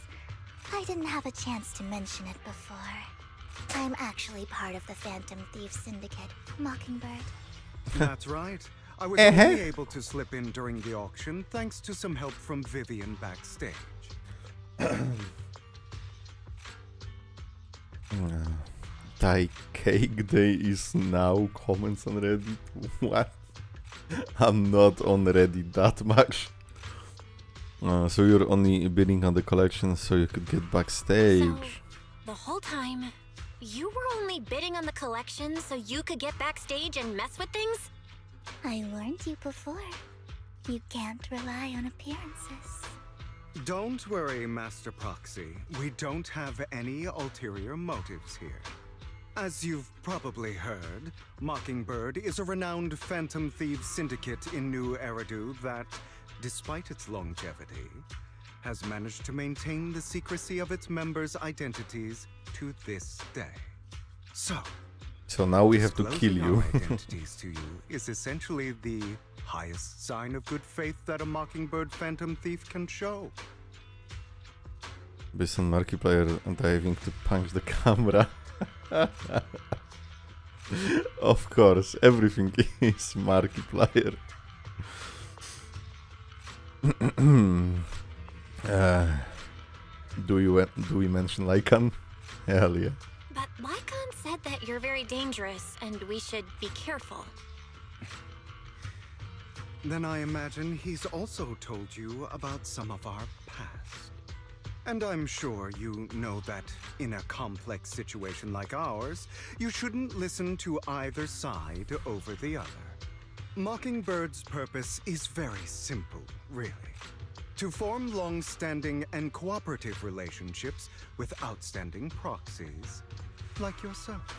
I didn't have a chance to mention it before. I'm actually part of the Phantom Thief Syndicate, Mockingbird. That's right. I was only able to slip in during the auction thanks to some help from Vivian backstage. Thai Cake Day is now comments on Reddit. What? I'm not on Reddit that much. So you're only bidding on the collection so you could get backstage. So, the whole time, you were only bidding on the collection so you could get backstage and mess with things? I warned you before. You can't rely on appearances. Don't worry, Master Proxy. We don't have any ulterior motives here. As you've probably heard, Mockingbird is a renowned Phantom Thieves syndicate in New Eridu that, despite its longevity, has managed to maintain the secrecy of its members' identities to this day. So now we have to kill you. Our identities to you is essentially the highest sign of good faith that a Mockingbird Phantom Thief can show. Based on Markiplier diving to punch the camera. Of course, everything is Markiplier. Do we mention Lycan? Hell yeah. But Lycan said that you're very dangerous and we should be careful. Then I imagine he's also told you about some of our past. And I'm sure you know that in a complex situation like ours, you shouldn't listen to either side over the other. Mockingbird's purpose is very simple, really. To form long-standing and cooperative relationships with outstanding proxies, like yourself.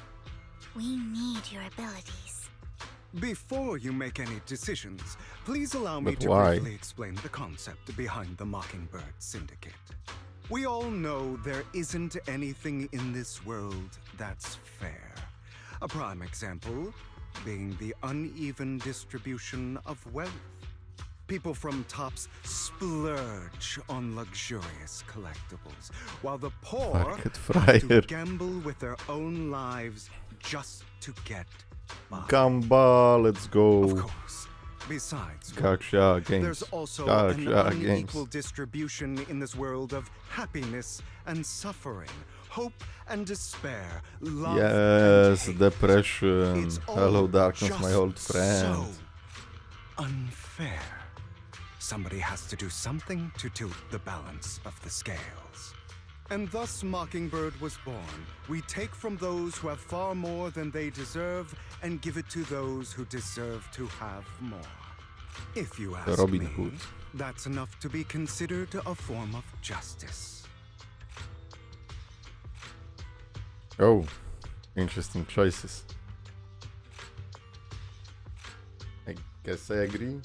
We need your abilities. Before you make any decisions, please allow me But to why? briefly explain the concept behind the Mockingbird Syndicate. We all know there isn't anything in this world that's fair. A prime example being the uneven distribution of wealth. People from tops splurge on luxurious collectibles, while the poor Market have to fryer. gamble with their own lives just to get by. Gamba, let's go. Of course. Besides, Gotcha games. there's also Gotcha an games. unequal distribution in this world of happiness and suffering, hope and despair, love Yes, and hate. depression. It's all Hello, darkness, my just old friend. so unfair. somebody has to do something to tilt the balance of the scales. And thus Mockingbird was born. We take from those who have far more than they deserve and give it to those who deserve to have more. If you ask Robin me, Hood. that's enough to be considered a form of justice. Oh, interesting choices. I guess I agree.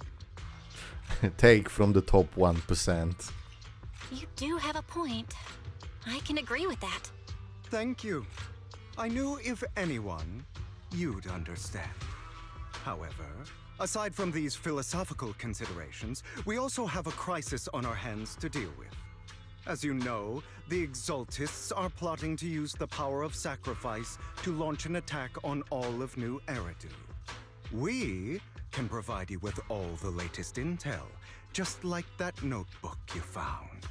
Take from the top 1%. You do have a point. I can agree with that. Thank you. I knew if anyone, you'd understand. However, aside from these philosophical considerations, we also have a crisis on our hands to deal with. As you know, the Exaltists are plotting to use the power of sacrifice to launch an attack on all of New Eridu. We can provide you with all the latest intel, just like that notebook you found.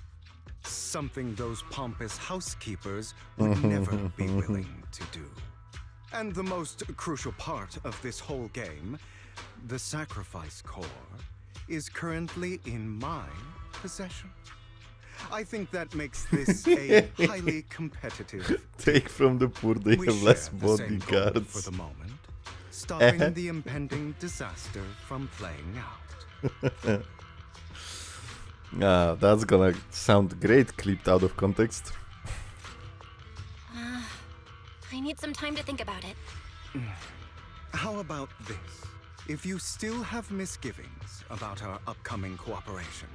Something those pompous housekeepers would never be willing to do. And the most crucial part of this whole game, the sacrifice core, is currently in my possession. I think that makes this a highly competitive. Take from the poor, they have less share the same goal bodyguards. for the moment, stopping the impending disaster from playing out. That's gonna sound great clipped out of context. I need some time to think about it. How about this? If you still have misgivings about our upcoming cooperation,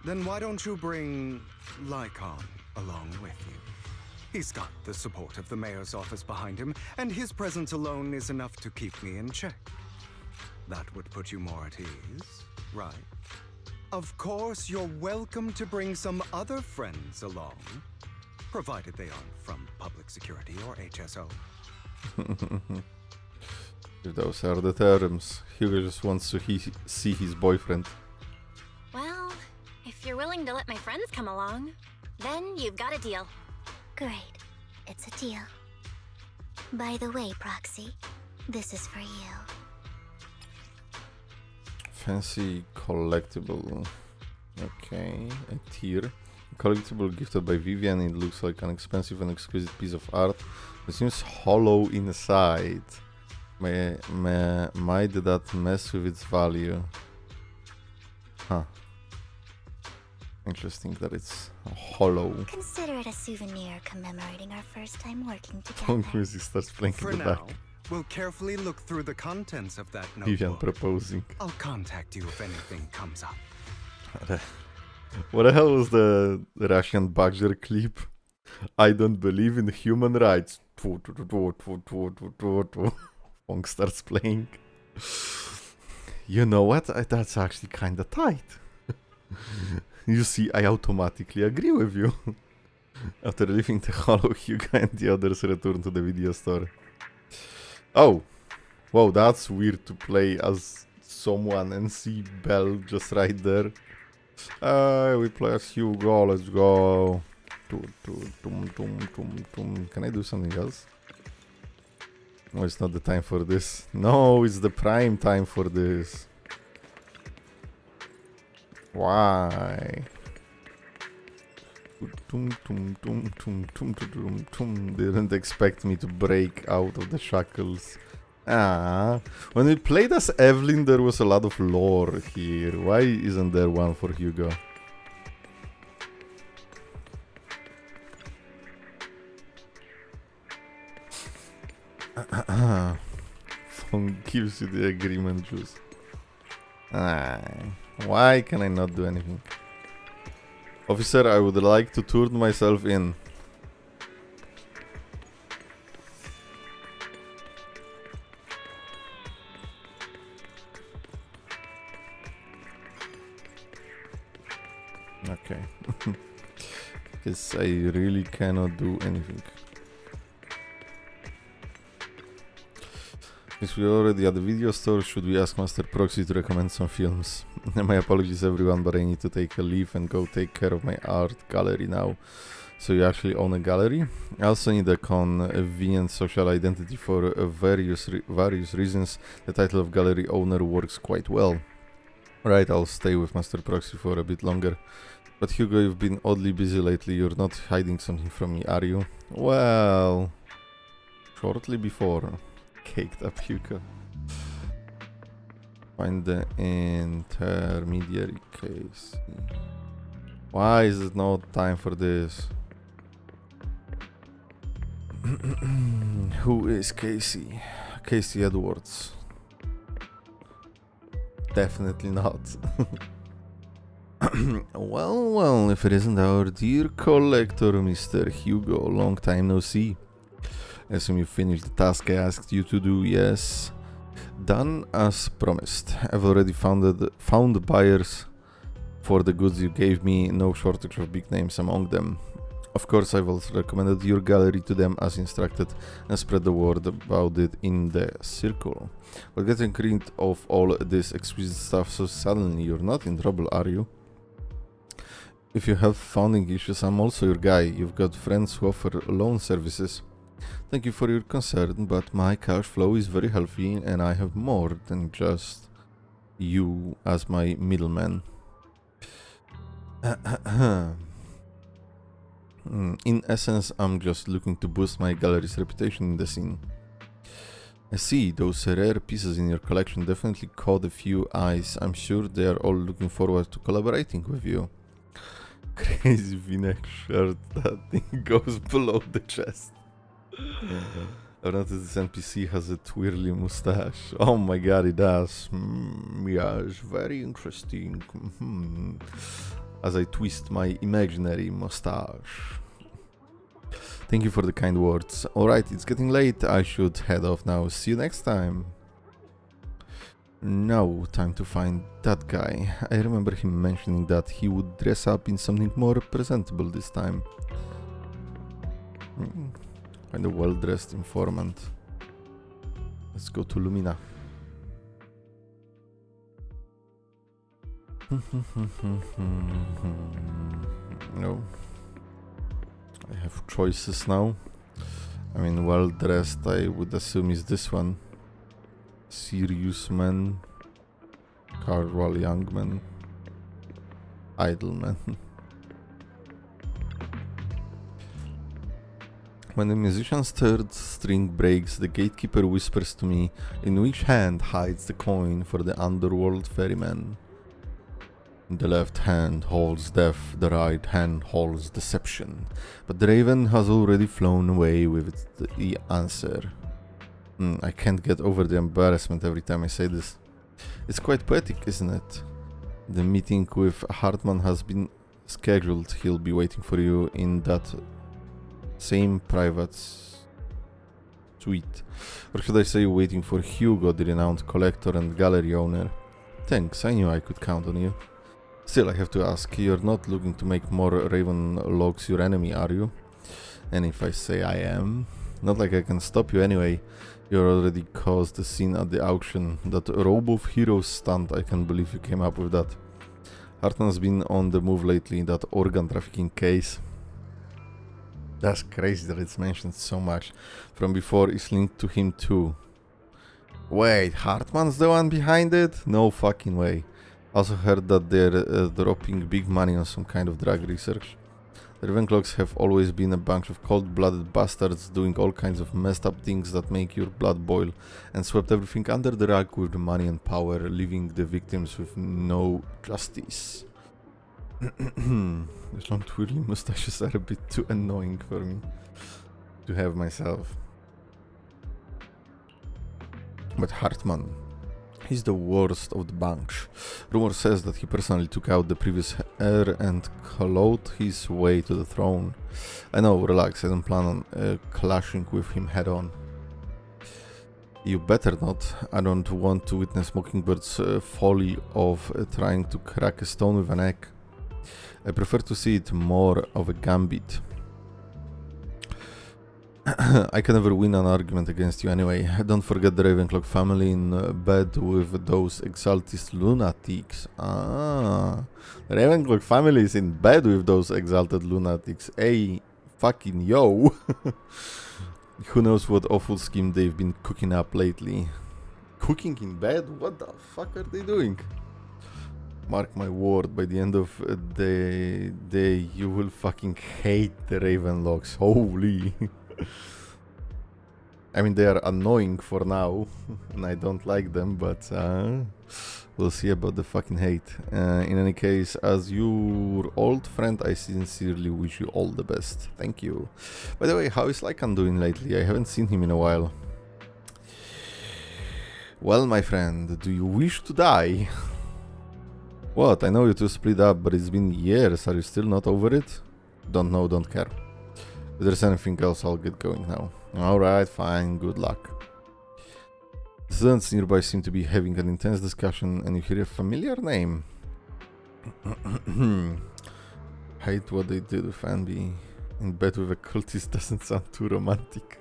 then why don't you bring Lycon along with you? He's got the support of the mayor's office behind him, and his presence alone is enough to keep me in check. That would put you more at ease, right? Of course, you're welcome to bring some other friends along, provided they aren't from public security or HSO. If those are the terms, Hugo just wants to see his boyfriend. Well, if you're willing to let my friends come along, then you've got a deal. Great. It's a deal. By the way, Proxy, this is for you. Fancy collectible. Okay, a tier. Collectible gifted by Vivian. It looks like an expensive and exquisite piece of art. It seems hollow inside. Might that mess with its value? Huh. Interesting that it's hollow. Consider it a souvenir commemorating our first time working together. Punk music starts playing For in the now, back. we'll carefully look through the contents of that Vivian notebook. proposing. I'll contact you if anything comes up. What the hell was the Russian Badger clip? I don't believe in human rights. Punk starts playing. You know what? That's actually kinda tight. You see, I automatically agree with you. After leaving the hollow, Hugo and the others return to the video store. Oh! Wow, that's weird to play as someone and see Belle just right there. We play as Hugo, let's go. Can I do something else? No, it's not the time for this. No, it's the prime time for this. Why? Didn't expect me to break out of the shackles. When we played as Evelyn, there was a lot of lore here. Why isn't there one for Hugo? Phone gives you the agreement juice. Why can I not do anything? Officer, I would like to turn myself in. Okay. Because I really cannot do anything. Since we already at the video store, should we ask Master Proxy to recommend some films? My apologies everyone, but I need to take a leave and go take care of my art gallery now. So you actually own a gallery? I also need a convenient social identity for various reasons. The title of gallery owner works quite well. Right, I'll stay with Master Proxy for a bit longer. But Hugo, you've been oddly busy lately. You're not hiding something from me, are you? Well, shortly before. Caked up, Hugo. Find the intermediary case. Why is it not time for this? Who is Casey? Casey Edwards. Definitely not. Well, if it isn't our dear collector, Mr. Hugo, long time no see. I assume you finished the task I asked you to do, yes? Done as promised. I've already found buyers for the goods you gave me, no shortage of big names among them. Of course, I've also recommended your gallery to them as instructed and spread the word about it in the circle. But getting rid of all this exquisite stuff so suddenly, you're not in trouble, are you? If you have funding issues, I'm also your guy. You've got friends who offer loan services. Thank you for your concern, but my cash flow is very healthy and I have more than just you as my middleman. In essence, I'm just looking to boost my gallery's reputation in the scene. I see, those rare pieces in your collection definitely caught a few eyes. I'm sure they are all looking forward to collaborating with you. Crazy v-neck shirt, that thing goes below the chest. I've noticed this NPC has a twirly mustache. Oh my god, it does. Yes, very interesting. As I twist my imaginary mustache. Thank you for the kind words. Alright, it's getting late. I should head off now. See you next time. Now, time to find that guy. I remember him mentioning that he would dress up in something more presentable this time. Find a well-dressed informant. Let's go to Lumina. No. I have choices now. I mean, well-dressed, I would assume is this one. Serious man, casual young man, idle man. When the musician's third string breaks, the gatekeeper whispers to me, in which hand hides the coin for the underworld ferryman. The left hand holds death, the right hand holds deception. But the raven has already flown away with the answer. I can't get over the embarrassment every time I say this. It's quite poetic, isn't it? The meeting with Hartman has been scheduled. He'll be waiting for you in that same private suite. Or should I say waiting for Hugo, the renowned collector and gallery owner. Thanks, I knew I could count on you. Still, I have to ask, you're not looking to make more raven logs your enemy, are you? And if I say I am, not like I can stop you anyway. You already caused the scene at the auction. That robe of heroes stunt, I can't believe you came up with that. Hartman's been on the move lately, that organ trafficking case. That's crazy that it's mentioned so much. From before is linked to him too. Wait, Hartman's the one behind it? No fucking way. Also heard that they're dropping big money on some kind of drug research. The Ravenclaws have always been a bunch of cold-blooded bastards doing all kinds of messed up things that make your blood boil, and swept everything under the rug with money and power, leaving the victims with no justice. The long twirly mustaches are a bit too annoying for me to have myself. But Hartman, he's the worst of the bunch. Rumor says that he personally took out the previous heir and clawed his way to the throne. I know, relax, I don't plan on clashing with him head on. You better not. I don't want to witness Mockingbird's folly of trying to crack a stone with an egg. I prefer to see it more of a gambit. I can never win an argument against you anyway. Don't forget the Ravenclaw family in bed with those exalted lunatics. Ah, the Ravenclaw family is in bed with those exalted lunatics. Hey, fucking yo! Who knows what awful scheme they've been cooking up lately. Cooking in bed? What the fuck are they doing? Mark my word, by the end of the day, you will fucking hate the Ravenlocks. Holy. I mean, they are annoying for now, and I don't like them, but we'll see about the fucking hate. In any case, as your old friend, I sincerely wish you all the best. Thank you. By the way, how is Lycan doing lately? I haven't seen him in a while. Well, my friend, do you wish to die? What? I know you two split up, but it's been years. Are you still not over it? Don't know, don't care. If there's anything else, I'll get going now. Alright, fine, good luck. The students nearby seem to be having an intense discussion, and you hear a familiar name. Hate what they did with Anby. In bed with a cultist doesn't sound too romantic.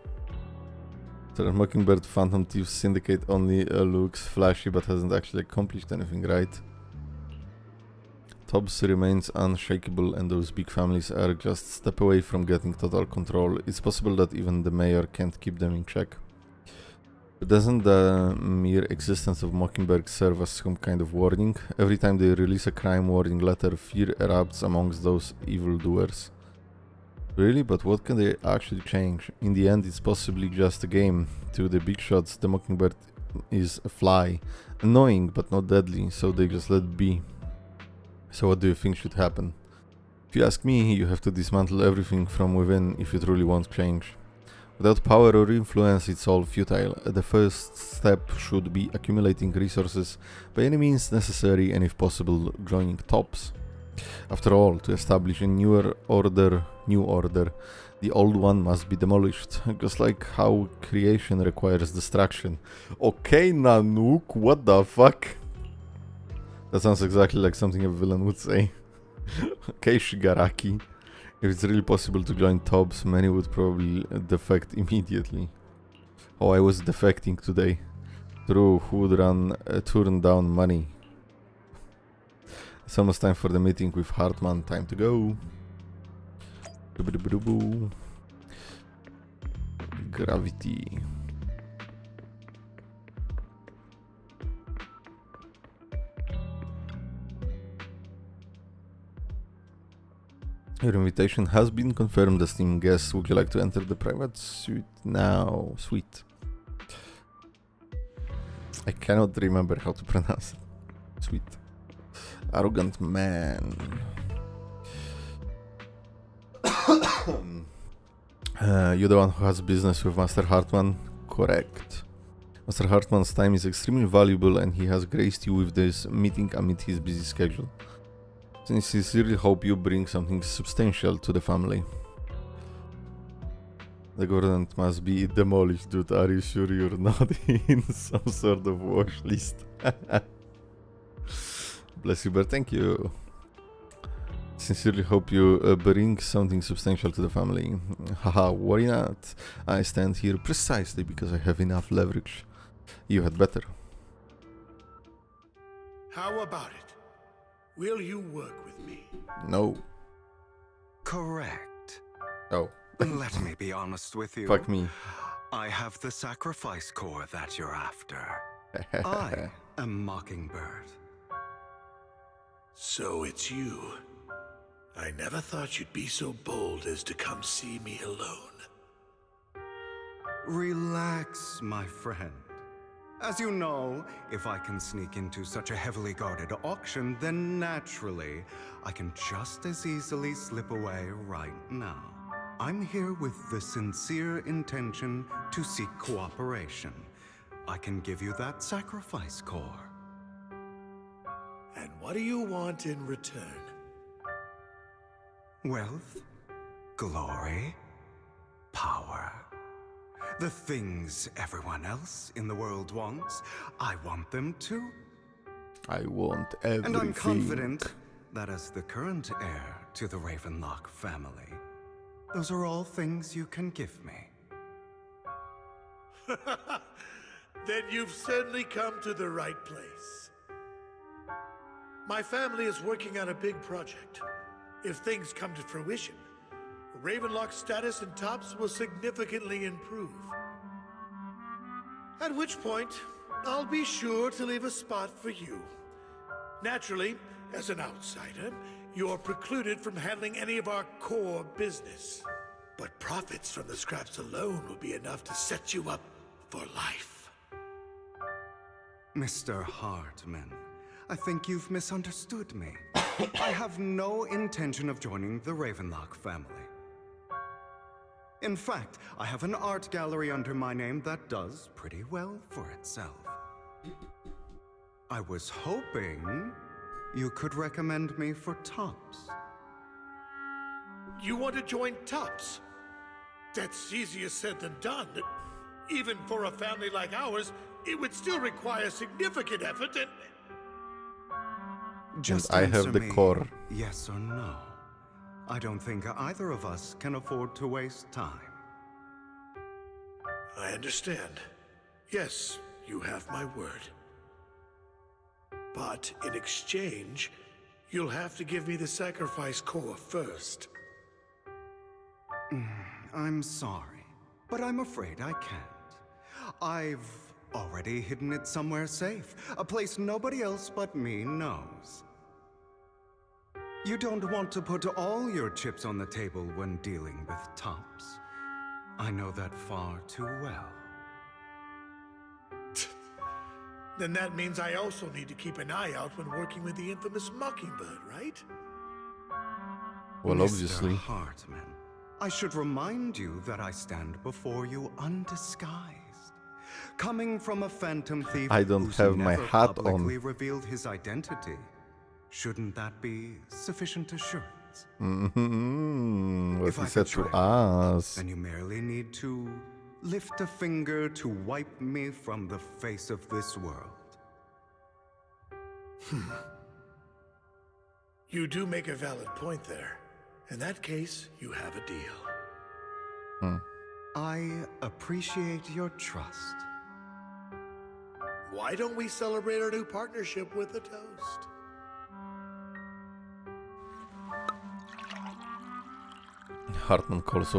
So Mockingbird Phantom Thieves Syndicate only looks flashy but hasn't actually accomplished anything, right? Tobbs remains unshakable and those big families are just a step away from getting total control. It's possible that even the mayor can't keep them in check. But doesn't the mere existence of Mockingbird serve as some kind of warning? Every time they release a crime warning letter, fear erupts amongst those evildoers. Really? But what can they actually change? In the end, it's possibly just a game. To the big shots, the Mockingbird is a fly. Annoying, but not deadly, so they just let it be. So what do you think should happen? If you ask me, you have to dismantle everything from within if you truly want change. Without power or influence, it's all futile. The first step should be accumulating resources by any means necessary and if possible, joining Tops. After all, to establish a new order, the old one must be demolished, just like how creation requires destruction. Okay, Nanook, what the fuck? That sounds exactly like something a villain would say. Okay, Shigaraki. If it's really possible to join Tobbs, many would probably defect immediately. Oh, I was defecting today. True, who would turn down money? It's almost time for the meeting with Hartman. Time to go. Gravity. Your invitation has been confirmed, esteemed guests. Would you like to enter the private suite now? Suite. I cannot remember how to pronounce it. Suite. Arrogant man. You're the one who has business with Master Hartman? Correct. Master Hartman's time is extremely valuable and he has graced you with this meeting amid his busy schedule. I sincerely hope you bring something substantial to the family. The government must be demolished, dude. Are you sure you're not in some sort of watch list? Bless you, but thank you. Sincerely hope you bring something substantial to the family. Haha, worry not. I stand here precisely because I have enough leverage. You had better. How about it? Will you work with me? No. Correct. Oh. Let me be honest with you. Fuck me. I have the sacrifice core that you're after. I am Mockingbird. So it's you. I never thought you'd be so bold as to come see me alone. Relax, my friend. As you know, if I can sneak into such a heavily guarded auction, then naturally, I can just as easily slip away right now. I'm here with the sincere intention to seek cooperation. I can give you that sacrifice core. And what do you want in return? Wealth, glory, power. The things everyone else in the world wants, I want them too. I want everything. And I'm confident that as the current heir to the Ravenlock family, those are all things you can give me. Then you've certainly come to the right place. My family is working on a big project. If things come to fruition, Ravenlock's status in Tops will significantly improve. At which point, I'll be sure to leave a spot for you. Naturally, As an outsider, you're precluded from handling any of our core business. But profits from the scraps alone will be enough to set you up for life. Mr. Hartman, I think you've misunderstood me. I have no intention of joining the Ravenlock family. In fact, I have an art gallery under my name that does pretty well for itself. I was hoping you could recommend me for Tops. You want to join Tops? That's easier said than done. Even for a family like ours, it would still require significant effort and... Just I have the me, core. Yes or no. I don't think either of us can afford to waste time. I understand. Yes, you have my word. But in exchange, you'll have to give me the sacrifice core first. I'm sorry, but I'm afraid I can't. I've already hidden it somewhere safe, a place nobody else but me knows. You don't want to put all your chips on the table when dealing with Tops. I know that far too well. Then that means I also need to keep an eye out when working with the infamous Mockingbird, right? Well, obviously. Mr. Hartman, I should remind you that I stand before you undisguised. Coming from a phantom thief I don't who's have my never hat publicly on. revealed his identity. Shouldn't that be sufficient assurance? What If he I said could to try, us. then you merely need to lift a finger to wipe me from the face of this world. You do make a valid point there. In that case, you have a deal. I appreciate your trust. Why don't we celebrate our new partnership with a toast? Hartman calls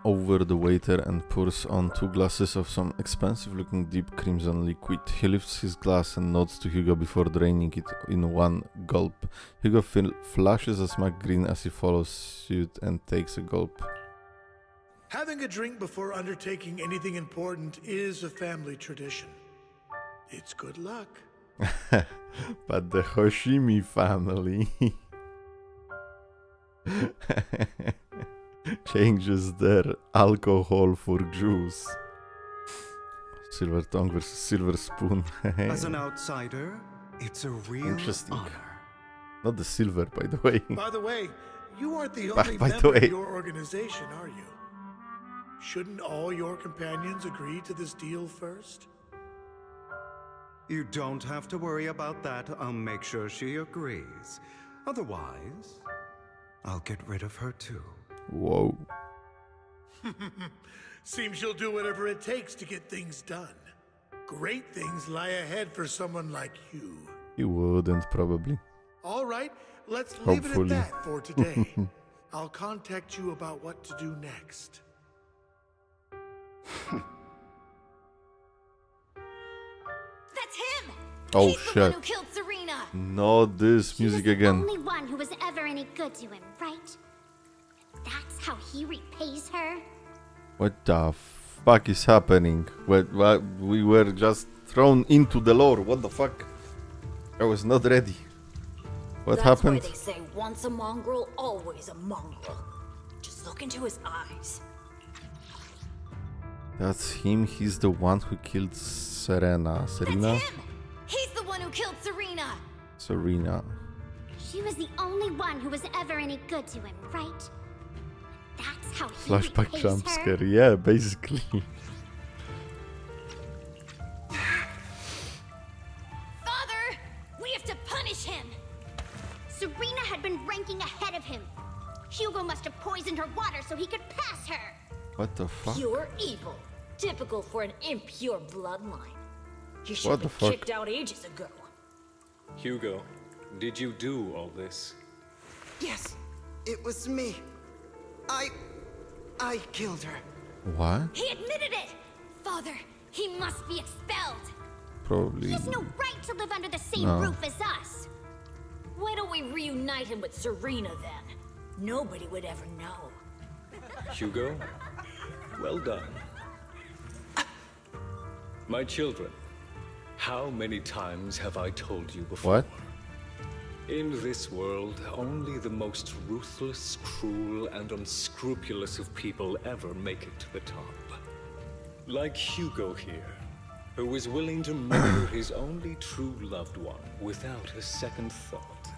over the waiter and pours on 2 glasses of some expensive-looking deep crimson liquid. He lifts his glass and nods to Hugo before draining it in one gulp. Hugo flashes a smug grin as he follows suit and takes a gulp. Having a drink before undertaking anything important is a family tradition. It's good luck. But the Hoshimi family changes their alcohol for juice. Silver tongue versus silver spoon. As an outsider, it's a real Interesting. honor. Not the silver, by the way. By the way, you aren't the By only the member way. of your organization, are you? Shouldn't all your companions agree to this deal first? You don't have to worry about that. I'll make sure she agrees. Otherwise, I'll get rid of her too. Whoa. Seems you'll do whatever it takes to get things done. Great things lie ahead for someone like you. You wouldn't, probably. All right, let's leave it at Hopefully. that for today. I'll contact you about what to do next. That's him! Oh He's the one shit. who killed Serena! Not this music The again. only one who was ever any good to him, right? That's how he repays her? What the fuck is happening? What, we were just thrown into the lore. What the fuck? I was not ready. What That's happened? why they say once a mongrel, always a mongrel. Just look into his eyes. That's him. He's the one who killed Serena. Serena? He's the one who killed Serena! Serena. She was the only one who was ever any good to him, right? That's how he Flashback repays jump her? scare. Yeah, basically. Father! We have to punish him! Serena had been ranking ahead of him. Hugo must have poisoned her water so he could pass her. What the fuck? Pure evil. Typical for an impure bloodline. You should What have the been fuck? kicked out ages ago. Hugo, did you do all this? Yes, it was me. I killed her. What? He admitted it! Father, he must be expelled. Probably. He has no right to live under the same No. roof as us. Why don't we reunite him with Serena then? Nobody would ever know. Hugo, well done. My children, how many times have I told you before? What? In this world, only the most ruthless, cruel, and unscrupulous of people ever make it to the top. Like Hugo here, who was willing to murder his only true loved one without a second thought.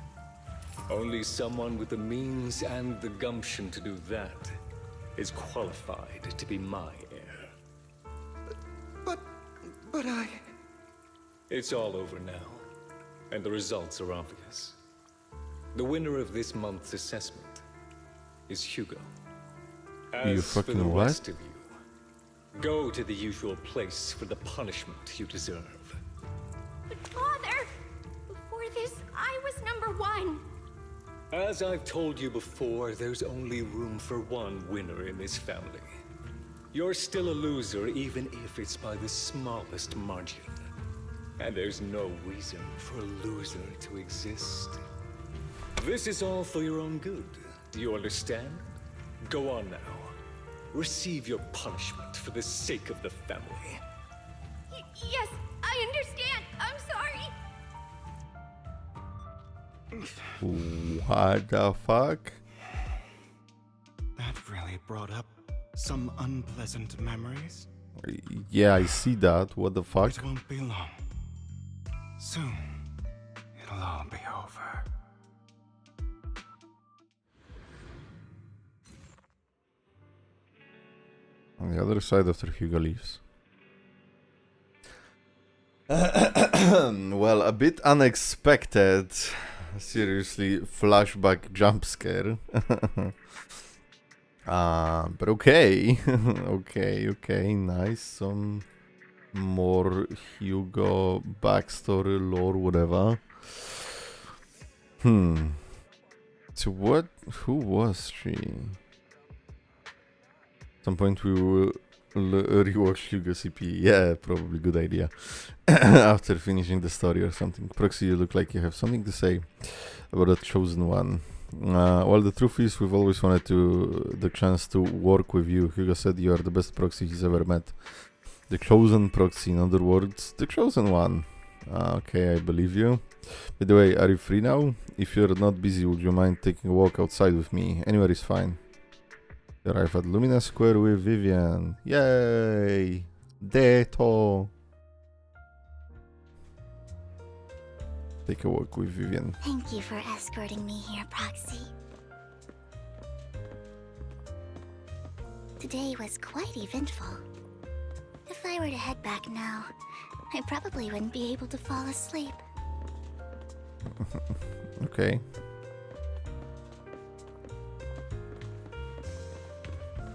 Only someone with the means and the gumption to do that is qualified to be my heir. But I... It's all over now, and the results are obvious. The winner of this month's assessment is Hugo. You As for the fucking what? rest of you, go to the usual place for the punishment you deserve. But Father, before this, I was #1. As I've told you before, there's only room for one winner in this family. You're still a loser, even if it's by the smallest margin. And there's no reason for a loser to exist. This is all for your own good. Do you understand? Go on now. Receive your punishment for the sake of the family. Yes, I understand. I'm sorry. What the fuck? That really brought up some unpleasant memories. Yeah, I see that. What the fuck? It won't be long. Soon, it'll all be over. On the other side after Hugo leaves. Well, a bit unexpected. Seriously, flashback jump scare. But okay. okay, nice. Some more Hugo backstory, lore, whatever. So what? Who was she? At some point we will rewatch Hugo CP. Yeah, probably good idea. After finishing the story or something. Proxy, you look like you have something to say about the chosen one. Well, the truth is, we've always wanted the chance to work with you. Hugo said you are the best proxy he's ever met. The chosen proxy, in other words, the chosen one. Okay, I believe you. By the way, are you free now? If you're not busy, would you mind taking a walk outside with me? Anywhere is fine. You arrive at Lumina Square with Vivian. Yay! Deto! Take a walk with Vivian. Thank you for escorting me here, Proxy. Today was quite eventful. If I were to head back now, I probably wouldn't be able to fall asleep. Okay.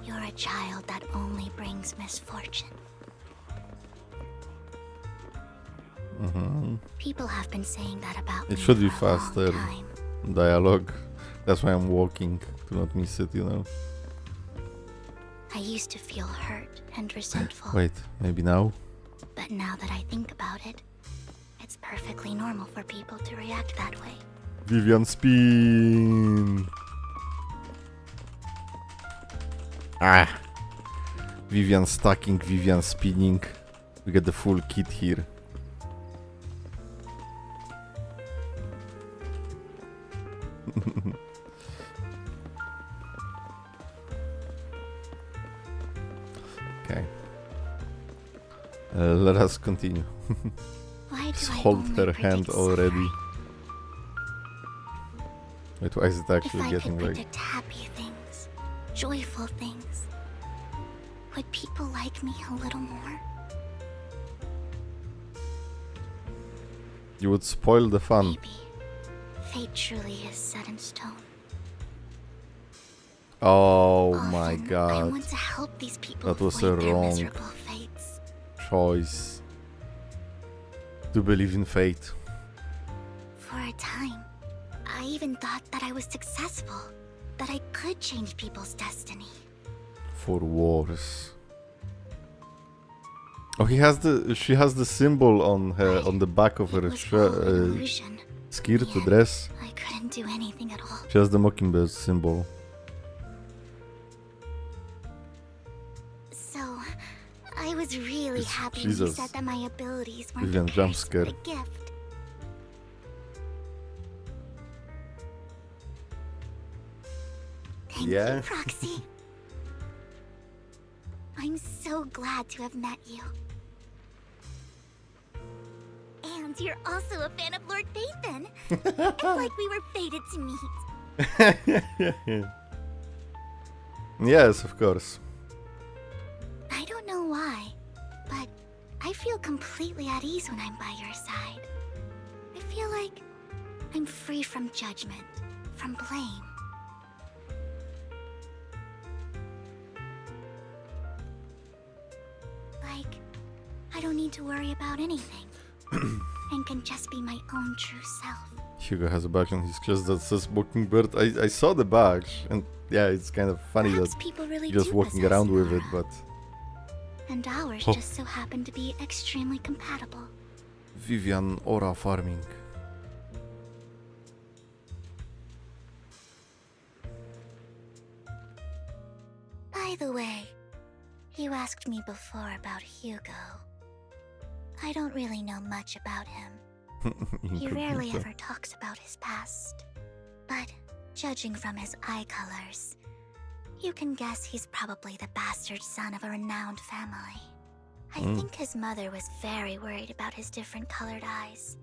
You're a child that only brings misfortune. People have been saying that about me It should be for a long faster time. dialogue. That's why I'm walking to not miss it, you know. I used to feel hurt and resentful. Wait, maybe now? But now that I think about it, it's perfectly normal for people to react that way. Vivian spin! Ah! Vivian stacking, Vivian spinning. We get the full kit here. Okay. Let us continue. Why Just do I hold only her hand predict already. Wait, why is it If actually I getting could like... predict happy things, joyful things, would people like me a little more? You would spoil the fun. Fate truly is set in stone. Oh my I god. want to help these people That was a avoid their wrong miserable fates. choice. To believe in fate. For a time, I even thought that I was successful, that I could change people's destiny. For wars. Oh, she has the symbol on her, on the back of her skirt, the dress. I couldn't do anything at all. She has the mockingbird symbol. So, I was really happy when you Jesus. said that my abilities weren't Vivian a jump curse, scare. but a gift. Thank you, Proxy. I'm so glad to have met you. And you're also a fan of Lord Bathan. It's like we were fated to meet. Yes, of course. I don't know why, but I feel completely at ease when I'm by your side. I feel like I'm free from judgment, from blame. Like, I don't need to worry about anything, and can just be my own true self. Hugo has a badge on his chest that says mockingbird. I saw the badge, and yeah, it's kind of funny Perhaps that people really you're just do walking possess around an with it, aura. but And ours Oh. just so happen to be extremely compatible. Vivian aura farming. By the way, you asked me before about Hugo. I don't really know much about him. He rarely ever talks about his past. But judging from his eye colors, you can guess he's probably the bastard son of a renowned family. I think his mother was very worried about his different colored eyes,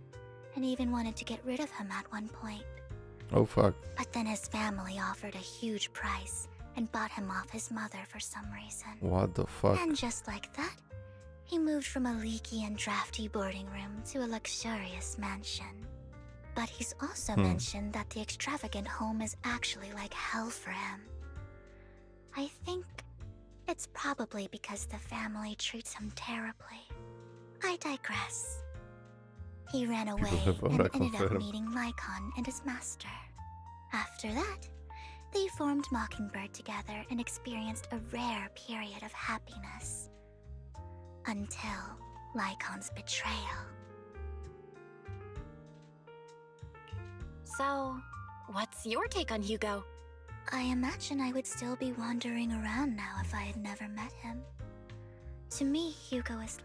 and even wanted to get rid of him at one point. Oh fuck. But then his family offered a huge price and bought him off his mother for some reason. What the fuck? And just like that, he moved from a leaky and drafty boarding room to a luxurious mansion. But he's also mentioned that the extravagant home is actually like hell for him. I think it's probably because the family treats him terribly. I digress. He ran away have and aura ended up confirmed. meeting Lycon and his master. After that, they formed Mockingbird together and experienced a rare period of happiness. Until Lycon's betrayal. So, what's your take on Hugo? I imagine I would still be wandering around now if I had never met him. To me, Hugo is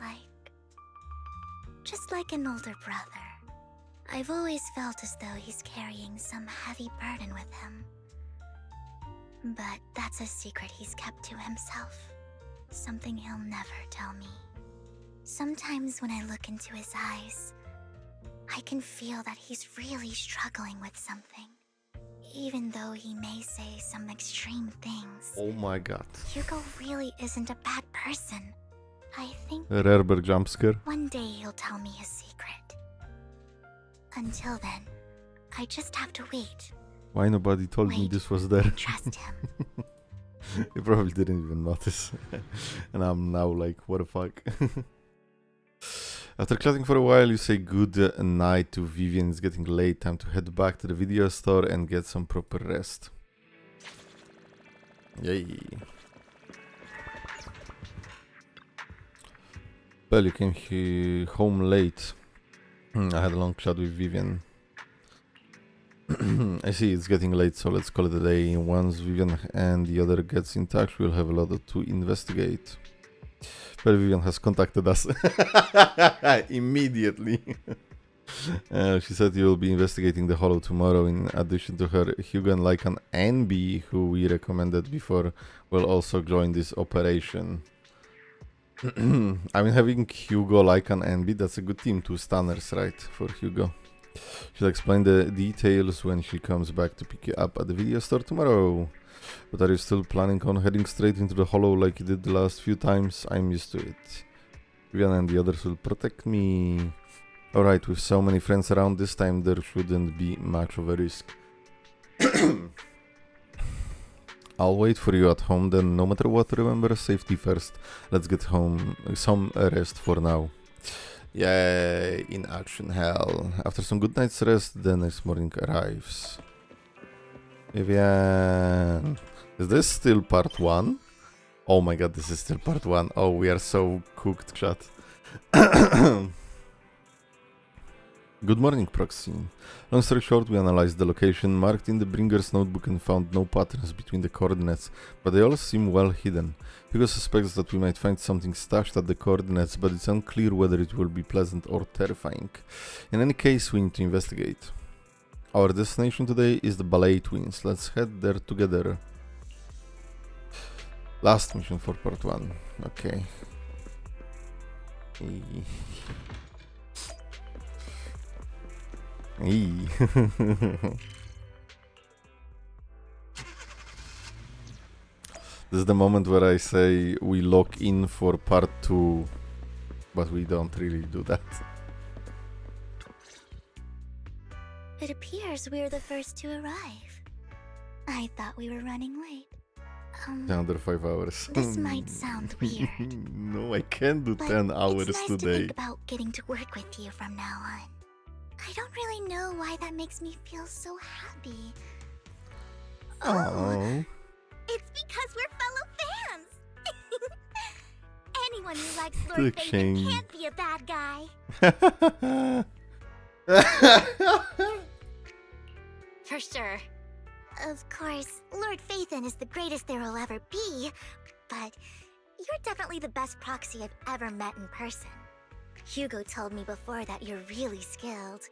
just like an older brother. I've always felt as though he's carrying some heavy burden with him. But that's a secret he's kept to himself. Something he'll never tell me. Sometimes when I look into his eyes, I can feel that he's really struggling with something. Even though he may say some extreme things. Oh my god. Hugo really isn't a bad person. I think A rarebear jump scare. one day he'll tell me his secret. Until then, I just have to wait. Why nobody told me this was there? Trust him. You probably didn't even notice. And I'm now like, what the fuck? After chatting for a while, you say good night to Vivian. It's getting late. Time to head back to the video store and get some proper rest. Yay. Well, you came home late. I had a long chat with Vivian. I see it's getting late, so let's call it a day. Once Vivian and the other gets in touch, we'll have a lot to investigate. Well, Vivian has contacted us immediately. She said you will be investigating the hollow tomorrow. In addition to her, Hugo and Lycan and B, who we recommended before, will also join this operation. I mean, having Hugo, Lycan and B, that's a good team. 2 stunners, right, for Hugo. She'll explain the details when she comes back to pick you up at the video store tomorrow. But are you still planning on heading straight into the hollow like you did the last few times? I'm used to it. Vivian and the others will protect me. Alright, with so many friends around this time, there shouldn't be much of a risk. I'll wait for you at home then, no matter what. Remember, safety first. Let's get home, some rest for now. Yay, in action hell. After some good night's rest, the next morning arrives. Vivian, is this still part 1? Oh my god, this is still part 1. Oh, we are so cooked, chat. Good morning, Proxy. Long story short, we analyzed the location marked in the Bringer's notebook and found no patterns between the coordinates, but they all seem well hidden. Hugo suspects that we might find something stashed at the coordinates, but it's unclear whether it will be pleasant or terrifying. In any case, we need to investigate. Our destination today is the Ballet Twins. Let's head there together. Last mission for part 1. Okay. This is the moment where I say we lock in for part 2, but we don't really do that. It appears we're the first to arrive. I thought we were running late. Under 5 hours. This might sound weird. No, I can't do 10 hours it's nice today. to think about getting to work with you from now on. I don't really know why that makes me feel so happy. Oh. It's because we're fellow fans! Anyone who likes The Lord Phaeton chain. can't be a bad guy. For sure. Of course, Lord Phaeton is the greatest there will ever be, but you're definitely the best proxy I've ever met in person. Hugo told me before that you're really skilled,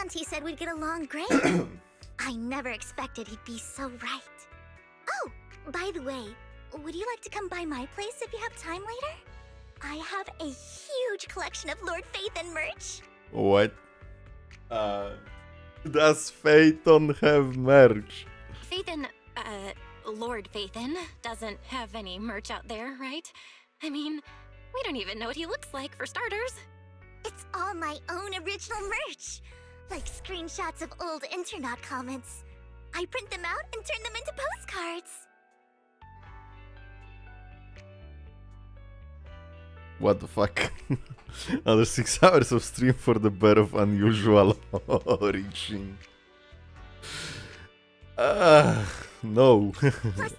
and he said we'd get along great. I never expected he'd be so right. Oh, by the way, would you like to come by my place if you have time later? I have a huge collection of Lord Phaeton merch. What? Does Phaeton have merch? Phaeton, Lord Phaeton doesn't have any merch out there, right? I mean, we don't even know what he looks like, for starters. It's all my own original merch, like screenshots of old Internet comments. I print them out and turn them into postcards. What the fuck? Another 6 hours of stream for the bear of unusual origin. No.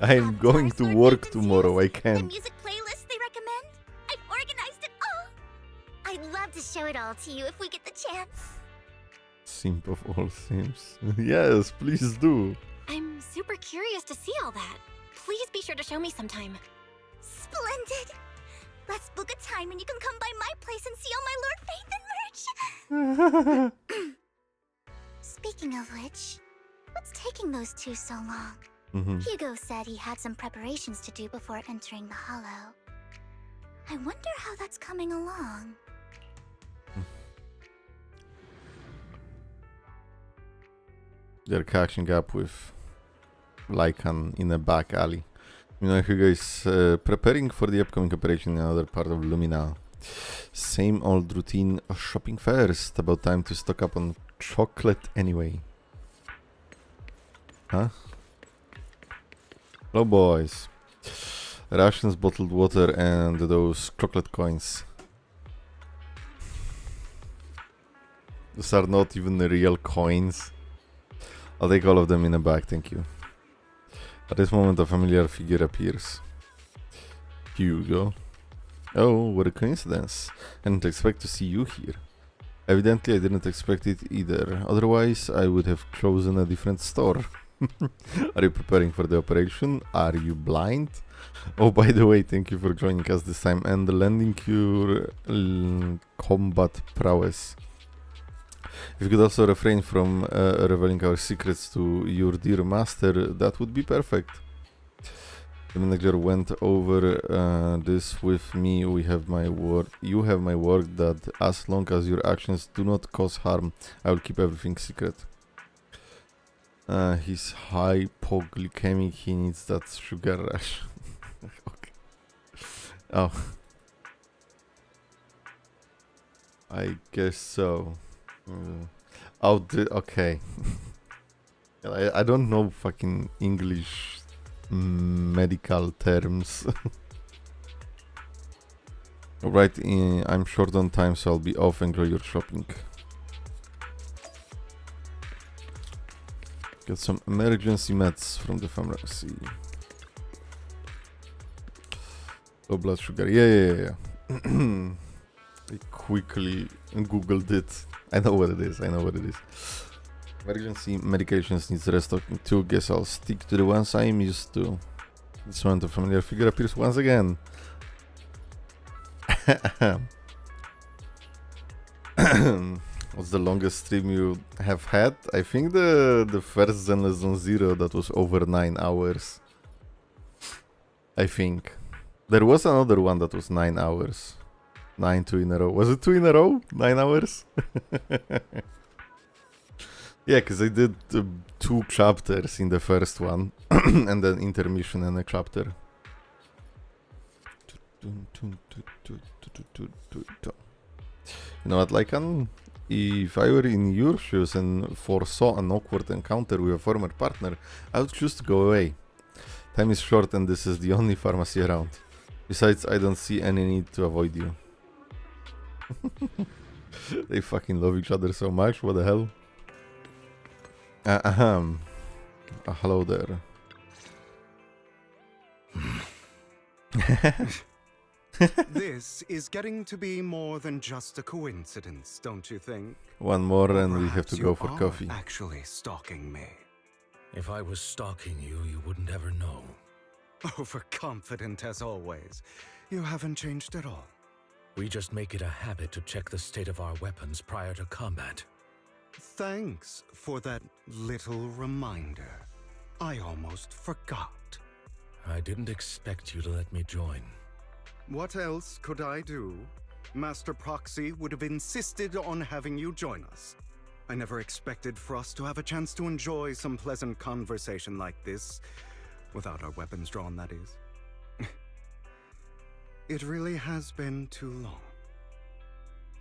I'm going to work tomorrow, I The can't. music playlist they recommend, I've organized it all. I'd love to show it all to you if we get the chance. Simp of all sims. Yes, please do. I'm super curious to see all that. Please be sure to show me sometime. Splendid. Let's book a time and you can come by my place and see all my Lord Phaeton merch. Speaking of which, what's taking those two so long? Hugo said he had some preparations to do before entering the Hollow. I wonder how that's coming along. They're catching up with Lycan in a back alley. Meanwhile, Hugo is preparing for the upcoming operation in another part of Lumina. Same old routine, shopping first. About time to stock up on chocolate anyway. Huh? Hello, boys. Rations, bottled water, and those chocolate coins. Those are not even the real coins. I'll take all of them in a bag, thank you. At this moment, a familiar figure appears. Hugo. Oh, what a coincidence. I didn't expect to see you here. Evidently, I didn't expect it either. Otherwise, I would have chosen a different store. Are you preparing for the operation? Are you blind? Oh, by the way, thank you for joining us this time and lending your combat prowess. If you could also refrain from revealing our secrets to your dear master, that would be perfect. The manager went over this with me. We have my word. You have my word that as long as your actions do not cause harm, I will keep everything secret. He's hypoglycemic. He needs that sugar rush. Okay. Oh. I guess so. Okay. I don't know fucking English medical terms. Alright, I'm short on time, so I'll be off. Enjoy your shopping. Get some emergency meds from the pharmacy. Low blood sugar. Yeah. I quickly googled it. I know what it is. Emergency medications needs restocking too. Guess I'll stick to the ones I'm used to. This one, the familiar figure appears once again. What's the longest stream you have had? I think the first Zenless Zone Zero, that was over 9 hours. I think. There was another one that was 9 hours. 2 in a row. Was it 2 in a row? 9 hours? Yeah, because I did 2 chapters in the first one. And then intermission and a chapter. You know what, Lycan? If I were in your shoes and foresaw an awkward encounter with a former partner, I would choose to go away. Time is short and this is the only pharmacy around. Besides, I don't see any need to avoid you. They fucking love each other so much, what the hell? Hello there. This is getting to be more than just a coincidence, don't you think? One more and we have to go for Perhaps you coffee. are actually stalking me. If I was stalking you, you wouldn't ever know. Overconfident as always. You haven't changed at all. We just make it a habit to check the state of our weapons prior to combat. Thanks for that little reminder. I almost forgot. I didn't expect you to let me join. What else could I do? Master Proxy would have insisted on having you join us. I never expected for us to have a chance to enjoy some pleasant conversation like this, without our weapons drawn, that is. It really has been too long.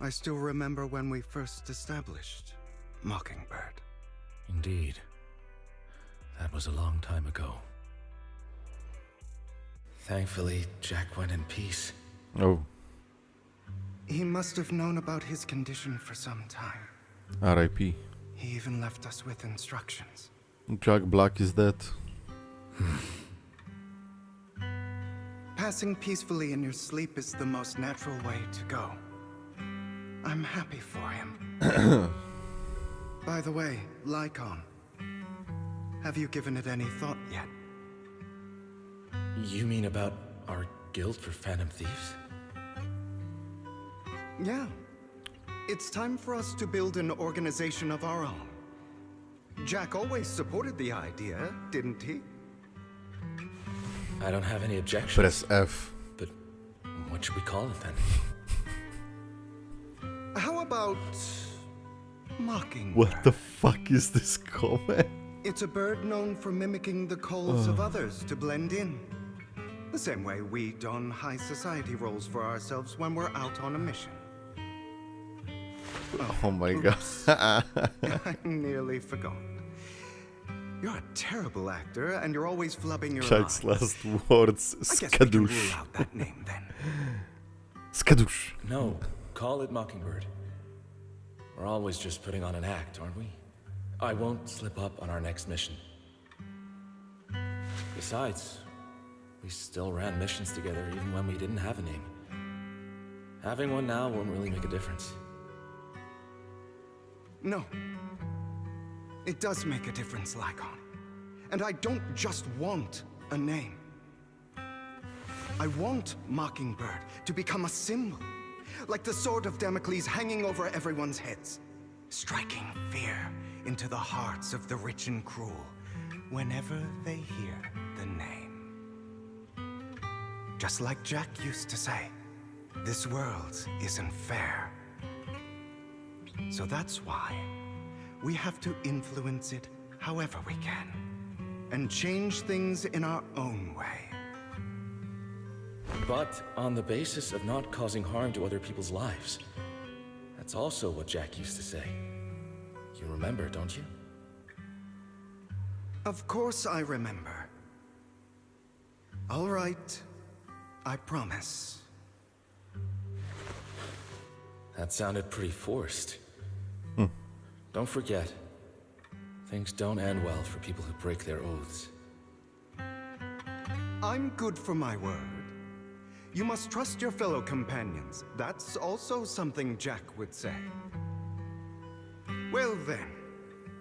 I still remember when we first established Mockingbird. Indeed. That was a long time ago. Thankfully, Jack went in peace. Oh. He must have known about his condition for some time. R.I.P. He even left us with instructions. Jack Black is dead. Passing peacefully in your sleep is the most natural way to go. I'm happy for him. By the way, Lycon, have you given it any thought yet? You mean about our guild for Phantom Thieves? Yeah. It's time for us to build an organization of our own. Jack always supported the idea, didn't he? I don't have any objections. Press F. But what should we call it then? How about Mockingbird? What the fuck is this comment? It's a bird known for mimicking the calls of others to blend in. The same way we don high society roles for ourselves when we're out on a mission. Oh my god. I nearly forgot. You're a terrible actor, and you're always flubbing your Jack's lines. last words, I guess we can rule skadoosh. out that name then. Skadoosh. No, call it Mockingbird. We're always just putting on an act, aren't we? I won't slip up on our next mission. Besides, we still ran missions together even when we didn't have a name. Having one now won't really make a difference. No. It does make a difference, Lycon. And I don't just want a name. I want Mockingbird to become a symbol, like the sword of Damocles hanging over everyone's heads, striking fear into the hearts of the rich and cruel whenever they hear the name. Just like Jack used to say, this world isn't fair. So that's why we have to influence it however we can, and change things in our own way. But on the basis of not causing harm to other people's lives. That's also what Jack used to say. You remember, don't you? Of course I remember. All right, I promise. That sounded pretty forced. Don't forget, things don't end well for people who break their oaths. I'm good for my word. You must trust your fellow companions. That's also something Jack would say. Well then,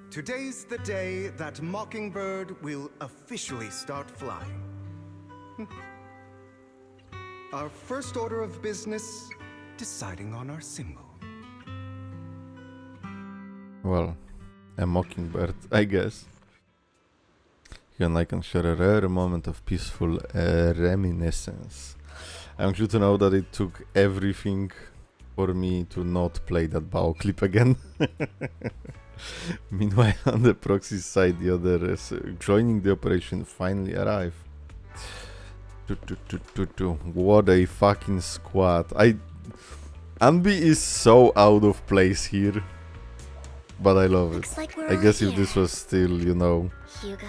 today's the day that Mockingbird will officially start flying. Our first order of business, deciding on our symbol. Well, a mockingbird, I guess. You and I can share a rare moment of peaceful reminiscence. I want you to know that it took everything for me to not play that bow clip again. Meanwhile, on the proxy side, the others joining the operation finally arrive. What a fucking squad. Ambi is so out of place here. But I love it. Like I guess if this was still, you know, Hugo,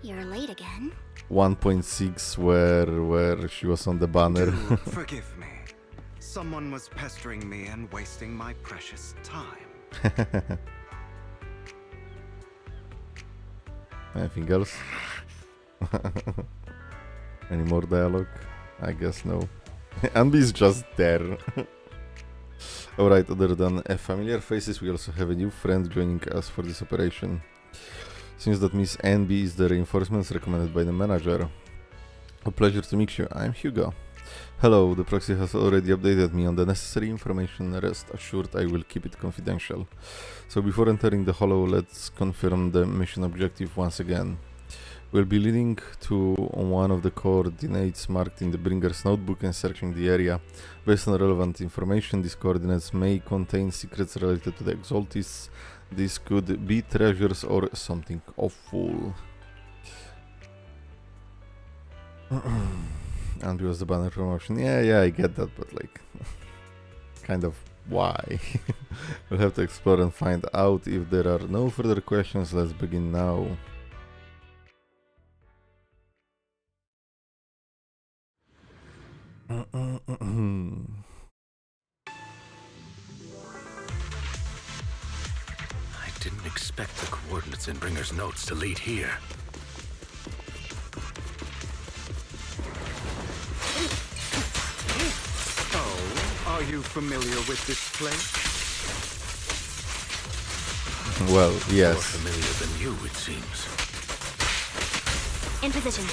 you're late again. 1.6 where she was on the banner. Dude, forgive me. Someone was pestering me and wasting my precious time. Anything else? Any more dialogue? I guess no. Ambi's just there. Alright, other than familiar faces, we also have a new friend joining us for this operation. Seems that Miss NB is the reinforcements recommended by the manager. A pleasure to meet you, I'm Hugo. Hello, the proxy has already updated me on the necessary information. Rest assured I will keep it confidential. So before entering the hollow, let's confirm the mission objective once again. We'll be leading to one of the coordinates marked in the Bringer's notebook and searching the area. Based on relevant information, these coordinates may contain secrets related to the Exaltis. This could be treasures or something awful. And was the banner promotion. Yeah, I get that, but like, kind of why? We'll have to explore and find out. If there are no further questions, let's begin now. I didn't expect the coordinates in Bringer's notes to lead here. Oh, are you familiar with this place? Well, yes. More familiar than you, it seems. In position.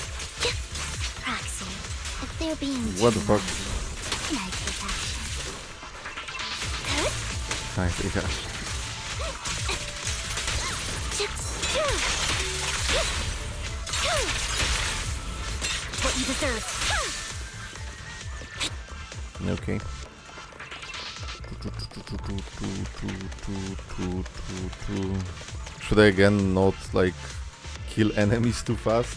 Proxy. If they're being What the fuck? nice action. Nice action. What you deserve. Okay. Should I again not like kill enemies too fast?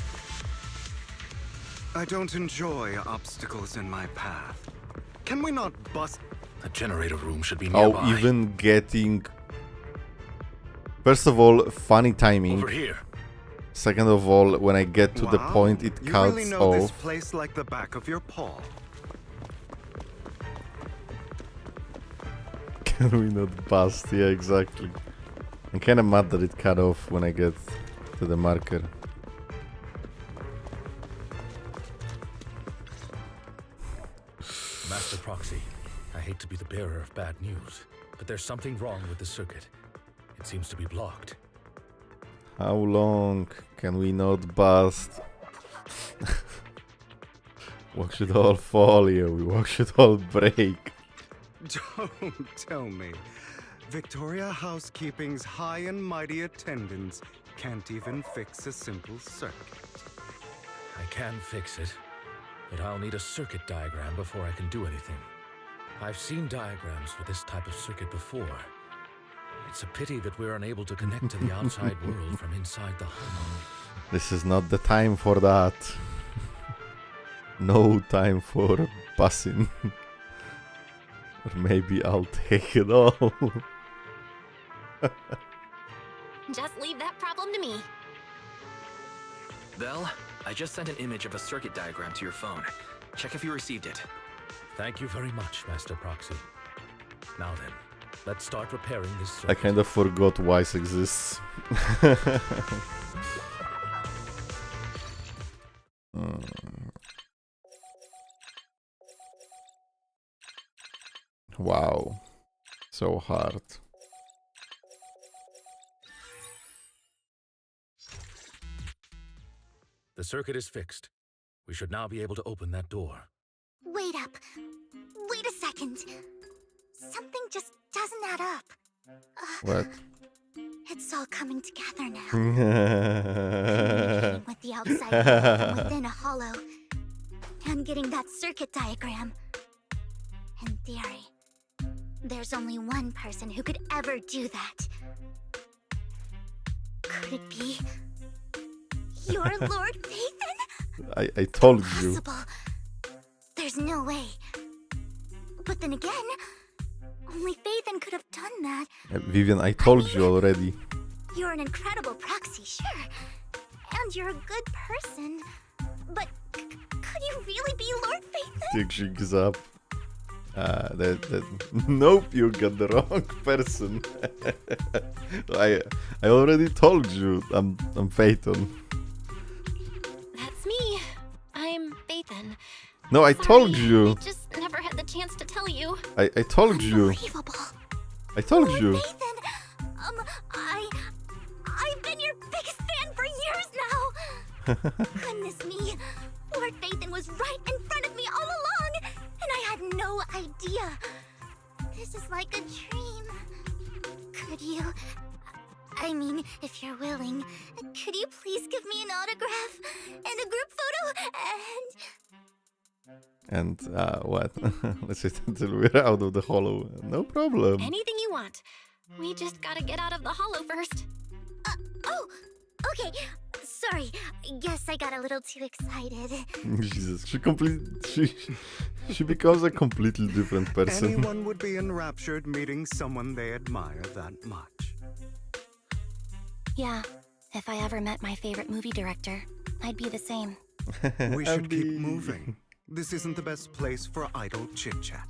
I don't enjoy obstacles in my path. Can we not bust? The generator room should be nearby. Oh, even getting... First of all, funny timing. Over here. Second of all, when I get to the point, it You cuts really know this off. place like the back of your paw. Can we not bust? Yeah, exactly. I'm kinda mad that it cut off when I get to the marker. Master Proxy, I hate to be the bearer of bad news, but there's something wrong with the circuit. It seems to be blocked. How long can we not bust? What should all fall here? What should all break? Don't tell me. Victoria Housekeeping's high and mighty attendants can't even fix a simple circuit. I can fix it, but I'll need a circuit diagram before I can do anything. I've seen diagrams for this type of circuit before. It's a pity that we're unable to connect to the outside world from inside the home. This is not the time for that. No time for bussing. Or maybe I'll take it all. Just leave that problem to me. Belle, I just sent an image of a circuit diagram to your phone. Check if you received it. Thank you very much, Master Proxy. Now then, let's start repairing this I circuit. kind of forgot Wise exists. Wow. So hard. The circuit is fixed. We should now be able to open that door. Wait up. Wait a second. Something just doesn't add up. What? It's all coming together now. Communicating with the outside world from within a hollow. I'm getting that circuit diagram. In theory, there's only one person who could ever do that. Could it be your Lord Phaethon? I told you. Impossible. There's no way. But then again, only Phaethon could have done that. Vivian, I told you already. You're an incredible proxy, sure. And you're a good person. But could you really be Lord Phaethon? Think she gives up. Nope, you got the wrong person. I already told you I'm Phaethon. That's me. I'm Phaethon. No, I told you. I just never had the chance to tell you. I told you. I told you. Phaethon, I've been your biggest fan for years now. Goodness me, Lord Phaethon was right in front of me all along, and I had no idea. This is like a dream. Could you, I mean, if you're willing, could you please give me an autograph and a group photo And what? Let's wait until we're out of the hollow. No problem. Anything you want. We just gotta get out of the hollow first. Oh, okay. Sorry. Guess I got a little too excited. Jesus, she becomes a completely different person. Anyone would be enraptured meeting someone they admire that much. Yeah, if I ever met my favorite movie director, I'd be the same. We should keep moving. This isn't the best place for idle chit-chat.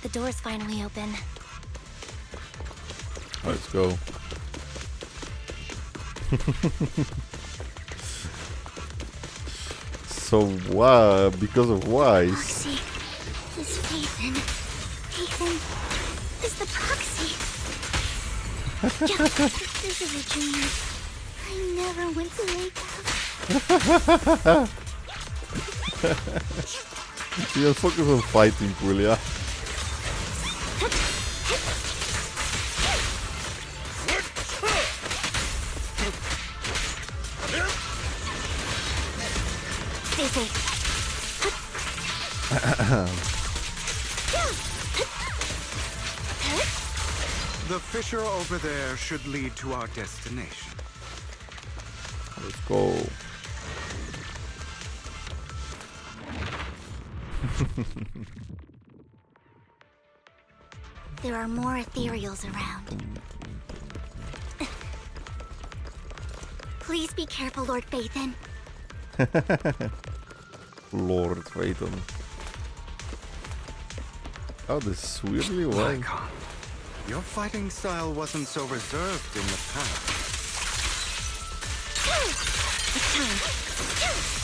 The door's finally open. Let's go. So why? Because of why? Proxy is Phaethon. Phaethon is the proxy. Yeah, this is a dream. I never went to wake up. Yeah, focus on fighting, Julia. Stay safe. The fissure over there should lead to our destination. Let's go. There are more ethereals around. Please be careful, Lord Phaethon. Lord Phaethon. Oh, this is weirdly well. Your fighting style wasn't so reserved in the past.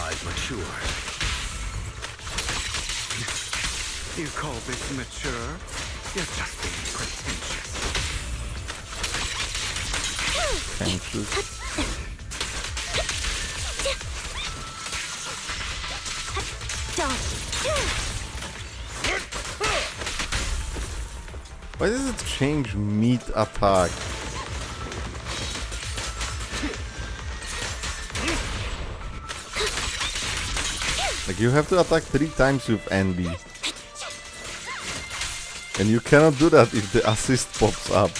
I've matured. You call this mature? You're just being pretentious. Why does it change meat attack? Like you have to attack 3 times with NB. And you cannot do that if the assist pops up.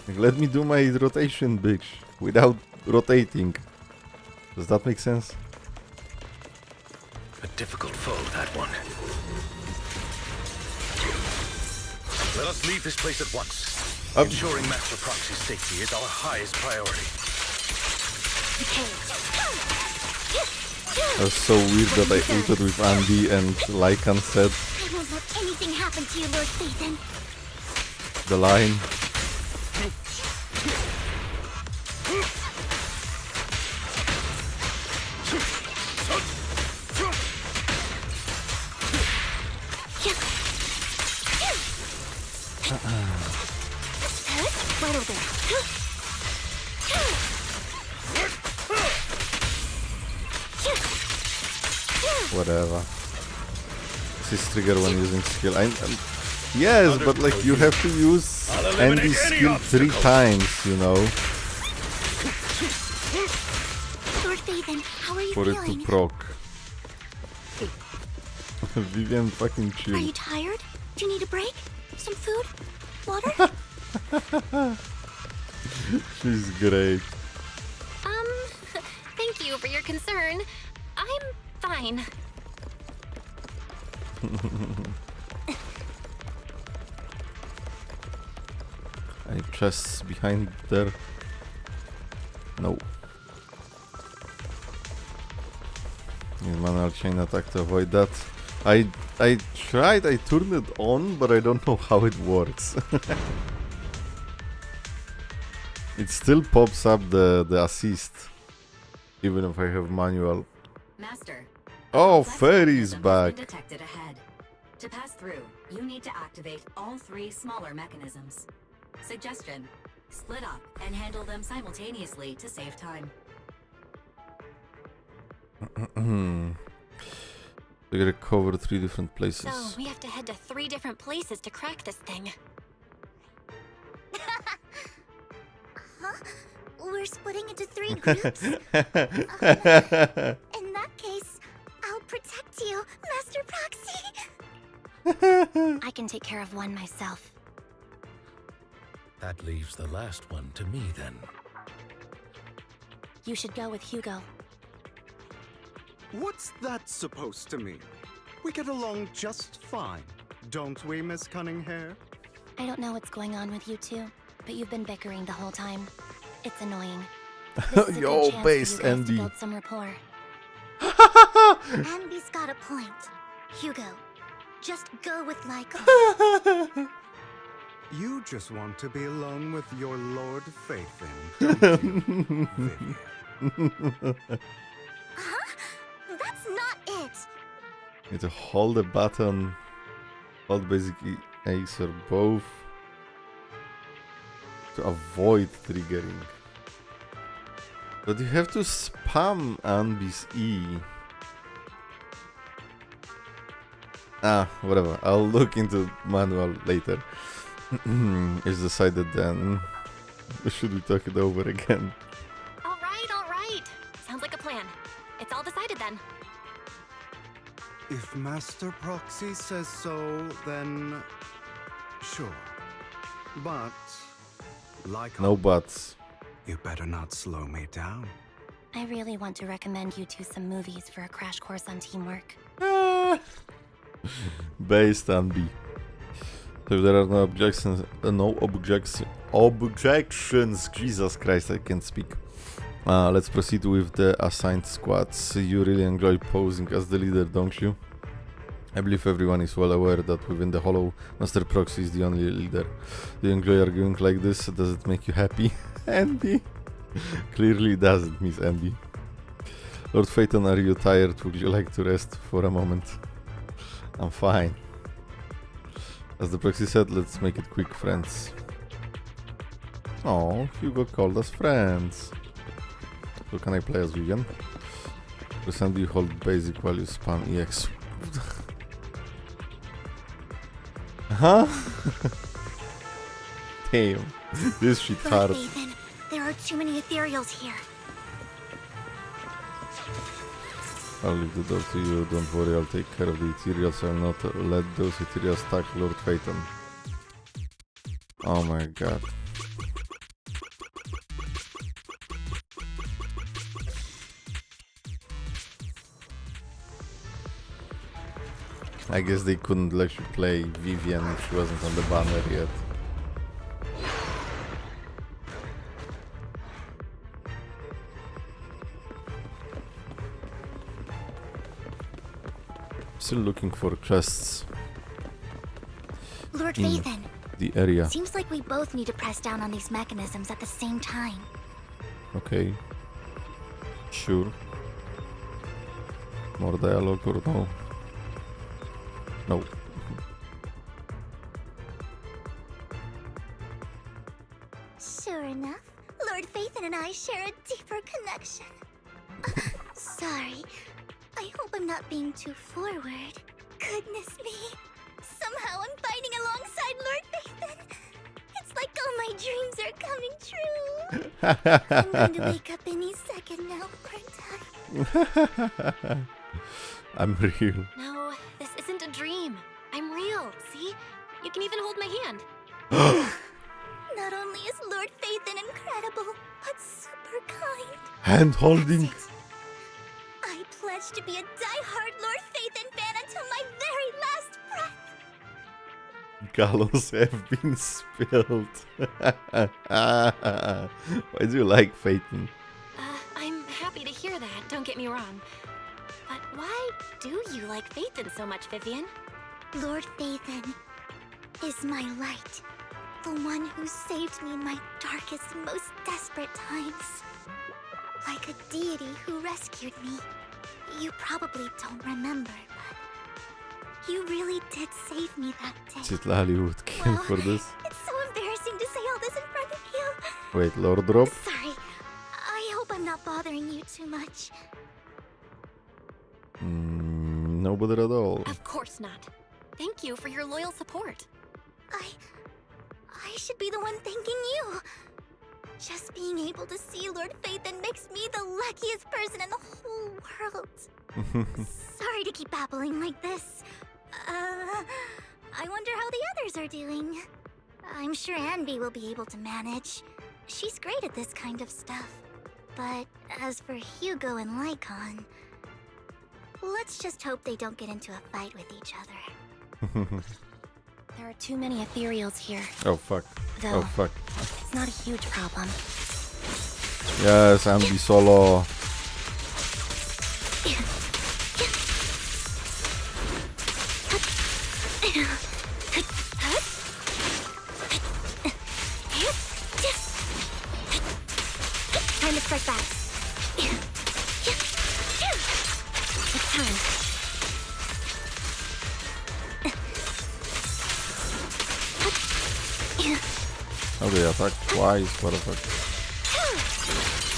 Like, let me do my rotation, bitch, without rotating. Does that make sense? A difficult foe, that one. Let us leave this place at once. Ensuring Master Proxy's safety is our highest priority. That was so weird that I ulted with Andy and Lycan said I won't let anything happen to you, Lord Phaethon. the line. there. Whatever. This is trigger when using skill. Yes, but like you have to use Andy's skill 3 times, you know, Lord Phaethon, how are you for it feeling? to proc. Vivian fucking Are chill. you tired? Do you need a break? Some food? Water? She's great. Thank you for your concern. I'm fine. Any chests behind there? No. Need manual chain attack to avoid that. I tried, I turned it on, but I don't know how it works. It still pops up the assist, even if I have manual. Master. Oh, Fairy's back. Detected ahead. To pass through, you need to activate all 3 smaller mechanisms. Suggestion: split up and handle them simultaneously to save time. We gotta cover 3 different places. So we have to head to 3 different places to crack this thing. Huh? We're splitting into 3 groups? In that case, I'll protect you, Master Proxy. I can take care of one myself. That leaves the last one to me, then. You should go with Hugo. What's that supposed to mean? We get along just fine, don't we, Miss Cunninghair? I don't know what's going on with you two, but you've been bickering the whole time. It's annoying. Yo, base Andy. Build some rapport. Andy's got a point. Hugo, just go with Lycon. You just want to be alone with your Lord Phaethon, don't you, Vivian? Huh? That's not it. Need to hold the button, hold basically Ace or both to avoid triggering. But you have to spam Andy's E. Whatever. I'll look into manual later. It's decided then. Should we talk it over again? All right. Sounds like a plan. It's all decided then. If Master Proxy says so, then sure. But, like No buts. you better not slow me down. I really want to recommend you two some movies for a crash course on teamwork. Based on B. So if there are no objections, objections, Jesus Christ, I can't speak. Let's proceed with the assigned squads. You really enjoy posing as the leader, don't you? I believe everyone is well aware that within the Hollow, Master Proxy is the only leader. Do you enjoy arguing like this? Does it make you happy? Andy? Clearly it doesn't, Miss Andy. Lord Phaethon, are you tired? Would you like to rest for a moment? I'm fine. As the proxy said, let's make it quick, friends. Oh, Hugo called us friends. So can I play as Vivian? Press and hold basic while you spam EX. Huh? Damn, this shit hard. Lord Phaethon, there are too many ethereals here. I'll leave the door to you, don't worry, I'll take care of the ethereals. I'll not let those ethereals attack Lord Phaethon. Oh my god. I guess they couldn't let you play Vivian if she wasn't on the banner yet. Still looking for chests. Lord in Phaethon, the area. seems like we both need to press down on these mechanisms at the same time. Okay. Sure. More dialogue or no? No. So, Sure enough, Lord Phaethon and I share a deeper connection. Sorry. I hope I'm not being too forward. Goodness me. Somehow I'm fighting alongside Lord Phaethon. It's like all my dreams are coming true. I'm going to wake up any second now, aren't I? I'm real. No, this isn't a dream. I'm real, see? You can even hold my hand. Not only is Lord Phaethon incredible, but super kind. Hand holding. I pledge to be a die-hard Lord Phaethon fan until my very last breath. Gallows have been spilled. Why do you like Phaethon? I'm happy to hear that, don't get me wrong. But why do you like Phaethon so much, Vivian? Lord Phaethon is my light. The one who saved me in my darkest, most desperate times. Like a deity who rescued me. You probably don't remember, but you really did save me that day. Chitlali would kill for this. It's so embarrassing to say all this in front of you. Wait, Lord Drop? Sorry. I hope I'm not bothering you too much. No bother at all. Of course not. Thank you for your loyal support. I should be the one thanking you. Just being able to see Lord Phaethon makes me the luckiest person in the whole world. Sorry to keep babbling like this. I wonder how the others are doing. I'm sure Anby will be able to manage. She's great at this kind of stuff. But as for Hugo and Lycon, let's just hope they don't get into a fight with each other. There are too many ethereals here. Oh fuck. Though, oh fuck. It's not a huge problem. Yes, Anby solo. Time to strike back. It's time. Oh, they attack twice, what the fuck.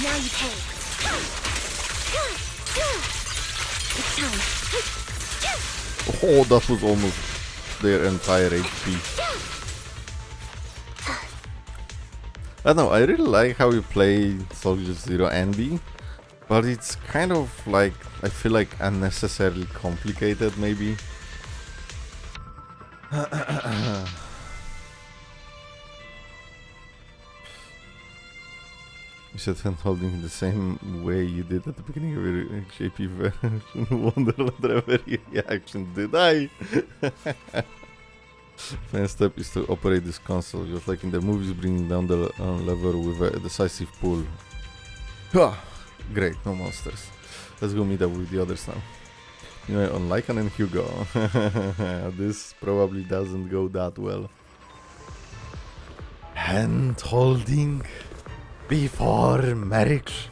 Now you pay. It's time. Oh, that was almost their entire HP. I don't know, I really like how you play Soldier Zero Anby, but it's kind of like, I feel like unnecessarily complicated maybe. You said hand holding the same way you did at the beginning of your JP version Wonderland Reverie reaction, did I? First step is to operate this console, just like in the movies, bringing down the lever with a decisive pull. Great, no monsters. Let's go meet up with the others now. Anyway, on Lycan and Hugo. This probably doesn't go that well. Hand holding before marriage.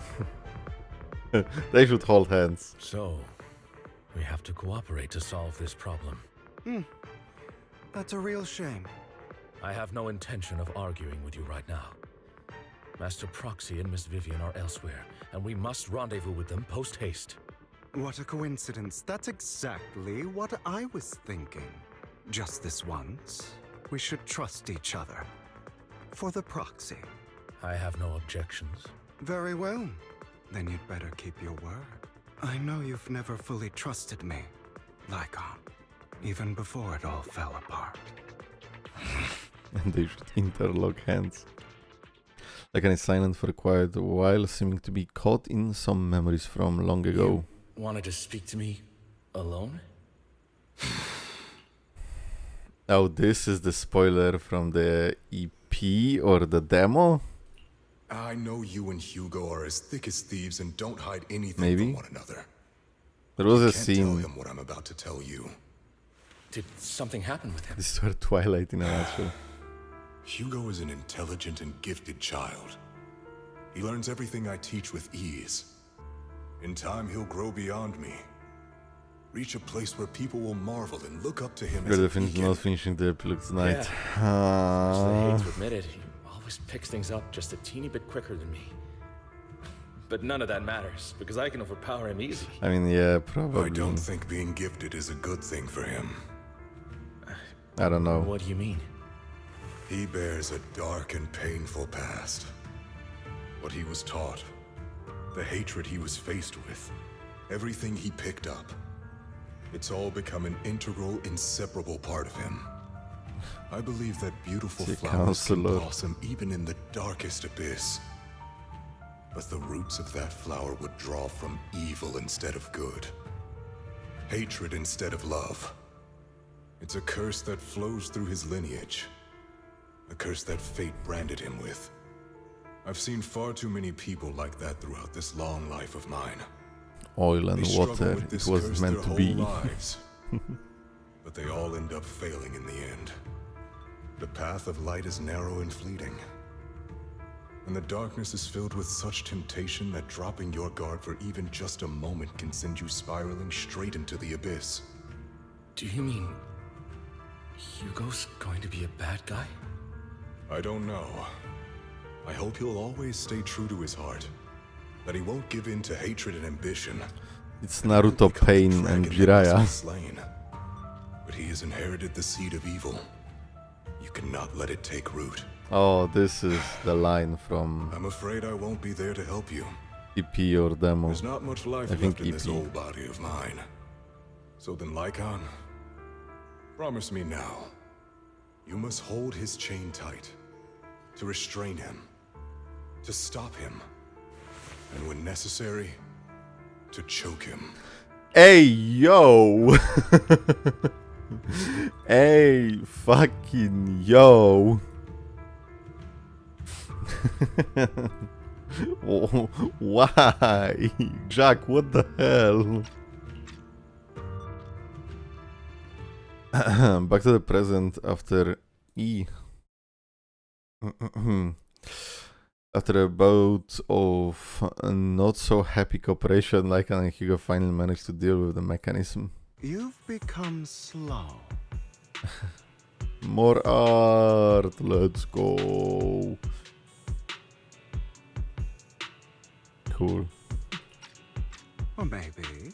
They should hold hands. So, we have to cooperate to solve this problem. That's a real shame. I have no intention of arguing with you right now. Master Proxy and Miss Vivian are elsewhere, and we must rendezvous with them post-haste. What a coincidence. That's exactly what I was thinking. Just this once, we should trust each other. For the Proxy. I have no objections. Very well. Then you'd better keep your word. I know you've never fully trusted me, Lycon. Even before it all fell apart. And they should interlock hands. Lycan is silent for a quiet while, seeming to be caught in some memories from long ago. You wanted to speak to me alone? Oh, this is the spoiler from the EP or the demo? I know you and Hugo are as thick as thieves and don't hide anything Maybe. from one another. There was You a can't scene. tell him what I'm about to tell you. Did something happen with him? This is where Twilight in a nutshell. Hugo is an intelligent and gifted child. He learns everything I teach with ease. In time, he'll grow beyond me. Reach a place where people will marvel and look up to him You're as a definitely beacon. not finishing the epilogue tonight. I hate to admit it, he always always picks things up just a teeny bit quicker than me. But none of that matters, because I can overpower him easy. I mean, yeah, probably. I don't think being gifted is a good thing for him. I don't know. What do you mean? He bears a dark and painful past. What he was taught, the hatred he was faced with, everything he picked up. It's all become an integral, inseparable part of him. I believe that beautiful flowers can blossom even in the darkest abyss. But the roots of that flower would draw from evil instead of good. Hatred instead of love. It's a curse that flows through his lineage. A curse that fate branded him with. I've seen far too many people like that throughout this long life of mine. Oil and water, it was meant to be. Lives, but they all end up failing in the end. The path of light is narrow and fleeting. And the darkness is filled with such temptation that dropping your guard for even just a moment can send you spiraling straight into the abyss. Do you mean Hugo's going to be a bad guy? I don't know. I hope he'll always stay true to his heart. That he won't give in to hatred and ambition. It's Naruto Pain and Jiraiya. Slain. But he has inherited the seed of evil. You cannot let it take root. Oh, this is the line from... I'm afraid I won't be there to help you. EP or demo. There's not much life left in this old body of mine. So then, Lycon, promise me now. You must hold his chain tight. To restrain him. To stop him. And when necessary, to choke him. Hey, yo! Hey, fucking yo! Oh, why? Jack, what the hell? Back to the present after E. After a bout of not so happy cooperation, Lycan and Hugo finally managed to deal with the mechanism. You've become slow. More art, let's go. Cool. Or maybe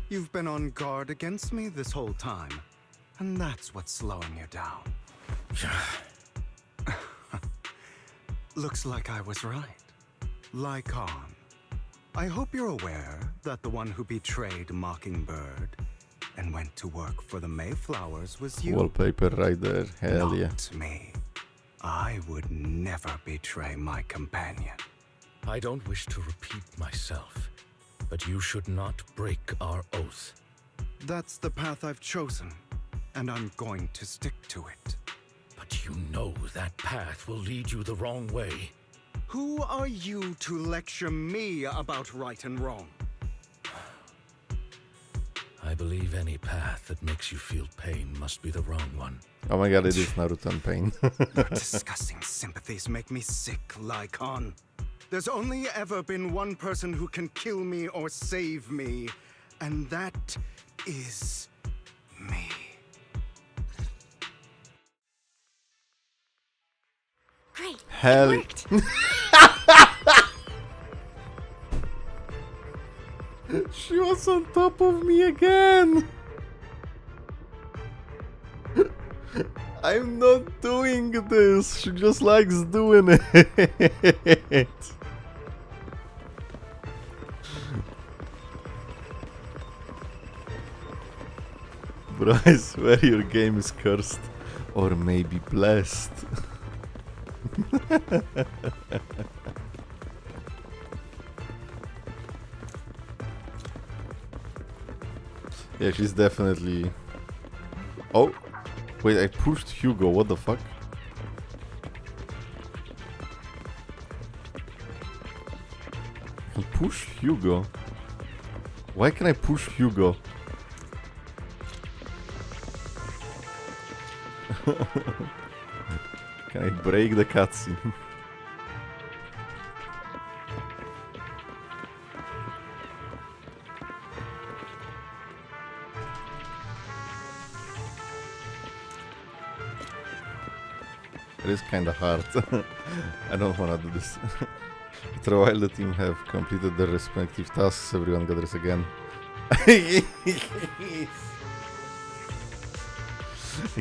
you've been on guard against me this whole time, and that's what's slowing you down. Looks like I was right. Lycan, I hope you're aware that the one who betrayed Mockingbird and went to work for the Mayflowers was you. Wallpaper right there, hell yeah. Not me. I would never betray my companion. I don't wish to repeat myself, but you should not break our oath. That's the path I've chosen, and I'm going to stick to it. But you know that path will lead you the wrong way. Who are you to lecture me about right and wrong? I believe any path that makes you feel pain must be the wrong one. Oh my god, it is Naruto and Pain. Your disgusting sympathies make me sick, Lycan. There's only ever been one person who can kill me or save me, and that is me. Great. Hell. It worked. She was on top of me again. I'm not doing this. She just likes doing it. Bro, I swear your game is cursed. Or maybe blessed. Yeah, she's definitely... Oh! Wait, I pushed Hugo, what the fuck? I can push Hugo? Why can I push Hugo? Can I break the cutscene? It is kinda hard. I don't wanna do this. After a while the team have completed their respective tasks, everyone gathers again. I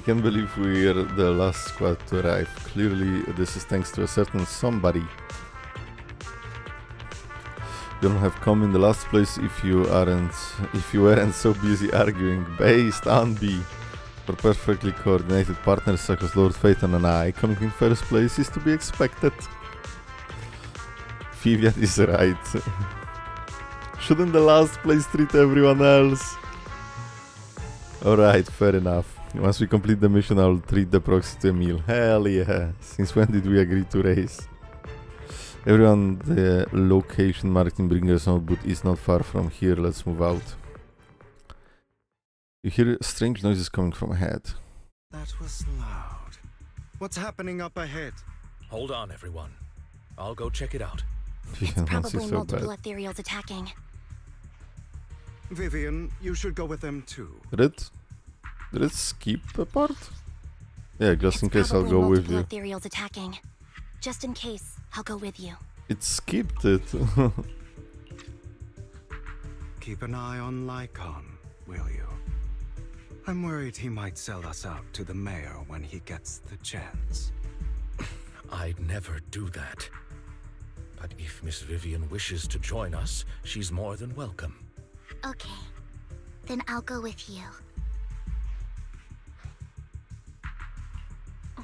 can't believe we're the last squad to arrive. Clearly this is thanks to a certain somebody. You don't have come in the last place if you weren't so busy arguing. Based on B. For perfectly coordinated partners such as Lord Phaeton and I, coming in first place is to be expected. Vivian is right. Shouldn't the last place treat everyone else? Alright, fair enough. Once we complete the mission, I'll treat the proxy to a meal. Hell yeah. Since when did we agree to race? Everyone, the location marked in Bringer's notebook is not far from here. Let's move out. You hear strange noises coming from ahead. That was loud. What's happening up ahead? Hold on, everyone. I'll go check it out. It's probably multiple ethereals attacking. Vivian, you should go with them too. Did it skip a part? Yeah, just in case I'll go with you. Ethereals attacking. Just in case, I'll go with you. It skipped it. Keep an eye on Lycon, will you? I'm worried he might sell us out to the mayor when he gets the chance. I'd never do that. But if Miss Vivian wishes to join us, she's more than welcome. Okay. Then I'll go with you.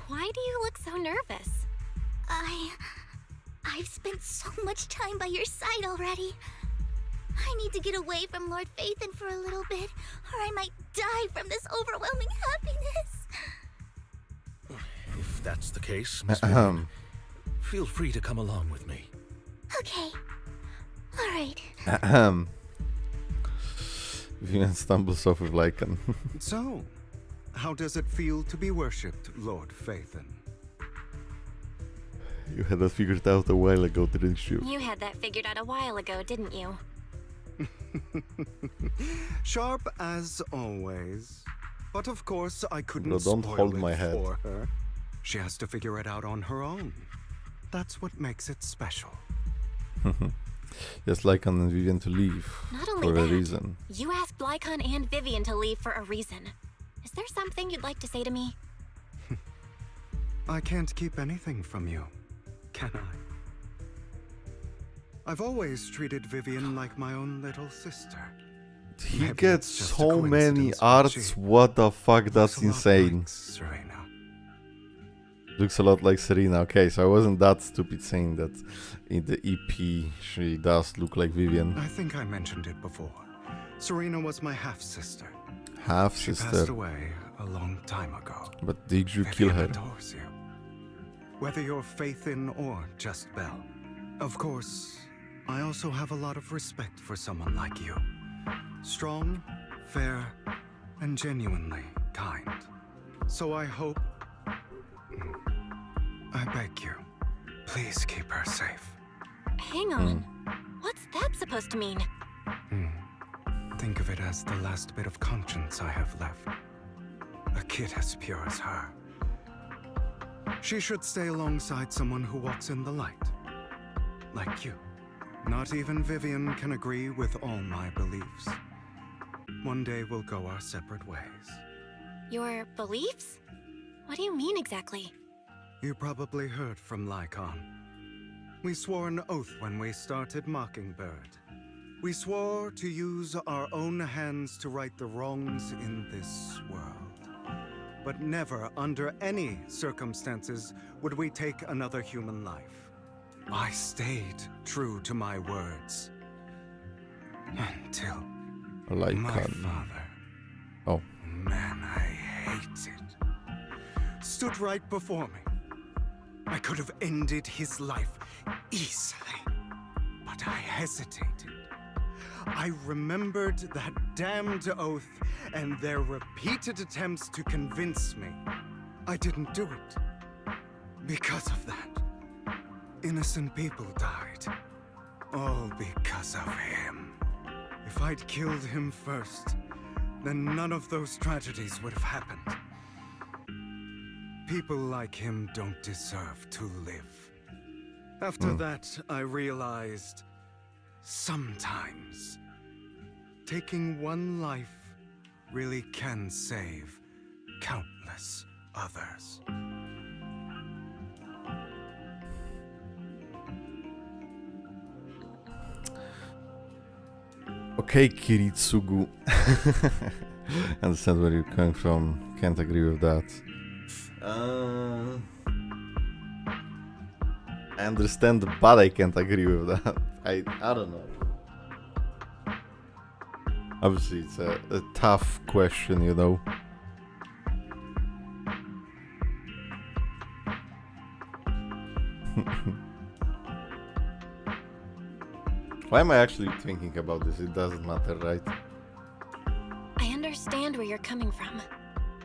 Why do you look so nervous? I've spent so much time by your side already. I need to get away from Lord Phaeton for a little bit, or I might die from this overwhelming happiness. If that's the case, Miss Vivian, feel free to come along with me. Okay. Alright. Vivian stumbles off with Lycan. So, how does it feel to be worshipped, Lord Phaeton? You had that figured out a while ago, didn't you? You had that figured out a while ago, didn't you? Sharp as always. But of course, I couldn't don't spoil hold it my head. for her. She has to figure it out on her own. That's what makes it special. Yes, Lycan and Vivian to leave. Not only for that, a reason. You asked Lycon and Vivian to leave for a reason. Is there something you'd like to say to me? I can't keep anything from you, can I? I've always treated Vivian like my own little sister. He Maybe gets it's just a so many coincidence, but arts, she what the fuck, that's looks a lot insane. like Serena. Looks a lot like Serena. Okay, so I wasn't that stupid saying that in the EP she does look like Vivian. I think I mentioned it before. Serena was my half-sister. She Half-sister. passed away a long time ago. But did you kill her? Vivian adores you. Whether you're Phaeton or just Belle. Of course, I also have a lot of respect for someone like you. Strong, fair, and genuinely kind. So I hope... I beg you, please keep her safe. Hang on. What's that supposed to mean? Think of it as the last bit of conscience I have left. A kid as pure as her. She should stay alongside someone who walks in the light. Like you. Not even Vivian can agree with all my beliefs. One day we'll go our separate ways. Your beliefs? What do you mean exactly? You probably heard from Lycon. We swore an oath when we started Mockingbird. We swore to use our own hands to right the wrongs in this world. But never, under any circumstances, would we take another human life. I stayed true to my words. Until my father, oh, man I hated, stood right before me. I could have ended his life easily, but I hesitated. I remembered that damned oath and their repeated attempts to convince me. I didn't do it. Because of that, innocent people died. All because of him. If I'd killed him first, then none of those tragedies would have happened. People like him don't deserve to live. After that, I realized sometimes taking one life really can save countless others. Okay, Kiritsugu. Understand where you're coming from. Can't agree with that. I understand, but I can't agree with that. I don't know. Obviously, it's a tough question, you know. Why am I actually thinking about this? It doesn't matter, right? I understand where you're coming from.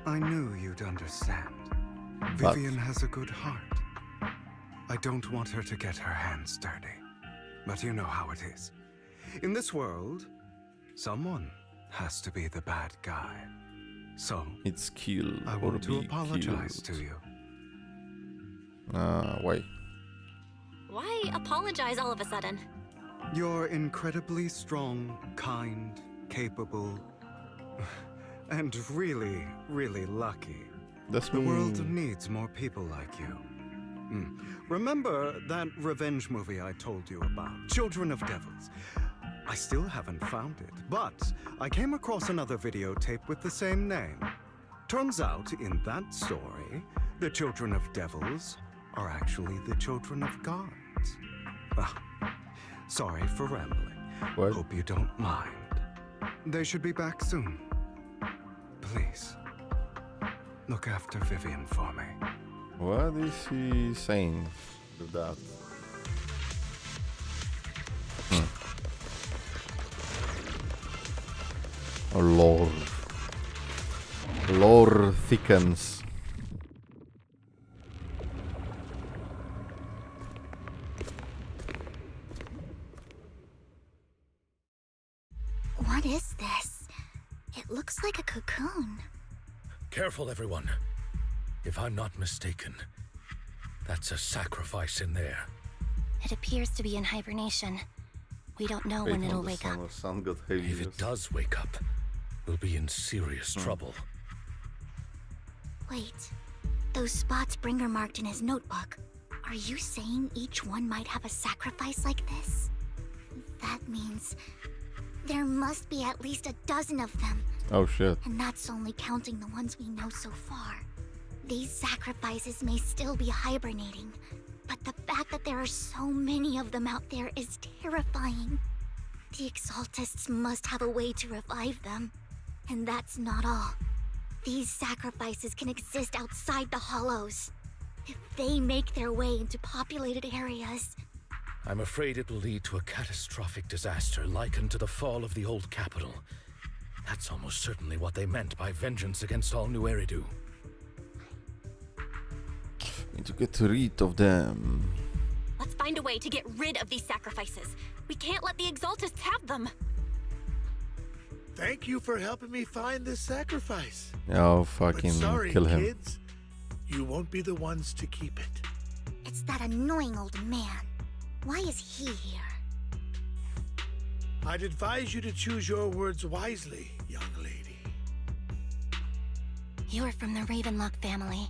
I knew you'd understand. But Vivian has a good heart. I don't want her to get her hands dirty. But you know how it is. In this world, someone has to be the bad guy. So, it's kill I or want to be apologize killed. to you. Why? Why apologize all of a sudden? You're incredibly strong, kind, capable, and really, really lucky. That's the me. world needs more people like you. Remember that revenge movie I told you about, Children of Devils? I still haven't found it, but I came across another videotape with the same name. Turns out, in that story, the Children of Devils are actually the children of gods. Sorry for rambling. What? Hope you don't mind. They should be back soon. Please, look after Vivian for me. What is he saying with that? Oh, lore. Lore thickens. What is this? It looks like a cocoon. Careful, everyone. If I'm not mistaken, that's a sacrifice in there. It appears to be in hibernation. We don't know when it'll wake up. Sun got heavy. If it does wake up, we'll be in serious trouble. Wait, those spots Bringer marked in his notebook. Are you saying each one might have a sacrifice like this? That means there must be at least a dozen of them. Oh shit. And that's only counting the ones we know so far. These sacrifices may still be hibernating, but the fact that there are so many of them out there is terrifying. The Exaltists must have a way to revive them. And that's not all. These sacrifices can exist outside the Hollows. If they make their way into populated areas... I'm afraid it will lead to a catastrophic disaster likened to the fall of the old capital. That's almost certainly what they meant by vengeance against all New Eridu. Need to get rid of them. Let's find a way to get rid of these sacrifices. We can't let the Exaltists have them. Thank you for helping me find this sacrifice. Oh, But fucking sorry, kill him. kids. You won't be the ones to keep it. It's that annoying old man. Why is he here? I'd advise you to choose your words wisely, young lady. You're from the Ravenlock family.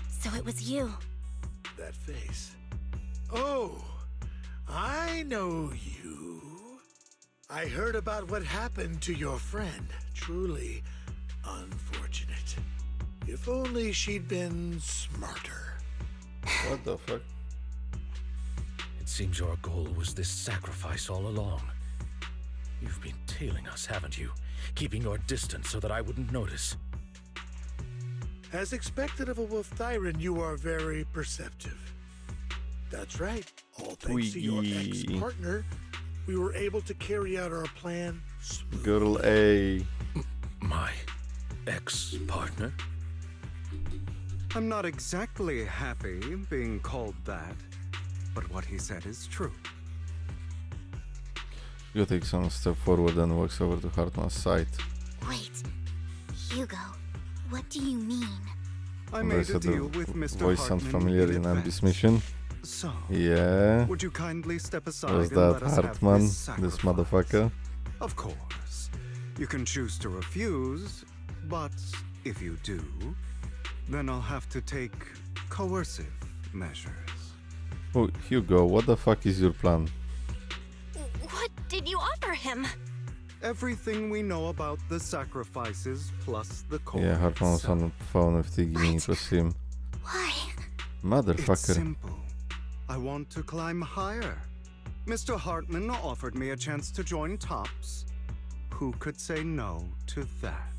So it was you. That face. Oh, I know you. I heard about what happened to your friend. Truly unfortunate. If only she'd been smarter. What the fuck? It seems your goal was this sacrifice all along. You've been tailing us, haven't you? Keeping your distance so that I wouldn't notice. As expected of a wolf tyrant, you are very perceptive. That's right. All thanks to your Twiggy. ex-partner, we were able to carry out our plan smoothly. Girl A. My ex-partner? I'm not exactly happy being called that, but what he said is true. You take some step forward and walks over to Hartmann's side. Wait, Hugo, what do you mean? I And made said a the deal with Mr. voice sounds Hartman familiar in in advance. this mission. So, Yeah. would you kindly step aside Was and that let us have Hartman, this this sacrifice? motherfucker? Of course. You can choose to refuse, but if you do, then I'll have to take coercive measures. Oh, Hugo, what the fuck is your plan? What did you offer him? Everything we know about the sacrifices plus the core. Yeah, Hartman was on the phone with Tiggy. It was him. Why? It's Motherfucker. simple. I want to climb higher. Mr. Hartman offered me a chance to join Tops. Who could say no to that?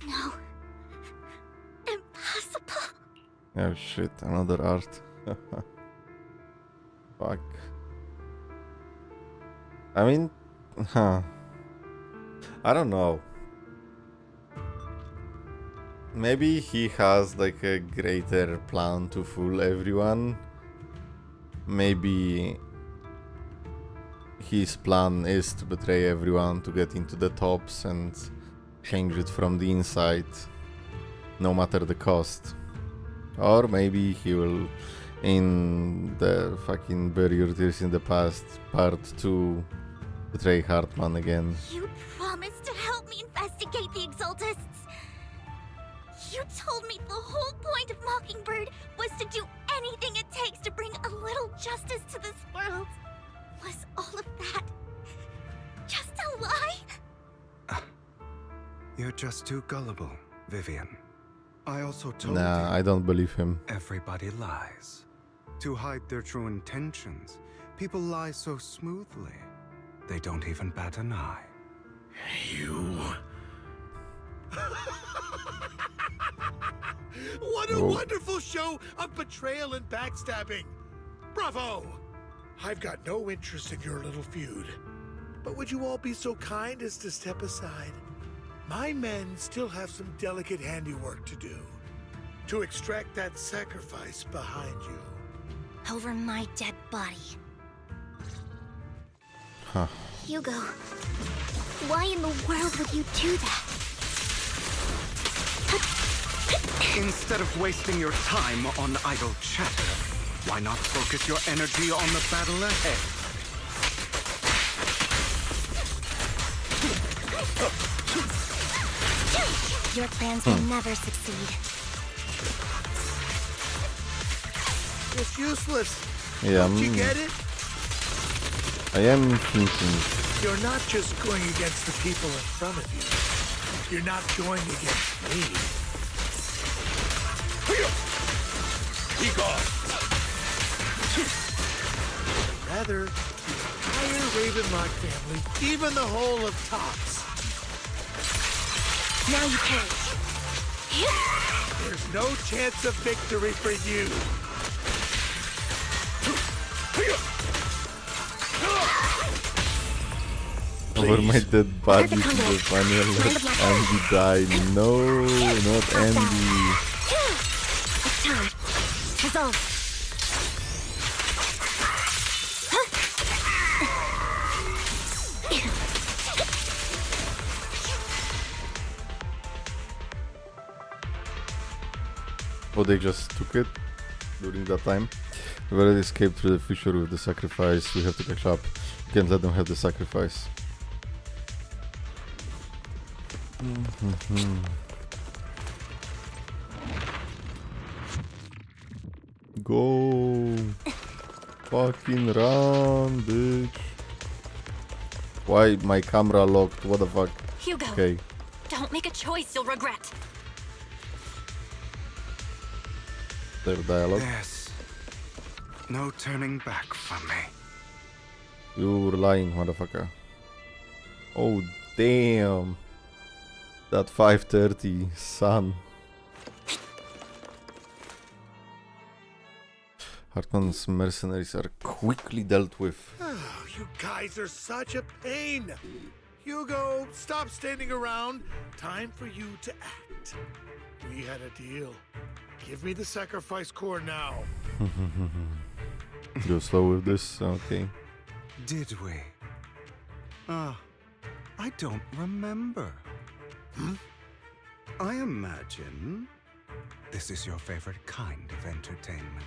No. Impossible. Oh shit, another art. Fuck. I mean, I don't know. Maybe he has like a greater plan to fool everyone. Maybe his plan is to betray everyone, to get into the tops and change it from the inside, no matter the cost. Or maybe he will, in the fucking Bury Your Tears in the Past part 2, betray Hartman again. You promised to help me investigate the Exaltists. You told me the whole point of Mockingbird was to do anything it takes to bring a little justice to this world. Was all of that just a lie? You're just too gullible, Vivian. I also told Nah, you I don't believe him. everybody lies. To hide their true intentions, people lie so smoothly, they don't even bat an eye. You. What a Oh. wonderful show of betrayal and backstabbing! Bravo! I've got no interest in your little feud. But would you all be so kind as to step aside? My men still have some delicate handiwork to do. To extract that sacrifice behind you. Over my dead body. Huh. Hugo, why in the world would you do that? Instead of wasting your time on idle chatter, why not focus your energy on the battle ahead? Your plans will never succeed. It's useless. Yeah, Don't you get it? I am thinking. You're not just going against the people in front of you. You're not going against me. Rather, the entire Ravenlock family, even the whole of Tops. Now you can. There's no chance of victory for you. Over my dead body to the final let Andy die. No, not Andy. It's time. Resolve. Oh, they just took it during that time. We've already escaped through the future with the sacrifice. We have to catch up. We can't let them have the sacrifice. Go! Fucking run, bitch! Why my camera locked? What the fuck? Hugo, Okay. don't make a choice you'll regret. Their dialogue. There's no turning back from me. You're lying, motherfucker. Oh, damn. That 5:30 sun. Hartman's mercenaries are quickly dealt with. Oh, you guys are such a pain. Hugo, stop standing around. Time for you to act. We had a deal. Give me the sacrifice core now. Go slow with this, okay. Did we? I don't remember. I imagine this is your favorite kind of entertainment.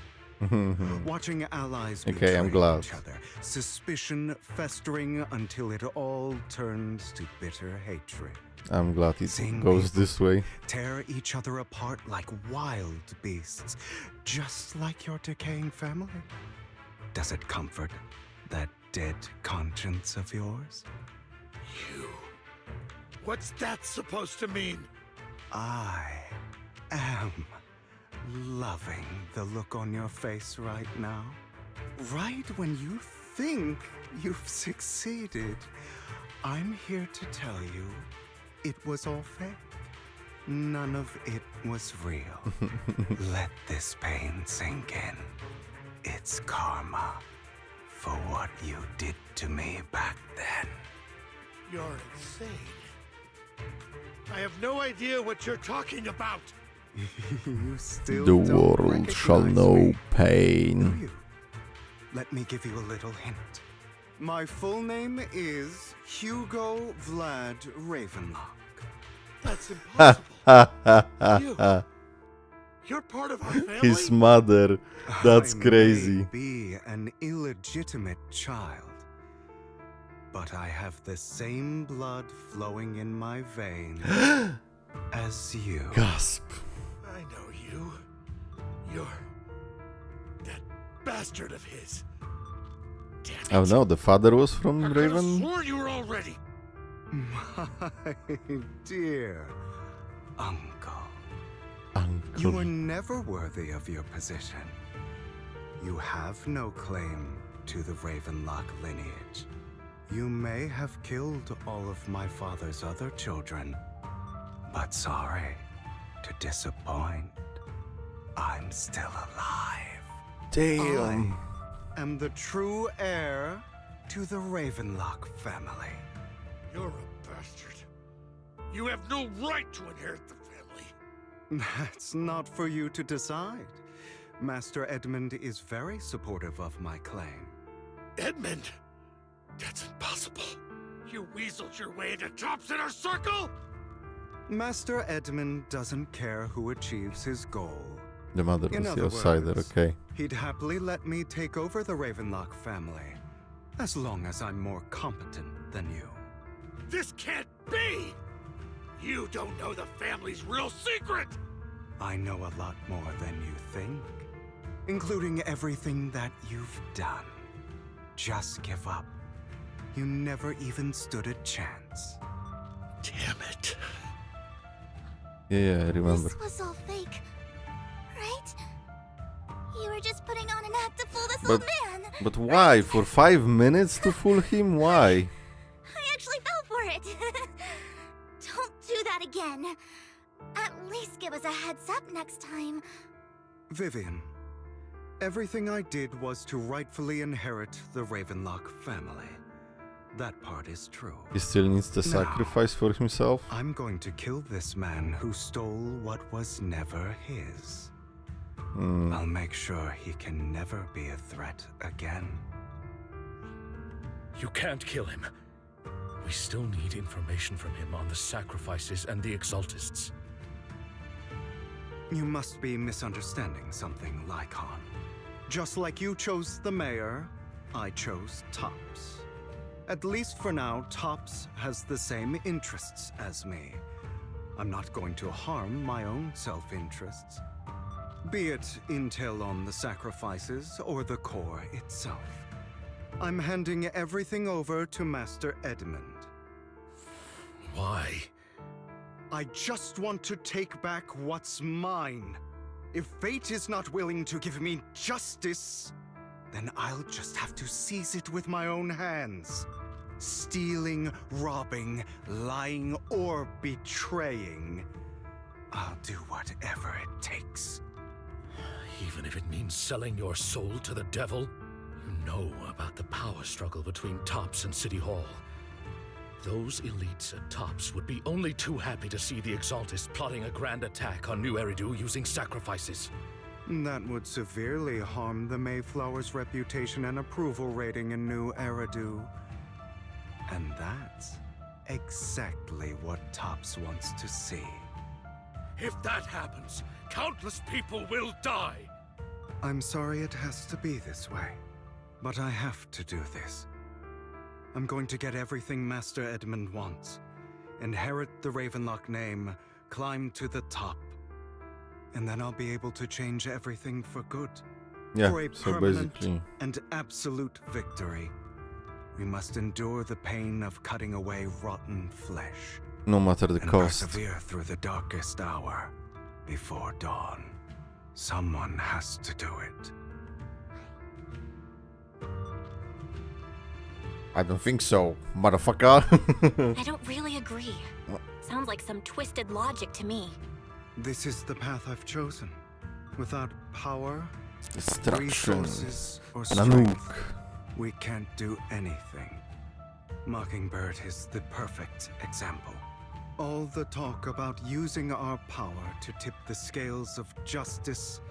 Watching allies betray I'm glad. each other, suspicion festering until it all turns to bitter hatred. I'm glad it Seeing goes people this way. tear each other apart like wild beasts, just like your decaying family. Does it comfort that dead conscience of yours? You. What's that supposed to mean? I am loving the look on your face right now. Right when you think you've succeeded, I'm here to tell you it was all fake. None of it was real. Let this pain sink in. It's karma for what you did to me back then. You're insane. I have no idea what you're talking about. You still The don't world shall recognize know me, do pain. you? Let me give you a little hint. My full name is Hugo Vlad Ravenlock. That's impossible. You're part of our family? His mother. That's I crazy. may be an illegitimate child, but I have the same blood flowing in my veins as you. Gasp. I know you. You're that bastard of his. Oh no, the father was from I could have Raven? sworn you were already. My dear uncle. Uncle. You were never worthy of your position. You have no claim to the Ravenlock lineage. You may have killed all of my father's other children, but sorry to disappoint. I'm still alive. Damn. I am the true heir to the Ravenlock family. You're a bastard. You have no right to inherit the family. That's not for you to decide. Master Edmund is very supportive of my claim. Edmund? That's impossible. You weaseled your way into Top's inner circle? Master Edmund doesn't care who achieves his goal. The mother In was the other outsider, words, okay. He'd happily let me take over the Ravenlock family, as long as I'm more competent than you. This can't be! You don't know the family's real secret! I know a lot more than you think, including everything that you've done. Just give up. You never even stood a chance. Damn it. Yeah, I remember. This was all fake, right? You were just putting on an act to fool this old man. But why? For 5 minutes to fool him? Why? I actually fell for it. Don't do that again. At least give us a heads up next time. Vivian, everything I did was to rightfully inherit the Ravenlock family. That part is true. He still needs to sacrifice for himself? I'm going to kill this man who stole what was never his. I'll make sure he can never be a threat again. You can't kill him. We still need information from him on the sacrifices and the Exaltists. You must be misunderstanding something, Lycon. Just like you chose the mayor, I chose Tops. At least for now, Tops has the same interests as me. I'm not going to harm my own self-interests. Be it intel on the sacrifices or the core itself. I'm handing everything over to Master Edmund. Why? I just want to take back what's mine. If fate is not willing to give me justice, then I'll just have to seize it with my own hands. Stealing, robbing, lying, or betraying. I'll do whatever it takes. Even if it means selling your soul to the devil? You know about the power struggle between Tops and City Hall. Those elites at Tops would be only too happy to see the Exaltists plotting a grand attack on New Eridu using sacrifices. That would severely harm the Mayflower's reputation and approval rating in New Eridu. And that's exactly what Tops wants to see. If that happens, countless people will die. I'm sorry it has to be this way, but I have to do this. I'm going to get everything Master Edmund wants. Inherit the Ravenlock name, climb to the top. And then I'll be able to change everything for good. Yeah, For a so permanent basically... and absolute victory, we must endure the pain of cutting away rotten flesh. No matter the and cost. persevere through the darkest hour before dawn. Someone has to do it. I don't think so, motherfucker. I don't really agree. Sounds like some twisted logic to me. This is the path I've chosen. Without power, Destruction. resources, or Nanook. strength, we can't do anything. Mockingbird is the perfect example. All the talk about using our power to tip the scales of justice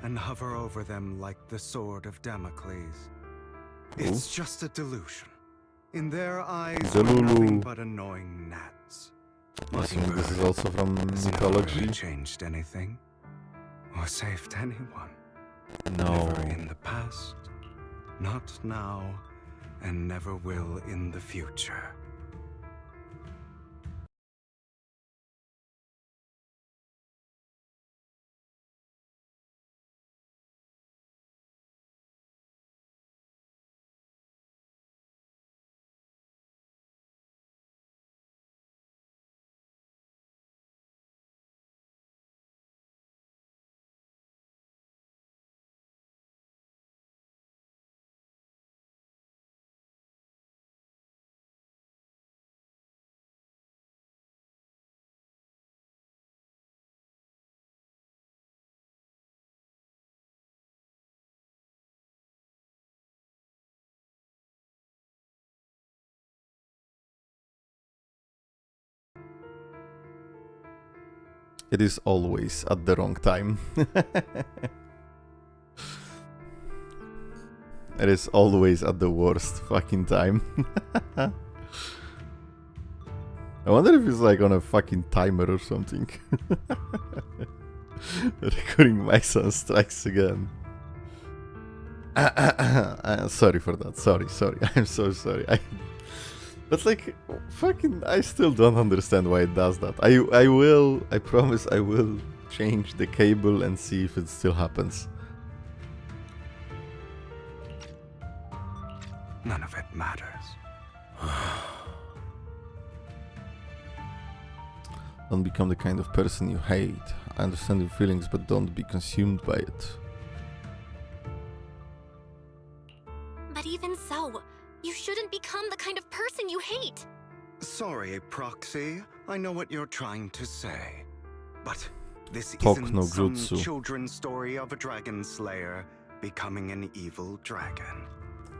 and hover over them like the sword of Damocles. It's just a delusion. In their eyes, we're nothing but annoying gnats. I think this is also from mythology. Never changed anything or saved anyone. No. Never in the past, not now, and never will in the future. It is always at the wrong time. It is always at the worst fucking time. I wonder if it's like on a fucking timer or something. Recurring my son strikes again. Sorry for that. Sorry. I'm so sorry. But like, fucking, I still don't understand why it does that. I promise I will change the cable and see if it still happens. None of it matters. Don't become the kind of person you hate. I understand your feelings, but don't be consumed by it. But even so, you shouldn't become the kind of person you hate. Sorry, Proxy. I know what you're trying to say. But this Talk isn't no some jutsu. children's story of a dragon slayer becoming an evil dragon.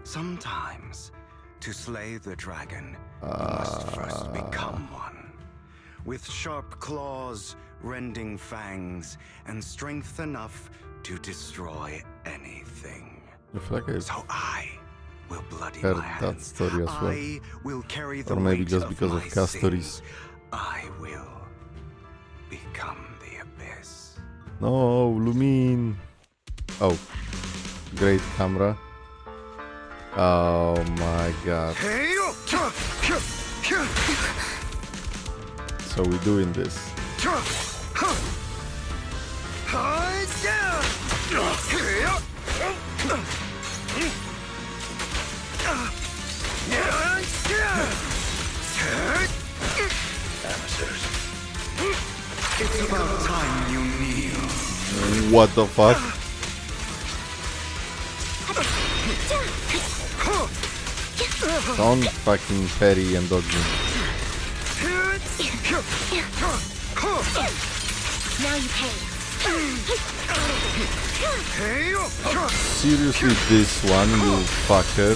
Sometimes, to slay the dragon, you must first become one. With sharp claws, rending fangs, and strength enough to destroy anything. I feel like So I will bloody heard my that hands. story as well. I will carry the Or maybe weight just because my of cast stories. sins. I will become the abyss. No, Lumine. Oh, great camera. Oh my god. So we're doing this. It's about time you kneel. What the fuck? Don't fucking parry and dodge me. Now you pay. Seriously, this one, you fucker.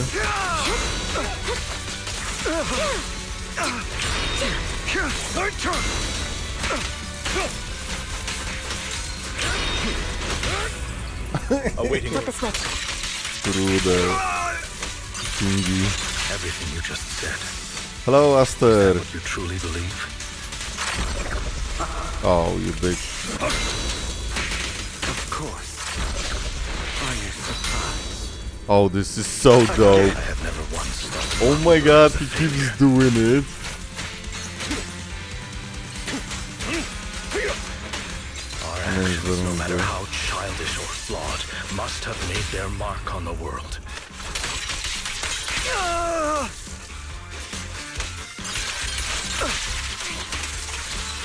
Awaiting Flip the switch. Through the thingy. everything you just said. Hello, Aster. What you truly believe? Oh, you big. Of course. Are you surprised? Oh, this is so dope. I have never once thought. Oh my god, he keeps doing it. Our actions, no matter how childish or flawed, must have made their mark on the world.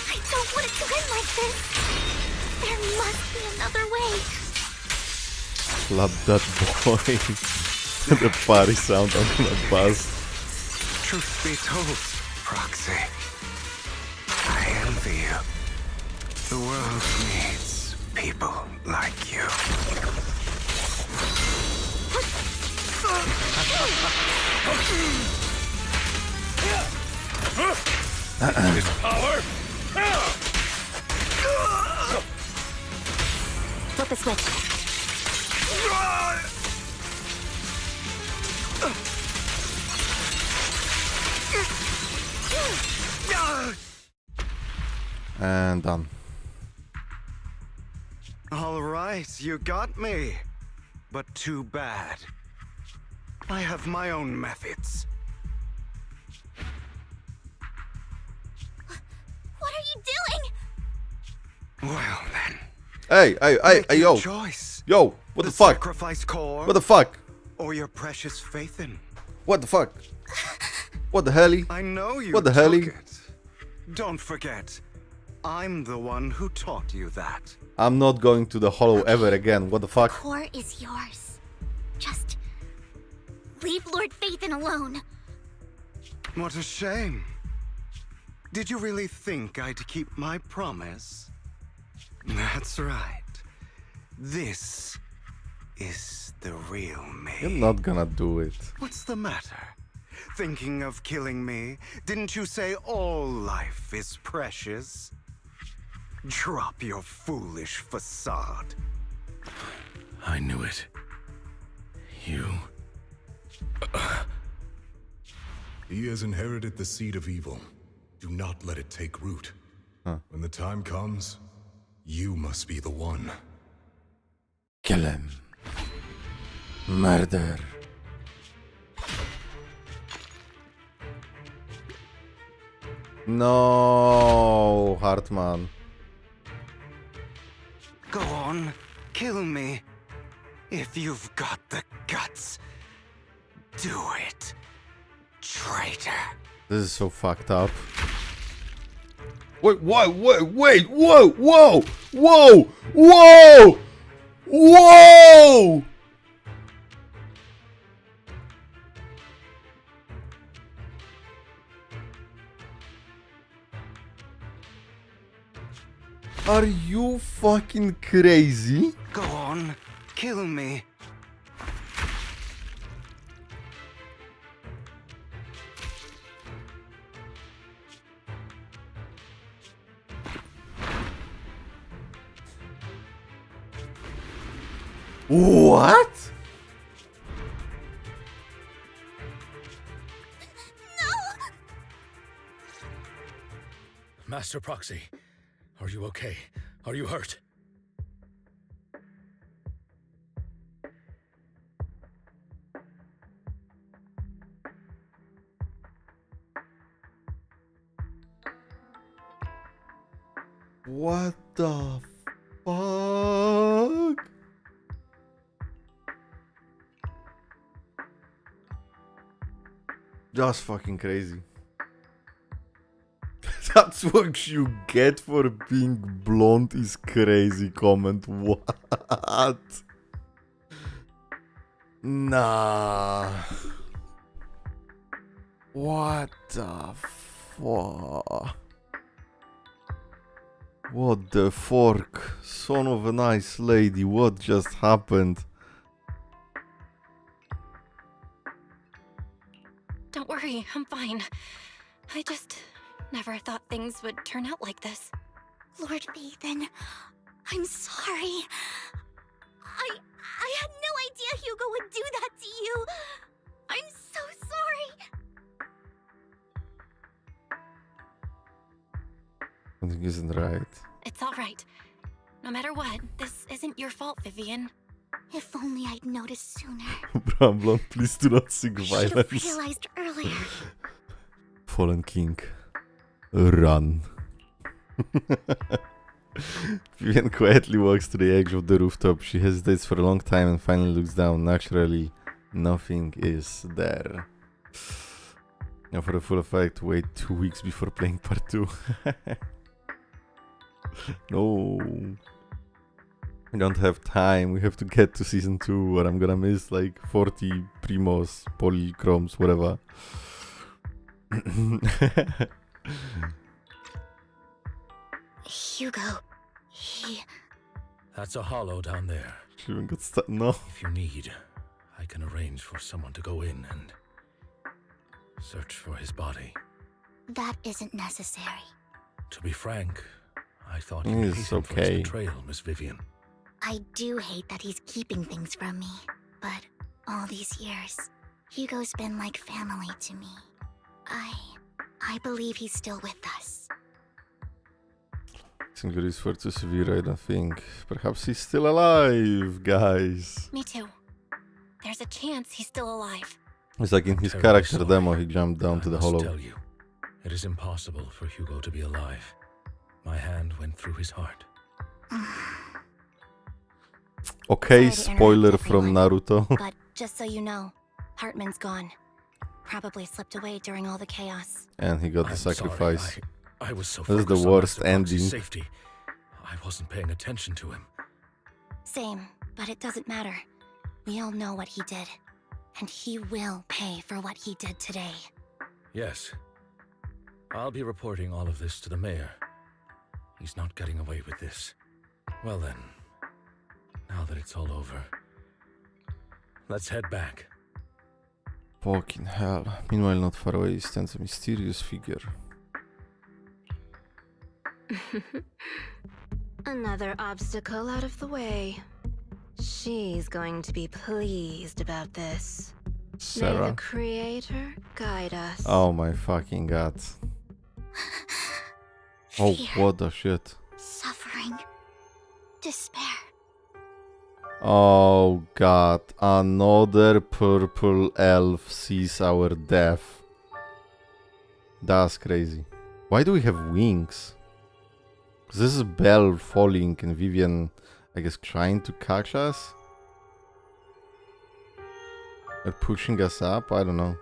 I don't want it to end like this. There must be another way. Slap that boy. The party sound I'm gonna buzz. Truth be told, Proxy, I envy you. The world needs people like you. His power! Flip the switch. And done. All right, you got me. But too bad. I have my own methods. What are you doing? Well then. Hey, yo. Choice. Yo, what the fuck? Sacrifice core. What the fuck? Or your precious faith in. What the fuck? What the hell? I know you. What the hell? It. Don't forget, I'm the one who taught you that. I'm not going to the hollow ever again. What the fuck? Core is yours. Just leave Lord Phaethon alone. What a shame. Did you really think I'd keep my promise? That's right. This is the real me. You're not gonna do it. What's the matter? Thinking of killing me? Didn't you say all life is precious? Drop your foolish facade. I knew it. You... He has inherited the seed of evil. Do not let it take root. When the time comes, you must be the one. Kill him. Murder. No, Hartman. Go on, kill me. If you've got the guts, do it, traitor. This is so fucked up. Wait, whoa, whoa! Are you fucking crazy? Go on, kill me. What? Master Proxy, are you okay? Are you hurt? What the fuck? Just fucking crazy. That's what you get for being blonde is crazy comment. What? Nah. What the fuck? What the fork? Son of a nice lady, what just happened? Don't worry, I'm fine. I just never thought things would turn out like this. Lord Phaethon, I'm sorry. I had no idea Hugo would do that to you. I'm so sorry. Something isn't right. It's all right. No matter what, this isn't your fault, Vivian. If only I'd noticed sooner. Problem, please do not seek Should've violence. realized earlier. Fallen King. Run. Vivian quietly walks to the edge of the rooftop. She hesitates for a long time and finally looks down. Naturally, nothing is there. Now for the full effect, wait 2 weeks before playing part 2. No. I don't have time. We have to get to season 2 or I'm gonna miss like 40 primos, polychromes, whatever. Hugo, he... That's a hollow down there. She even got stuck. No. If you need, I can arrange for someone to go in and search for his body. That isn't necessary. To be frank, I thought He's you hated for his okay. betrayal, Miss Vivian. I do hate that he's keeping things from me, but all these years, Hugo's been like family to me. I believe he's still with us. Single is far too severe, I don't think. Perhaps he's still alive, guys. Me too. There's a chance he's still alive. It's like in his Terribly character sorry. demo, he jumped down to the I must hollow. tell you, it is impossible for Hugo to be alive. My hand went through his heart. Okay, Sorry to spoiler interrupt from everyone, Naruto. But just so you know, Hartman's gone. Probably slipped away during all the chaos. And he got the I'm sorry, sacrifice. I was so This is the focused on worst Master Fox's ending. safety. I wasn't paying attention to him. Same, but it doesn't matter. We all know what he did. And he will pay for what he did today. Yes. I'll be reporting all of this to the mayor. He's not getting away with this. Well then, now that it's all over, let's head back. Fucking hell. Meanwhile, not far away stands a mysterious figure. Another obstacle out of the way. She's going to be pleased about this. May Sarah. the creator guide us. Oh my fucking god. Oh, what the shit. Suffering. Despair. Oh god. Another purple elf sees our death. That's crazy. Why do we have wings? 'Cause this is Belle falling and Vivian, I guess, trying to catch us? Or pushing us up? I don't know.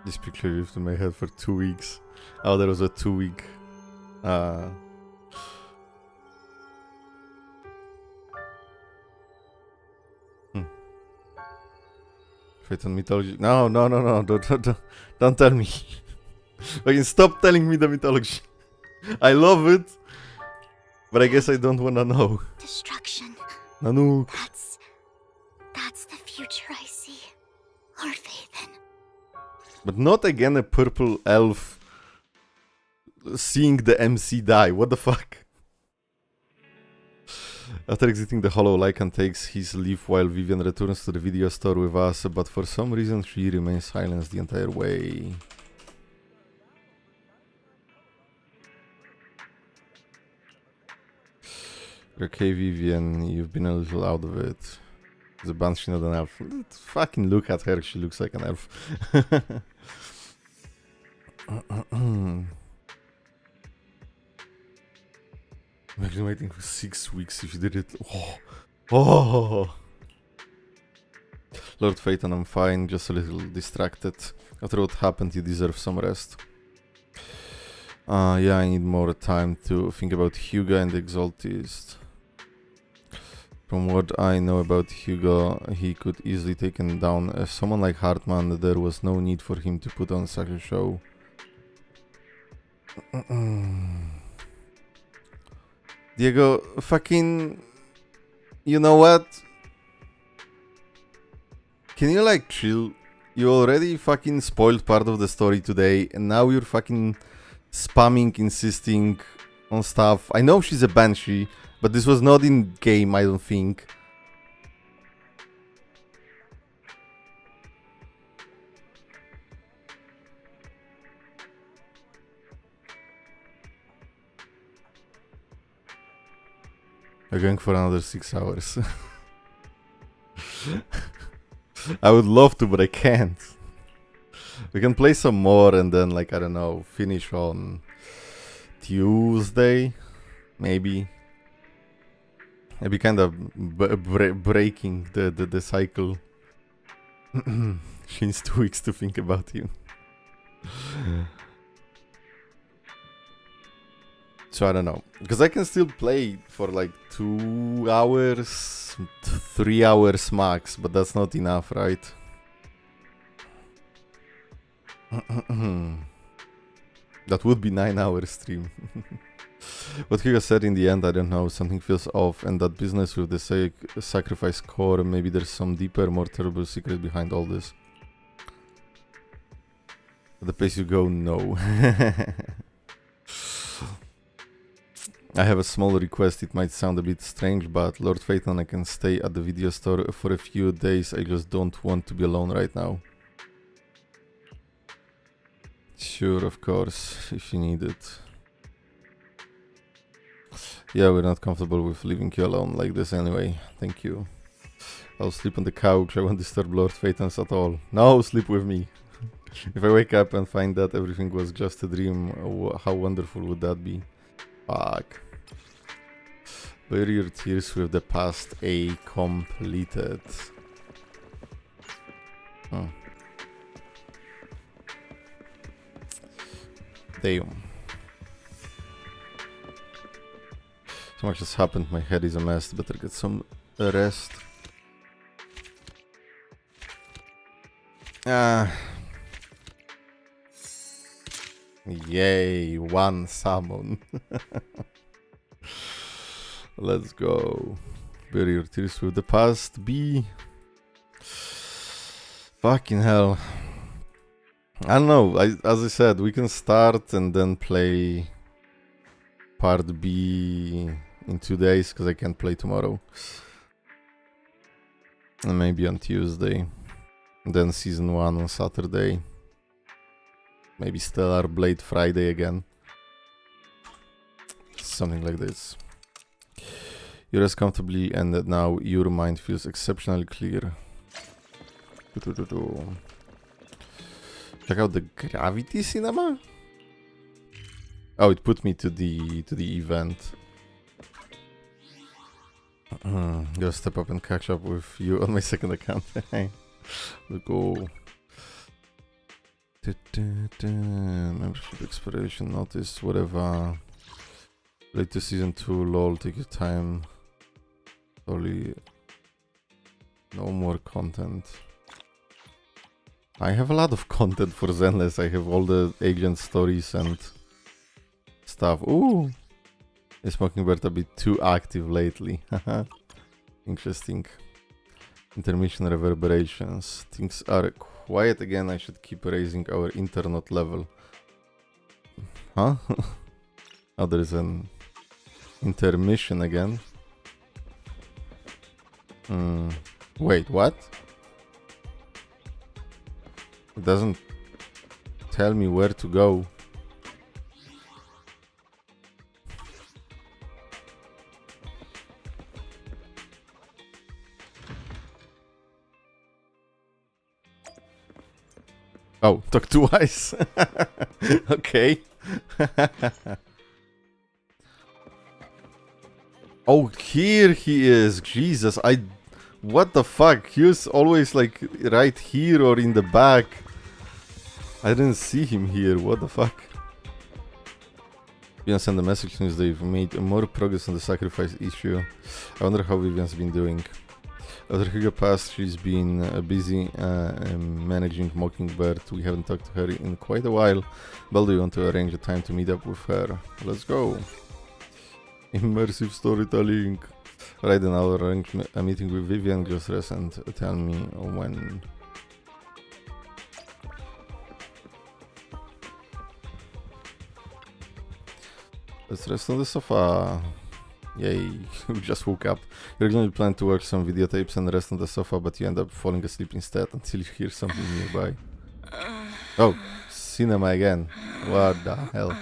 This picture lived in my head for 2 weeks. Oh, there was a 2-week Fate on mythology. No, don't tell me. Fucking stop telling me the mythology. I love it, but I guess I don't wanna know. Destruction. Nanook. That's the future I see. Or faith in. But not again a purple elf seeing the MC die. What the fuck? After exiting the hollow, Lycan takes his leave while Vivian returns to the video store with us, but for some reason she remains silent the entire way. Okay, Vivian, you've been a little out of it. The banshee, not an elf. Fucking look at her, she looks like an elf. Imagine waiting for 6 weeks if you did it. Oh. Lord Phaeton, I'm fine, just a little distracted. After what happened, you deserve some rest. Yeah, I need more time to think about Hugo and the Exaltist. From what I know about Hugo, he could easily taken down. As someone like Hartman, there was no need for him to put on such a show. Diego, fucking... You know what? Can you like chill? You already fucking spoiled part of the story today, and now you're fucking spamming, insisting on stuff. I know she's a banshee, but this was not in game, I don't think. We're going for another 6 hours. I would love to, but I can't. We can play some more and then, like, I don't know, finish on Tuesday, maybe. Maybe kind of breaking the cycle. She needs 2 weeks to think about you. So I don't know, because I can still play for like 2 hours, 3 hours max, but that's not enough, right? That would be 9 hours stream. What Hugo said in the end, I don't know, something feels off, and that business with the sacrifice core, maybe there's some deeper, more terrible secret behind all this. At the pace you go, no. I have a small request, it might sound a bit strange, but Lord Phaeton, I can stay at the video store for a few days, I just don't want to be alone right now. Sure, of course, if you need it. Yeah, we're not comfortable with leaving you alone like this anyway, thank you. I'll sleep on the couch, I won't disturb Lord Phaetons at all. No, sleep with me. If I wake up and find that everything was just a dream, how wonderful would that be? Fuck. Bury your tears with the past A completed. Oh. Damn. So much has happened, my head is a mess, better get some rest. Yay, 1 salmon. Let's go. Bury your tears with the past B. Fucking hell. I don't know, as I said, we can start and then play part B in 2 days, because I can't play tomorrow. And maybe on Tuesday. And then season 1 on Saturday. Maybe Stellar Blade Friday again. Something like this. You rest comfortably and now your mind feels exceptionally clear. Check out the Gravity Cinema? Oh, it put me to the event. Gotta step up and catch up with you on my second account. Let's go. Membership expiration notice, whatever. Late to season 2, lol, take your time. Sorry. No more content. I have a lot of content for Zenless. I have all the agent stories and stuff. Ooh! Is Mockingbird a bit too active lately? Interesting. Intermission reverberations. Things are quiet again. I should keep raising our internet level. Huh? Oh, there's an intermission again. Wait, what? It doesn't tell me where to go. Oh, talk twice. Okay. Oh, here he is. Jesus, what the fuck? He was always like right here or in the back. I didn't see him here. What the fuck? Vivian sent a message since they've made more progress on the sacrifice issue. I wonder how Vivian's been doing. After Hugo passed, she's been busy managing Mockingbird. We haven't talked to her in quite a while. But do you want to arrange a time to meet up with her? Let's go. Immersive storytelling. Right, then I'll arrange a meeting with Vivian. Just rest and tell me when. Let's rest on the sofa. Yay, we just woke up. You originally planned to watch some videotapes and rest on the sofa, but you end up falling asleep instead until you hear something nearby. Oh, cinema again. What the hell?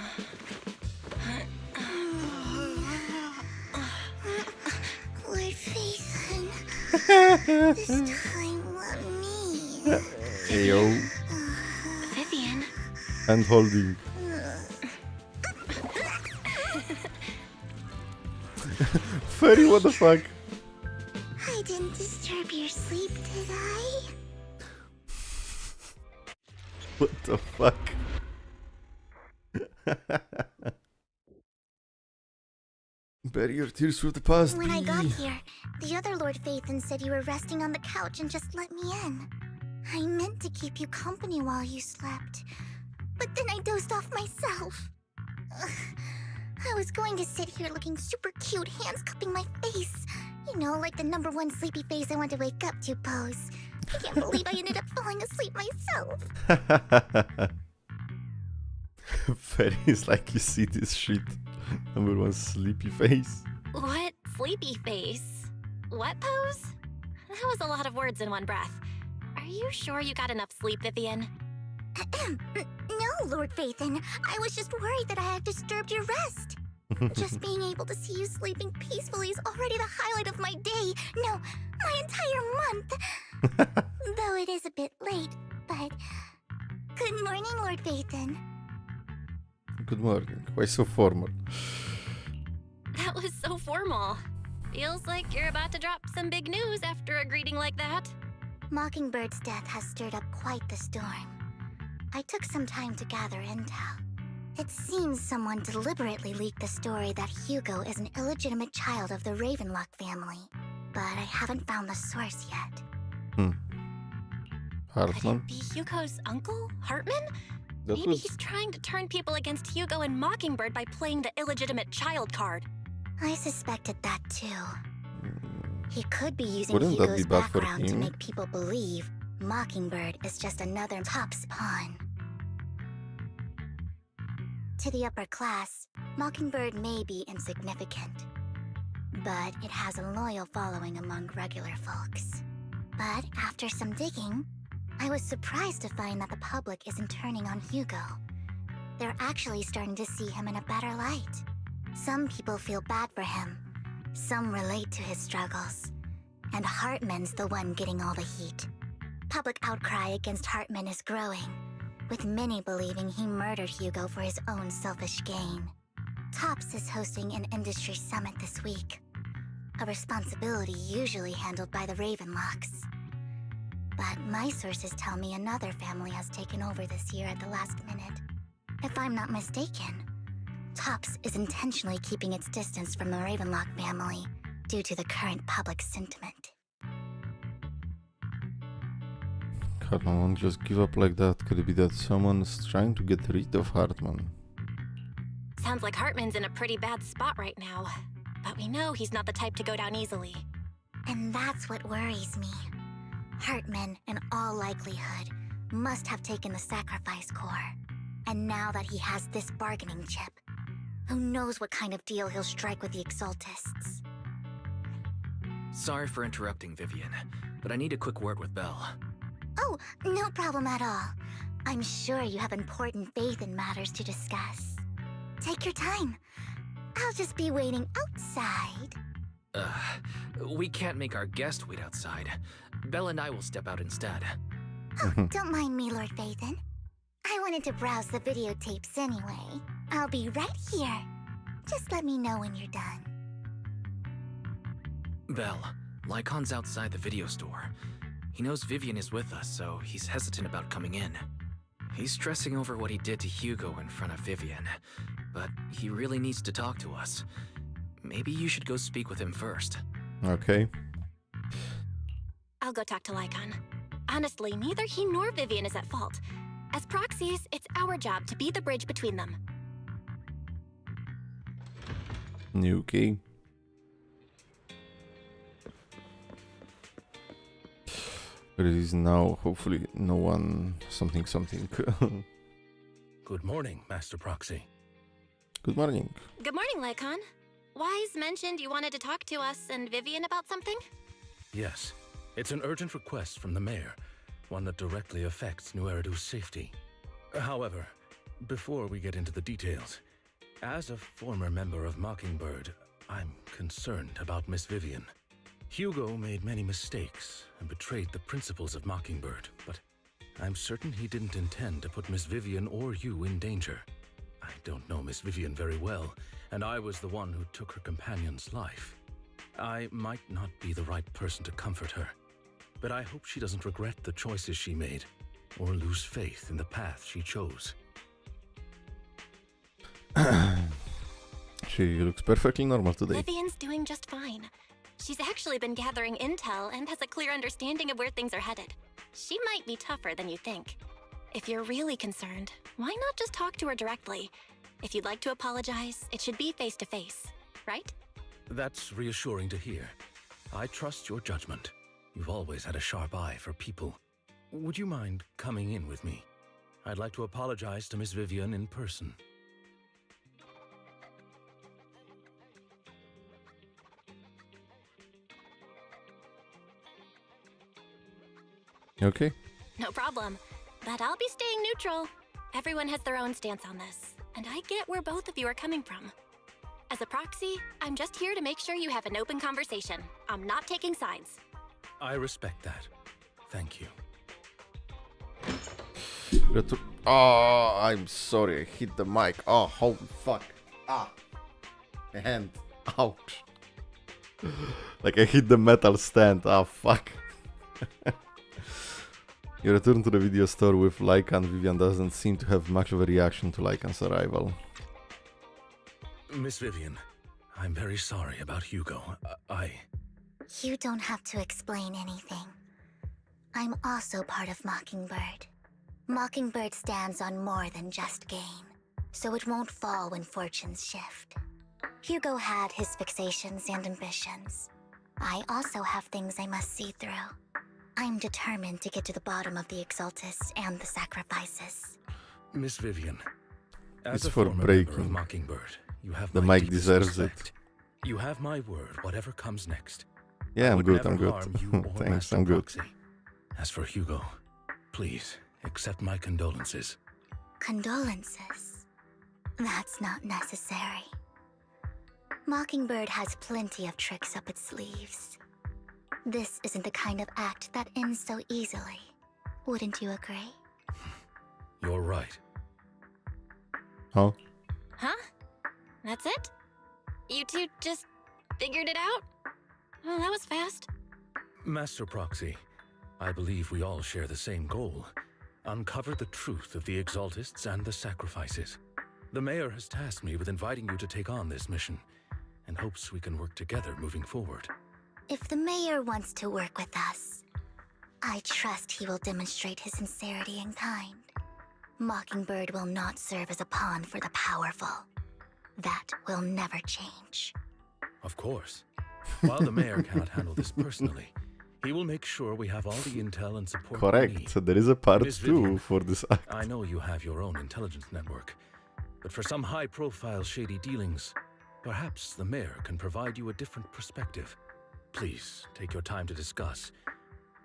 Lord Faison, this time let me. Ayo. Vivian. Hand holding. Fairy, what the fuck? I didn't disturb your sleep, did I? What the fuck? Bury your tears for the past. When I got here, the other Lord Faison said you were resting on the couch and just let me in. I meant to keep you company while you slept, but then I dozed off myself. I was going to sit here looking super cute, hands cupping my face. You know, like the #1 sleepy face I want to wake up to pose. I can't believe I ended up falling asleep myself. Fairy is like, you see this shit. #1 sleepy face. What sleepy face? What pose? That was a lot of words in one breath. Are you sure you got enough sleep, Vivian? No, Lord Faison. I was just worried that I had disturbed your rest. Just being able to see you sleeping peacefully is already the highlight of my day. No, my entire month. Though it is a bit late, but... Good morning, Lord Faison. Good morning. Why so formal? That was so formal. Feels like you're about to drop some big news after a greeting like that. Mockingbird's death has stirred up quite the storm. I took some time to gather intel. It seems someone deliberately leaked the story that Hugo is an illegitimate child of the Ravenlock family, but I haven't found the source yet. Hartman? Could it be Hugo's uncle, Hartman? Maybe he's trying to turn people against Hugo and Mockingbird by playing the illegitimate child card. I suspected that too. He could be using Wouldn't that be Hugo's bad for background to him? make people believe Mockingbird is just another Top's pawn. To the upper class, Mockingbird may be insignificant, but it has a loyal following among regular folks. But after some digging, I was surprised to find that the public isn't turning on Hugo. They're actually starting to see him in a better light. Some people feel bad for him, some relate to his struggles, and Hartman's the one getting all the heat. Public outcry against Hartman is growing, with many believing he murdered Hugo for his own selfish gain. Tops is hosting an industry summit this week, a responsibility usually handled by the Ravenlocks. But my sources tell me another family has taken over this year at the last minute. If I'm not mistaken, Tops is intentionally keeping its distance from the Ravenlock family due to the current public sentiment. Hartman won't just give up like that. Could it be that someone's trying to get rid of Hartman? Sounds like Hartman's in a pretty bad spot right now. But we know he's not the type to go down easily. And that's what worries me. Hartman, in all likelihood, must have taken the sacrifice core. And now that he has this bargaining chip, who knows what kind of deal he'll strike with the Exaltists. Sorry for interrupting, Vivian, but I need a quick word with Belle. Oh, no problem at all. I'm sure you have important faith in matters to discuss. Take your time. I'll just be waiting outside. We can't make our guest wait outside. Belle and I will step out instead. Oh, don't mind me, Lord Faison. I wanted to browse the videotapes anyway. I'll be right here. Just let me know when you're done. Belle, Lycon's outside the video store. He knows Vivian is with us, so he's hesitant about coming in. He's stressing over what he did to Hugo in front of Vivian, but he really needs to talk to us. Maybe you should go speak with him first. Okay. I'll go talk to Lycon. Honestly, neither he nor Vivian is at fault. As proxies, it's our job to be the bridge between them. Okay. But it is now, hopefully, no one... something. Good morning, Master Proxy. Good morning. Good morning, Lycon. Wise mentioned you wanted to talk to us and Vivian about something? Yes. It's an urgent request from the mayor, one that directly affects New Eridu's safety. However, before we get into the details, as a former member of Mockingbird, I'm concerned about Miss Vivian. Hugo made many mistakes and betrayed the principles of Mockingbird, but I'm certain he didn't intend to put Miss Vivian or you in danger. I don't know Miss Vivian very well, and I was the one who took her companion's life. I might not be the right person to comfort her, but I hope she doesn't regret the choices she made or lose faith in the path she chose. She looks perfectly normal today. Vivian's doing just fine. She's actually been gathering intel and has a clear understanding of where things are headed. She might be tougher than you think. If you're really concerned, why not just talk to her directly? If you'd like to apologize, it should be face to face, right? That's reassuring to hear. I trust your judgment. You've always had a sharp eye for people. Would you mind coming in with me? I'd like to apologize to Miss Vivian in person. Okay. No problem. But I'll be staying neutral. Everyone has their own stance on this, and I get where both of you are coming from. As a proxy, I'm just here to make sure you have an open conversation. I'm not taking sides. I respect that. Thank you. Oh, I'm sorry, I hit the mic. Oh, holy fuck. Ah. My hand. Ouch. Like I hit the metal stand. Ah, fuck. You return to the video store with Lycan. Vivian doesn't seem to have much of a reaction to Lycan's arrival. Miss Vivian, I'm very sorry about Hugo. You don't have to explain anything. I'm also part of Mockingbird. Mockingbird stands on more than just gain, so it won't fall when fortunes shift. Hugo had his fixations and ambitions. I also have things I must see through. I'm determined to get to the bottom of the Exaltus and the sacrifices. Miss Vivian, It's as a for former member of breaking. Mockingbird, you have The my mic deepest deserves respect. it. You have my word, whatever comes next. Yeah, I I'm would good, never I'm good. harm you or Thanks, Master I'm good. Proxy. As for Hugo, please accept my condolences. Condolences? That's not necessary. Mockingbird has plenty of tricks up its sleeves. This isn't the kind of act that ends so easily. Wouldn't you agree? You're right. Huh? Huh? That's it? You two just figured it out? Oh, that was fast. Master Proxy, I believe we all share the same goal. Uncover the truth of the Exaltists and the sacrifices. The mayor has tasked me with inviting you to take on this mission, and hopes we can work together moving forward. If the mayor wants to work with us, I trust he will demonstrate his sincerity and kind. Mockingbird will not serve as a pawn for the powerful. That will never change. Of course. While the mayor cannot handle this personally, he will make sure we have all the intel and support we need. Correct. So there is a part Miss 2 Vivian, for this act. I know you have your own intelligence network, but for some high-profile shady dealings, perhaps the mayor can provide you a different perspective. Please, take your time to discuss.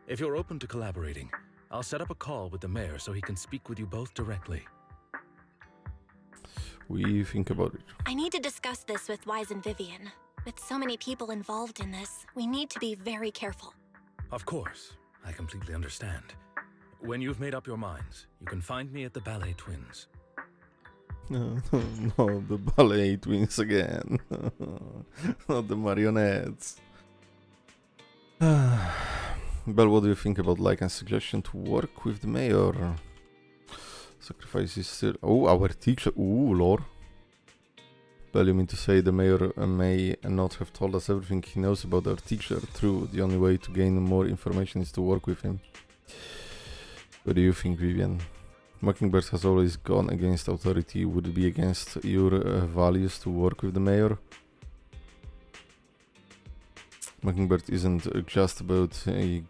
If you're open to collaborating, I'll set up a call with the mayor so he can speak with you both directly. We think about it. I need to discuss this with Wise and Vivian. With so many people involved in this, we need to be very careful. Of course, I completely understand. When you've made up your minds, you can find me at the Ballet Twins. No, the ballet twins again. Not the marionettes. Belle, what do you think about Lycan's suggestion to work with the mayor? Sacrifice is still... Oh, our teacher... Ooh, lore. Belle, you mean to say the mayor may not have told us everything he knows about our teacher? True, the only way to gain more information is to work with him. What do you think, Vivian? Mockingbird has always gone against authority. Would it be against your values to work with the mayor? Mockingbird isn't just about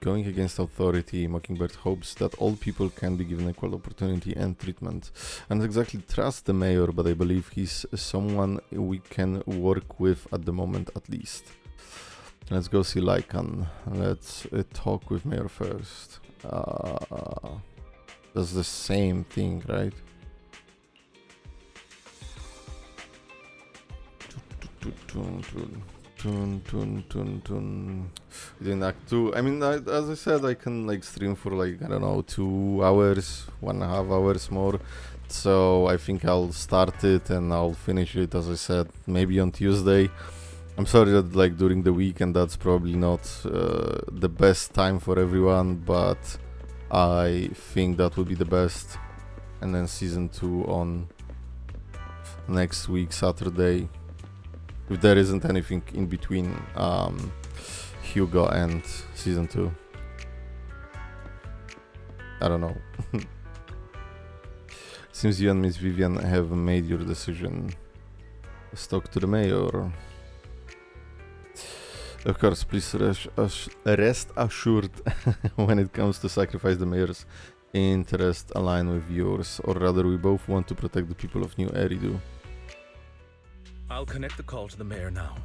going against authority. Mockingbird hopes that all people can be given equal opportunity and treatment. I don't exactly trust the mayor, but I believe he's someone we can work with at the moment at least. Let's go see Lycan. Let's talk with mayor first. That's the same thing, right? Within Act 2. I mean, as I said, I can like stream for like, I don't know, 2 hours, 1.5 hours more. So I think I'll start it and I'll finish it, as I said, maybe on Tuesday. I'm sorry that like during the weekend that's probably not the best time for everyone, but I think that would be the best. And then season 2 on next week, Saturday. If there isn't anything in between Hugo and season 2. I don't know. Seems you and Miss Vivian have made your decision. Let's talk to the mayor. Of course, please rest assured when it comes to sacrifice, the mayor's interest align with yours, or rather we both want to protect the people of New Eridu. I'll connect the call to the mayor now.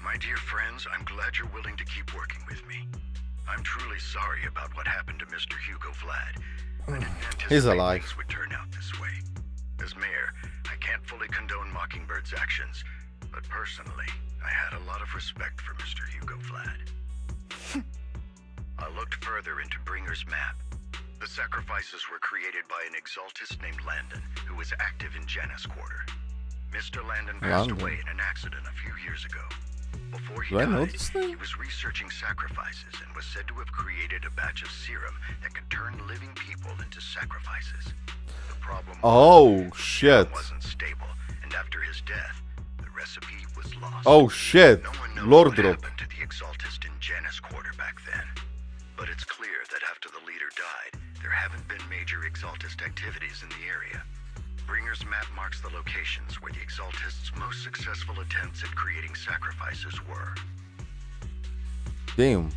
My dear friends, I'm glad you're willing to keep working with me. I'm truly sorry about what happened to Mr. Hugo Vlad. I didn't He's anticipate alive. things would turn out this way. As mayor, I can't fully condone Mockingbird's actions, but personally, I had a lot of respect for Mr. Hugo Vlad. I looked further into Bringer's map. The sacrifices were created by an exaltist named Landon, who was active in Janus Quarter. Mr. Landon passed away in an accident a few years ago. Before he died, he was researching sacrifices and was said to have created a batch of serum that could turn living people into sacrifices. The problem was shit. wasn't stable, and after his death, the recipe was lost. Oh shit. No one knows Lord what drop. happened to the exaltist in Janus Quarter back then. But it's clear that after the leader died, there haven't been major exaltist activities in the area. Bringer's map marks the locations where the exaltists' most successful attempts at creating sacrifices were. Damn.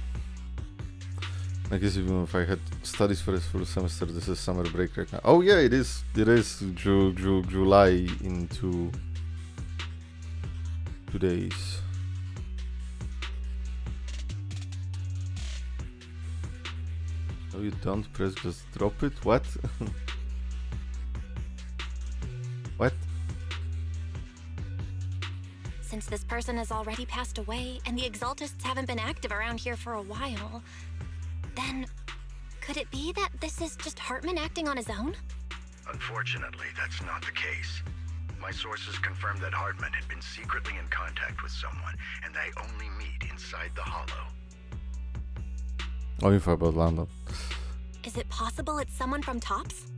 I guess even if I had studies for this full semester, this is summer break right now. Oh yeah, it is July in 2 days. No, you don't press, just drop it? What? What? Since this person has already passed away and the exaltists haven't been active around here for a while, then could it be that this is just Hartman acting on his own? Unfortunately, that's not the case. My sources confirmed that Hartman had been secretly in contact with someone, and they only meet inside the Hollow. Oh, info about London. Is it possible it's someone from TOPS?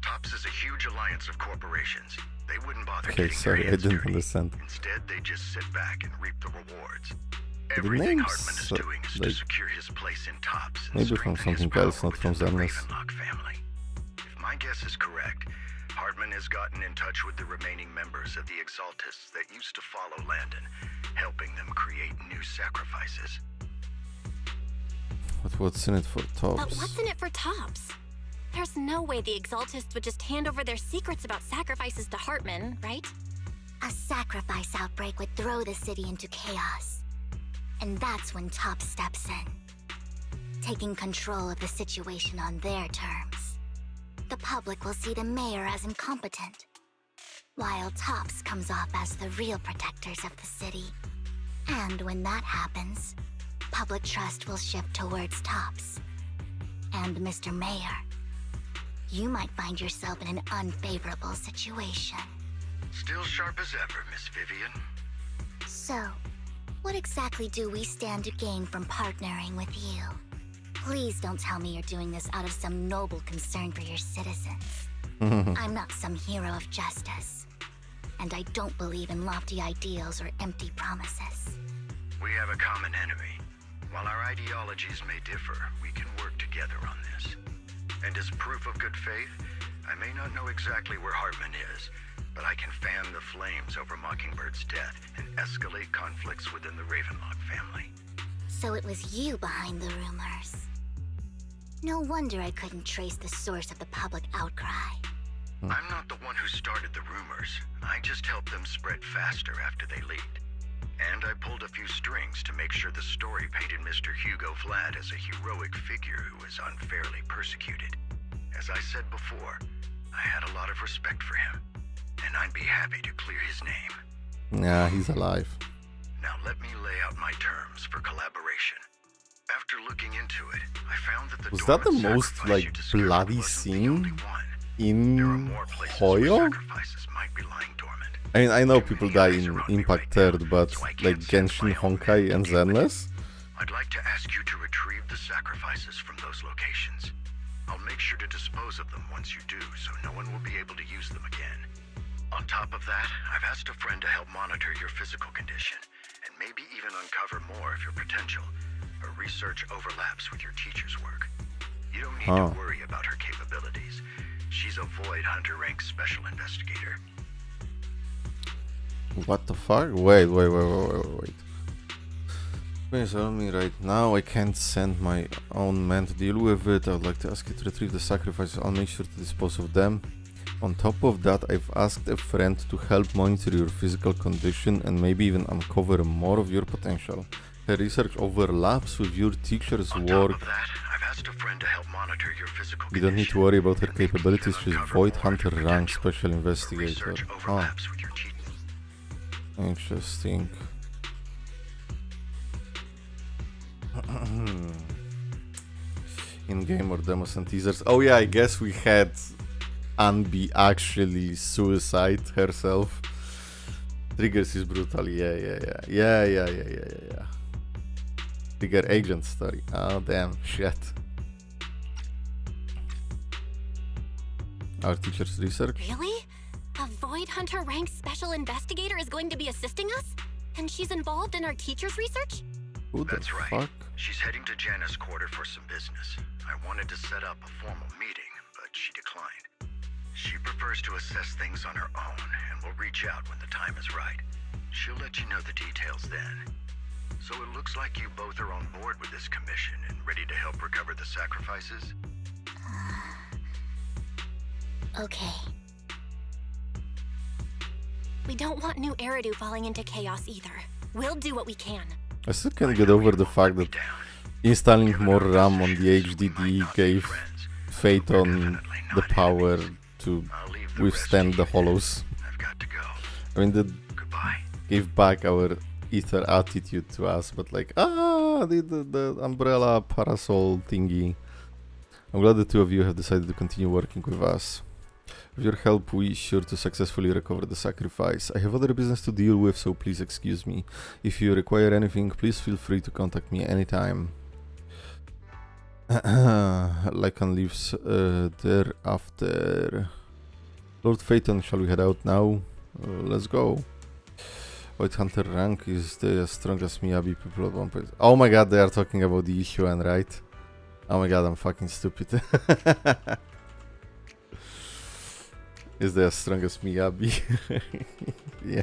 TOPS is a huge alliance of corporations. They wouldn't bother Okay, getting sorry, their I hands didn't dirty. understand. Instead, they just sit back and reap the rewards. The Everything names, Hartman is doing is to like, secure his place in TOPS and maybe from strengthen his something power else, not from within the Zenless. Ravenlock family. If my guess is correct, Hartman has gotten in touch with the remaining members of the Exaltists that used to follow Landon, helping them create new sacrifices. But what's in it for But TOPS? what's in it for TOPS? There's no way the exaltists would just hand over their secrets about sacrifices to Hartman, right? A sacrifice outbreak would throw the city into chaos. And that's when TOPS steps in, taking control of the situation on their terms. The public will see the mayor as incompetent, while TOPS comes off as the real protectors of the city. And when that happens, public trust will shift towards TOPS. And Mr. Mayor, you might find yourself in an unfavorable situation. Still sharp as ever, Miss Vivian. So, what exactly do we stand to gain from partnering with you? Please don't tell me you're doing this out of some noble concern for your citizens. I'm not some hero of justice, and I don't believe in lofty ideals or empty promises. We have a common enemy. While our ideologies may differ, we can work together on this. And as proof of good faith, I may not know exactly where Hartman is, but I can fan the flames over Mockingbird's death and escalate conflicts within the Ravenlock family. So it was you behind the rumors. No wonder I couldn't trace the source of the public outcry. I'm not the one who started the rumors. I just helped them spread faster after they leaked. And I pulled a few strings to make sure the story painted Mr. Hugo Vlad as a heroic figure who was unfairly persecuted. As I said before, I had a lot of respect for him, and I'd be happy to clear his name. Yeah, he's alive. Now let me lay out my terms for collaboration. After looking into it, I found that the Was that the most like bloody scene in Hoyo? I mean, I know people die in Impact 3rd, but like Genshin, Honkai, and Zenless? I'd like to ask you to retrieve the sacrifices from those locations. I'll make sure to dispose of them once you do, so no one will be able to use them again. On top of that, I've asked a friend to help monitor your physical condition, and maybe even uncover more of your potential. Her research overlaps with your teacher's work. You don't need to worry about her capabilities. She's a Void Hunter rank special investigator. What the fuck? Wait. Please tell me right now. I can't send my own men to deal with it. I would like to ask you to retrieve the sacrifices. I'll make sure to dispose of them. On top of that, I've asked a friend to help monitor your physical condition and maybe even uncover more of your potential. Her research overlaps with your teacher's work. You don't need to worry about her capabilities. She's Void Hunter rank special investigator. Oh. Interesting. In-game or demos and teasers. Oh yeah, I guess we had Anbi actually suicide herself. Triggers is brutal. Yeah. Trigger agent story. Oh damn, shit. Our teacher's research. Really? A Void Hunter rank special investigator is going to be assisting us? And she's involved in our teacher's research? Who the That's right. fuck? She's heading to Janna's quarter for some business. I wanted to set up a formal meeting, but she declined. She prefers to assess things on her own, and will reach out when the time is right. She'll let you know the details then. So it looks like you both are on board with this commission and ready to help recover the sacrifices? Okay. We don't want new Eridu falling into chaos either. We'll do what we can. I still can't get over the fact that installing more RAM on the HDD gave Phaeton the power to withstand the hollows. I mean, that gave back our ether attitude to us, but like, the umbrella parasol thingy. I'm glad the two of you have decided to continue working with us. With your help, we're sure to successfully recover the sacrifice. I have other business to deal with, so please excuse me. If you require anything, please feel free to contact me anytime. Lycan leaves thereafter. Lord Phaeton, shall we head out now? Let's go. Void Hunter rank is the strongest Miyabi people at one point. Oh my god, they are talking about the yixuan, right? Oh my god, I'm fucking stupid. Is the strongest Miyabi? Yeah.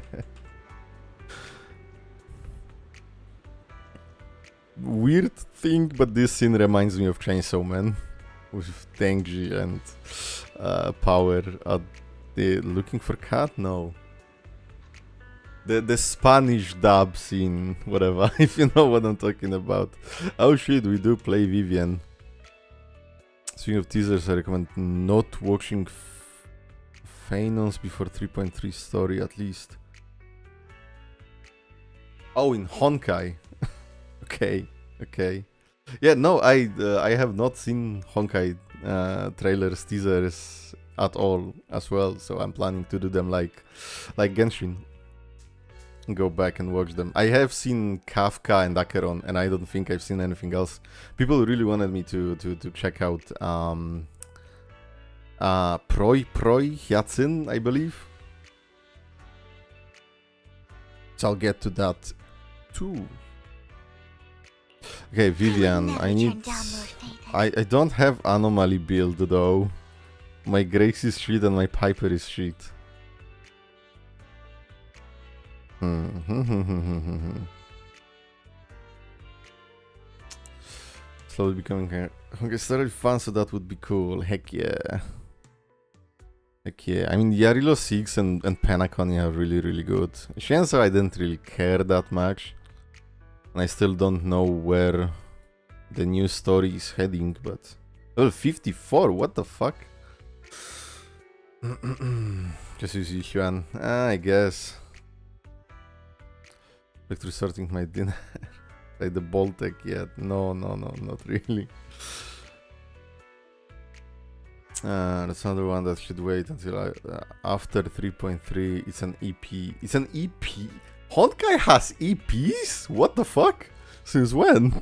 Weird thing, but this scene reminds me of Chainsaw Man with Tenji and Power. Are they looking for cat? No. The Spanish dub scene, whatever, if you know what I'm talking about. Oh shit, we do play Vivian. Speaking of teasers, I recommend not watching Phaeton's before 3.3 story at least. Oh, in Honkai. Okay. Yeah, no, I have not seen Honkai trailers, teasers at all as well, so I'm planning to do them like Genshin. Go back and watch them. I have seen Kafka and Acheron, and I don't think I've seen anything else. People really wanted me to check out Proi Hyacin, I believe. So I'll get to that too. Okay, Vivian, I need... I don't have Anomaly build though. My Grace is shit and my Piper is shit. Slowly becoming here. Okay, started fun, so that would be cool. Heck yeah. Heck yeah. I mean, Yarilo 6 and Penacony are really good. Shenso I didn't really care that much. And I still don't know where the new story is heading, but... Oh, 54, what the fuck? Just use yixuan. I guess. Back to sorting my dinner. Like the ball tech yet? No, not really. That's another one that should wait until after 3.3. It's an EP. It's an EP? Honkai has EPs? What the fuck? Since when?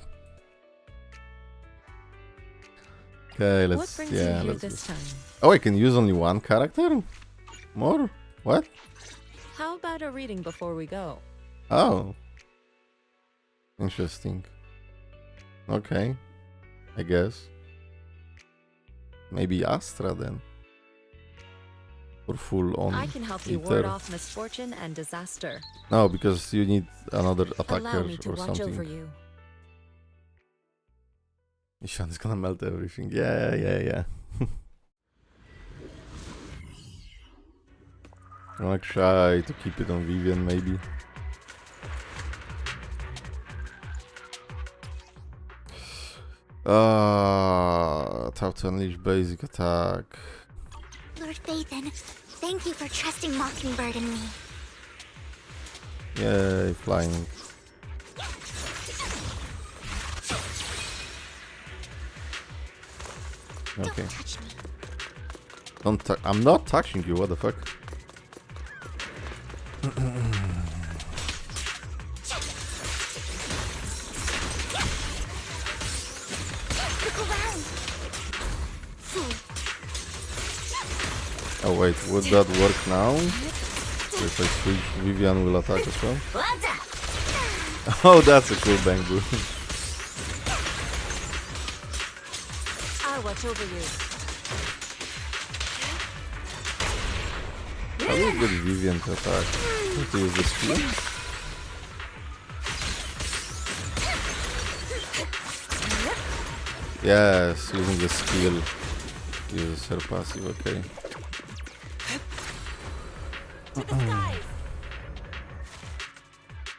Okay, let's this time? Oh, I can use only one character? More? What? How about a reading before we go? Oh. Interesting. Okay. I guess. Maybe Astra then. Or full on. I can help you ward off misfortune and disaster. No, because you need another attacker Allow me to or watch something. over you. Ishan is gonna melt everything. Yeah. I'm gonna try to keep it on Vivian, maybe. Tap to unleash basic attack. Lord Phaethon, thank you for trusting Mockingbird and me. Yay, flying. Okay. Don't touch me. I'm not touching you, what the fuck? Look around. Oh wait, would that work now? So if I switch, Vivian will attack as well. Oh, that's a cool bang boo. I'll watch over you. How do you get Vivian to attack? To use the skill? Yes, using the skill. Uses her passive, okay.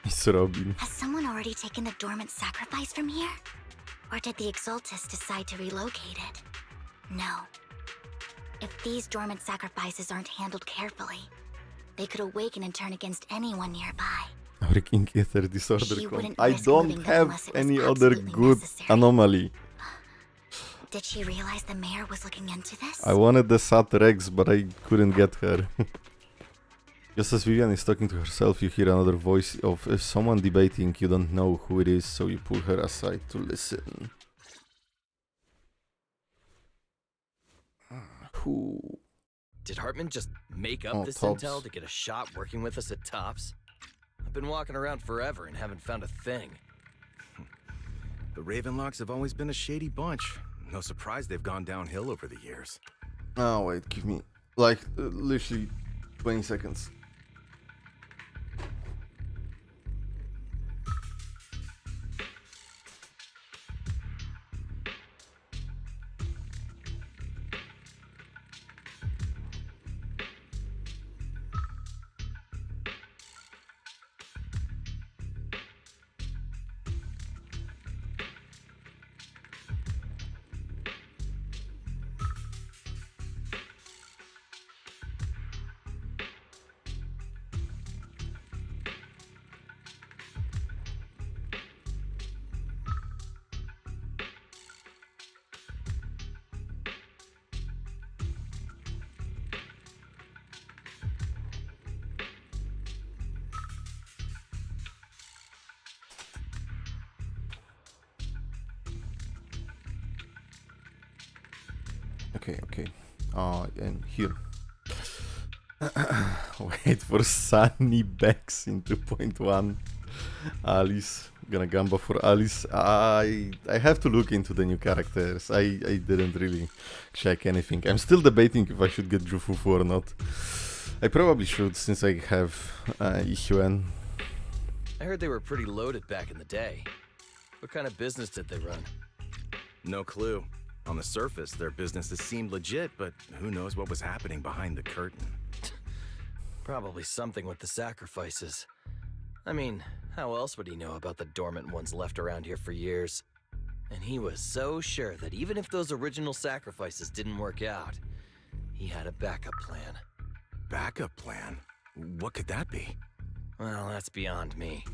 It's Robin. Has someone already taken the dormant sacrifice from here? Or did the Exaltus decide to relocate it? No. If these dormant sacrifices aren't handled carefully, they could awaken and turn against anyone nearby. Breaking Ether Disorder She Clone. wouldn't I risk don't moving them have unless it was any other absolutely good necessary. anomaly. Did she realize the mayor was looking into this? I wanted the Sat Rex, but I couldn't get her. Just as Vivian is talking to herself, you hear another voice of someone debating. You don't know who it is, so you pull her aside to listen. Who? Did Hartman just make up this Tops. intel to get a shot working with us at Tops? I've been walking around forever and haven't found a thing. The Ravenlocks have always been a shady bunch. No surprise they've gone downhill over the years. Oh wait, give me like literally 20 seconds. Okay. And here. Wait for Sunny Bex in 2.1. Alice. Gonna gamba for Alice. I have to look into the new characters. I didn't really check anything. I'm still debating if I should get Fufu or not. I probably should, since I have yixuan. I heard they were pretty loaded back in the day. What kind of business did they run? No clue. On the surface, their businesses seemed legit, but who knows what was happening behind the curtain. Probably something with the sacrifices. I mean, how else would he know about the dormant ones left around here for years? And he was so sure that even if those original sacrifices didn't work out, he had a backup plan. Backup plan? What could that be? Well, that's beyond me.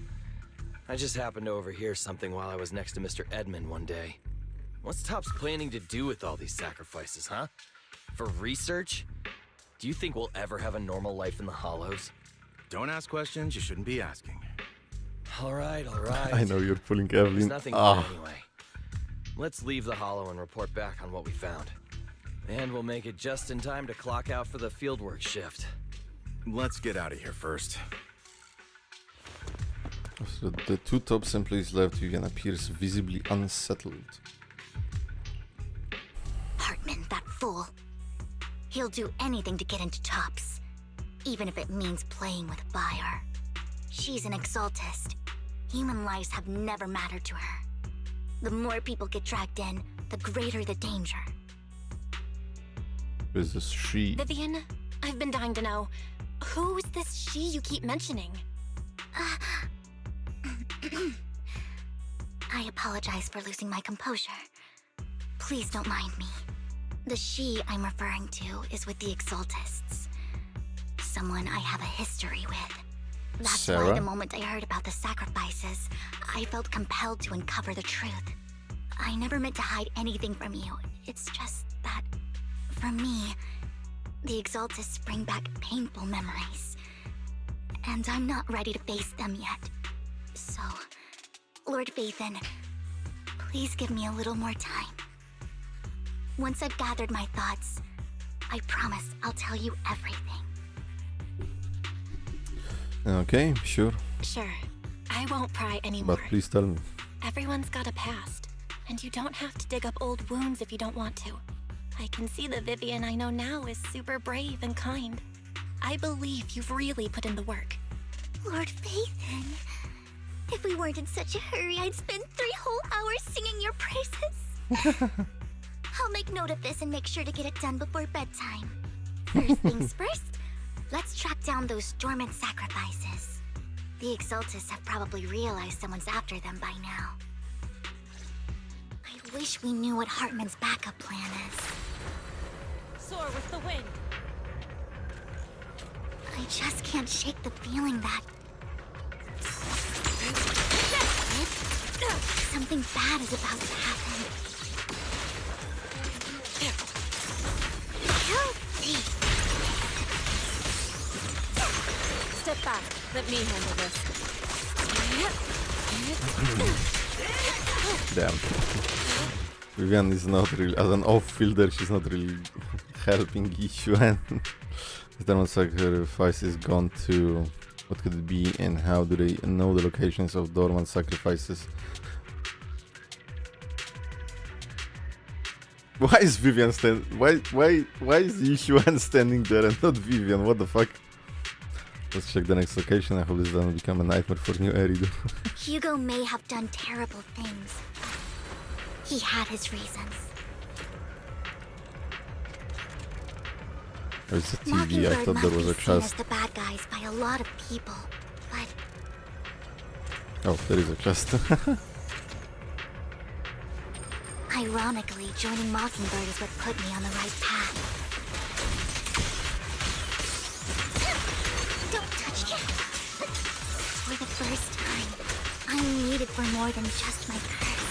I just happened to overhear something while I was next to Mr. Edmund one day. What's Topps planning to do with all these sacrifices, huh? For research? Do you think we'll ever have a normal life in the Hollows? Don't ask questions you shouldn't be asking. All right, all right. I know you're pulling There's Evelyn. nothing good anyway. Let's leave the Hollow and report back on what we found. And we'll make it just in time to clock out for the fieldwork shift. Let's get out of here first. So the two top employees left, Vivian appears visibly unsettled. Hartman, that fool. He'll do anything to get into Topps, even if it means playing with fire. She's an exaltist. Human lives have never mattered to her. The more people get dragged in, the greater the danger. Is this she? Vivian, I've been dying to know. Who's this she you keep mentioning? I apologize for losing my composure. Please don't mind me. The she I'm referring to is with the Exaltists. Someone I have a history with. That's Sarah? why the moment I heard about the sacrifices, I felt compelled to uncover the truth. I never meant to hide anything from you. It's just that, for me, the Exaltists bring back painful memories. And I'm not ready to face them yet. So, Lord Vathan, please give me a little more time. Once I've gathered my thoughts, I promise I'll tell you everything. Okay, sure. Sure. I won't pry anymore. But please tell me. Everyone's got a past, and you don't have to dig up old wounds if you don't want to. I can see the Vivian I know now is super brave and kind. I believe you've really put in the work. Lord Vathan, if we weren't in such a hurry, I'd spend 3 whole hours singing your praises. I'll make note of this and make sure to get it done before bedtime. First things first, let's track down those dormant sacrifices. The Exaltists have probably realized someone's after them by now. I wish we knew what Hartman's backup plan is. Soar with the wind. I just can't shake the feeling that something bad is about to happen. Step back. Let me handle this. Damn. Vivian is not really, as an off-fielder, she's not really helping yixuan. The dormant sacrifice is gone to. What could it be, and how do they know the locations of dormant sacrifices? Why is Vivian why is yixuan standing there and not Vivian? What the fuck? Let's check the next location. I hope this doesn't become a nightmare for new Eridu. Hugo may have done terrible things. He had his reasons. There's a TV. I thought there was a Mockingbird might be seen as chest. the bad guys by a lot of people, but Oh, there is a chest. ironically, joining Mockingbird is what put me on the right path. Don't touch me! For the first time, I'm needed for more than just my curse.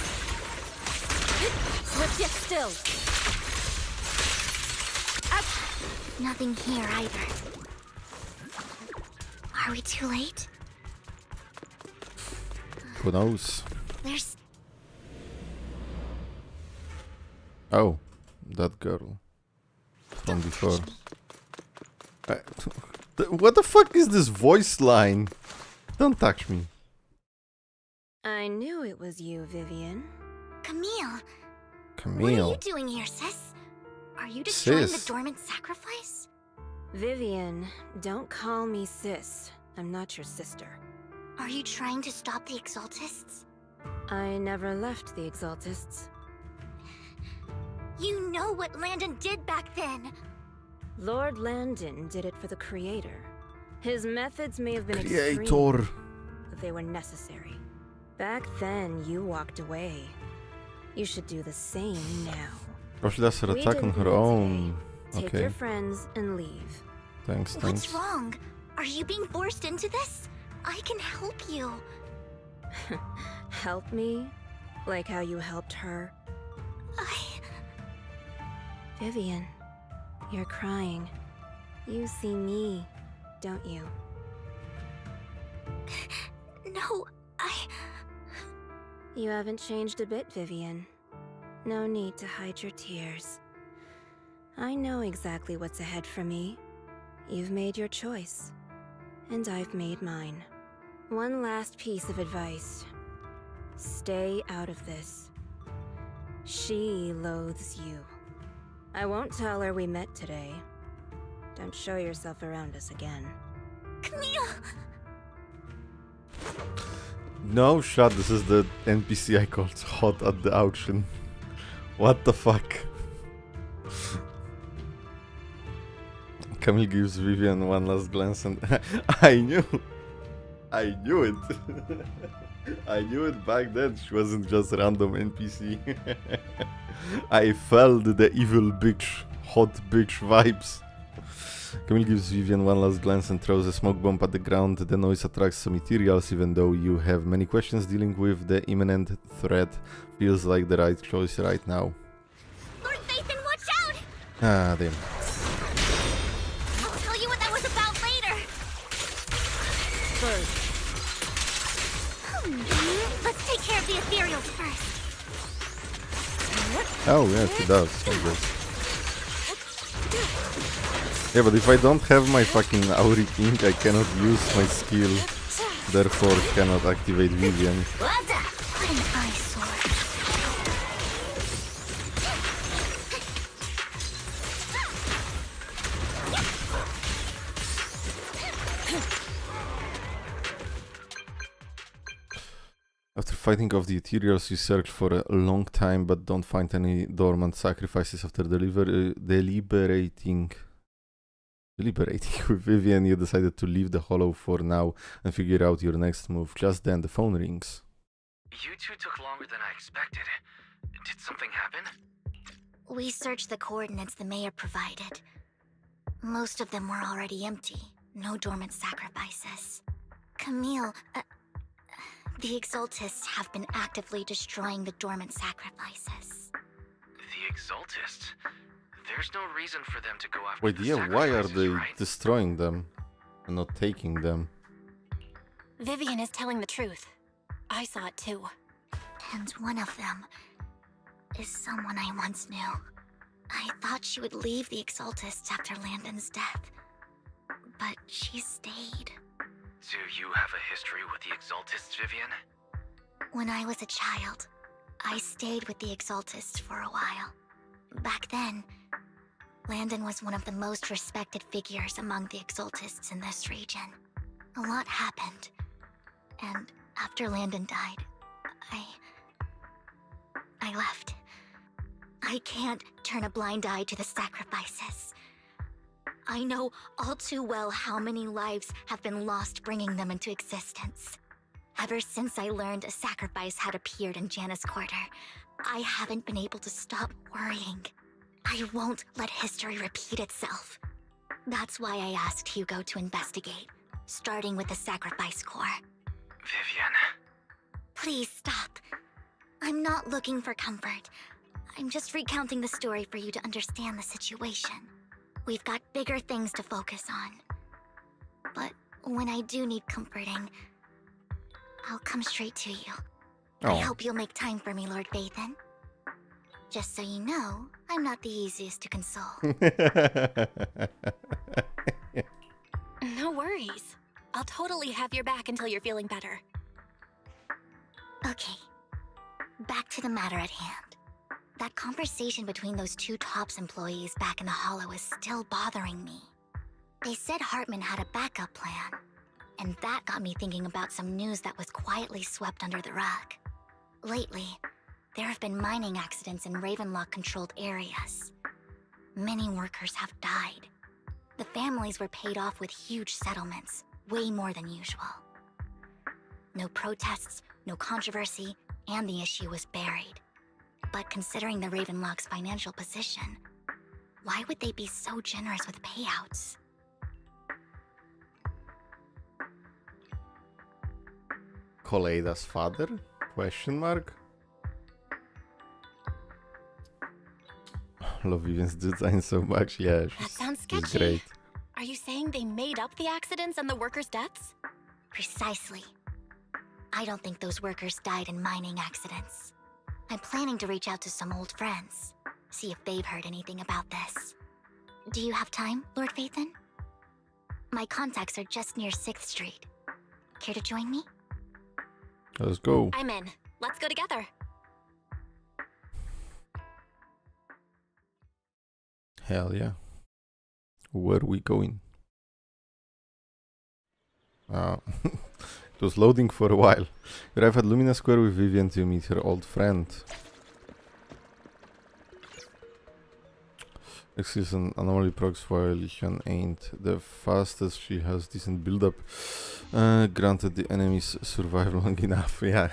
Swift yet still. Nothing here either. Are we too late? Who knows? There's... Oh, that girl from before. What the fuck is this voice line? Don't touch me. I knew it was you, Vivian. Camille! What are Camille. you doing here, sis? Are you destroying the Sis. dormant sacrifice? Vivian, don't call me sis. I'm not your sister. Are you trying to stop the Exaltists? I never left the Exaltists. You know what Landon did back then! Lord Landon did it for the Creator. His methods may have been Creator. extreme, but they were necessary. Back then, you walked away. You should do the same now. Oh, she does her We attack on didn't her meet own. today. Take Okay. your friends and leave. Thanks, What's thanks. wrong? Are you being forced into this? I can help you. Help me? Like how you helped her? Vivian, you're crying. You see me, don't you? No, You haven't changed a bit, Vivian. No need to hide your tears. I know exactly what's ahead for me. You've made your choice, and I've made mine. One last piece of advice. Stay out of this. She loathes you. I won't tell her we met today. Don't show yourself around us again. Camille! No, shut. This is the NPC I called hot at the auction. What the fuck? Camille gives Vivian one last glance and I knew it. I knew it back then. She wasn't just random NPC. I felt the evil bitch, hot bitch vibes. Camille gives Vivian one last glance and throws a smoke bomb at the ground. The noise attracts some materials, even though you have many questions dealing with the imminent threat. Feels like the right choice right now. Lord Nathan, watch out! Ah, damn. I'll tell you what that was about later. Let's take care of the ethereals first. Oh, yeah, she does, I guess. Yeah, but if I don't have my fucking Auric ink, I cannot use my skill. Therefore, cannot activate Vivian. What an eyesore. After fighting off the Ethereals, you search for a long time but don't find any dormant sacrifices. After deliberating with Vivian, you decided to leave the hollow for now and figure out your next move. Just then the phone rings. You two took longer than I expected. Did something happen? We searched the coordinates the mayor provided. Most of them were already empty. No dormant sacrifices. Camille, the Exaltists have been actively destroying the dormant sacrifices. The Exaltists? There's no reason for them to go after Wait, the yeah, why are they right? destroying them and not taking them? Vivian is telling the truth. I saw it too. And one of them is someone I once knew. I thought she would leave the Exaltists after Landon's death, but she stayed. Do you have a history with the Exaltists, Vivian? When I was a child, I stayed with the Exaltists for a while. Back then, Landon was one of the most respected figures among the Exaltists in this region. A lot happened, and after Landon died, I left. I can't turn a blind eye to the sacrifices. I know all too well how many lives have been lost bringing them into existence. Ever since I learned a sacrifice had appeared in Janus Quarter, I haven't been able to stop worrying. I won't let history repeat itself. That's why I asked Hugo to investigate, starting with the Sacrifice Corps. Vivian. Please stop. I'm not looking for comfort. I'm just recounting the story for you to understand the situation. We've got bigger things to focus on. But when I do need comforting, I'll come straight to you. I hope you'll make time for me, Lord Vathan. Just so you know, I'm not the easiest to console. No worries. I'll totally have your back until you're feeling better. Okay, back to the matter at hand. That conversation between those two TOPS employees back in the Hollow is still bothering me. They said Hartman had a backup plan. And that got me thinking about some news that was quietly swept under the rug. Lately, there have been mining accidents in Ravenlock-controlled areas. Many workers have died. The families were paid off with huge settlements, way more than usual. No protests, no controversy, and the issue was buried. But considering the Ravenlock's financial position, why would they be so generous with payouts? Koleida's father? Question mark? Love Vivian's design so much. Yeah, That sounds she's sketchy. great. Are you saying they made up the accidents and the workers' deaths? Precisely. I don't think those workers died in mining accidents. I'm planning to reach out to some old friends, see if they've heard anything about this. Do you have time, Lord Phaethon? My contacts are just near 6th Street. Care to join me? Let's go. I'm in. Let's go together. Hell yeah. Where are we going? It was loading for a while. You arrive at Lumina Square with Vivian to meet her old friend. Excuse an anomaly procs while Yuan ain't the fastest. She has decent build-up. Granted the enemies survive long enough, yeah.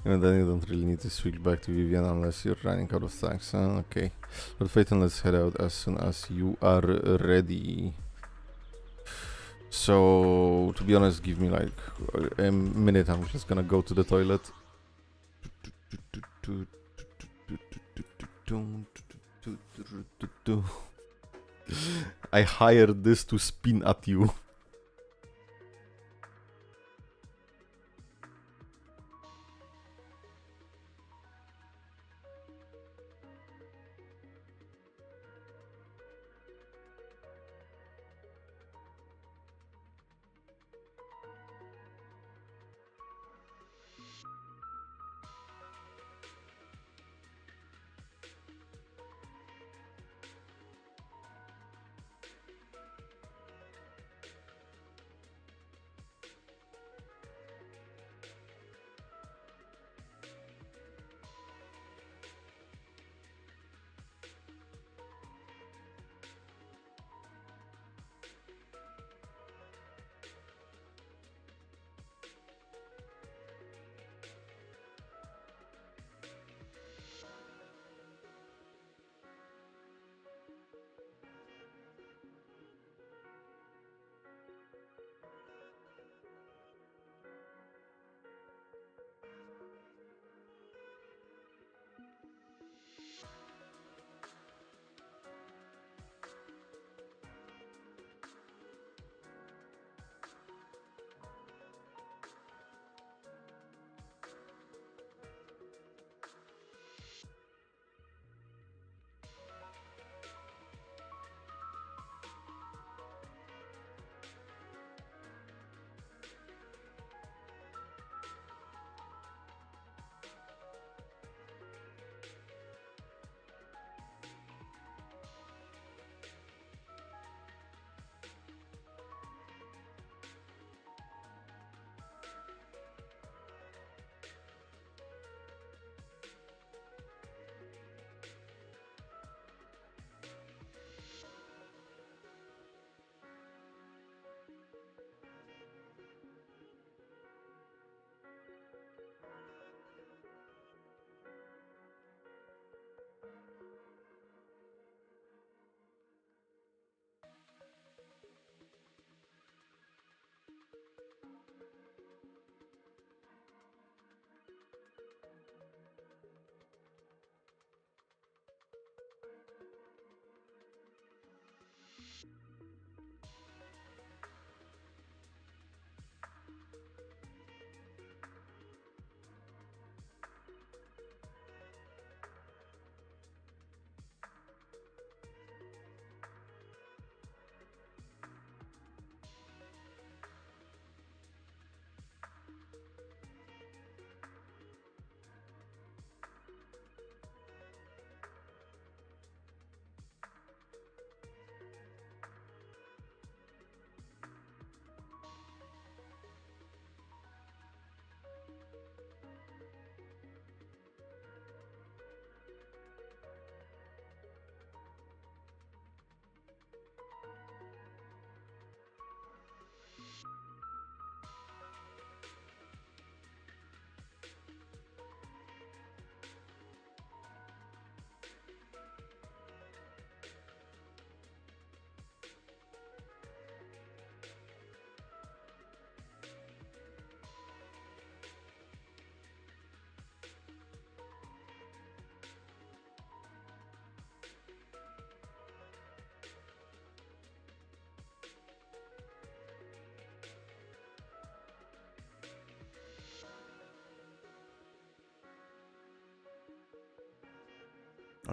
And then you don't really need to switch back to Vivian unless you're running out of tanks. Okay. But Phaeton, let's head out as soon as you are ready. So, to be honest, give me like a minute. I'm just gonna go to the toilet. I hired this to spin at you.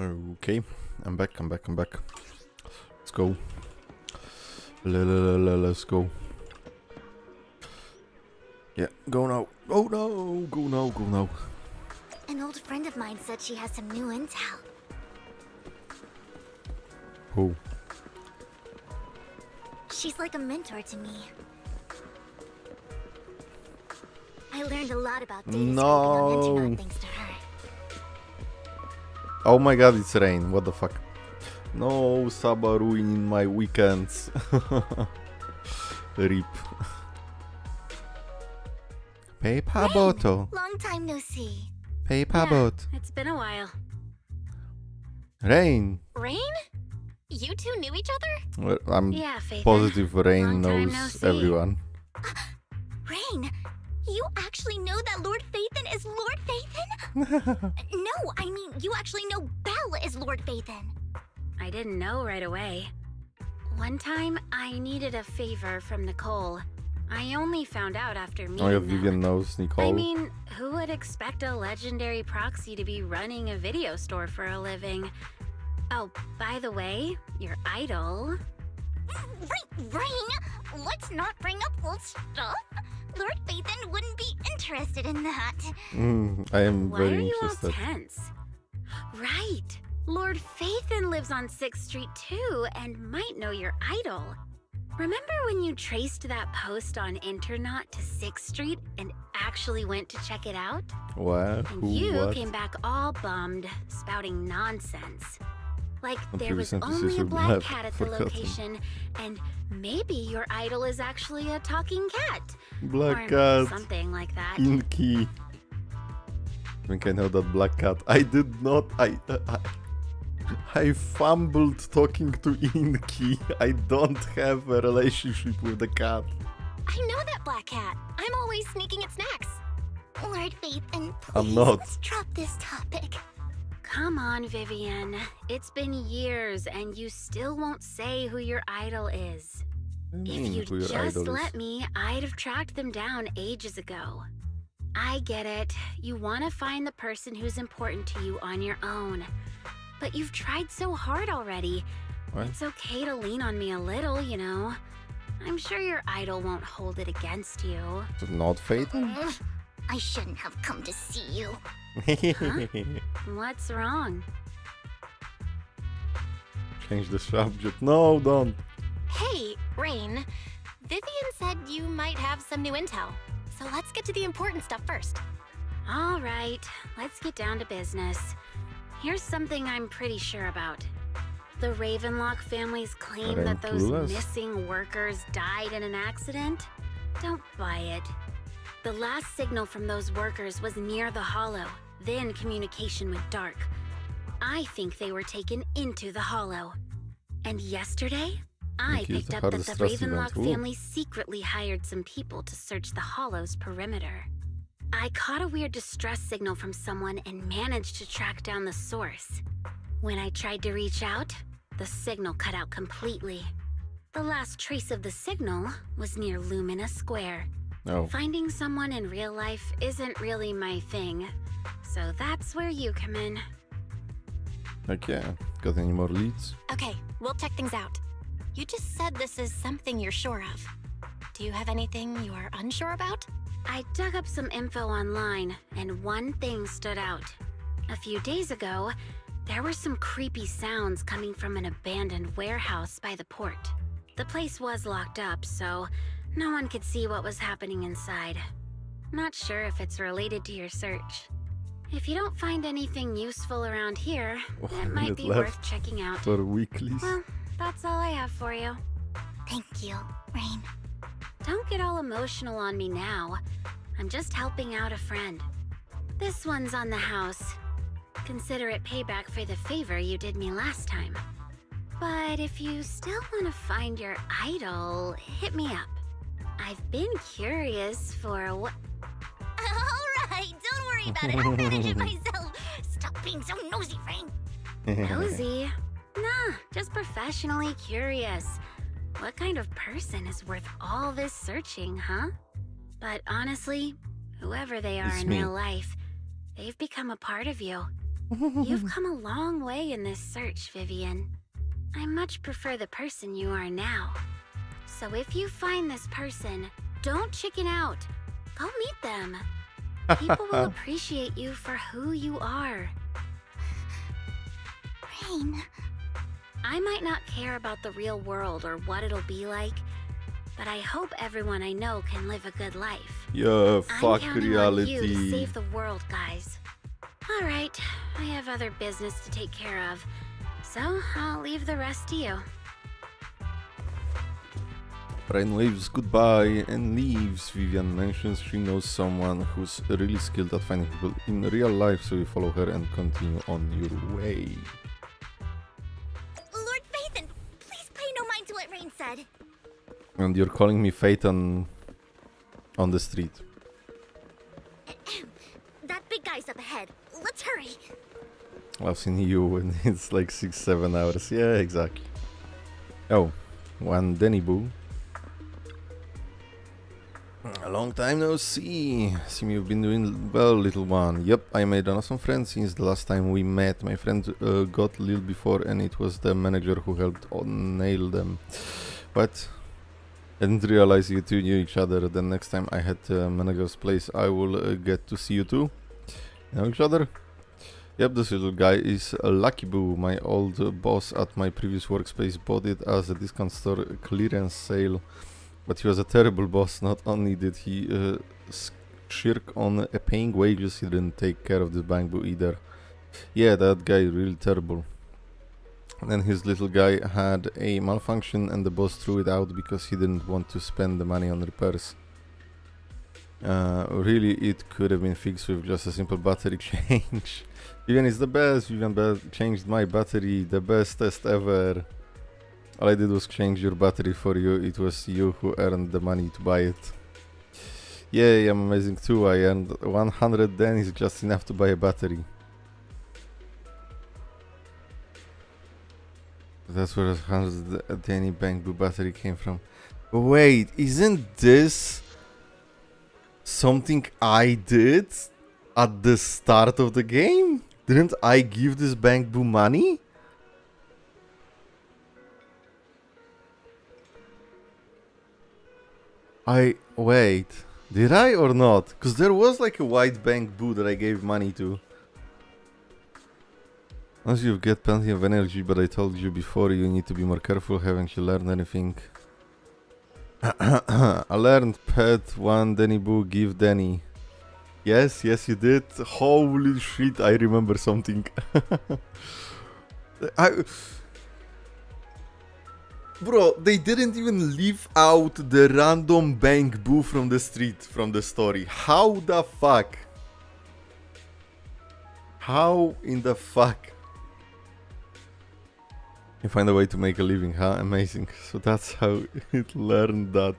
Okay, I'm back. Let's go. Let's go. Yeah, go now. Oh no, go now. An old friend of mine said she has some new intel. Who? She's like a mentor to me. I learned a lot about data scraping on internet thanks to her. Oh my god, it's rain. What the fuck? No, Saba ruining my weekends. Rip. Paper bottle. Long time no see. Paper boat. It's been a while. Rain. Rain? You two knew each other? Well, I'm Faithin. positive Rain Long time knows no see. everyone. Rain, you actually know that Lord Phaethon is Lord Phaethon? No, I mean, you actually know Belle is Lord Phaethon. I didn't know right away. One time, I needed a favor from Nicole. I only found out after meeting Oh yeah, them. Vivian knows Nicole. I mean, who would expect a legendary proxy to be running a video store for a living? Oh, by the way, your idol... Rain, let's not bring up old stuff. Lord Phaethon wouldn't be interested in that. I am Why very are you all interested. tense? Right. Lord Phaethon lives on 6th Street too, and might know your idol. Remember when you traced that post on Internet to 6th Street and actually went to check it out? What? And Who? you What? came back all bummed, spouting nonsense. Like I'm there was pretty only a sensitive, black I've cat at the forgotten. location, and maybe your idol is actually a talking cat. Black or cat. something like that. Inky. I think I know that black cat. I did not. I fumbled talking to Inky. I don't have a relationship with the cat. I know that black cat. I'm always sneaking at snacks. Lord Phaethon, please, I'm not. let's drop this topic. Come on, Vivian. It's been years and you still won't say who your idol is. If you'd who your just idol is. let me, I'd have tracked them down ages ago. I get it. You want to find the person who's important to you on your own. But you've tried so hard already. What? It's okay to lean on me a little, you know. I'm sure your idol won't hold it against you. Is it not Phaethon? I shouldn't have come to see you. What's wrong? Change the subject. No, don't. Hey, Rain. Vivian said you might have some new intel. So let's get to the important stuff first. All right, let's get down to business. Here's something I'm pretty sure about. The Ravenlock family's claim that those Clueless? missing workers died in an accident? Don't buy it. The last signal from those workers was near the Hollow. Then communication went dark. I think they were taken into the Hollow. And yesterday, I Think it's picked the up that hardest the stress Ravenlock event. Ooh. family secretly hired some people to search the Hollow's perimeter. I caught a weird distress signal from someone and managed to track down the source. When I tried to reach out, the signal cut out completely. The last trace of the signal was near Lumina Square. Oh. Finding someone in real life isn't really my thing, so that's where you come in. Okay. Got any more leads? Okay, we'll check things out. You just said this is something you're sure of. Do you have anything you are unsure about? I dug up some info online, and one thing stood out. A few days ago, there were some creepy sounds coming from an abandoned warehouse by the port. The place was locked up, so no one could see what was happening inside. Not sure if it's related to your search. If you don't find anything useful around here, it might be worth checking out. For weeklies. Well, that's all I have for you. Thank you, Rain. Don't get all emotional on me now. I'm just helping out a friend. This one's on the house. Consider it payback for the favor you did me last time. But if you still want to find your idol, hit me up. I've been curious for what... Alright, don't worry about it. I'll manage it myself. Stop being so nosy, Rain. Nosy? Nah, just professionally curious. What kind of person is worth all this searching, huh? But honestly, whoever they are It's in me. real life, they've become a part of you. You've come a long way in this search, Vivian. I much prefer the person you are now. So if you find this person, don't chicken out. Go meet them. People will appreciate you for who you are. Rain. I might not care about the real world or what it'll be like, but I hope everyone I know can live a good life. Yeah, fuck I'm counting reality. on you to save the world, guys. All right, I have other business to take care of, so I'll leave the rest to you. Rain waves goodbye and leaves. Vivian mentions she knows someone who's really skilled at finding people in real life, so you follow her and continue on your way. Lord Phaethon, please pay no mind to what Rain said. And you're calling me Phaethon on the street. That big guy's up ahead. Let's hurry. I've seen you and it's like 6-7 hours. Yeah, exactly. Oh, one Denny Boo. A long time no see. Seem you've been doing well, little one. Yep, I made an awesome friend since the last time we met. My friend got a little before and it was the manager who helped nail them. What? I didn't realize you two knew each other. The next time I head to manager's place, I will get to see you two. Know each other? Yep, this little guy is a Lucky Boo. My old boss at my previous workspace bought it as a discount store clearance sale. But he was a terrible boss. Not only did he shirk on paying wages, he didn't take care of this bamboo either. Yeah, that guy really terrible. And then his little guy had a malfunction and the boss threw it out because he didn't want to spend the money on repairs. Really, it could have been fixed with just a simple battery change. Vivian is the best. Vivian changed my battery. The best test ever. All I did was change your battery for you. It was you who earned the money to buy it. Yay, I'm amazing too. I earned 100 Dailies, just enough to buy a battery. That's where the 100 Daily bamboo battery came from. Wait, isn't this something I did at the start of the game? Didn't I give this bamboo money? Wait, did I or not? Because there was like a white bamboo that I gave money to. Once you get plenty of energy, but I told you before you need to be more careful. Haven't you learned anything? I learned pet one Denny Boo, give Denny. Yes, you did. Holy shit, I remember something. Bro, they didn't even leave out the random bamboo from the street, from the story. How the fuck? How in the fuck? You find a way to make a living, huh? Amazing. So that's how it learned that.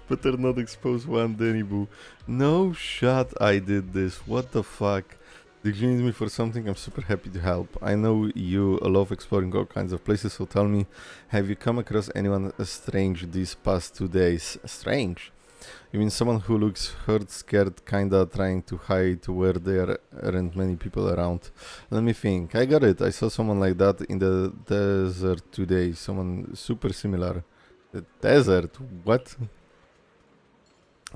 Better not expose one Denny Boo. No shot I did this. What the fuck? Did you need me for something? I'm super happy to help. I know you love exploring all kinds of places, so tell me, have you come across anyone strange these past 2 days? Strange? You mean someone who looks hurt, scared, kinda trying to hide where there aren't many people around? Let me think. I got it. I saw someone like that in the desert today. Someone super similar. The desert? What?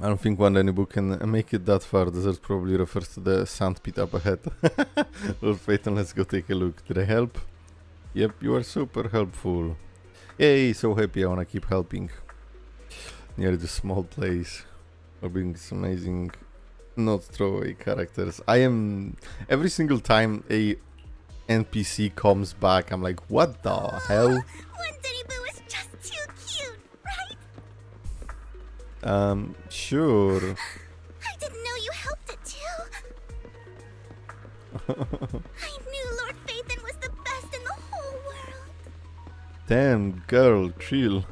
I don't think one Denny can make it that far. Desert probably refers to the sand pit up ahead. Lord Phaethon, let's go take a look. Did I help? Yep, you are super helpful. Yay, so happy. I wanna keep helping. Near this small place. Or being this amazing not throwaway characters. I am every single time a NPC comes back, I'm like, what the hell? One Denny Boo is just too cute, right? Sure. I didn't know you helped it too. I knew Lord Phaethon was the best in the whole world. Damn, girl, chill.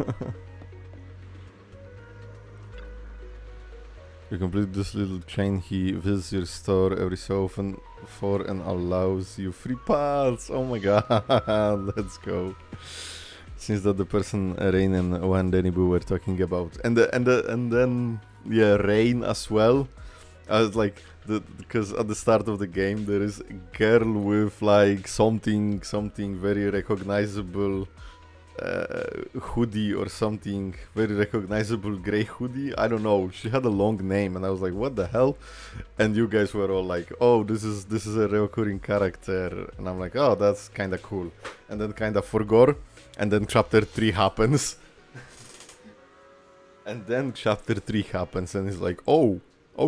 You complete this little chain, he visits your store every so often for and allows you free parts. Oh my god, let's go. Since that the person Rain and one Denny Boo were talking about. And then yeah, Rain as well. I was like, Because at the start of the game there is a girl with like something very recognizable hoodie or something, very recognizable gray hoodie. I don't know. She had a long name, and I was like, "What the hell?" And you guys were all like, "Oh, this is a recurring character," and I'm like, "Oh, that's kind of cool." And then kind of forgot, and then chapter 3 happens, and then chapter 3 happens, and it's like, "Oh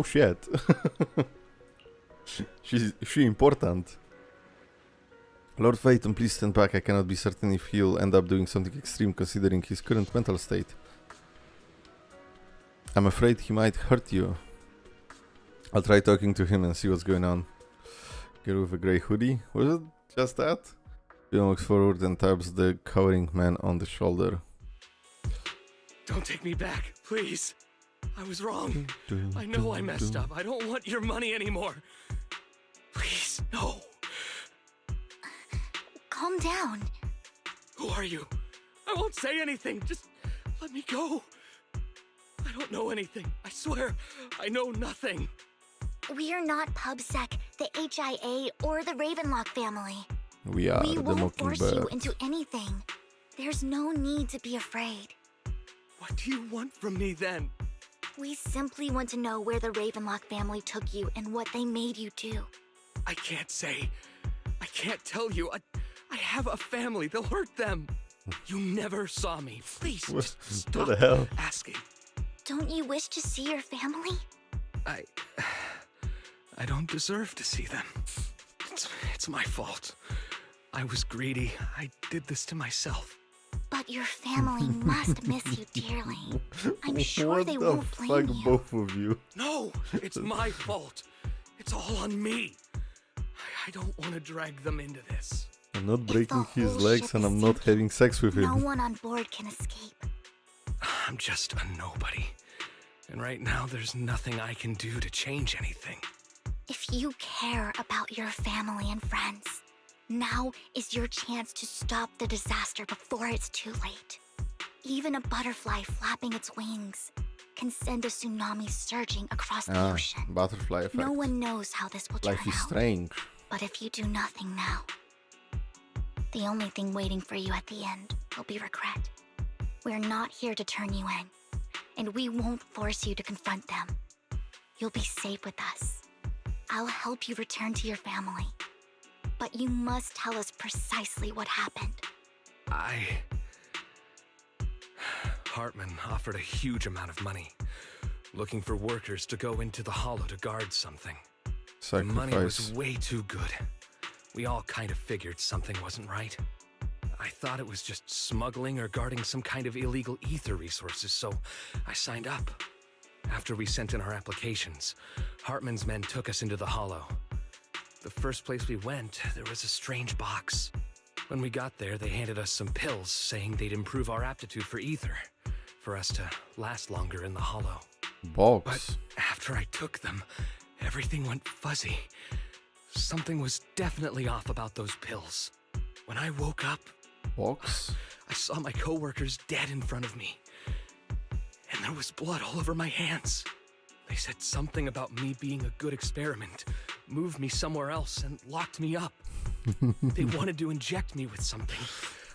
shit." She important. Lord Phaeton, please stand back. I cannot be certain if he'll end up doing something extreme considering his current mental state. I'm afraid he might hurt you. I'll try talking to him and see what's going on. Girl with a grey hoodie? Was it just that? Vivian looks forward and taps the cowering man on the shoulder. Don't take me back, please. I was wrong. I know I messed up. I don't want your money anymore. Please, no. Calm down. Who are you? I won't say anything. Just let me go. I don't know anything. I swear, I know nothing. We are not PubSec, the HIA, or the Ravenlock family. We are the won't force you Mockingbird. into anything. There's no need to be afraid. What do you want from me then? We simply want to know where the Ravenlock family took you and what they made you do. I can't say. I can't tell you. I have a family. They'll hurt them. You never saw me. Please, just stop What the hell? asking. Don't you wish to see your family? I don't deserve to see them. It's my fault. I was greedy. I did this to myself. But your family must miss you dearly. I'm sure they won't blame What the you. fuck, both of you? No, it's my fault. It's all on me. I don't want to drag them into this. I'm not breaking his whole legs ship and is I'm not having sex with No him. one on board can escape. I'm just a nobody. And right now, there's nothing I can do to change anything. If you care about your family and friends, now is your chance to stop the disaster before it's too late. Even a butterfly flapping its wings can send a tsunami surging across the ocean. Butterfly effect. No one knows how this will turn Life is out. strange. But if you do nothing now, the only thing waiting for you at the end will be regret. We're not here to turn you in, and we won't force you to confront them. You'll be safe with us. I'll help you return to your family. But you must tell us precisely what happened. Hartman offered a huge amount of money, looking for workers to go into the hollow to guard something. The money was way too good. We all kind of figured something wasn't right. I thought it was just smuggling or guarding some kind of illegal ether resources, so I signed up. After we sent in our applications, Hartman's men took us into the hollow. The first place we went, there was a strange box. When we got there, they handed us some pills, saying they'd improve our aptitude for ether, for us to last longer in the hollow. Box. But after I took them, everything went fuzzy. Something was definitely off about those pills. When I woke up, Box? I saw my coworkers dead in front of me. And there was blood all over my hands. They said something about me being a good experiment, moved me somewhere else, and locked me up. They wanted to inject me with something.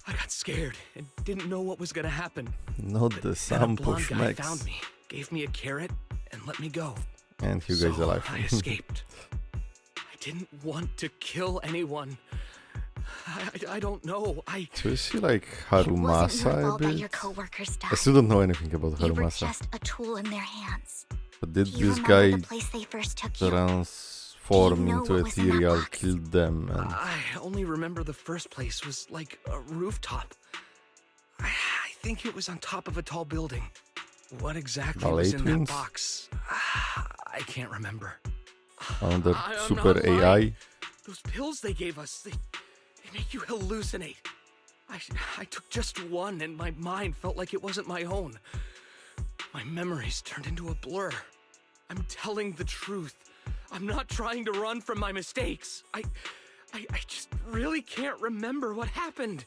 I got scared and didn't know what was gonna happen. Not the Then a Sam blonde push guy max. found me, gave me a carrot, and let me go. And Hugo is So alive. I escaped. I didn't want to kill anyone. I don't know. So is he like It wasn't your Harumasa a fault that bit? your coworkers I died. still don't know anything about You were Harumasa. just a tool in their hands. But did Do you this remember guy the place they first took you? transform Do you know into what was in that ethereal, box? kill them, and I only remember the first place was like a rooftop. I think it was on top of a tall building. What exactly Ballet was in twins? that box? I can't remember. found that I'm super not AI. lying. Those pills they gave us, they make you hallucinate. I took just one and my mind felt like it wasn't my own. My memories turned into a blur. I'm telling the truth. I'm not trying to run from my mistakes. I just really can't remember what happened.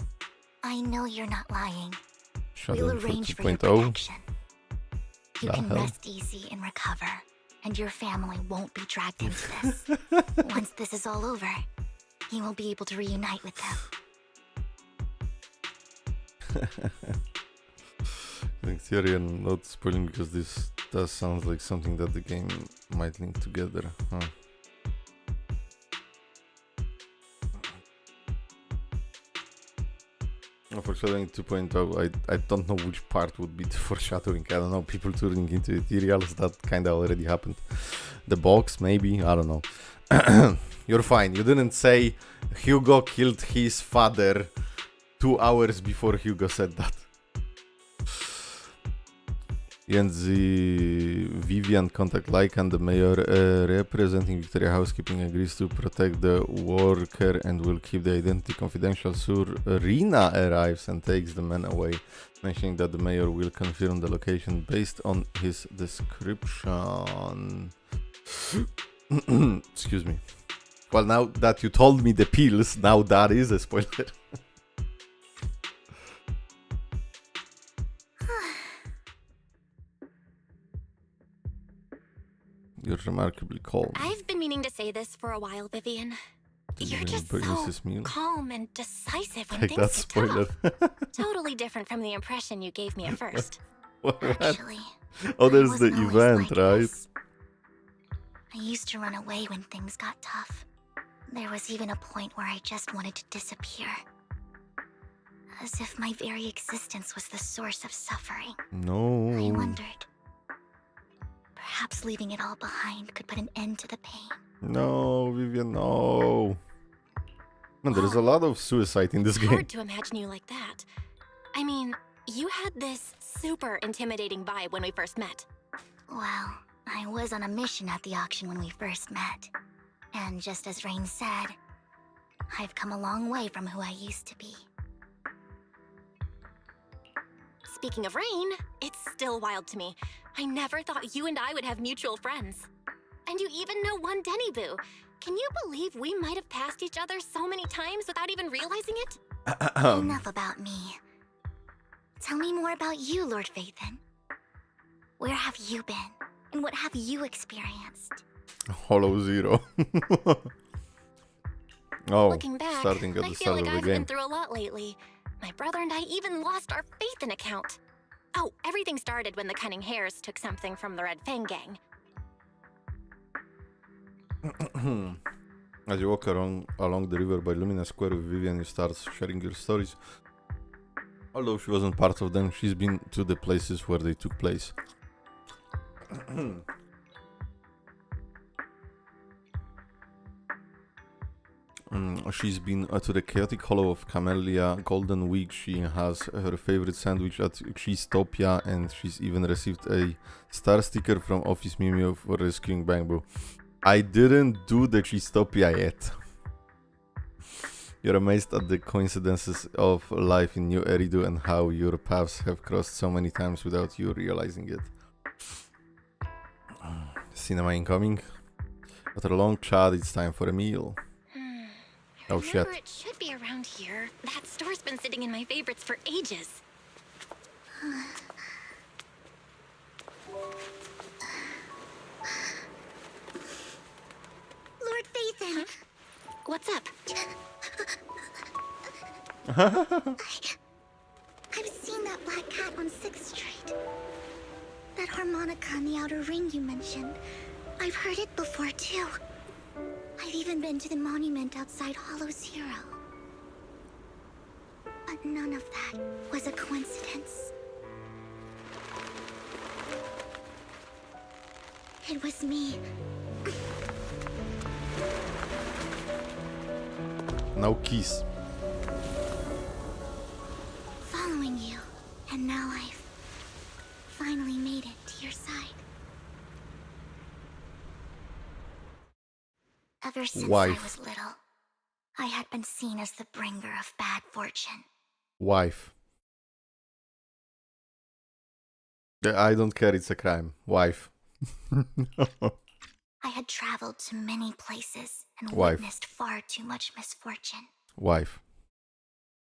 I know you're not lying. Shut We'll in for arrange for your 2.0. protection. You The can hell? rest easy and recover, and your family won't be dragged into this. Once this is all over, you will be able to reunite with them. In theory, I'm not spoiling because this does sound like something that the game might link together. Huh. Unfortunately, I need to point out, I don't know which part would be the foreshadowing. I don't know, people turning into ethereals, that kinda already happened. The box, maybe, I don't know. You're fine, you didn't say Hugo killed his father 2 hours before Hugo said that. And the Vivian contact Lycan, the mayor representing Victoria Housekeeping, agrees to protect the worker and will keep the identity confidential. So Rina arrives and takes the man away, mentioning that the mayor will confirm the location based on his description. Excuse me. Well, now that you told me the pills, now that is a spoiler. You're remarkably calm. I've been meaning to say this for a while, Vivian. You're just so calm and decisive when Take that things get spoiler. tough. Totally different from the impression you gave me at first. Actually, oh, there's the wasn't always event, like right? this. I used to run away when things got tough. There was even a point where I just wanted to disappear. As if my very existence was the source of suffering. No. I wondered. Perhaps leaving it all behind could put an end to the pain. No, Vivian, no. Man, there's a lot of suicide in this It's game. hard to imagine you like that. I mean, you had this super intimidating vibe when we first met. Well, I was on a mission at the auction when we first met. And just as Rain said, I've come a long way from who I used to be. Speaking of Rain, it's still wild to me. I never thought you and I would have mutual friends. And you even know one Denny Boo. Can you believe we might have passed each other so many times without even realizing it? Enough about me. Tell me more about you, Lord Phaethon. Where have you been? And what have you experienced? Hollow Zero. Oh, Looking back, starting at I the feel start like of the I've been game. through a lot lately. My brother and I even lost our Phaethon account. Oh, everything started when the Cunning Hares took something from the Red Fang gang. As you walk along the river by Lumina Square with Vivian, you start sharing your stories. Although she wasn't part of them, she's been to the places where they took place. She's been to the chaotic hollow of Camellia Golden Week. She has her favorite sandwich at Cheesetopia, and she's even received a star sticker from Office Mimio for rescuing Bangbo. I didn't do the Cheesetopia yet. You're amazed at the coincidences of life in New Eridu and how your paths have crossed so many times without you realizing it. Cinema incoming. After a long chat, it's time for a meal. Oh shit. Remember, it should be around here. That store's been sitting in my favorites for ages. Lord Phaethon! What's up? I've seen that black cat on 6th Street. That harmonica in the outer ring you mentioned. I've heard it before too. I've even been to the monument outside Hollow Zero. But none of that was a coincidence. It was me. No keys. Following you, and now I've finally made it to your side. Ever since I was little, I had been seen as the bringer of bad fortune. Wife. I don't care, it's a crime. Wife. I had traveled to many places and Wife. witnessed far too much misfortune. Wife.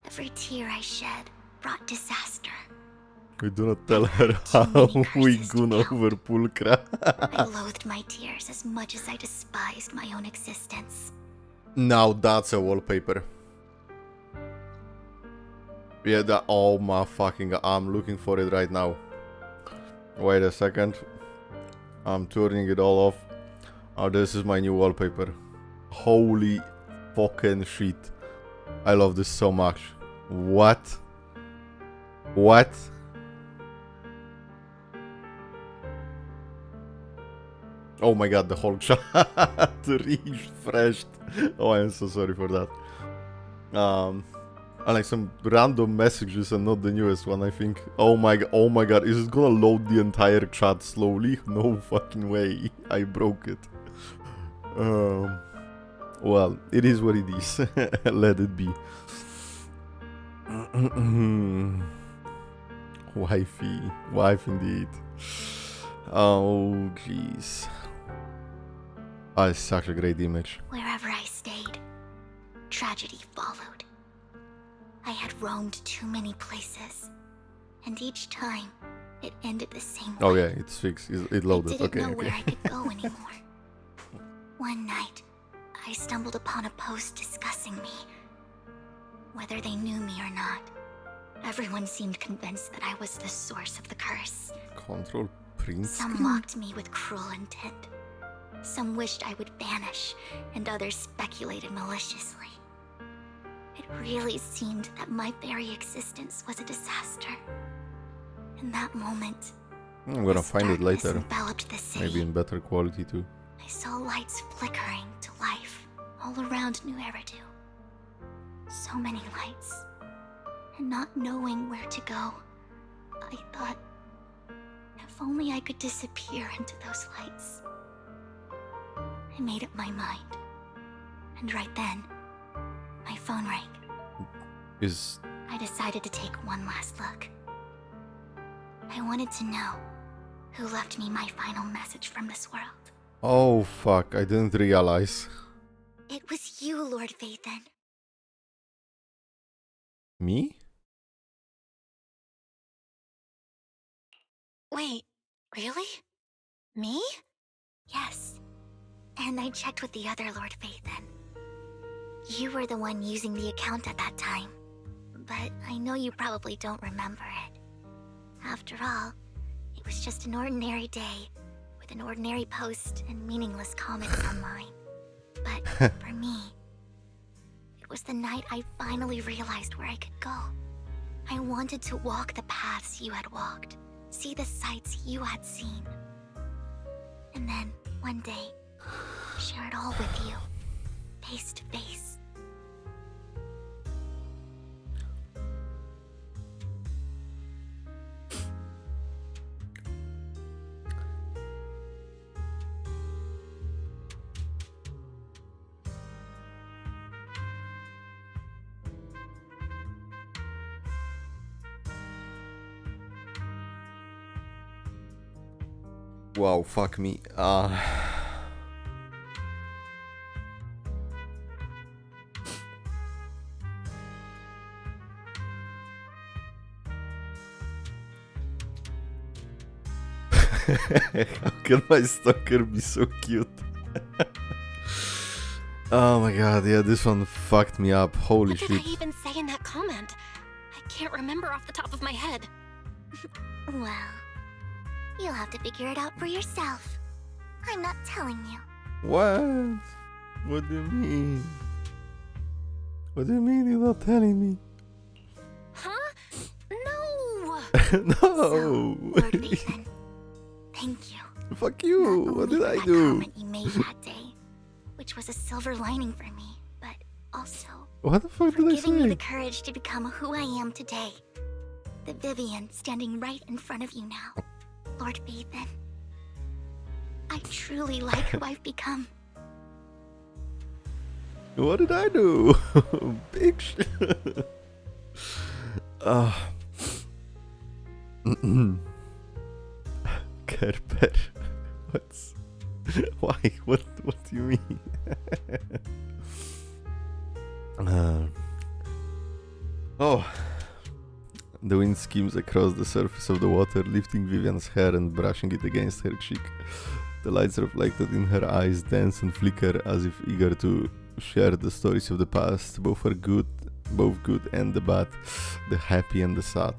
Every tear I shed brought disaster. We do not tell her how we goon over pulchra. I loathed my tears as much as I despised my own existence. Now that's a wallpaper. Yeah, that. Oh my fucking god. I'm looking for it right now. Wait a second. I'm turning it all off. Oh, this is my new wallpaper. Holy fucking shit. I love this so much. What? What? Oh my god, the whole chat refreshed. Oh, I am so sorry for that. And like some random messages and not the newest one, I think. Oh my god, is it gonna load the entire chat slowly? No fucking way. I broke it. Well, it is what it is. Let it be. Wifey. Wife indeed. Oh, jeez. Oh, it's such a great image. Wherever I stayed, tragedy followed. I had roamed too many places, and each time, it ended the same way. Oh yeah, it's fixed. It loaded. I didn't Okay, know okay. where I could go anymore. One night, I stumbled upon a post discussing me. Whether they knew me or not, everyone seemed convinced that I was the source of the curse. Control print Some screen? mocked me with cruel intent. Some wished I would vanish, and others speculated maliciously. It really seemed that my very existence was a disaster. In that moment, I'm gonna find it later. enveloped the city. Maybe in better quality too. I saw lights flickering to life all around New Eridu. So many lights. And not knowing where to go, I thought, if only I could disappear into those lights. I made up my mind. And right then, my phone rang. Is I decided to take one last look. I wanted to know who left me my final message from this world. oh fuck, I didn't realize. It was you, Lord Vathan. Me? Wait, really? Me? Yes. And I checked with the other Lord Vathan. You were the one using the account at that time. But I know you probably don't remember it. After all, it was just an ordinary day, with an ordinary post and meaningless comments on mine. But for me, it was the night I finally realized where I could go. I wanted to walk the paths you had walked, see the sights you had seen. And then, one day, share it all with you, face to face. Wow, fuck me. How can my stalker be so cute? Oh my god, yeah, this one fucked me up. Holy What shit. did I even say in that comment? I can't remember off the top of my head. Well, you'll have to figure it out for yourself. I'm not telling you. What? What do you mean? What do you mean you're not telling me? Huh? No! No! Lord Vathan, thank you. Fuck you! What did I do? Comment you made that day, which was a silver lining for me, but also What the fuck for did I giving me the say? courage to become who I am today. The Vivian standing right in front of you now. Lord Vathan, I truly like who I've become. What did I do? Big shit. Kerber. What's... Why? What do you mean? The wind skims across the surface of the water, lifting Vivian's hair and brushing it against her cheek. The lights reflected in her eyes dance and flicker as if eager to share the stories of the past, both good and the bad, the happy and the sad.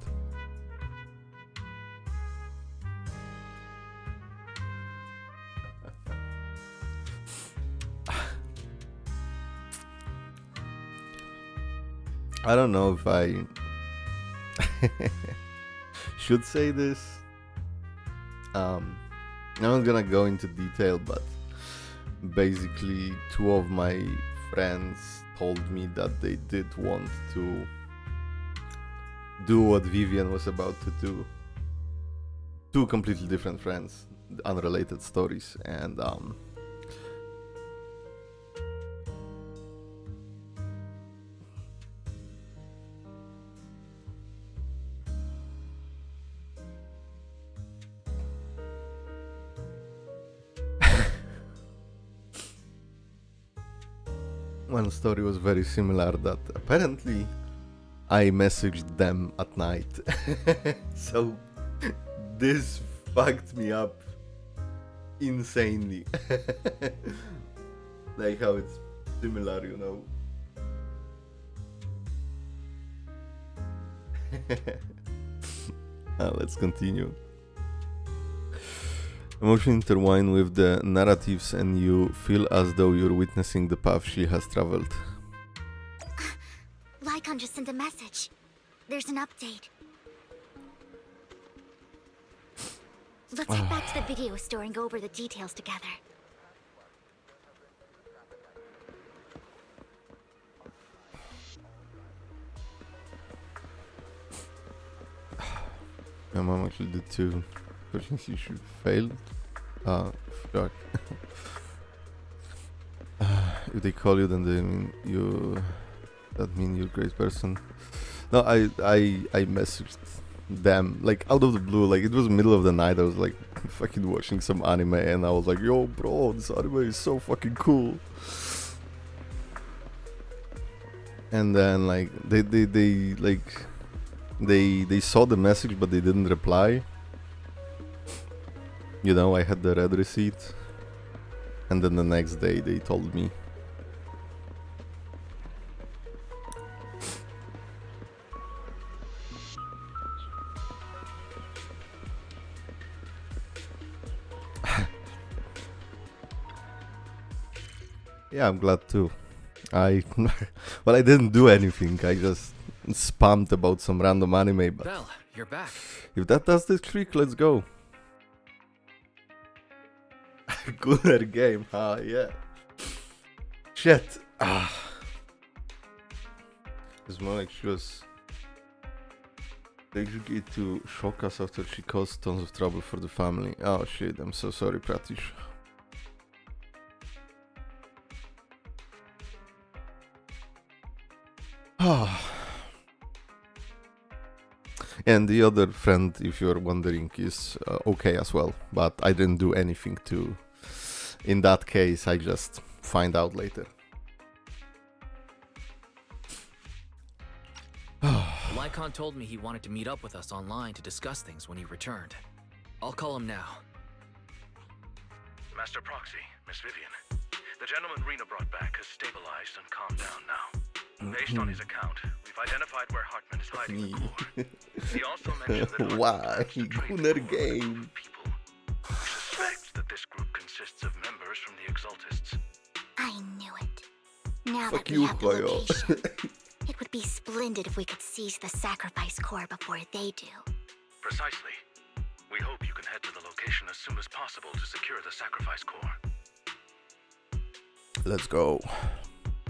I don't know if I should say this. I'm not gonna go into detail, but basically 2 of my friends told me that they did want to do what Vivian was about to do. 2 completely different friends, unrelated stories, and one story was very similar, that apparently I messaged them at night. So this fucked me up insanely. Like how it's similar, you know. Let's continue. Emotion intertwine with the narratives and you feel as though you're witnessing the path she has traveled. Lycon just sent a message. There's an update. Let's head back to the video store and go over the details together. My mom actually did too. She should fail. Fuck. If they call you, then they mean you. That mean you're a great person. No, I messaged them like out of the blue. Like it was the middle of the night. I was like fucking watching some anime, and I was like, "Yo, bro, this anime is so fucking cool." And then like they saw the message, but they didn't reply. You know, I had the red receipt, and then the next day they told me. Yeah, I'm glad too. Well, I didn't do anything. I just spammed about some random anime. But Belle, you're back. If that does the trick, let's go. Gooner game, yeah. Shit. It's more like she was executed to shock us after she caused tons of trouble for the family. Oh shit, I'm so sorry, Pratish. And the other friend, if you're wondering, is okay as well, but I didn't do anything to. In that case, I just find out later. Lycon told me he wanted to meet up with us online to discuss things when he returned. I'll call him now. Master Proxy, Miss Vivian. The gentleman Rena brought back has stabilized and calmed down now. Based on his account, we've identified where Hartman is hiding the core. He also mentioned that why? Gooner game. People. He suspects that this group consists of members from the Exaltists. I knew it. Now Fuck that we you, have the Hoyo. location, it would be splendid if we could seize the sacrifice core before they do. Precisely. We hope you can head to the location as soon as possible to secure the sacrifice core. Let's go.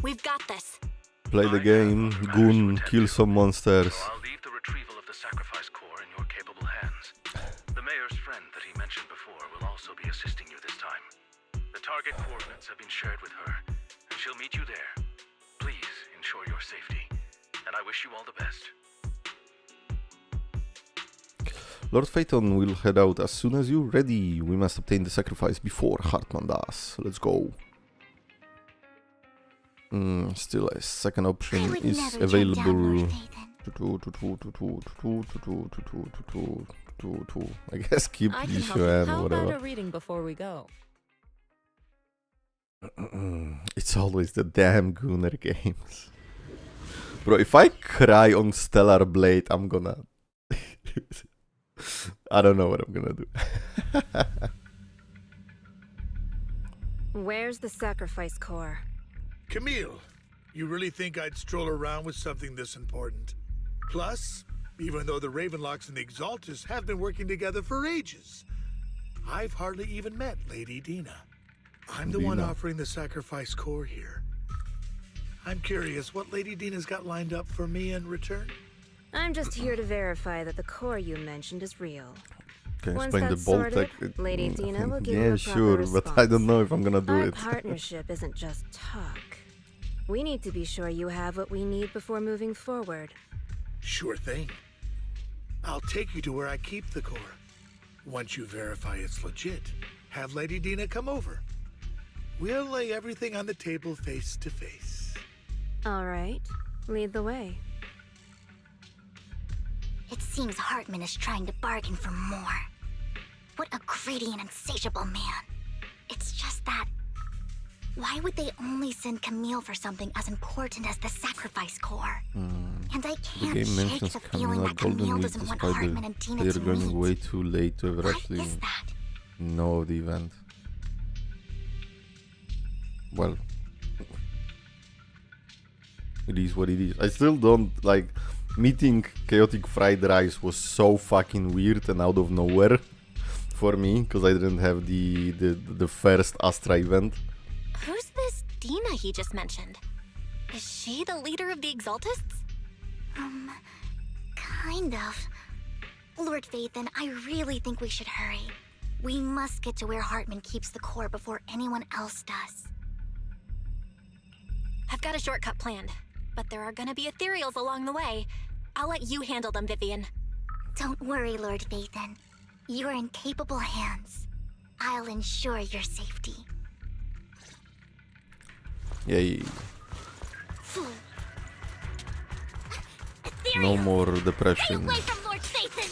We've got this. Play the game, goon, kill some monsters. So I'll leave the retrieval of the sacrifice core in your capable hands. The mayor's friend that he mentioned before will also be assisting you this time. The target coordinates have been shared with her, and she'll meet you there. Please ensure your safety, and I wish you all the best. Lord Phaeton will head out as soon as you're ready. We must obtain the sacrifice before Hartman does. Let's go. Still a second option is available I guess keep yixuan or whatever. How about a reading before we go? It's always the damn Gunner games. Bro, if I cry on Stellar Blade, I'm gonna... I don't know what I'm gonna do. Where's the sacrifice core? Camille, you really think I'd stroll around with something this important? Plus, even though the Ravenlocks and the Exaltus have been working together for ages, I've hardly even met Lady Dina. I'm the one offering the sacrifice core here. I'm curious what Lady Dina's got lined up for me in return? I'm just here to verify that the core you mentioned is real. Can you Once explain the that's bolt sorted, tech? Lady Dina will give Yeah, you a sure, proper but I don't know if I'm gonna do Our it. partnership isn't just talk. We need to be sure you have what we need before moving forward. Sure thing. I'll take you to where I keep the core. Once you verify it's legit, have Lady Dina come over. We'll lay everything on the table face to face. All right, lead the way. It seems Hartman is trying to bargain for more. What a greedy and insatiable man. It's just that... why would they only send Camille for something as important as the sacrifice core? And I The can't game shake mentions the feeling Camilla that Golden Camille Week doesn't want despite Hartman and Dina they're to going meet. way too late to ever actually Is that? know the event. Well, it is what it is. I still don't like meeting Chaotic Fried Rice was so fucking weird and out of nowhere for me because I didn't have the first Astra event. Who's this Dina he just mentioned? Is she the leader of the Exaltists? Kind of. Lord Vathan, I really think we should hurry. We must get to where Hartman keeps the core before anyone else does. I've got a shortcut planned, but there are gonna be ethereals along the way. I'll let you handle them, Vivian. Don't worry, Lord Vathan. You're in capable hands. I'll ensure your safety. Yay. No more depression. Away from Lord Vathan!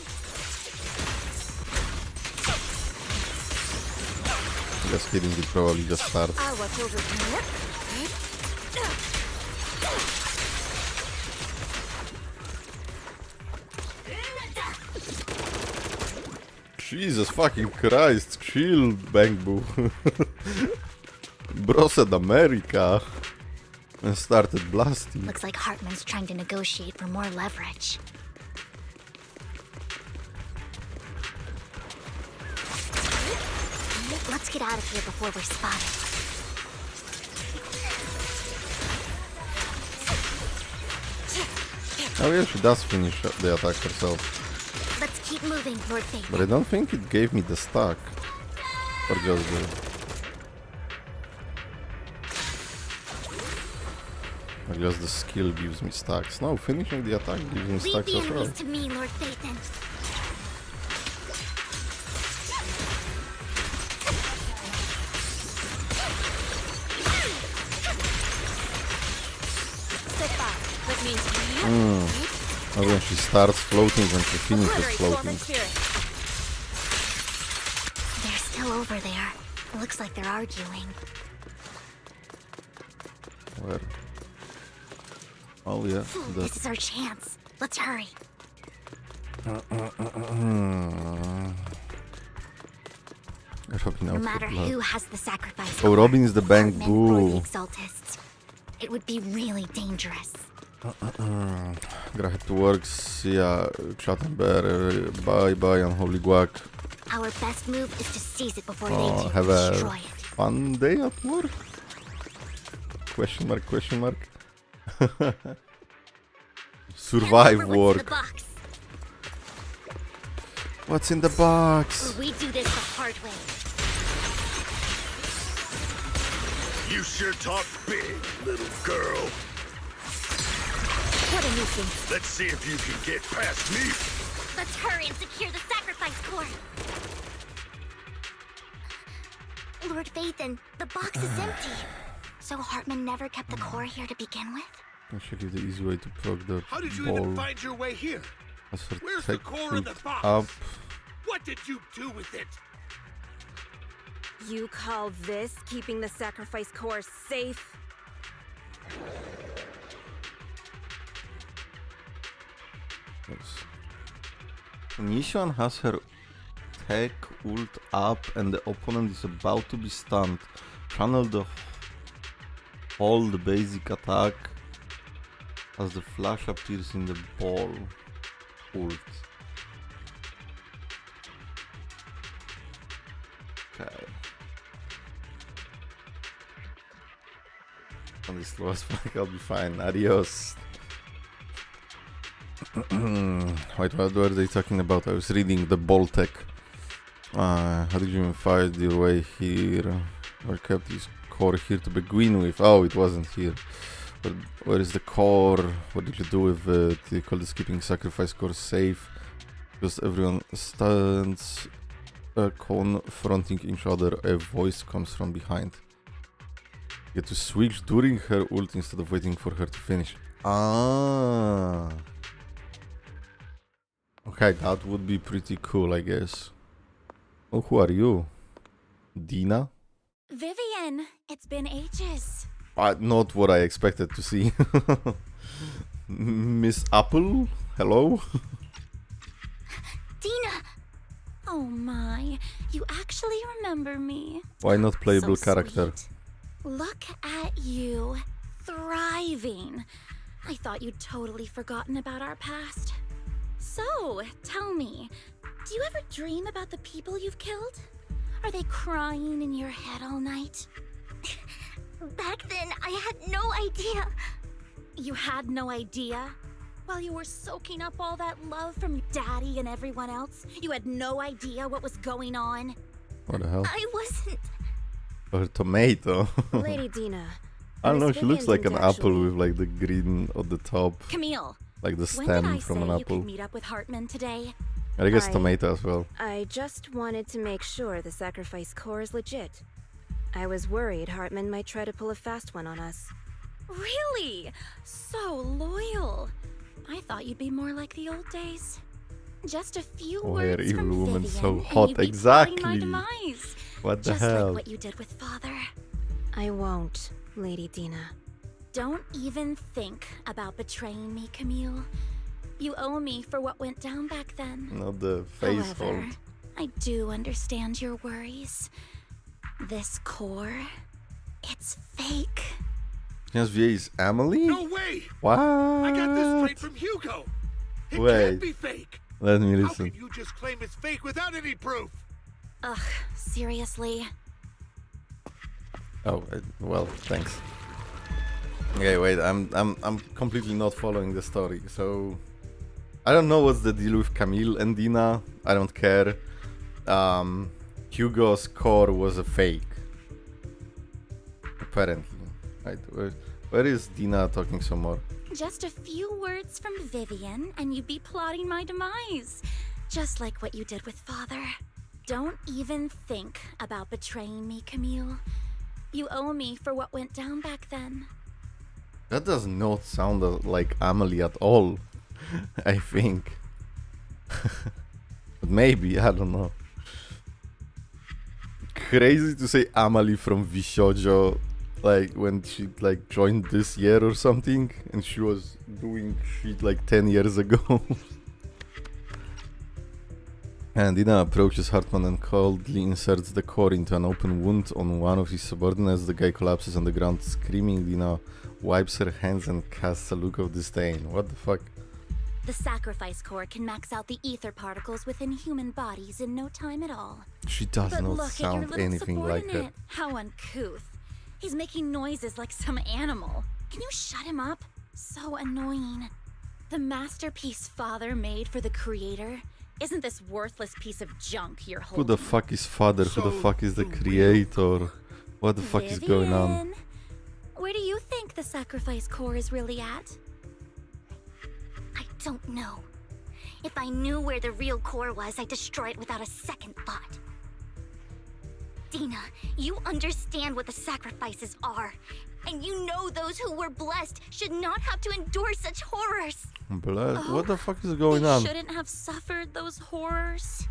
Just kidding, it probably just starts. I'll watch over here. Jesus fucking Christ, chill, Bang Boo. Bro said America and started blasting. Looks like Hartman's trying to negotiate for more leverage. Let's get out of here before we're spotted. Oh yeah, she does finish the attack herself. Let's keep moving, Lord Vathan. But I don't think it gave me the stack. Or just the... I guess the skill gives me stacks. No, finishing the attack gives me stacks Leave as the well. enemies to me, Lord Vathan. Step back. That means Oh, when she starts floating and she finishes floating. They're still over there. Looks like they're arguing. Where? Oh yeah. This is our chance. Let's hurry. Robin No out matter for blood. who has the sacrifice. Oh, Robin is the Bang Hartman or the Boo. Exaltists. It would be really dangerous. Gotta head to work. See ya, Chat and Bear. Bye bye, Unholy Guac. Our best move is to seize it before they Oh, do. have a Destroy it. fun day at work? Question mark, question mark. Survive Remember work. what's in the box? What's in the box? We do this the hard way. You sure talk big, little girl. What a nuisance. Let's see if you can get past me. Let's hurry and secure the sacrifice core. Lord Vathan, the box is empty. So Hartman never kept the core here to begin with? I'll show you the easy way to proc the How did you ball. even find your way here? Where's the core in the box? Up. What did you do with it? You call this keeping the sacrifice core safe? Yes. When Yixuan has her tech ult up and the opponent is about to be stunned, channel the whole the basic attack as the flash appears in the ball ult. Okay. On this lowest spike, I'll be fine. Adios. Wait, what were they talking about? I was reading the ball tech. How did you even find your way here? Or kept this core here to begin with? Oh, it wasn't here. But where is the core? What did you do with it? They call this keeping sacrifice core safe. Because everyone stands confronting each other. A voice comes from behind. You get to switch during her ult instead of waiting for her to finish. Ah. Okay, that would be pretty cool, I guess. Oh, who are you? Dina? Vivian, it's been ages. Not what I expected to see. Miss Apple? Hello? Dina! Oh my, you actually remember me. Why not playable So character? sweet. Look at you, thriving. I thought you'd totally forgotten about our past. So, tell me, do you ever dream about the people you've killed? Are they crying in your head all night? Back then, I had no idea. You had no idea? While you were soaking up all that love from Daddy and everyone else, you had no idea what was going on? What the hell? I wasn't. Or tomato. Lady Dina. I don't know, Miss she looks like an Vivian apple with like the green on the top. Camille, Like the when did stem I from say an you apple. could meet up with Hartman today? I guess tomato as well. I just wanted to make sure the sacrifice core is legit. I was worried Hartman might try to pull a fast one on us. Really? So loyal. I thought you'd be more like the old days. Just a few Oh, her words evil from woman Vivian, so and hot. you'd be plotting my Exactly. demise. What the Just hell? like what you did with Father. I won't, Lady Dina. Don't even think about betraying me, Camille. You owe me for what went down back then. Not the face However, hold. I do understand your worries. This core, it's fake. Yes, VA is Emily? No way! What? I got this straight from Hugo. It Wait. can't be fake. Let me How listen. can you just claim it's fake without any proof? Ugh, seriously? Oh, well, thanks. Okay, wait, I'm completely not following the story, so I don't know what's the deal with Camille and Dina. I don't care. Hugo's core was a fake. Apparently. Right, where is Dina talking some more? Just a few words from Vivian, and you'd be plotting my demise. Just like what you did with Father. Don't even think about betraying me, Camille. You owe me for what went down back then. That does not sound like Amelie at all, I think. But maybe, I don't know. Crazy to say Amelie from Vishojo, like when she like joined this year or something, and she was doing shit like 10 years ago. And Dina approaches Hartman and coldly inserts the core into an open wound on one of his subordinates. The guy collapses on the ground screaming. Dina wipes her hands and casts a look of disdain. What the fuck? The sacrifice core can max out the ether particles within human bodies in no time at all. She does But not look at your sound little anything like her. subordinate. How uncouth. He's making noises like some animal. Can you shut him up? So annoying. The masterpiece Father made for the creator isn't this worthless piece of junk you're Who holding. the fuck is Father? Who the fuck is the creator? What the fuck is going on? Vivian, where do you think the sacrifice core is really at? I don't know. If I knew where the real core was, I'd destroy it without a second thought. Dina, you understand what the sacrifices are. And you know those who were blessed should not have to endure such horrors. Bless. What the fuck is going They on? shouldn't have suffered those horrors.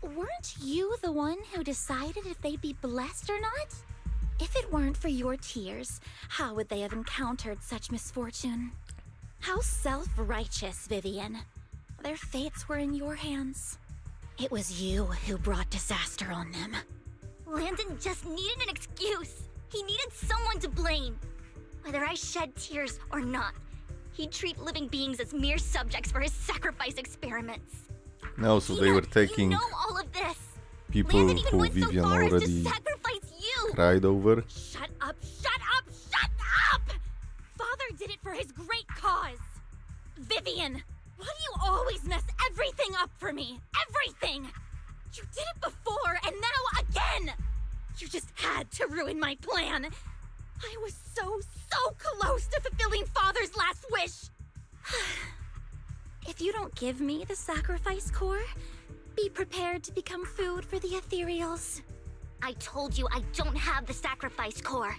Weren't you the one who decided if they'd be blessed or not? If it weren't for your tears, how would they have encountered such misfortune? How self-righteous, Vivian. Their fates were in your hands. It was you who brought disaster on them. Landon just needed an excuse. He needed someone to blame. Whether I shed tears or not, he'd treat living beings as mere subjects for his sacrifice experiments. No, so they were taking You know all of this. people who Vivian already cried over. Shut up, shut up, shut up! Father did it for his great cause. Vivian, why do you always mess everything up for me? Everything! You did it before, and now again! You just had to ruin my plan. I was so close to fulfilling Father's last wish. If you don't give me the sacrifice core, be prepared to become food for the ethereals. I told you I don't have the sacrifice core.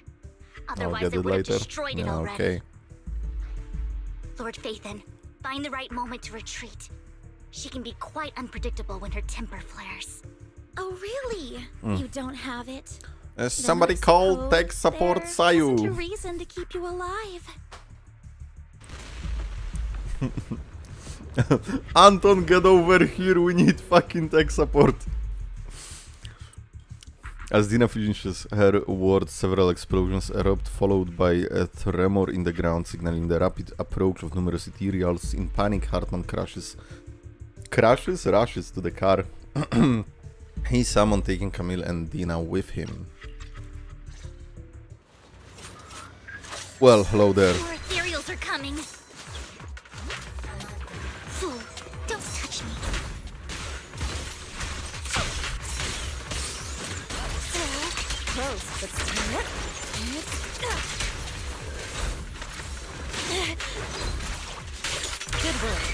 Otherwise, I would have destroyed it already. Okay. Lord Phaethon, find the right moment to retreat. She can be quite unpredictable when her temper flares. Oh, really? You don't have it? Somebody called tech support Sayu. There's a reason to keep you alive. Anton, get over here, we need fucking tech support. As Dina finishes her words, several explosions erupt, followed by a tremor in the ground, signaling the rapid approach of numerous ethereals. In panic, Hartman rushes to the car. He summoned, taking Camille and Dina with him. Well, hello there. More ethereals are coming. Fool, don't touch me. Close, but still. Good work.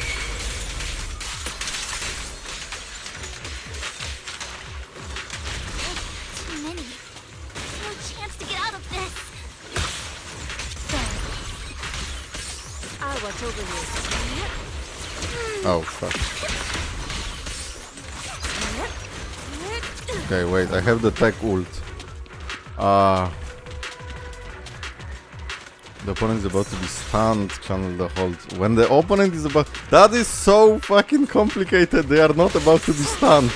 Too many. No chance to get out of this. I'll watch over you. Oh, fuck. Okay, wait, I have the tech ult. The opponent is about to be stunned, channel the hold. When the opponent is about... That is so fucking complicated, they are not about to be stunned.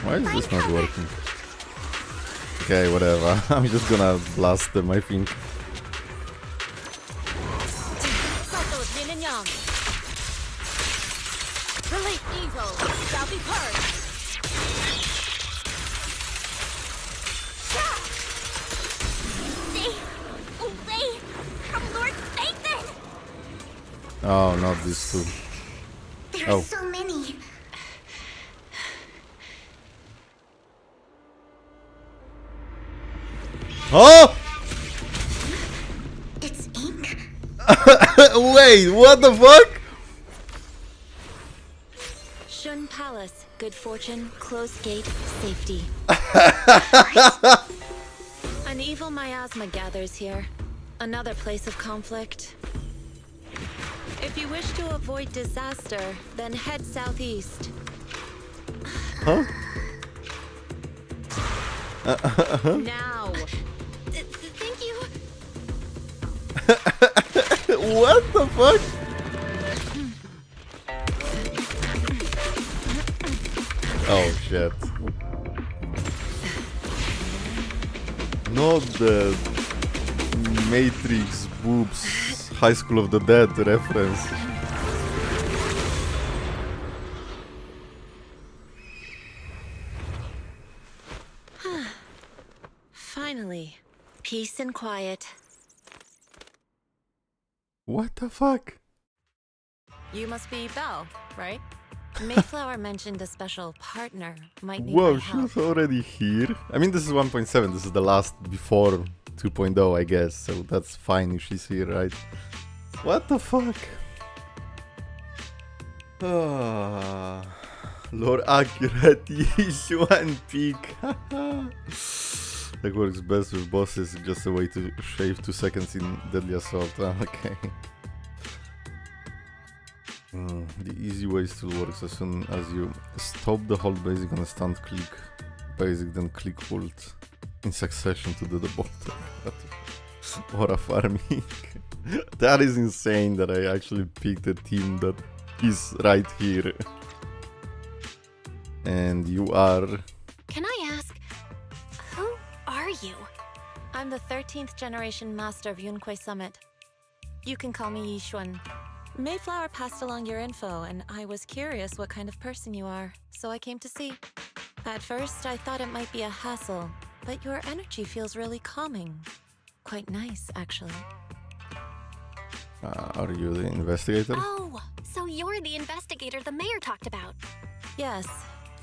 Why is this not working? Okay, whatever. I'm just gonna blast them, I think. Release evil. Shall be purged. Stay away from Lord Phaethon! Oh, not these two. There are so many. Oh! It's ink. Wait, what the fuck? Shun Palace, good fortune, closed gate, safety. An evil miasma gathers here. Another place of conflict. If you wish to avoid disaster, then head southeast. Huh? Now. Thank you. What the fuck? Oh shit. Not the Matrix boobs High School of the Dead reference. Finally, peace and quiet. What the fuck? You must be Belle, right? Mayflower mentioned a special partner might need Whoa, my she help. was already here. I mean, this is 1.7. This is the last before 2.0, I guess. So that's fine if she's here, right? What the fuck? Lore accurate yixuan peak. That works best with bosses. Just a way to shave 2 seconds in Deadly Assault. Okay. The easy way still works as soon as you stop the hold basic on a stunned click basic, then click hold in succession to do the bottom. Or a farming. That is insane that I actually picked a team that is right here. And you are... Can I ask, who are you? I'm the 13th generation master of Yunhui Summit. You can call me Yixuan. Mayflower passed along your info, and I was curious what kind of person you are, so I came to see. At first, I thought it might be a hassle, but your energy feels really calming. Quite nice, actually. Are you the investigator? Oh, so you're the investigator the mayor talked about. Yes.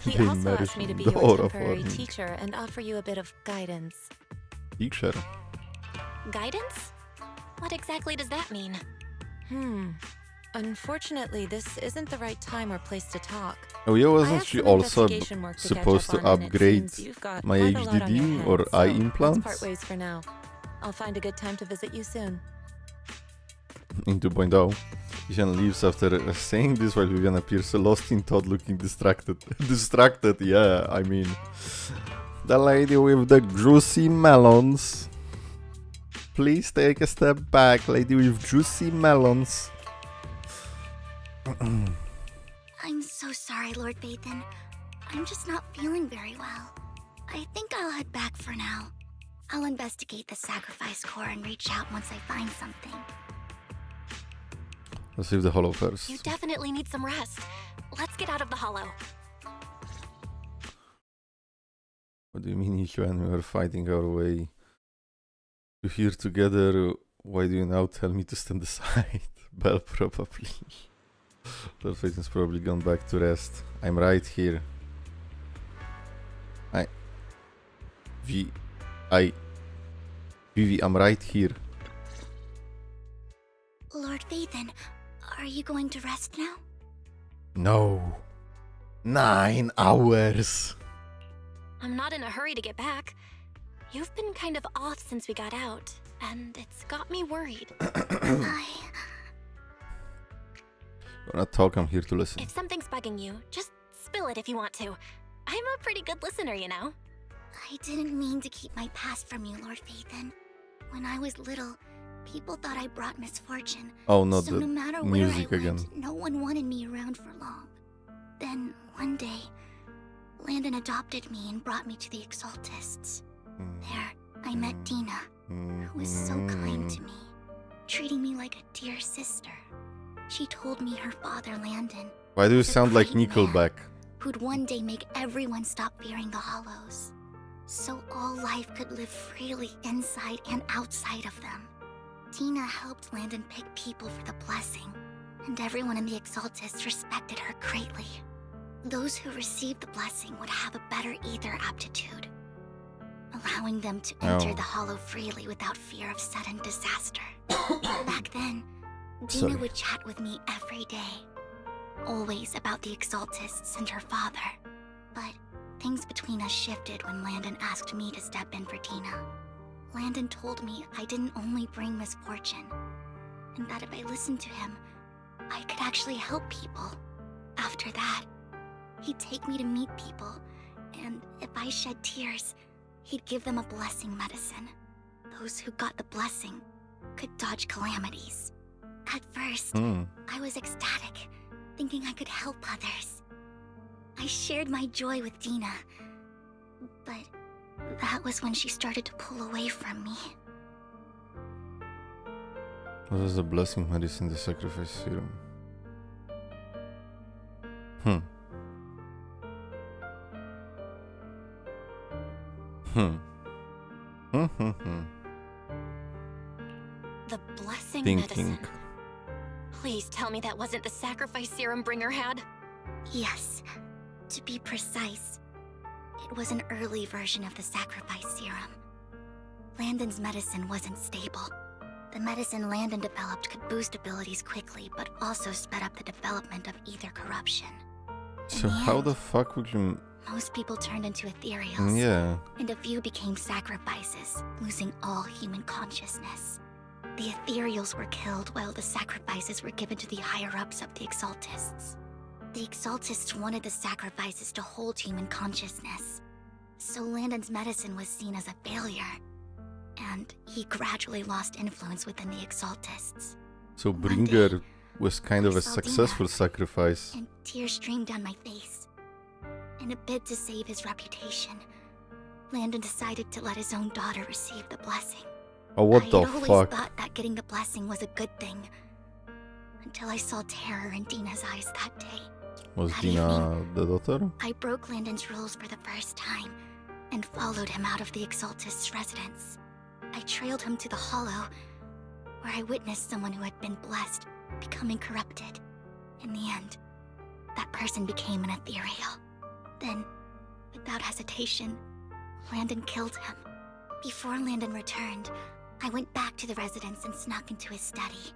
He The also asked me to be American your door temporary for me. teacher and offer you a bit of guidance. Teacher. Guidance? What exactly does that mean? Unfortunately, this isn't the right time or place to talk. Oh yeah, I wasn't have she some also investigation work to catch supposed to up on, and it upgrade seems you've got my quite a lot on your HDD head, or eye so let's implants? part ways for now. I'll find a good time to visit you soon. In 2.0, Vivian leaves after saying this while Vivian appears lost in thought, looking distracted. Distracted, yeah, I mean. The lady with the juicy melons. Please take a step back, lady with juicy melons. I'm so sorry, Lord Vathan. I'm just not feeling very well. I think I'll head back for now. I'll investigate the sacrifice core and reach out once I find something. Let's leave the hollow first. You definitely need some rest. Let's get out of the hollow. What do you mean, Yuan? We were fighting our way to here together. Why do you now tell me to stand aside? Well, probably. Lord Phaeton's probably gone back to rest. I'm right here. Vivi, I'm right here. Lord Vathan, are you going to rest now? No. 9 hours. I'm not in a hurry to get back. You've been kind of off since we got out, and it's got me worried. We're not talking, I'm here to listen. If something's bugging you, just spill it if you want to. I'm a pretty good listener, you know. I didn't mean to keep my past from you, Lord Vathan. When I was little, people thought I brought misfortune. Oh, not so the no matter music where I again. went, no one wanted me around for long. Then, one day, Landon adopted me and brought me to the Exaltists. There, I met Dina, who was so kind to me, treating me like a dear sister. She told me her father, Landon, Why do you was a sound like great man Nickelback? who'd one day make everyone stop fearing the Hollows, so all life could live freely inside and outside of them. Tina helped Landon pick people for the blessing, and everyone in the Exaltists respected her greatly. Those who received the blessing would have a better ether aptitude, allowing them to enter the Hollow freely without fear of sudden disaster. Back then, Dina would chat with me every day, always about the Exaltists and her father. But things between us shifted when Landon asked me to step in for Dina. Landon told me I didn't only bring misfortune, and that if I listened to him, I could actually help people. After that, he'd take me to meet people, and if I shed tears, he'd give them a blessing medicine. Those who got the blessing could dodge calamities. At first, I was ecstatic, thinking I could help others. I shared my joy with Dina, but that was when she started to pull away from me. What is the blessing medicine, the sacrifice serum? The blessing Thinking. medicine. Please tell me that wasn't the sacrifice serum Bringer had. Yes. To be precise, it was an early version of the sacrifice serum. Landon's medicine wasn't stable. The medicine Landon developed could boost abilities quickly, but also sped up the development of ether corruption. So how the fuck would you... Most people turned into ethereals. Yeah. And a few became sacrifices, losing all human consciousness. The ethereals were killed while the sacrifices were given to the higher-ups of the exaltists. The exaltists wanted the sacrifices to hold human consciousness. So Landon's medicine was seen as a failure. And he gradually lost influence within the exaltists. So Bringer was kind of a successful sacrifice. And tears streamed down my face. In a bid to save his reputation, Landon decided to let his own daughter receive the blessing. Oh, what the I had always fuck? thought that getting the blessing was a good thing. Until I saw terror in Dina's eyes that day. Was That Dina evening, the daughter? I broke Landon's rules for the first time and followed him out of the exaltist's residence. I trailed him to the hollow, where I witnessed someone who had been blessed becoming corrupted. In the end, that person became an ethereal. Then, without hesitation, Landon killed him. Before Landon returned, I went back to the residence and snuck into his study.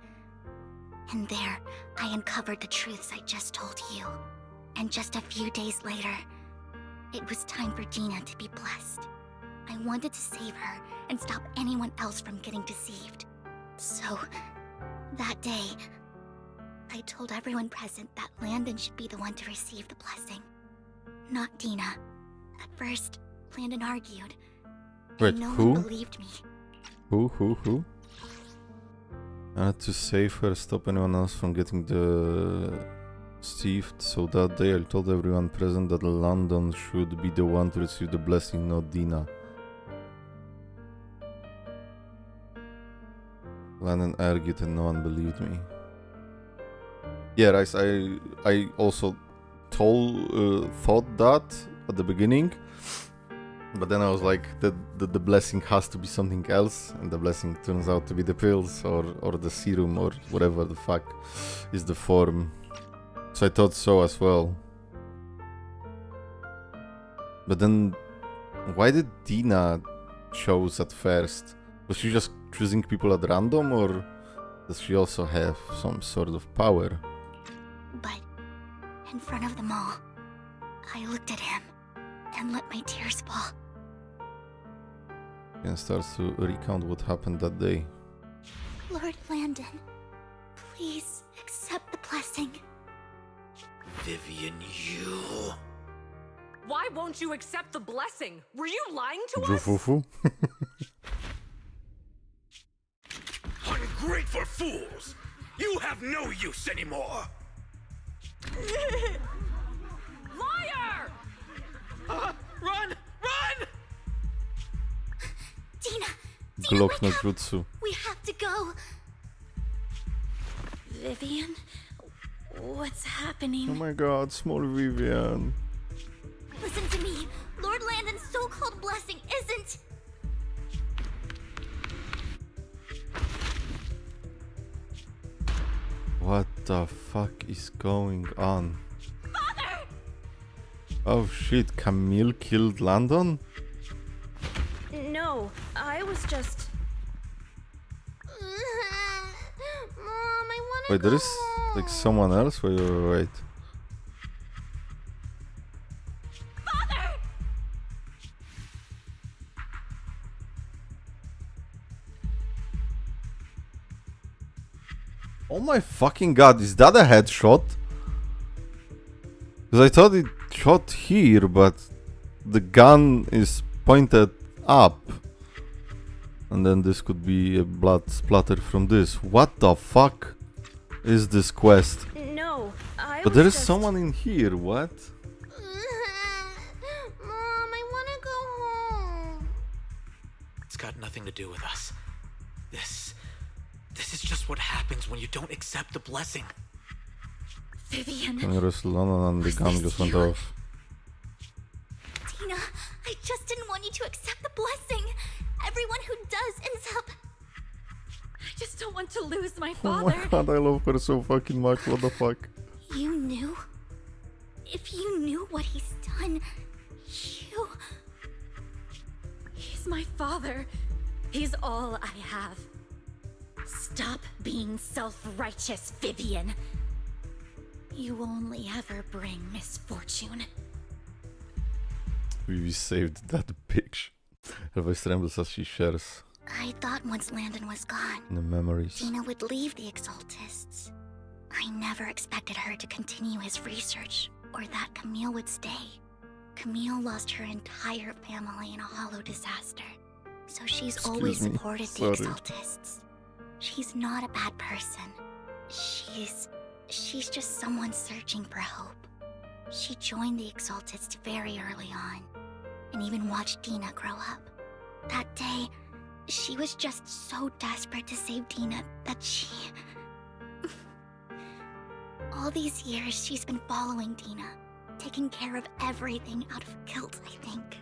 And there, I uncovered the truths I just told you. And just a few days later, it was time for Dina to be blessed. I wanted to save her and stop anyone else from getting deceived. So, that day, I told everyone present that Landon should be the one to receive the blessing, not Dina. At first, Landon argued, Wait, and no who? one believed me. Who? I had to save her, stop anyone else from getting deceived. So that day I told everyone present that Landon should be the one to receive the blessing, not Dina. Landon argued and no one believed me. Yeah, right, I also thought that at the beginning. But then I was like, the blessing has to be something else, and the blessing turns out to be the pills or the serum or whatever the fuck is the form. So I thought so as well. But then, why did Dina choose at first? Was she just choosing people at random, or does she also have some sort of power? But, in front of them all, I looked at him and let my tears fall. And starts to recount what happened that day. Lord Landon, please accept the blessing. Vivian, you... Why won't you accept the blessing? Were you lying to us? Fufu? Ungrateful fools! You have no use anymore! Liar! Run! Run! Dina, Glock no jutsu. we have to go. Vivian, what's happening? Oh my god, small Vivian. Listen to me. Lord Landon's so-called blessing isn't... What the fuck is going on? Father! Oh shit, Camille killed Landon? No, I was just... Mom, I wanna Wait, there is like someone else? Wait. Father! Oh my fucking god, is that a headshot? Because I thought it shot here, but the gun is pointed up. And then this could be a blood splatter from this. What the fuck is this quest? No, But there is someone in here, what? Mom, I wanna go home. It's got nothing to do with us. This is just what happens when you don't accept the blessing. Vivian. Congress London and the gun just went off. Dina, I just didn't want you to accept the blessing. Everyone who does ends up... I just don't want to lose my Oh father. my god, I love her so fucking much, what the fuck? You knew? If you knew what he's done, you... He's my father. He's all I have. Stop being self-righteous, Vivian. You only ever bring misfortune. We saved that bitch. Her voice trembles as she shares I thought once Landon was gone, the memories. Dina would leave the Exaltists. I never expected her to continue his research, or that Camille would stay. Camille lost her entire family in a hollow disaster, so she's always supported the Exaltists. She's not a bad person. She's just someone searching for hope. She joined the Exaltists very early on, and even watched Dina grow up. That day, she was just so desperate to save Dina that she... All these years, she's been following Dina, taking care of everything out of guilt, I think.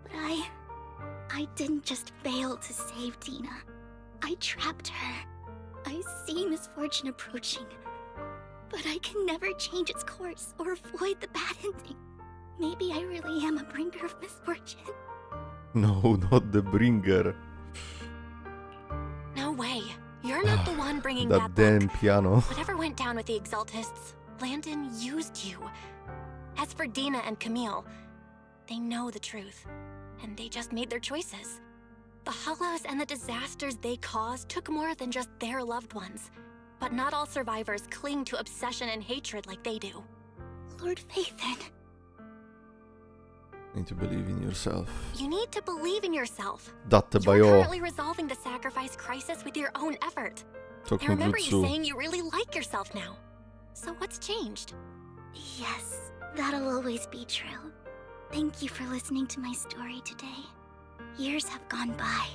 But I didn't just fail to save Dina. I trapped her. I see misfortune approaching, but I can never change its course or avoid the bad ending. Maybe I really am a bringer of misfortune. No, not the bringer. No way. You're not the one bringing That that damn back. piano. Whatever went down with the Exaltists, Landon used you. As for Dina and Camille, they know the truth, and they just made their choices. The hollows and the disasters they caused took more than just their loved ones. But not all survivors cling to obsession and hatred like they do. Lord Phaethon. You need to believe in yourself. You need to believe in yourself. Date ba You're jo. currently resolving the sacrifice crisis with your own effort. I remember you jutsu. saying you really like yourself now. So what's changed? Yes, that'll always be true. Thank you for listening to my story today. Years have gone by,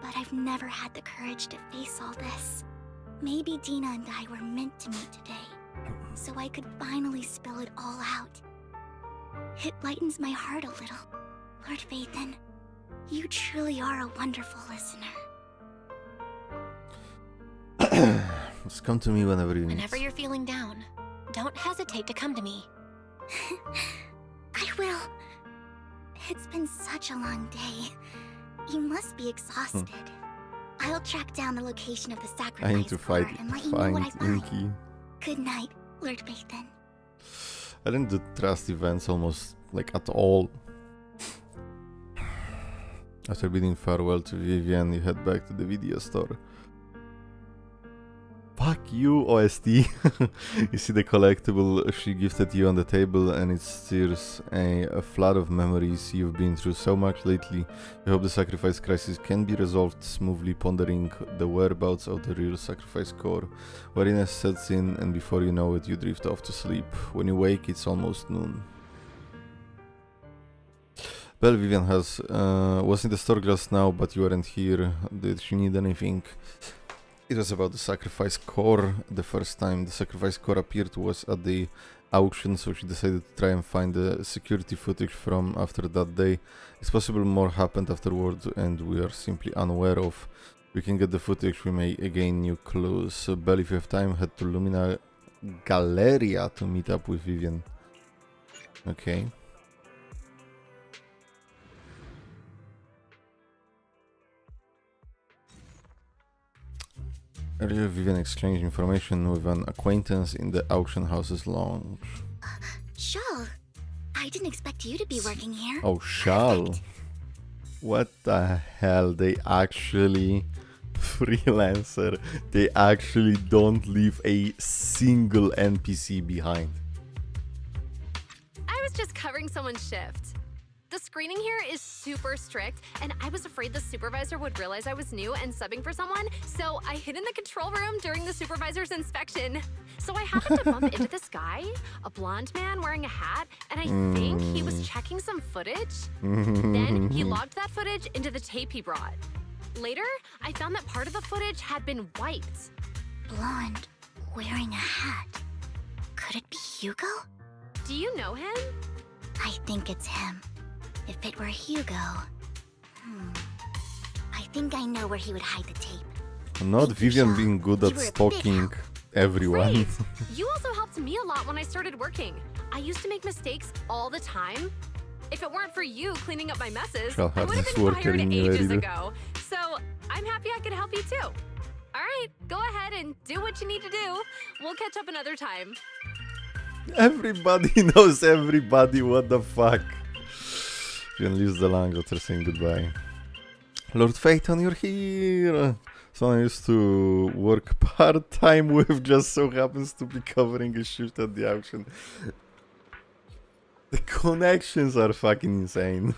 but I've never had the courage to face all this. Maybe Dina and I were meant to meet today, so I could finally spill it all out. It lightens my heart a little. Lord Phaethon, you truly are a wonderful listener. Just come to me whenever you need. Whenever you're feeling down, don't hesitate to come to me. I will. It's been such a long day. You must be exhausted. I'll track down the location of the sacrifice I need to core and let you know what I find. Inky. Good night, Lord Phaethon. I didn't do trust events almost like at all. After bidding farewell to Vivian, you head back to the video store. Fuck you, OST. You see the collectible she gifted you on the table, and it stirs a flood of memories. You've been through so much lately. You hope the sacrifice crisis can be resolved smoothly, pondering the whereabouts of the real sacrifice core. Weariness sets in, and before you know it, you drift off to sleep. When you wake, it's almost noon. Well, Vivian was in the store just now, but you weren't here. Did she need anything? It was about the sacrifice core. The first time the sacrifice core appeared was at the auction, so she decided to try and find the security footage from after that day. It's possible more happened afterward and we are simply unaware of. We can get the footage, we may gain new clues. So Belle, if you have time, head to Lumina Galleria to meet up with Vivian. Okay. Earlier, Vivian exchanged information with an acquaintance in the auction house's lounge. Shal, I didn't expect you to be working here. Oh, Shal. What the hell? They actually... Freelancer. They actually don't leave a single NPC behind. I was just covering someone's shift. The screening here is super strict, and I was afraid the supervisor would realize I was new and subbing for someone, so I hid in the control room during the supervisor's inspection. So I happened to bump into this guy, a blonde man wearing a hat, and I think he was checking some footage. Then he logged that footage into the tape he brought. Later, I found that part of the footage had been wiped. Blonde, wearing a hat. Could it be Hugo? Do you know him? I think it's him. If it were Hugo... I think I know where he would hide the tape. Not Vivian being good at stalking everyone. Great. You also helped me a lot when I started working. I used to make mistakes all the time. If it weren't for you cleaning up my messes, Shall I have would have this been worker fired in you, ages Eddie. ago. So I'm happy I could help you too. All right, go ahead and do what you need to do. We'll catch up another time. Everybody knows everybody, what the fuck? You can use the language after saying goodbye. Lord Phaeton, you're here! Someone I used to work part-time with just so happens to be covering a shift at the auction. The connections are fucking insane.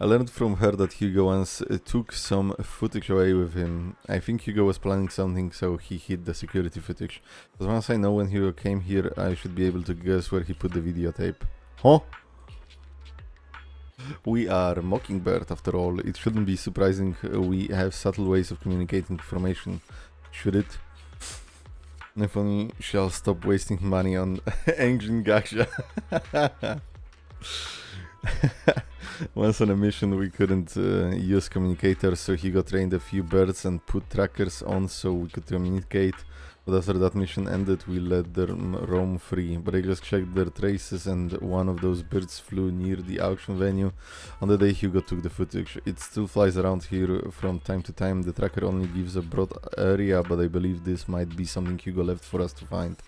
I learned from her that Hugo once took some footage away with him. I think Hugo was planning something, so he hid the security footage. As once I know when Hugo came here, I should be able to guess where he put the videotape. Huh? We are Mockingbird after all. It shouldn't be surprising we have subtle ways of communicating information, should it? If only shall stop wasting money on engine gacha. Once on a mission we couldn't use communicators, so he got trained a few birds and put trackers on so we could communicate. But after that mission ended, we let them roam free. But I just checked their traces and one of those birds flew near the auction venue on the day Hugo took the footage. It still flies around here from time to time. The tracker only gives a broad area, but I believe this might be something Hugo left for us to find.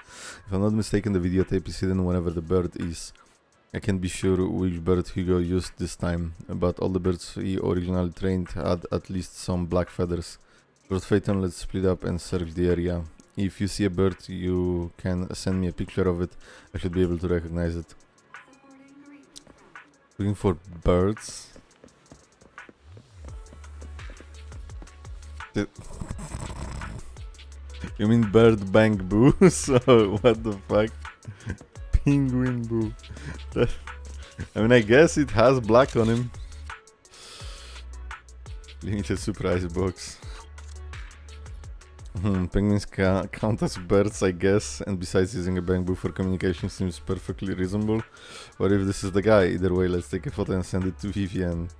If I'm not mistaken, the videotape is hidden whenever the bird is. I can't be sure which bird Hugo used this time, but all the birds he originally trained had at least some black feathers. Lord Phaeton, let's split up and search the area. If you see a bird, you can send me a picture of it. I should be able to recognize it. Looking for birds. You mean bird bang boo? So what the fuck? Penguin boo. I mean, I guess it has black on him. Limited surprise box. Penguins count as birds, I guess, and besides using a bamboo for communication seems perfectly reasonable. Or if this is the guy, either way, let's take a photo and send it to Vivian.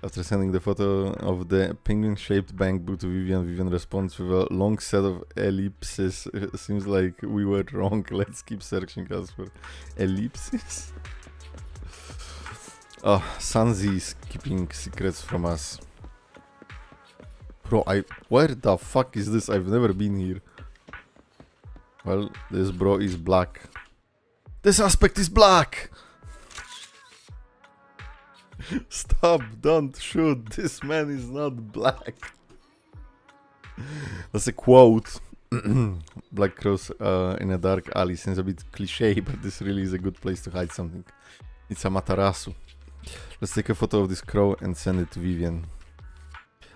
After sending the photo of the penguin-shaped bamboo to Vivian, Vivian responds with a long set of ellipses. Seems like we were wrong. Let's keep searching as for ellipses. Oh, Sanzi is keeping secrets from us. Bro, where the fuck is this? I've never been here. Well, this bro is black. This aspect is black! Stop, don't shoot. This man is not black. That's a quote. Black crows in a dark alley seems a bit cliche, but this really is a good place to hide something. It's a matarasu. Let's take a photo of this crow and send it to Vivian.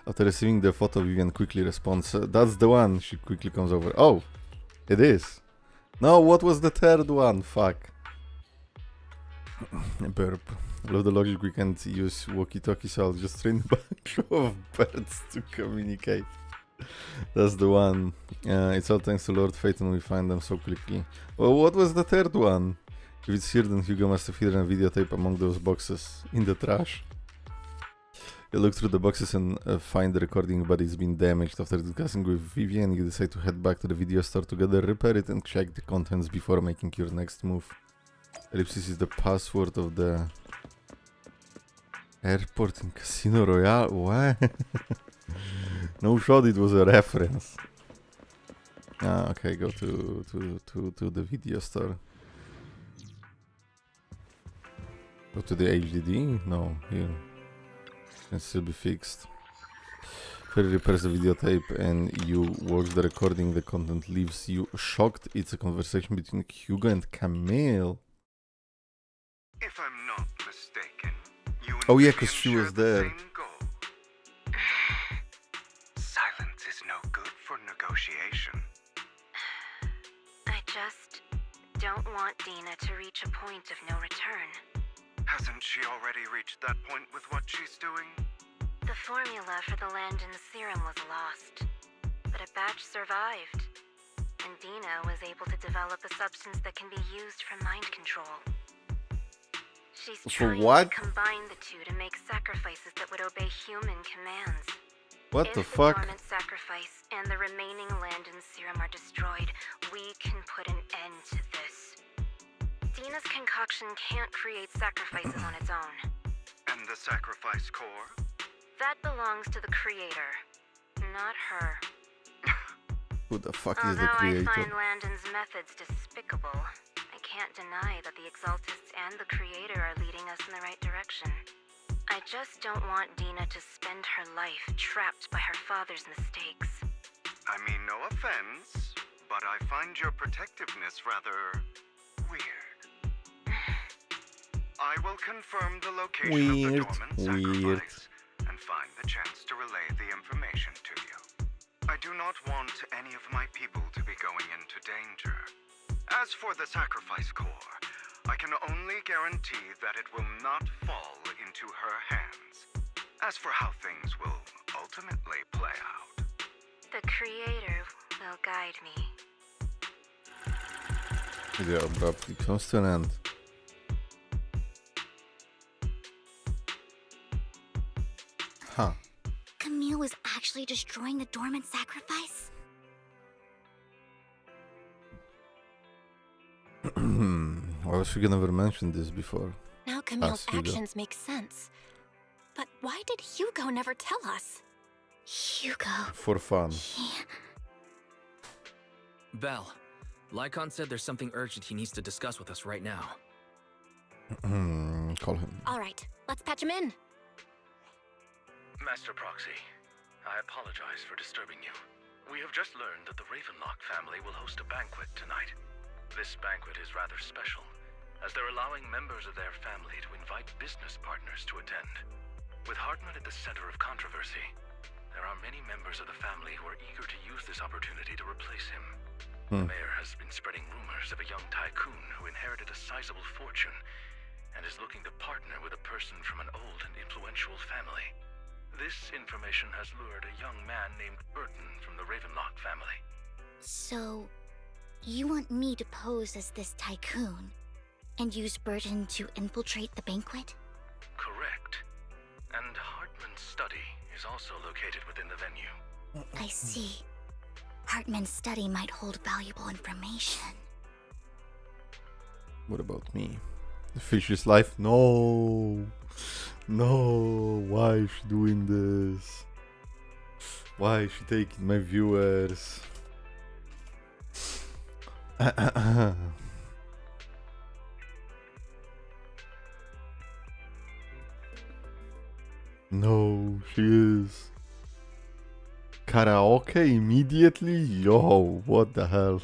After receiving the photo, Vivian quickly responds, that's the one. She quickly comes over. Oh, it is. No, what was the third one? Fuck. Burp. I love the logic we can't use walkie-talkie, so I'll just train a bunch of birds to communicate. That's the one. It's all thanks to Lord Phaeton we find them so quickly. Well, what was the third one? If it's here, then Hugo must have hidden a videotape among those boxes in the trash. You look through the boxes and find the recording, but it's been damaged. After discussing with Vivian, you decide to head back to the video store together, repair it and check the contents before making your next move. Ellipsis is the password of the airport in Casino Royale. What? No shot, it was a reference. Ah, okay, go to the video store. Go to the HDD? No, here. Can still be fixed. Ferry repairs the videotape and you watch the recording. The content leaves you shocked. It's a conversation between Hugo and Camille. If I'm not mistaken, you and Oh yeah, Vivian because she share was the there. same goal. Silence is no good for negotiation. I just don't want Dina to reach a point of no return. Hasn't she already reached that point with what she's doing? The formula for the Landon serum was lost, but a batch survived, and Dina was able to develop a substance that can be used for mind control. She's trying to combine the two to make sacrifices that would obey human commands. What the If the fuck? dormant sacrifice and the remaining Landon serum are destroyed, we can put an end to this. Dina's concoction can't create sacrifices on its own. And the sacrifice core? That belongs to the creator, not her. Who the fuck is the Although I creator? find Landon's methods despicable, I can't deny that the Exaltists and the creator are leading us in the right direction. I just don't want Dina to spend her life trapped by her father's mistakes. I mean, no offense, but I find your protectiveness rather weird. I will confirm the location of the dormant sacrifice and find the chance to relay the information to you. I do not want any of my people to be going into danger. As for the sacrifice core, I can only guarantee that it will not fall into her hands. As for how things will ultimately play out, The creator will guide me. Video abruptly comes to an end. Huh. Camille was actually destroying the dormant sacrifice? Why was Hugo never mentioned this before? Now Camille's Hugo. actions make sense. But why did Hugo never tell us? Hugo. For fun. Belle, Lycon said there's something urgent he needs to discuss with us right now. Call him. All right, let's patch him in. Master Proxy, I apologize for disturbing you. We have just learned that the Ravenlock family will host a banquet tonight. This banquet is rather special, as they're allowing members of their family to invite business partners to attend. With Hartman at the center of controversy, there are many members of the family who are eager to use this opportunity to replace him. The mayor has been spreading rumors of a young tycoon who inherited a sizable fortune and is looking to partner with a person from an old and influential family. This information has lured a young man named Burton from the Ravenlock family. So, you want me to pose as this tycoon and use Burton to infiltrate the banquet? Correct. And Hartman's study is also located within the venue. I see. Hartman's study might hold valuable information. What about me? The fish's life? No! No! Why is she doing this? Why is she taking my viewers? No, she is. Karaoke immediately? Yo, what the hell?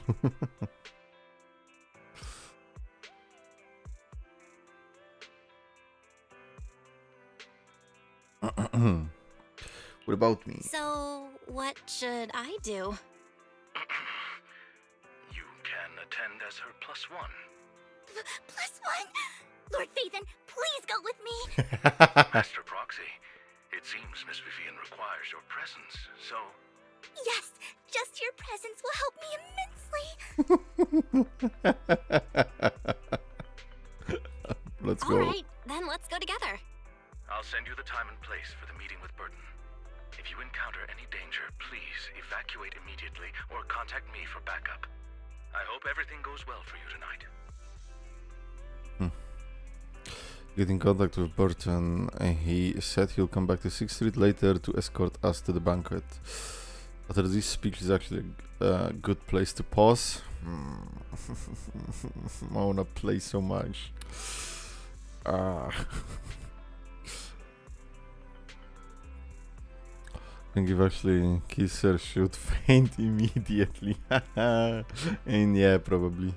What about me? So, what should I do? You can attend as her +1. +1? Lord Phaethon, please go with me! Master Proxy, it seems Miss Vivian requires your presence, so... Yes, just your presence will help me immensely! Let's go. Alright, then let's go together. I'll send you the time and place for the meeting with Burton. If you encounter any danger, please evacuate immediately or contact me for backup. I hope everything goes well for you tonight. Get in contact with Burton. He said he'll come back to 6th Street later to escort us to the banquet. After this speech is actually a good place to pause. I wanna play so much. I think if actually Kisser should faint immediately. And yeah, probably.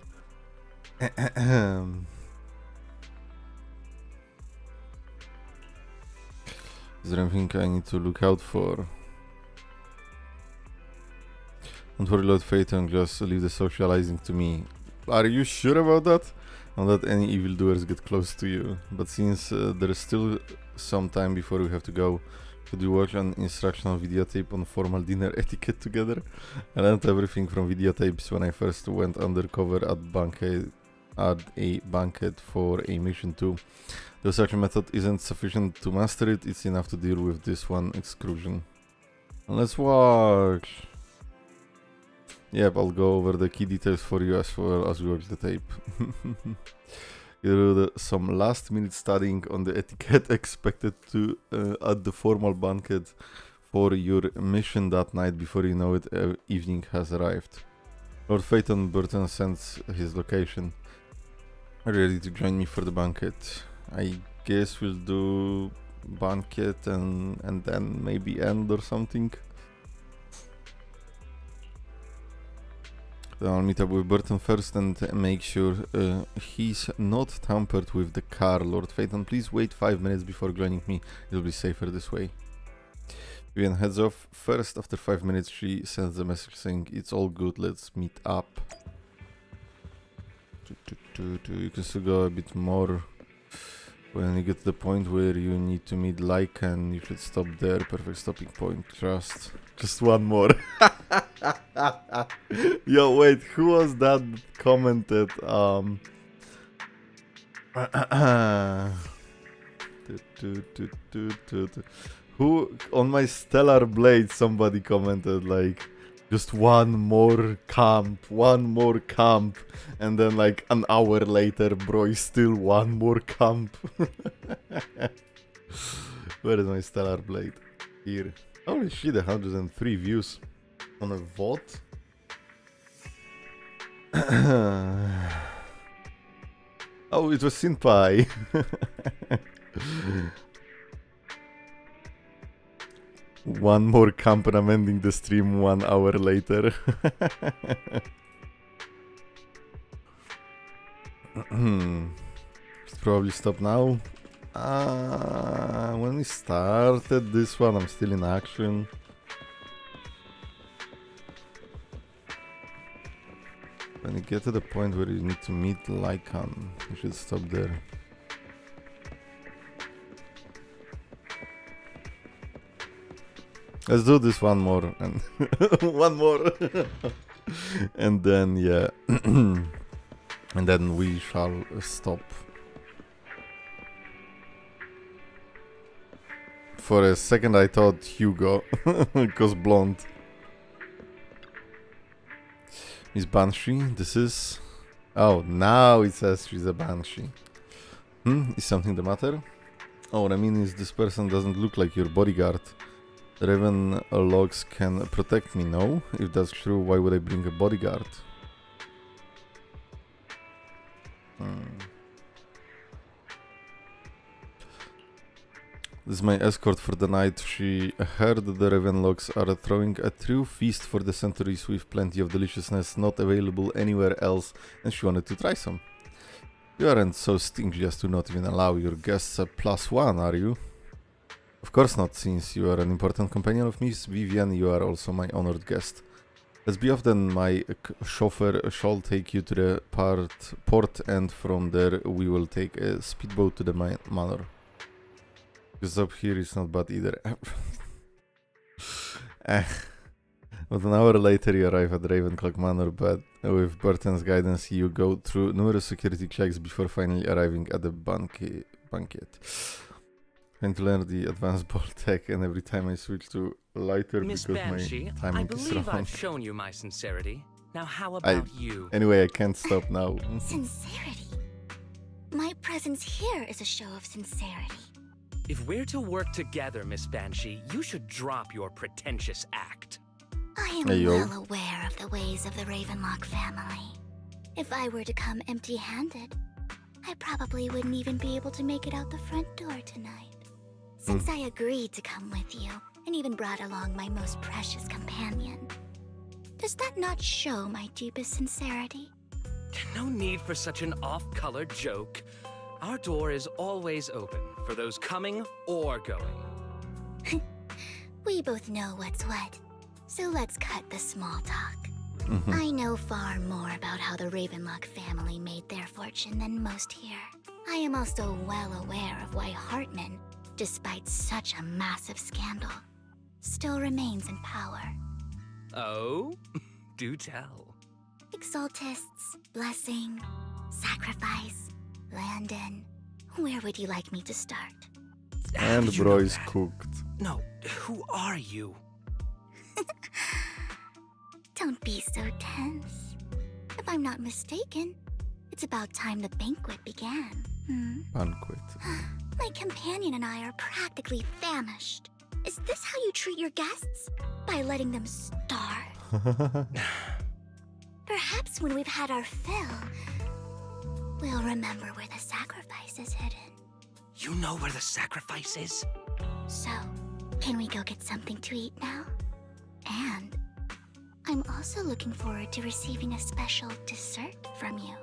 Is there anything I need to look out for? Don't worry, Lord Phaethon, just leave the socializing to me. Are you sure about that? Not that any evildoers get close to you. But since there is still some time before we have to go, could you watch an instructional videotape on formal dinner etiquette together? I learned everything from videotapes when I first went undercover at a banquet for a mission 2. The such a method isn't sufficient to master it, it's enough to deal with this one exclusion. Let's watch! Yep, I'll go over the key details for you as well as we watch the tape. You do some last-minute studying on the etiquette expected to at the formal banquet for your mission that night. Before you know it, evening has arrived. Lord Phaeton Burton sends his location. Are you ready to join me for the banquet? I guess we'll do banquet and then maybe end or something. Then I'll meet up with Burton first and make sure he's not tampered with the car. Lord Phaeton, please wait 5 minutes before joining me. It'll be safer this way. Vivian heads off. First, after 5 minutes, she sends a message saying, "It's all good, let's meet up." You can still go a bit more. When you get to the point where you need to meet Lycan, you should stop there. Perfect stopping point. Just one more. Yo, wait, who was that commented? Who on my Stellar Blade? Somebody commented like, just one more camp, and then like an hour later, bro, is still one more camp. Where is my Stellar Blade? Here. Holy shit, 103 views on a VOD. Oh, it was Sinpai. One more camp and I'm ending the stream 1 hour later. Should probably stop now. When we started this one, I'm still in action. When you get to the point where you need to meet Lycan, you should stop there. Let's do this one more and one more. And then yeah. And then we shall stop. For a second I thought Hugo, because blonde. Miss Banshee, this is... Oh, now it says she's a Banshee. Is something the matter? Oh, what I mean is this person doesn't look like your bodyguard. Raven logs can protect me, no? If that's true, why would I bring a bodyguard? This is my escort for the night. She heard the Raven logs are throwing a true feast for the centuries with plenty of deliciousness not available anywhere else, and she wanted to try some. You aren't so stingy as to not even allow your guests a +1, are you? Of course not, since you are an important companion of Miss Vivian, you are also my honored guest. Let's be off then, my chauffeur shall take you to the port and from there we will take a speedboat to the manor. Because up here is not bad either. But an hour later you arrive at Ravenclock Manor, but with Burton's guidance you go through numerous security checks before finally arriving at the banquet. Trying to learn the advanced ball tech, and every time I switch to lighter Miss because Banshee, my timing I is believe wrong. I've shown you my sincerity. Now how about you? Anyway, I can't stop now. Sincerity? My presence here is a show of sincerity. If we're to work together, Miss Banshee, you should drop your pretentious act. I am well aware of the ways of the Ravenlock family. If I were to come empty-handed, I probably wouldn't even be able to make it out the front door tonight. Since I agreed to come with you, and even brought along my most precious companion, does that not show my deepest sincerity? No need for such an off-color joke. Our door is always open for those coming or going. We both know what's what, so let's cut the small talk. I know far more about how the Ravenlock family made their fortune than most here. I am also well aware of why Hartman, despite such a massive scandal, still remains in power. Oh? Do tell. Exaltists, blessing, sacrifice, Landon. Where would you like me to start? And bro is cooked. No, who are you? Don't be so tense. If I'm not mistaken, it's about time the banquet began. Banquet. My companion and I are practically famished. Is this how you treat your guests? By letting them starve? Perhaps when we've had our fill, we'll remember where the sacrifice is hidden. You know where the sacrifice is? So, can we go get something to eat now? And I'm also looking forward to receiving a special dessert from you.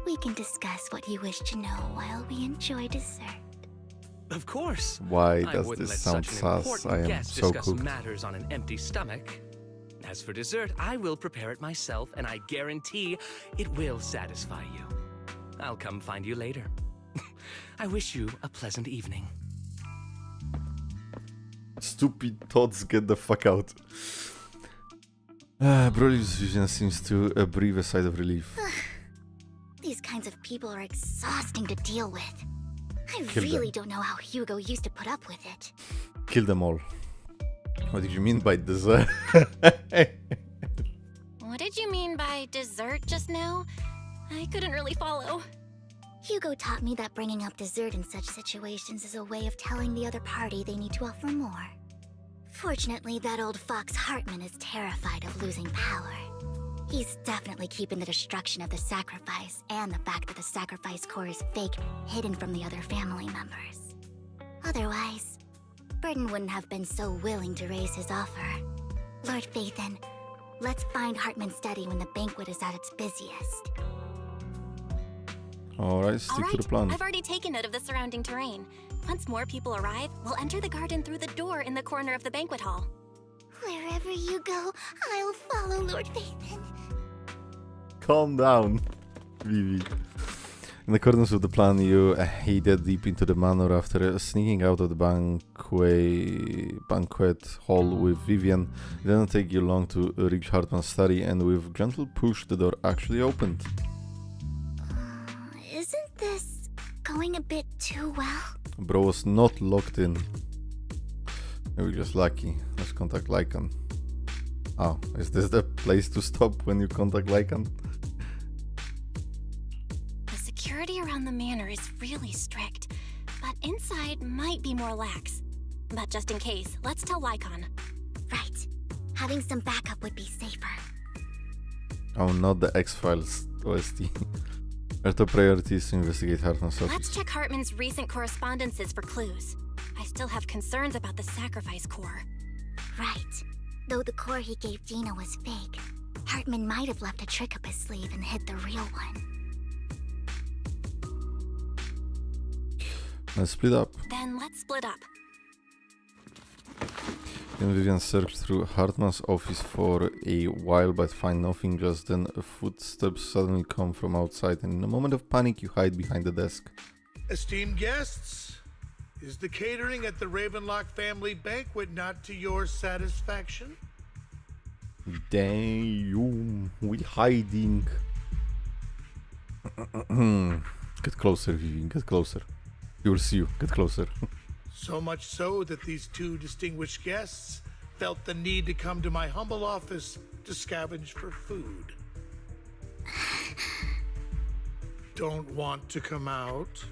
We can discuss what you wish to know while we enjoy dessert. Of course. Why I does wouldn't this let sound such an sus? important I am guest so discuss cooked. matters on an empty stomach. As for dessert, I will prepare it myself, and I guarantee it will satisfy you. I'll come find you later. I wish you a pleasant evening. Stupid thoughts, get the fuck out. Broly's vision seems to breathe a sigh of relief. These kinds of people are exhausting to deal with. I Kill really them. don't know how Hugo used to put up with it. Kill them all. What did you mean by dessert? What did you mean by dessert just now? I couldn't really follow. Hugo taught me that bringing up dessert in such situations is a way of telling the other party they need to offer more. Fortunately, that old fox Hartman is terrified of losing power. He's definitely keeping the destruction of the sacrifice and the fact that the sacrifice core is fake hidden from the other family members. Otherwise, Burden wouldn't have been so willing to raise his offer. Lord Phaethon, let's find Hartman's study when the banquet is at its busiest. Alright, stick to the plan. I've already taken note of the surrounding terrain. Once more people arrive, we'll enter the garden through the door in the corner of the banquet hall. Wherever you go, I'll follow Lord Phaethon. Calm down, Vivi. In accordance with the plan, you headed deep into the manor after sneaking out of the banquet hall with Vivian. It didn't take you long to reach Hartman's study, and with gentle push, the door actually opened. Isn't this going a bit too well? Bro was not locked in. Maybe just lucky. Let's contact Lycan. Oh, is this the place to stop when you contact Lycan? The security around the manor is really strict, but inside might be more lax. But just in case, let's tell Lycan. Right. Having some backup would be safer. Oh, not the X-Files OST. Our top priority is to investigate Hartman's office. Let's check Hartman's recent correspondences for clues. I still have concerns about the sacrifice core. Right. Though the core he gave Dina was fake, Hartman might have left a trick up his sleeve and hid the real one. Let's split up. Then let's split up. Then Vivian searched through Hartman's office for a while but find nothing. Just then footsteps suddenly come from outside, and in a moment of panic you hide behind the desk. Esteemed guests, is the catering at the Ravenlock family banquet not to your satisfaction? Damn, we hiding. Get closer, Vivian, get closer. We will see you, get closer. So much so that these two distinguished guests felt the need to come to my humble office to scavenge for food. Don't want to come out?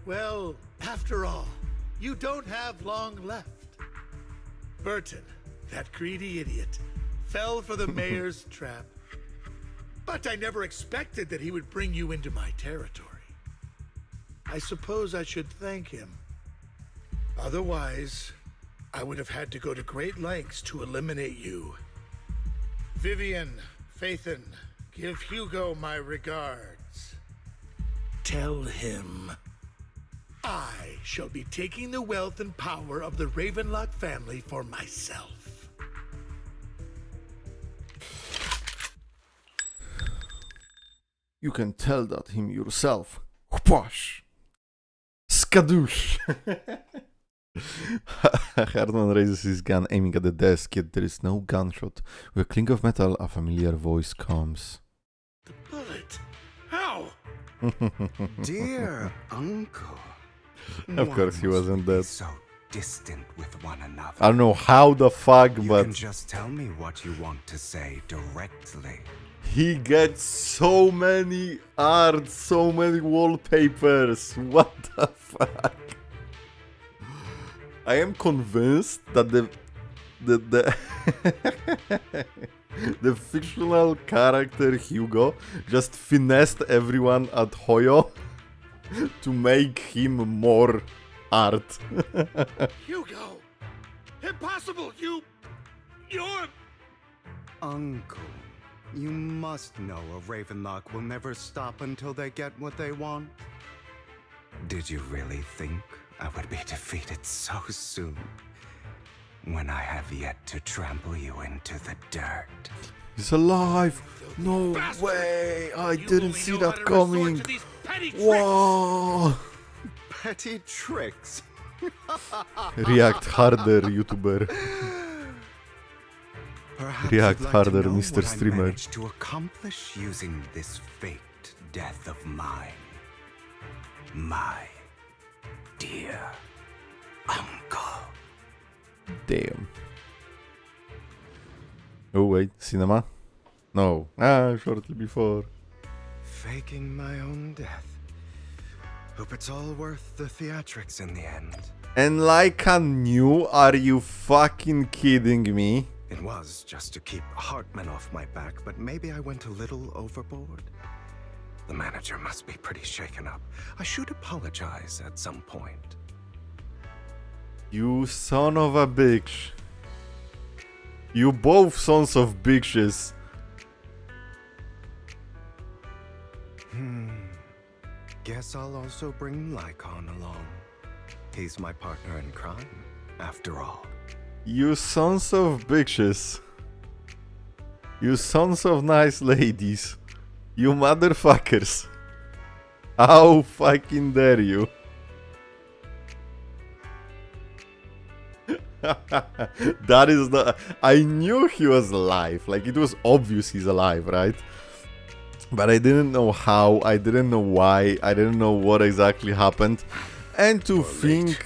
Well, after all, you don't have long left. Burton, that greedy idiot, fell for the mayor's trap. But I never expected that he would bring you into my territory. I suppose I should thank him. Otherwise, I would have had to go to great lengths to eliminate you. Vivian, Phaethon, give Hugo my regards. Tell him I shall be taking the wealth and power of the Ravenlock family for myself. You can tell that him yourself. Whoosh! Skadoosh! Hartman raises his gun, aiming at the desk, yet there is no gunshot. With a clink of metal, a familiar voice comes. The bullet? How? Dear uncle. Of course he wasn't dead. So distant with one another. I don't know how the fuck, You but can just tell me what you want to say directly. he gets so many art, so many wallpapers. What the fuck? I am convinced that the the fictional character Hugo just finessed everyone at Hoyo to make him more art. Hugo! Impossible! You're... Uncle, you must know a Ravenlock will never stop until they get what they want. Did you really think I would be defeated so soon? When I have yet to trample you into the dirt. He's alive! No way! I didn't see that coming! Wow! Petty tricks! React harder, YouTuber. Perhaps React you'd like harder, to know Mr. what I Streamer. managed to accomplish using this faked death of mine. My dear uncle. Damn. Oh wait, cinema? No. Shortly before. Faking my own death. Hope it's all worth the theatrics in the end. And like I knew, are you fucking kidding me? It was just to keep Hartman off my back, but maybe I went a little overboard. The manager must be pretty shaken up. I should apologize at some point. You son of a bitch. You both sons of bitches. Guess I'll also bring Lycon along. He's my partner in crime, after all. You sons of bitches. You sons of nice ladies. You motherfuckers. How fucking dare you? That is the... I knew he was alive. Like, it was obvious he's alive, right? But I didn't know how, I didn't know why, I didn't know what exactly happened. And to think...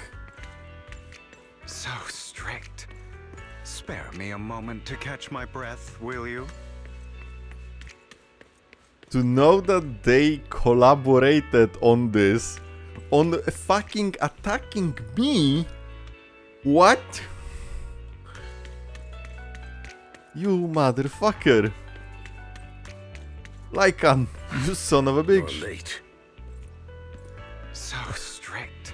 So strict. Spare me a moment to catch my breath, will you? To know that they collaborated on this, on fucking attacking me? What? You motherfucker. Lycan, you son of a bitch. So strict.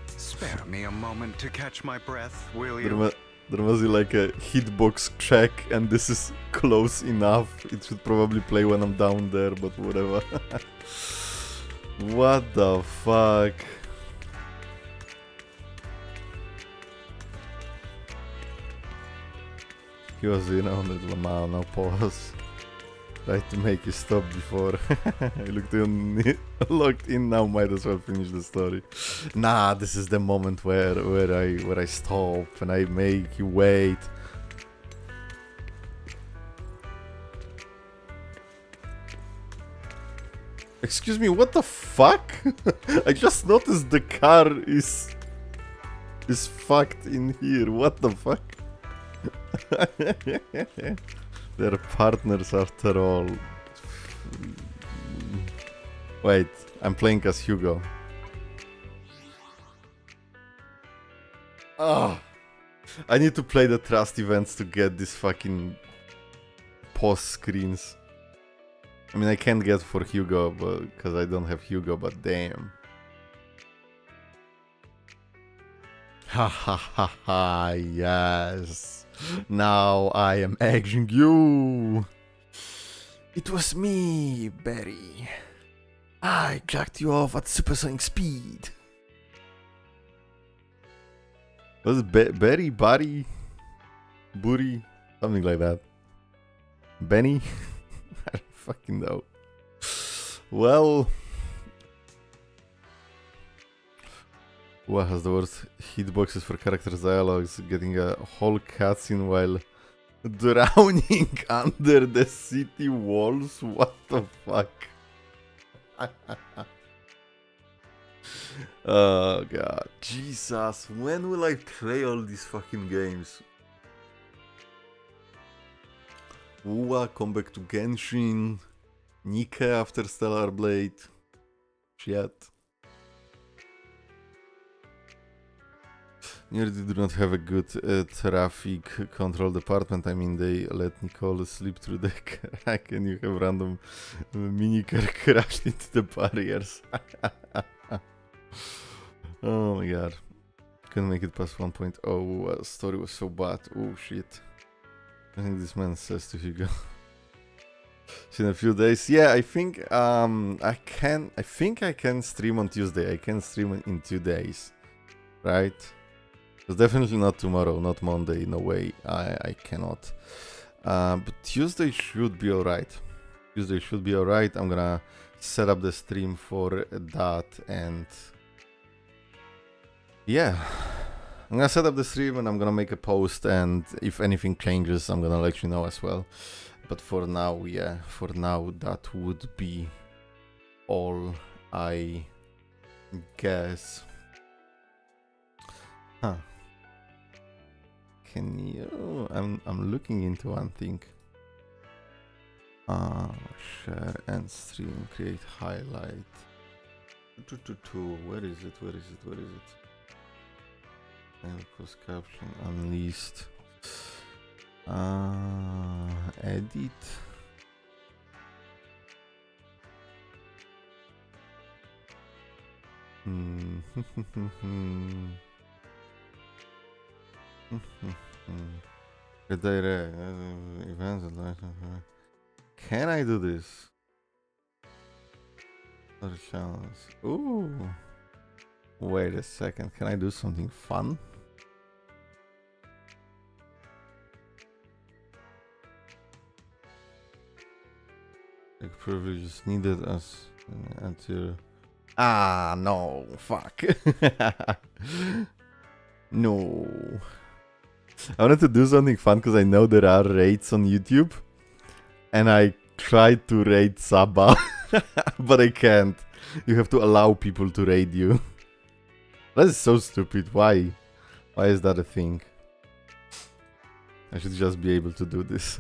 Spare me a moment to catch my breath, will you? There was like a hitbox check, and this is close enough. It should probably play when I'm down there, but whatever. What the fuck? He was in on it, now pause. Tried to make you stop before. I locked in now, might as well finish the story. Nah, this is the moment where I stop and I make you wait. Excuse me, what the fuck? I just noticed the car is fucked in here. What the fuck? They're partners after all. Wait, I'm playing as Hugo. I need to play the trust events to get these fucking pause screens. I mean, I can't get for Hugo because I don't have Hugo, but damn. Ha ha ha ha, yes. Now I am egging you. It was me, Barry. I jacked you off at supersonic speed. Was it Barry, Barry, Booty, something like that? Benny? I don't fucking know. Well, what has the worst hitboxes for characters' dialogues? Getting a whole cutscene while drowning under the city walls? What the fuck? Oh god, Jesus, when will I play all these fucking games? Uwa, come back to Genshin, Nike after Stellar Blade, shit. Nerdy do not have a good traffic control department. I mean, they let Nicole slip through the crack and you have random minicar crashed into the barriers. Oh my god. Couldn't make it past 1.0. Story was so bad. Oh shit. I think this man says to Hugo. In a few days. Yeah, I think I can stream on Tuesday. I can stream in 2 days. Right? It's definitely not tomorrow, not Monday, no way, I cannot. But Tuesday should be alright. Tuesday should be alright. I'm gonna set up the stream for that and... yeah. I'm gonna set up the stream and I'm gonna make a post, and if anything changes, I'm gonna let you know as well. But for now, yeah, for now that would be all, I guess. Huh. Can you... I'm looking into one thing. Share and stream, create highlight. Where is it? Where is it? Where is it? Closed caption, unleashed. Edit. Redirect events. Can I do this? Other channels. Ooh. Wait a second. Can I do something fun? Like privileges needed as until. Ah no! Fuck. No. I wanted to do something fun because I know there are raids on YouTube, and I tried to raid Saba, but I can't. You have to allow people to raid you. That is so stupid. Why? Why is that a thing? I should just be able to do this.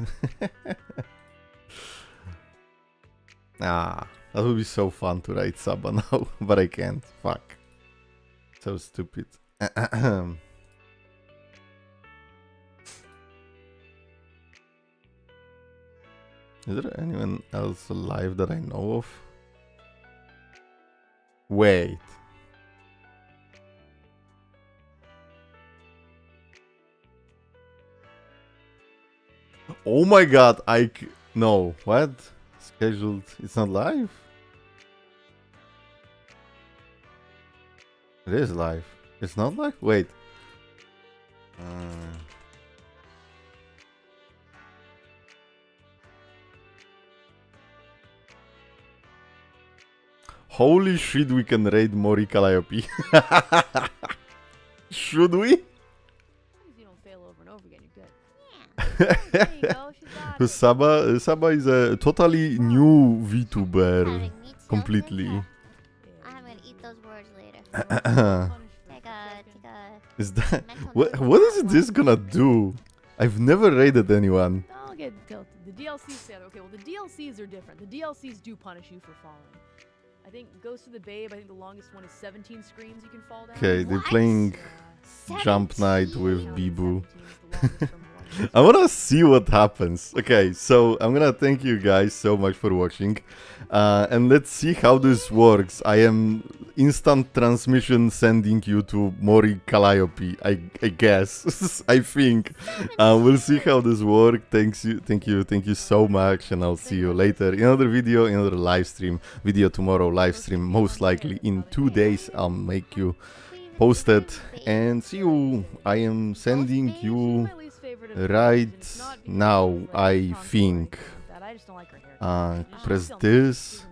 Ah, that would be so fun to raid Saba now, but I can't. Fuck. So stupid. Is there anyone else alive that I know of? Wait. Oh my god, no, what? Scheduled, it's not live? It is live. It's not live? Wait. Holy shit, we can raid Mori Calliope. Should we? You don't fail over and over again, you're good. There you go, she's got it. Saba is a totally new VTuber. Completely. I'm gonna eat those words later. Is that what is this gonna do? I've never raided anyone. Don't get tilted. The DLCs say, okay, well, the DLCs are different. The DLCs do punish you for falling. I think Ghost of the Babe, I think the longest one is 17 screens you can fall down. Okay, they're playing Jump Night with Bibu. I wanna see what happens. Okay, so I'm gonna thank you guys so much for watching. And let's see how this works. I am instant transmission sending you to Mori Calliope, I guess. I think. We'll see how this works. Thank you so much, and I'll see you later in another video, in another live stream. Video tomorrow, live stream most likely in 2 days. I'll make you posted, and see you. I am sending you right now, I think. Press this,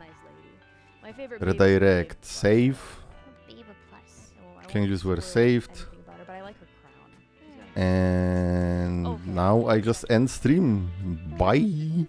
redirect, save. Changes were saved, and now I just end stream. Bye.